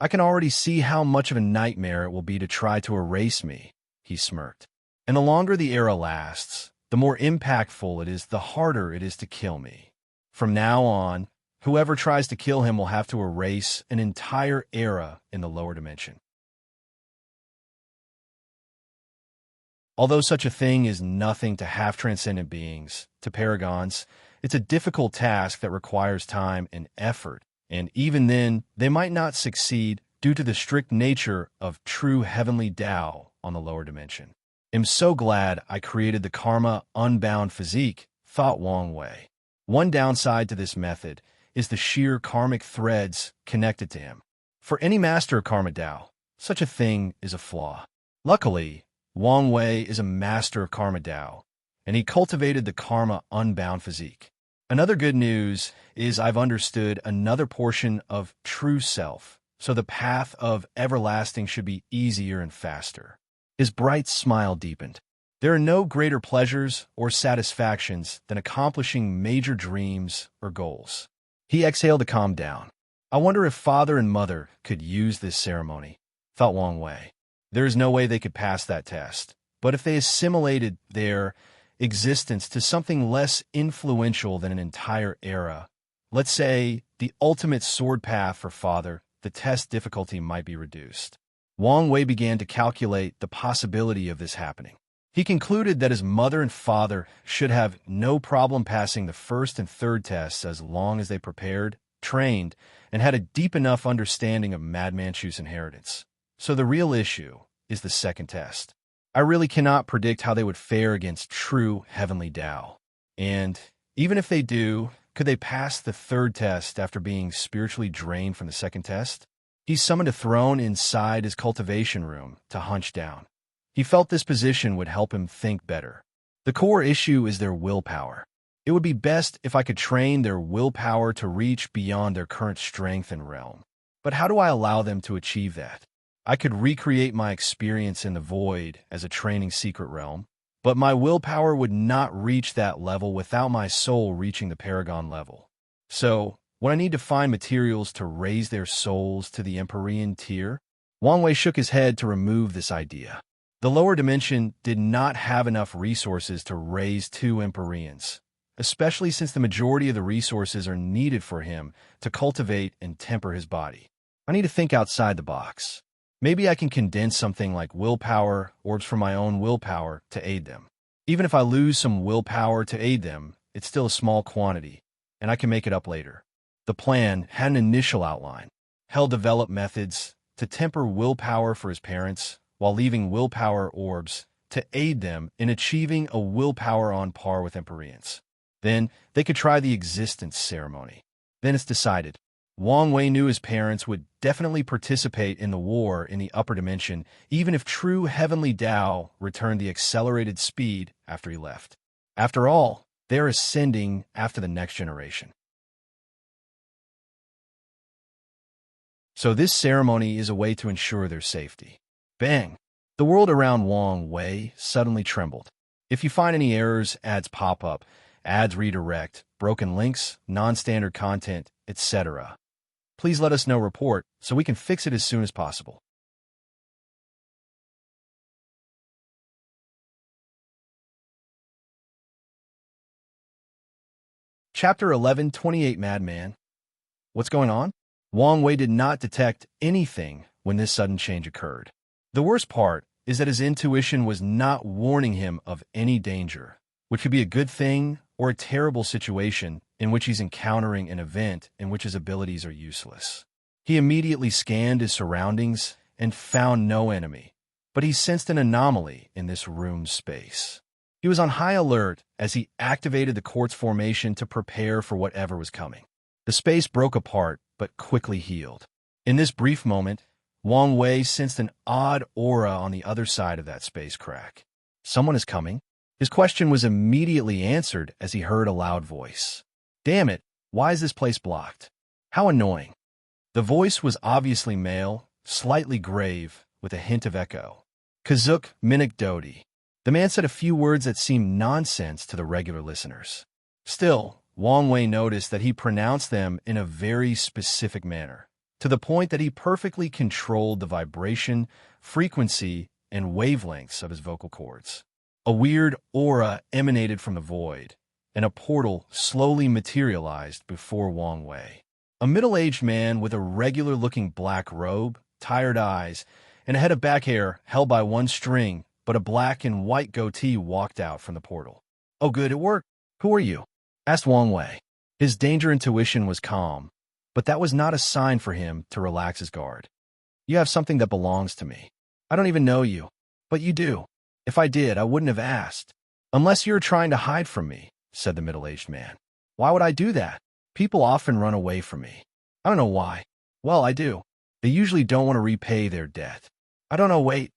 Speaker 1: I can already see how much of a nightmare it will be to try to erase me, he smirked. And the longer the era lasts, the more impactful it is, the harder it is to kill me. From now on, whoever tries to kill him will have to erase an entire era in the lower dimension. Although such a thing is nothing to half-transcendent beings, to paragons, it's a difficult task that requires time and effort, and even then, they might not succeed due to the strict nature of true heavenly Tao on the lower dimension. I'm so glad I created the Karma Unbound physique, thought Wang Wei. One downside to this method is the sheer karmic threads connected to him. For any master of Karma Tao, such a thing is a flaw. Luckily, Wang Wei is a master of Karma Tao, and he cultivated the Karma Unbound physique. Another good news is I've understood another portion of true self, so the path of everlasting should be easier and faster. His bright smile deepened. There are no greater pleasures or satisfactions than accomplishing major dreams or goals. He exhaled to calm down. I wonder if father and mother could use this ceremony, thought Wang Wei. There is no way they could pass that test, but if they assimilated their existence to something less influential than an entire era, let's say the ultimate sword path for father, the test difficulty might be reduced. Wang Wei began to calculate the possibility of this happening. He concluded that his mother and father should have no problem passing the first and third tests as long as they prepared, trained, and had a deep enough understanding of Madman Shu's inheritance. So the real issue is the second test. I really cannot predict how they would fare against true heavenly Tao. And even if they do, could they pass the third test after being spiritually drained from the second test? He summoned a throne inside his cultivation room to hunch down. He felt this position would help him think better. The core issue is their willpower. It would be best if I could train their willpower to reach beyond their current strength and realm. But how do I allow them to achieve that? I could recreate my experience in the void as a training secret realm, but my willpower would not reach that level without my soul reaching the paragon level. So, would I need to find materials to raise their souls to the Empyrean tier? Wang Wei shook his head to remove this idea. The lower dimension did not have enough resources to raise 2 Empyreans, especially since the majority of the resources are needed for him to cultivate and temper his body. I need to think outside the box. Maybe I can condense something like willpower, orbs from my own willpower, to aid them. Even if I lose some willpower to aid them, it's still a small quantity, and I can make it up later. The plan had an initial outline. Hell developed methods to temper willpower for his parents, while leaving willpower orbs to aid them in achieving a willpower on par with Empyreans. Then they could try the existence ceremony. Then it's decided. Wang Wei knew his parents would definitely participate in the war in the upper dimension, even if true heavenly Tao returned the accelerated speed after he left. After all, they're ascending after the next generation. So this ceremony is a way to ensure their safety. Bang! The world around Wang Wei suddenly trembled. If you find any errors, ads pop up, ads redirect, broken links, non-standard content, etc. Please let us know report so we can fix it as soon as possible. Chapter 11:28 Madman. What's going on? Wang Wei did not detect anything when this sudden change occurred. The worst part is that his intuition was not warning him of any danger, which could be a good thing or a terrible situation in which he's encountering an event in which his abilities are useless. He immediately scanned his surroundings and found no enemy, but he sensed an anomaly in this room's space. He was on high alert as he activated the quartz formation to prepare for whatever was coming. The space broke apart, but quickly healed. In this brief moment, Wang Wei sensed an odd aura on the other side of that space crack. Someone is coming? His question was immediately answered as he heard a loud voice. Damn it, why is this place blocked? How annoying. The voice was obviously male, slightly grave, with a hint of echo. Kazuk Minik Dodi. The man said a few words that seemed nonsense to the regular listeners. Still, Wang Wei noticed that he pronounced them in a very specific manner, to the point that he perfectly controlled the vibration, frequency, and wavelengths of his vocal cords. A weird aura emanated from the void, and a portal slowly materialized before Wang Wei. A middle-aged man with a regular-looking black robe, tired eyes, and a head of back hair held by one string, but a black and white goatee walked out from the portal. Oh good, it worked. Who are you? Asked Wang Wei. His danger intuition was calm, but that was not a sign for him to relax his guard. You have something that belongs to me. I don't even know you, but you do. If I did, I wouldn't have asked. Unless you're trying to hide from me, said the middle-aged man. Why would I do that? People often run away from me. I don't know why. Well, I do. They usually don't want to repay their debt. I don't know, wait.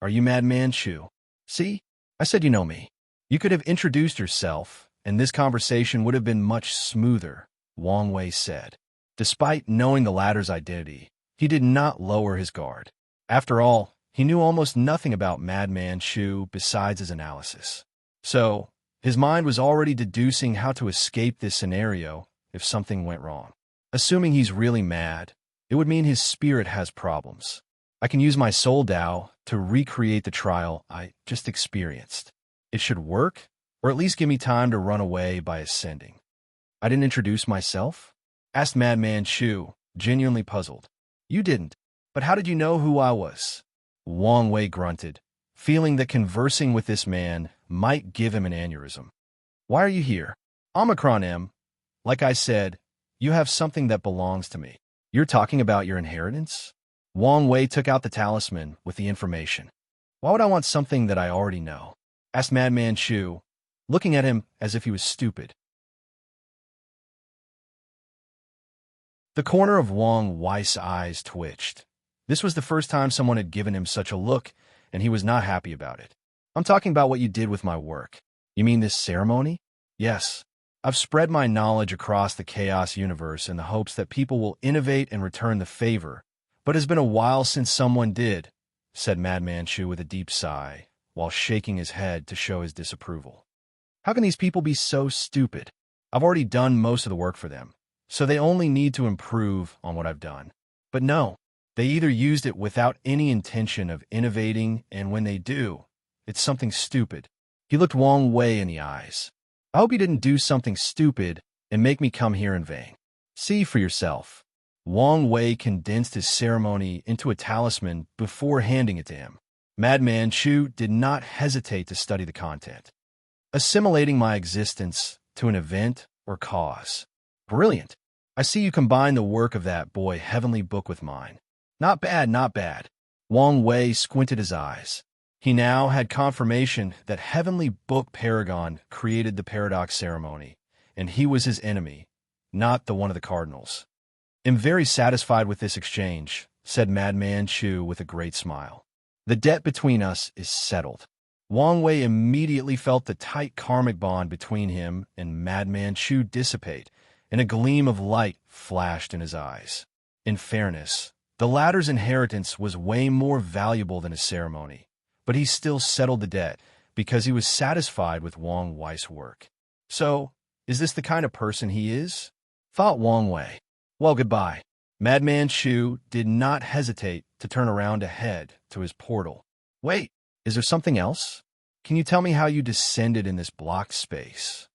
Speaker 1: Are you Madman Shu? See? I said you know me. You could have introduced yourself, and this conversation would have been much smoother, Wang Wei said. Despite knowing the latter's identity, he did not lower his guard. After all, he knew almost nothing about Madman Shu besides his analysis. So, his mind was already deducing how to escape this scenario if something went wrong. Assuming he's really mad, it would mean his spirit has problems. I can use my soul Tao to recreate the trial I just experienced. It should work, or at least give me time to run away by ascending. I didn't introduce myself? Asked Madman Shu, genuinely puzzled. You didn't, but how did you know who I was? Wang Wei grunted, feeling that conversing with this man might give him an aneurysm. Why are you here? Omicron M. Like I said, you have something that belongs to me. You're talking about your inheritance? Wang Wei took out the talisman with the information. Why would I want something that I already know? Asked Madman Chu, looking at him as if he was stupid. The corner of Wang Wei's eyes twitched. This was the first time someone had given him such a look, and he was not happy about it. I'm talking about what you did with my work. You mean this ceremony? Yes. I've spread my knowledge across the chaos universe in the hopes that people will innovate and return the favor, but it's been a while since someone did, said Madman Chu with a deep sigh, while shaking his head to show his disapproval. How can these people be so stupid? I've already done most of the work for them, so they only need to improve on what I've done. But no, they either used it without any intention of innovating, and when they do, it's something stupid. He looked Wang Wei in the eyes. I hope you didn't do something stupid and make me come here in vain. See for yourself. Wang Wei condensed his ceremony into a talisman before handing it to him. Madman Chu did not hesitate to study the content. Assimilating my existence to an event or cause. Brilliant. I see you combine the work of that boy heavenly book with mine. Not bad, not bad. Wang Wei squinted his eyes. He now had confirmation that Heavenly Book Paragon created the Paradox Ceremony, and he was his enemy, not the one of the cardinals. I'm very satisfied with this exchange, said Madman Chu with a great smile. The debt between us is settled. Wang Wei immediately felt the tight karmic bond between him and Madman Chu dissipate, and a gleam of light flashed in his eyes. In fairness, the latter's inheritance was way more valuable than his ceremony, but he still settled the debt because he was satisfied with Wang Wei's work. So, is this the kind of person he is? Thought Wang Wei. Well, goodbye. Madman Chu did not hesitate to turn around to head to his portal. Wait, is there something else? Can you tell me how you descended in this blocked space?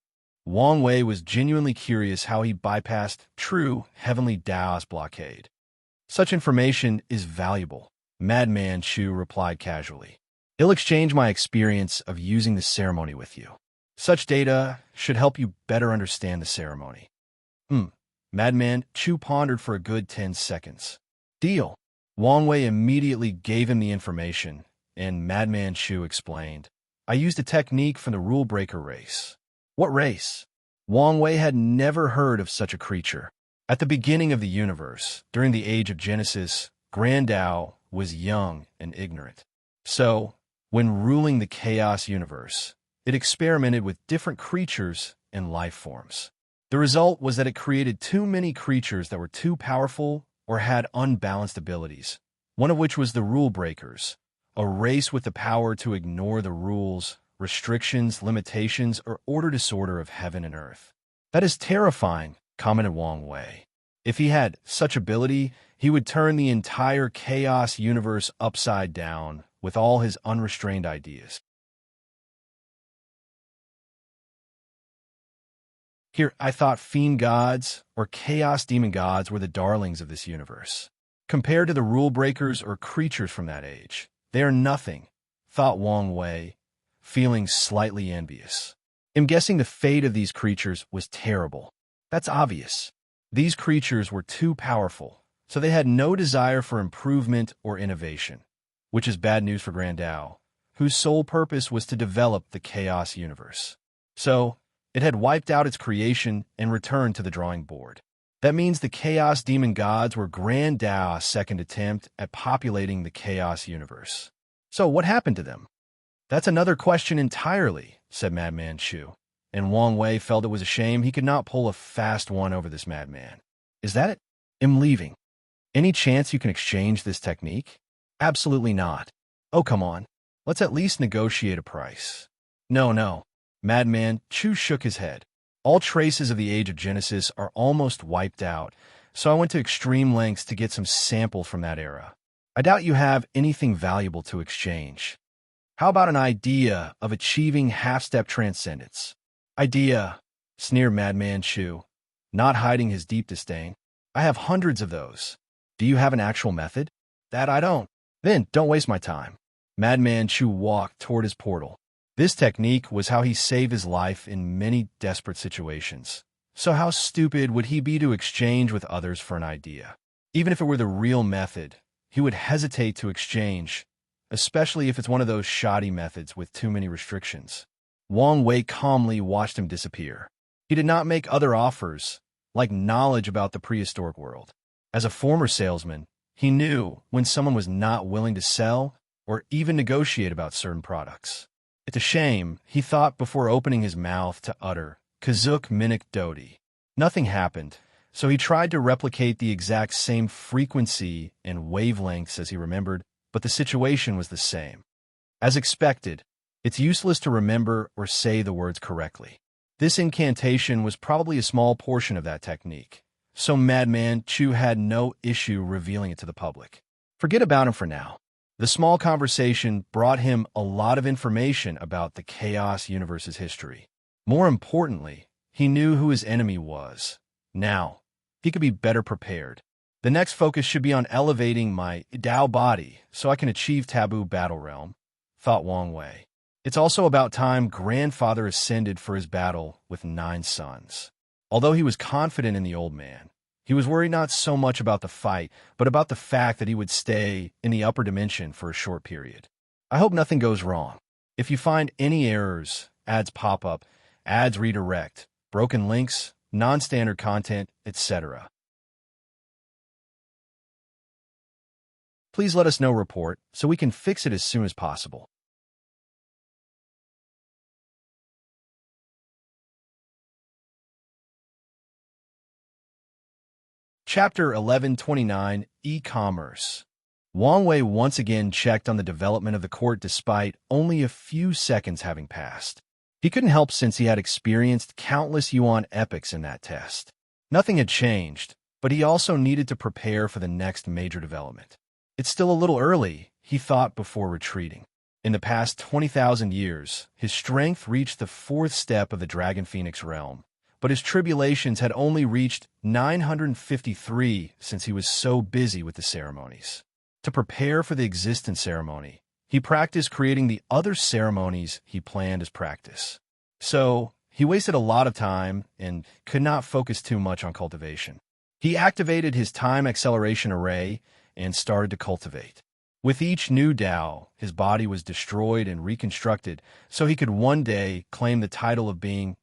Speaker 1: Wang Wei was genuinely curious how he bypassed true heavenly Taoist blockade. Such information is valuable, Madman Chu replied casually. I'll exchange my experience of using the ceremony with you. Such data should help you better understand the ceremony. Madman Chu pondered for a good 10 seconds. Deal. Wang Wei immediately gave him the information, and Madman Chu explained. I used a technique from the rule breaker race. What race? Wang Wei had never heard of such a creature. At the beginning of the universe, during the age of Genesis, Grand Tao was young and ignorant. So, when ruling the chaos universe, it experimented with different creatures and life forms. The result was that it created too many creatures that were too powerful or had unbalanced abilities, one of which was the Rule Breakers, a race with the power to ignore the rules, restrictions, limitations, or order disorder of heaven and earth. That is terrifying, commented Wang Wei. If he had such ability, he would turn the entire chaos universe upside down with all his unrestrained ideas. Here, I thought fiend gods or chaos demon gods were the darlings of this universe. Compared to the rule breakers or creatures from that age, they are nothing, thought Wang Wei, feeling slightly envious. I'm guessing the fate of these creatures was terrible. That's obvious. These creatures were too powerful, so they had no desire for improvement or innovation, which is bad news for Grand Tao, whose sole purpose was to develop the chaos universe. So, it had wiped out its creation and returned to the drawing board. That means the chaos demon gods were Grand Tao's second attempt at populating the chaos universe. So what happened to them? That's another question entirely, said Madman Chu, and Wang Wei felt it was a shame he could not pull a fast one over this madman. Is that it? I'm leaving. Any chance you can exchange this technique? Absolutely not. Oh, come on. Let's at least negotiate a price. No. Madman Chu shook his head. All traces of the Age of Genesis are almost wiped out, so I went to extreme lengths to get some sample from that era. I doubt you have anything valuable to exchange. How about an idea of achieving half-step transcendence? Idea, sneered Madman Chu, not hiding his deep disdain. I have hundreds of those. Do you have an actual method? That I don't. Then don't waste my time. Madman Chu walked toward his portal. This technique was how he saved his life in many desperate situations. So how stupid would he be to exchange with others for an idea? Even if it were the real method, he would hesitate to exchange, especially if it's one of those shoddy methods with too many restrictions. Wang Wei calmly watched him disappear. He did not make other offers, like knowledge about the prehistoric world. As a former salesman, he knew when someone was not willing to sell or even negotiate about certain products. It's a shame, he thought before opening his mouth to utter, Kazuk Minik Dodi. Nothing happened, so he tried to replicate the exact same frequency and wavelengths as he remembered, but the situation was the same. As expected, it's useless to remember or say the words correctly. This incantation was probably a small portion of that technique, so Madman Chu had no issue revealing it to the public. Forget about him for now. The small conversation brought him a lot of information about the Chaos Universe's history. More importantly, he knew who his enemy was. Now, he could be better prepared. The next focus should be on elevating my Dao body so I can achieve Taboo Battle Realm, thought Wang Wei. It's also about time grandfather ascended for his battle with 9 sons. Although he was confident in the old man, he was worried not so much about the fight, but about the fact that he would stay in the upper dimension for a short period. I hope nothing goes wrong. If you find any errors, ads pop up, ads redirect, broken links, non-standard content, etc., please let us know report so we can fix it as soon as possible. Chapter 1129, E-Commerce. Wang Wei once again checked on the development of the court despite only a few seconds having passed. He couldn't help since he had experienced countless Yuan epics in that test. Nothing had changed, but he also needed to prepare for the next major development. It's still a little early, he thought before retreating. In the past 20,000 years, his strength reached the 4th step of the Dragon Phoenix realm, but his tribulations had only reached 953 since he was so busy with the ceremonies. To prepare for the existence ceremony, he practiced creating the other ceremonies he planned as practice. So, he wasted a lot of time and could not focus too much on cultivation. He activated his time acceleration array and started to cultivate. With each new Dao, his body was destroyed and reconstructed so he could one day claim the title of being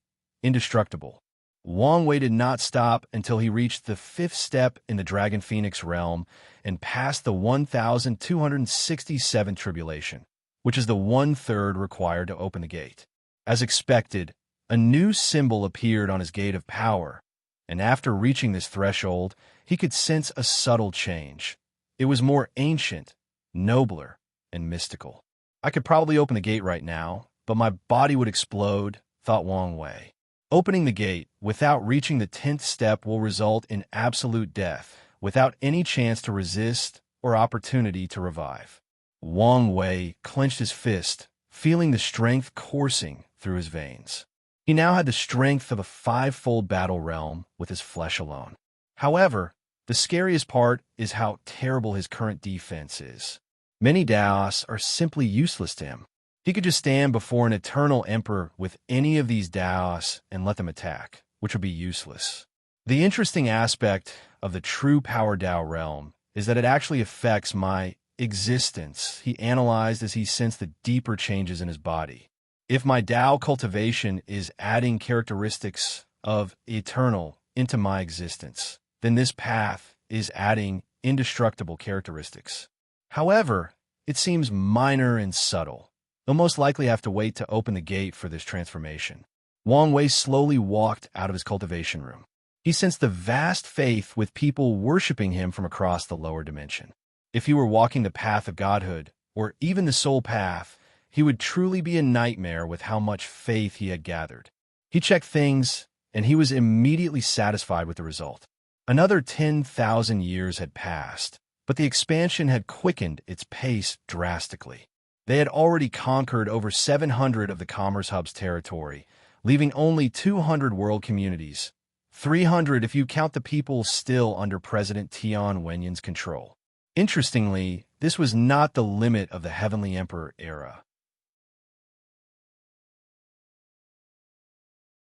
Speaker 1: indestructible. Wang Wei did not stop until he reached the 5th step in the Dragon Phoenix realm and passed the 1,267 tribulation, which is the 1/3 required to open the gate. As expected, a new symbol appeared on his gate of power, and after reaching this threshold, he could sense a subtle change. It was more ancient, nobler, and mystical. I could probably open the gate right now, but my body would explode, thought Wang Wei. Opening the gate without reaching the 10th step will result in absolute death, without any chance to resist or opportunity to revive. Wang Wei clenched his fist, feeling the strength coursing through his veins. He now had the strength of a 5-fold battle realm with his flesh alone. However, the scariest part is how terrible his current defense is. Many Daos are simply useless to him. He could just stand before an eternal emperor with any of these Daos and let them attack, which would be useless. The interesting aspect of the true power Dao realm is that it actually affects my existence, he analyzed as he sensed the deeper changes in his body. If my Dao cultivation is adding characteristics of eternal into my existence, then this path is adding indestructible characteristics. However, it seems minor and subtle. They'll most likely have to wait to open the gate for this transformation. Wang Wei slowly walked out of his cultivation room. He sensed the vast faith with people worshiping him from across the lower dimension. If he were walking the path of godhood, or even the soul path, he would truly be a nightmare with how much faith he had gathered. He checked things, and he was immediately satisfied with the result. Another 10,000 years had passed, but the expansion had quickened its pace drastically. They had already conquered over 700 of the Commerce Hub's territory, leaving only 200 world communities, 300 if you count the people still under President Tian Wenyan's control. Interestingly, this was not the limit of the Heavenly Emperor era.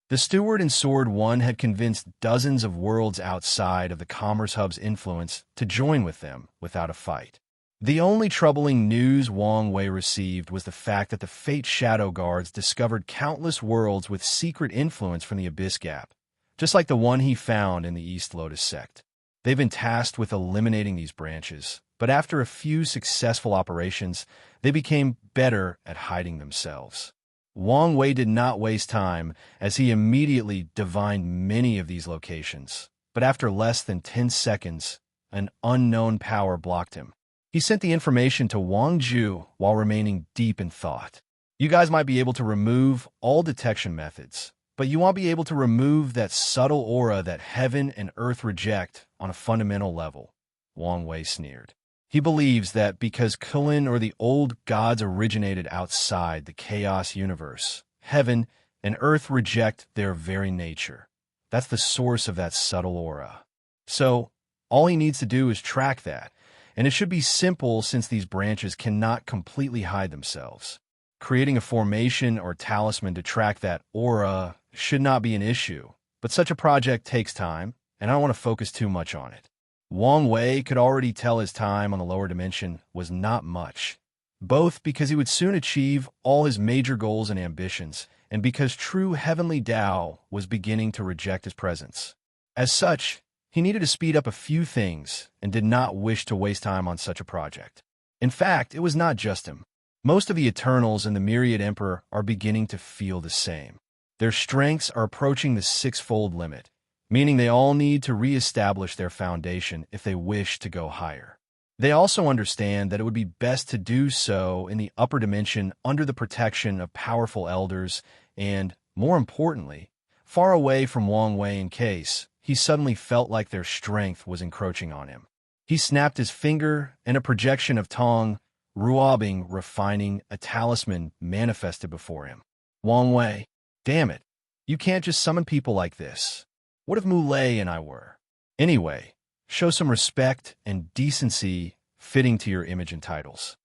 Speaker 1: The Steward and Sword One had convinced dozens of worlds outside of the Commerce Hub's influence to join with them without a fight. The only troubling news Wang Wei received was the fact that the Fate Shadow Guards discovered countless worlds with secret influence from the Abyss Gap, just like the one he found in the East Lotus Sect. They've been tasked with eliminating these branches, but after a few successful operations, they became better at hiding themselves. Wang Wei did not waste time, as he immediately divined many of these locations. But after less than 10 seconds, an unknown power blocked him. He sent the information to Wang Zhu while remaining deep in thought. You guys might be able to remove all detection methods, but you won't be able to remove that subtle aura that heaven and earth reject on a fundamental level, Wang Wei sneered. He believes that because Khutulun or the old gods originated outside the chaos universe, heaven and earth reject their very nature. That's the source of that subtle aura. So, all he needs to do is track that, and it should be simple since these branches cannot completely hide themselves. Creating a formation or talisman to track that aura should not be an issue, but such a project takes time, and I don't want to focus too much on it. Wang Wei could already tell his time on the lower dimension was not much, both because he would soon achieve all his major goals and ambitions, and because true heavenly Tao was beginning to reject his presence. As such, he needed to speed up a few things and did not wish to waste time on such a project. In fact, it was not just him. Most of the Eternals and the Myriad Emperor are beginning to feel the same. Their strengths are approaching the six-fold limit, meaning they all need to re-establish their foundation if they wish to go higher. They also understand that it would be best to do so in the upper dimension under the protection of powerful elders and, more importantly, far away from Wang Wei in case he suddenly felt like their strength was encroaching on him. He snapped his finger, and a projection of Tong, Ruobing, refining a talisman manifested before him. Wang Wei, damn it, you can't just summon people like this. What if Muley and I were? Anyway, show some respect and decency fitting to your image and titles.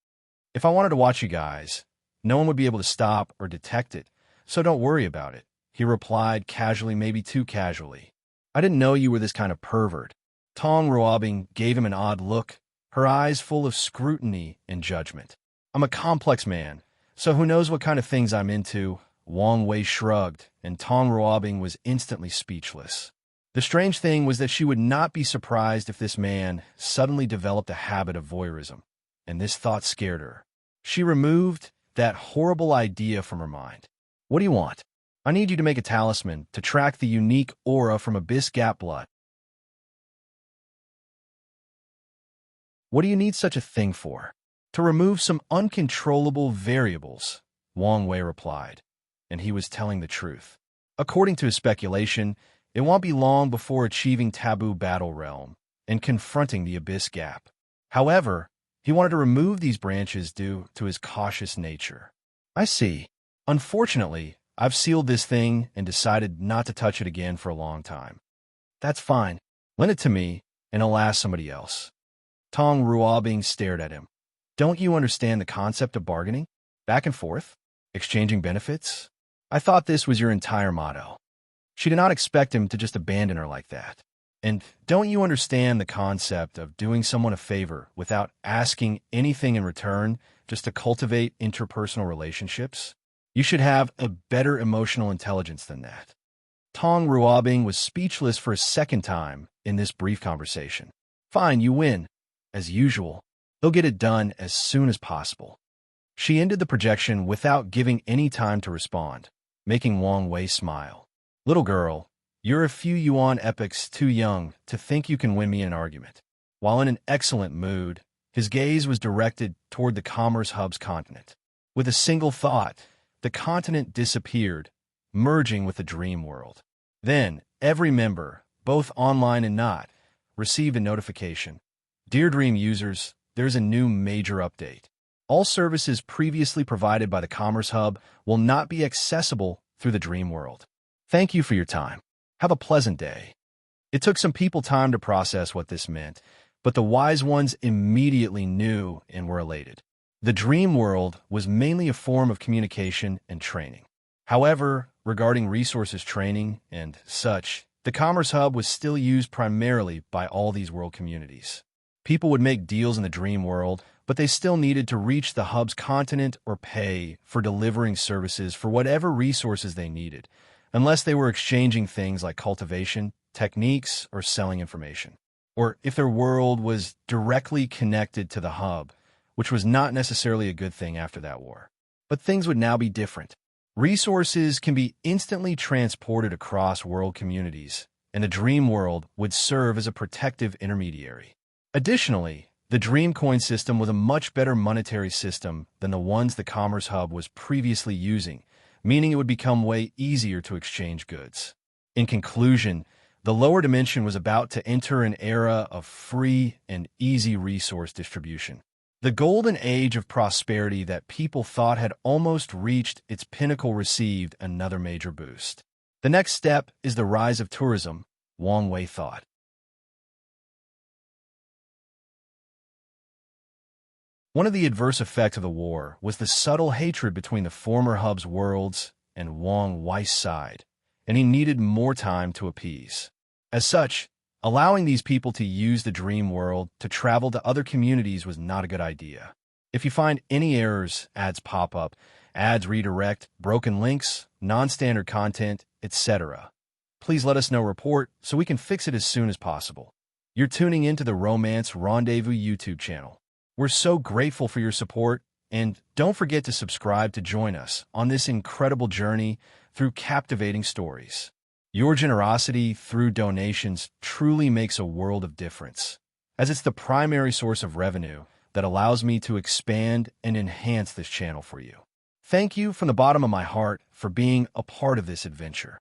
Speaker 1: If I wanted to watch you guys, no one would be able to stop or detect it, so don't worry about it, he replied casually, maybe too casually. I didn't know you were this kind of pervert. Tong Ruobing gave him an odd look, her eyes full of scrutiny and judgment. I'm a complex man, so who knows what kind of things I'm into? Wang Wei shrugged, and Tong Ruobing was instantly speechless. The strange thing was that she would not be surprised if this man suddenly developed a habit of voyeurism, and this thought scared her. She removed that horrible idea from her mind. What do you want? I need you to make a talisman to track the unique aura from Abyss Gap blood. What do you need such a thing for? To remove some uncontrollable variables, Wang Wei replied, and he was telling the truth. According to his speculation, it won't be long before achieving Taboo Battle Realm and confronting the Abyss Gap. However, he wanted to remove these branches due to his cautious nature. I see. Unfortunately, I've sealed this thing and decided not to touch it again for a long time. That's fine. Lend it to me, and I'll ask somebody else. Tong Ruobing stared at him. Don't you understand the concept of bargaining? Back and forth? Exchanging benefits? I thought this was your entire motto. She did not expect him to just abandon her like that. And don't you understand the concept of doing someone a favor without asking anything in return just to cultivate interpersonal relationships? You should have a better emotional intelligence than that. Tong Ruobing was speechless for a second time in this brief conversation. Fine, you win. As usual, they'll get it done as soon as possible. She ended the projection without giving any time to respond, making Wang Wei smile. Little girl, you're a few yuan epochs too young to think you can win me in an argument. While in an excellent mood, his gaze was directed toward the Commerce Hub's continent. With a single thought, the continent disappeared, merging with the dream world. Then, every member, both online and not, received a notification. Dear Dream users, there's a new major update. All services previously provided by the Commerce Hub will not be accessible through the dream world. Thank you for your time. Have a pleasant day. It took some people time to process what this meant, but the wise ones immediately knew and were elated. The dream world was mainly a form of communication and training. However, regarding resources training and such, the Commerce Hub was still used primarily by all these world communities. People would make deals in the dream world, but they still needed to reach the hub's continent or pay for delivering services for whatever resources they needed, unless they were exchanging things like cultivation, techniques, or selling information. Or if their world was directly connected to the hub, which was not necessarily a good thing after that war. But things would now be different. Resources can be instantly transported across world communities, and the dream world would serve as a protective intermediary. Additionally, the Dream Coin system was a much better monetary system than the ones the Commerce Hub was previously using, meaning it would become way easier to exchange goods. In conclusion, the lower dimension was about to enter an era of free and easy resource distribution. The golden age of prosperity that people thought had almost reached its pinnacle received another major boost. The next step is the rise of tourism, Wang Wei thought. One of the adverse effects of the war was the subtle hatred between the former hub's worlds and Wang Wei's side, and he needed more time to appease. As such, allowing these people to use the dream world to travel to other communities was not a good idea. If you find any errors, ads pop up, ads redirect, broken links, non-standard content, etc., please let us know report so we can fix it as soon as possible. You're tuning into the Romance Rendezvous YouTube channel. We're so grateful for your support, and don't forget to subscribe to join us on this incredible journey through captivating stories. Your generosity through donations truly makes a world of difference, as it's the primary source of revenue that allows me to expand and enhance this channel for you. Thank you from the bottom of my heart for being a part of this adventure.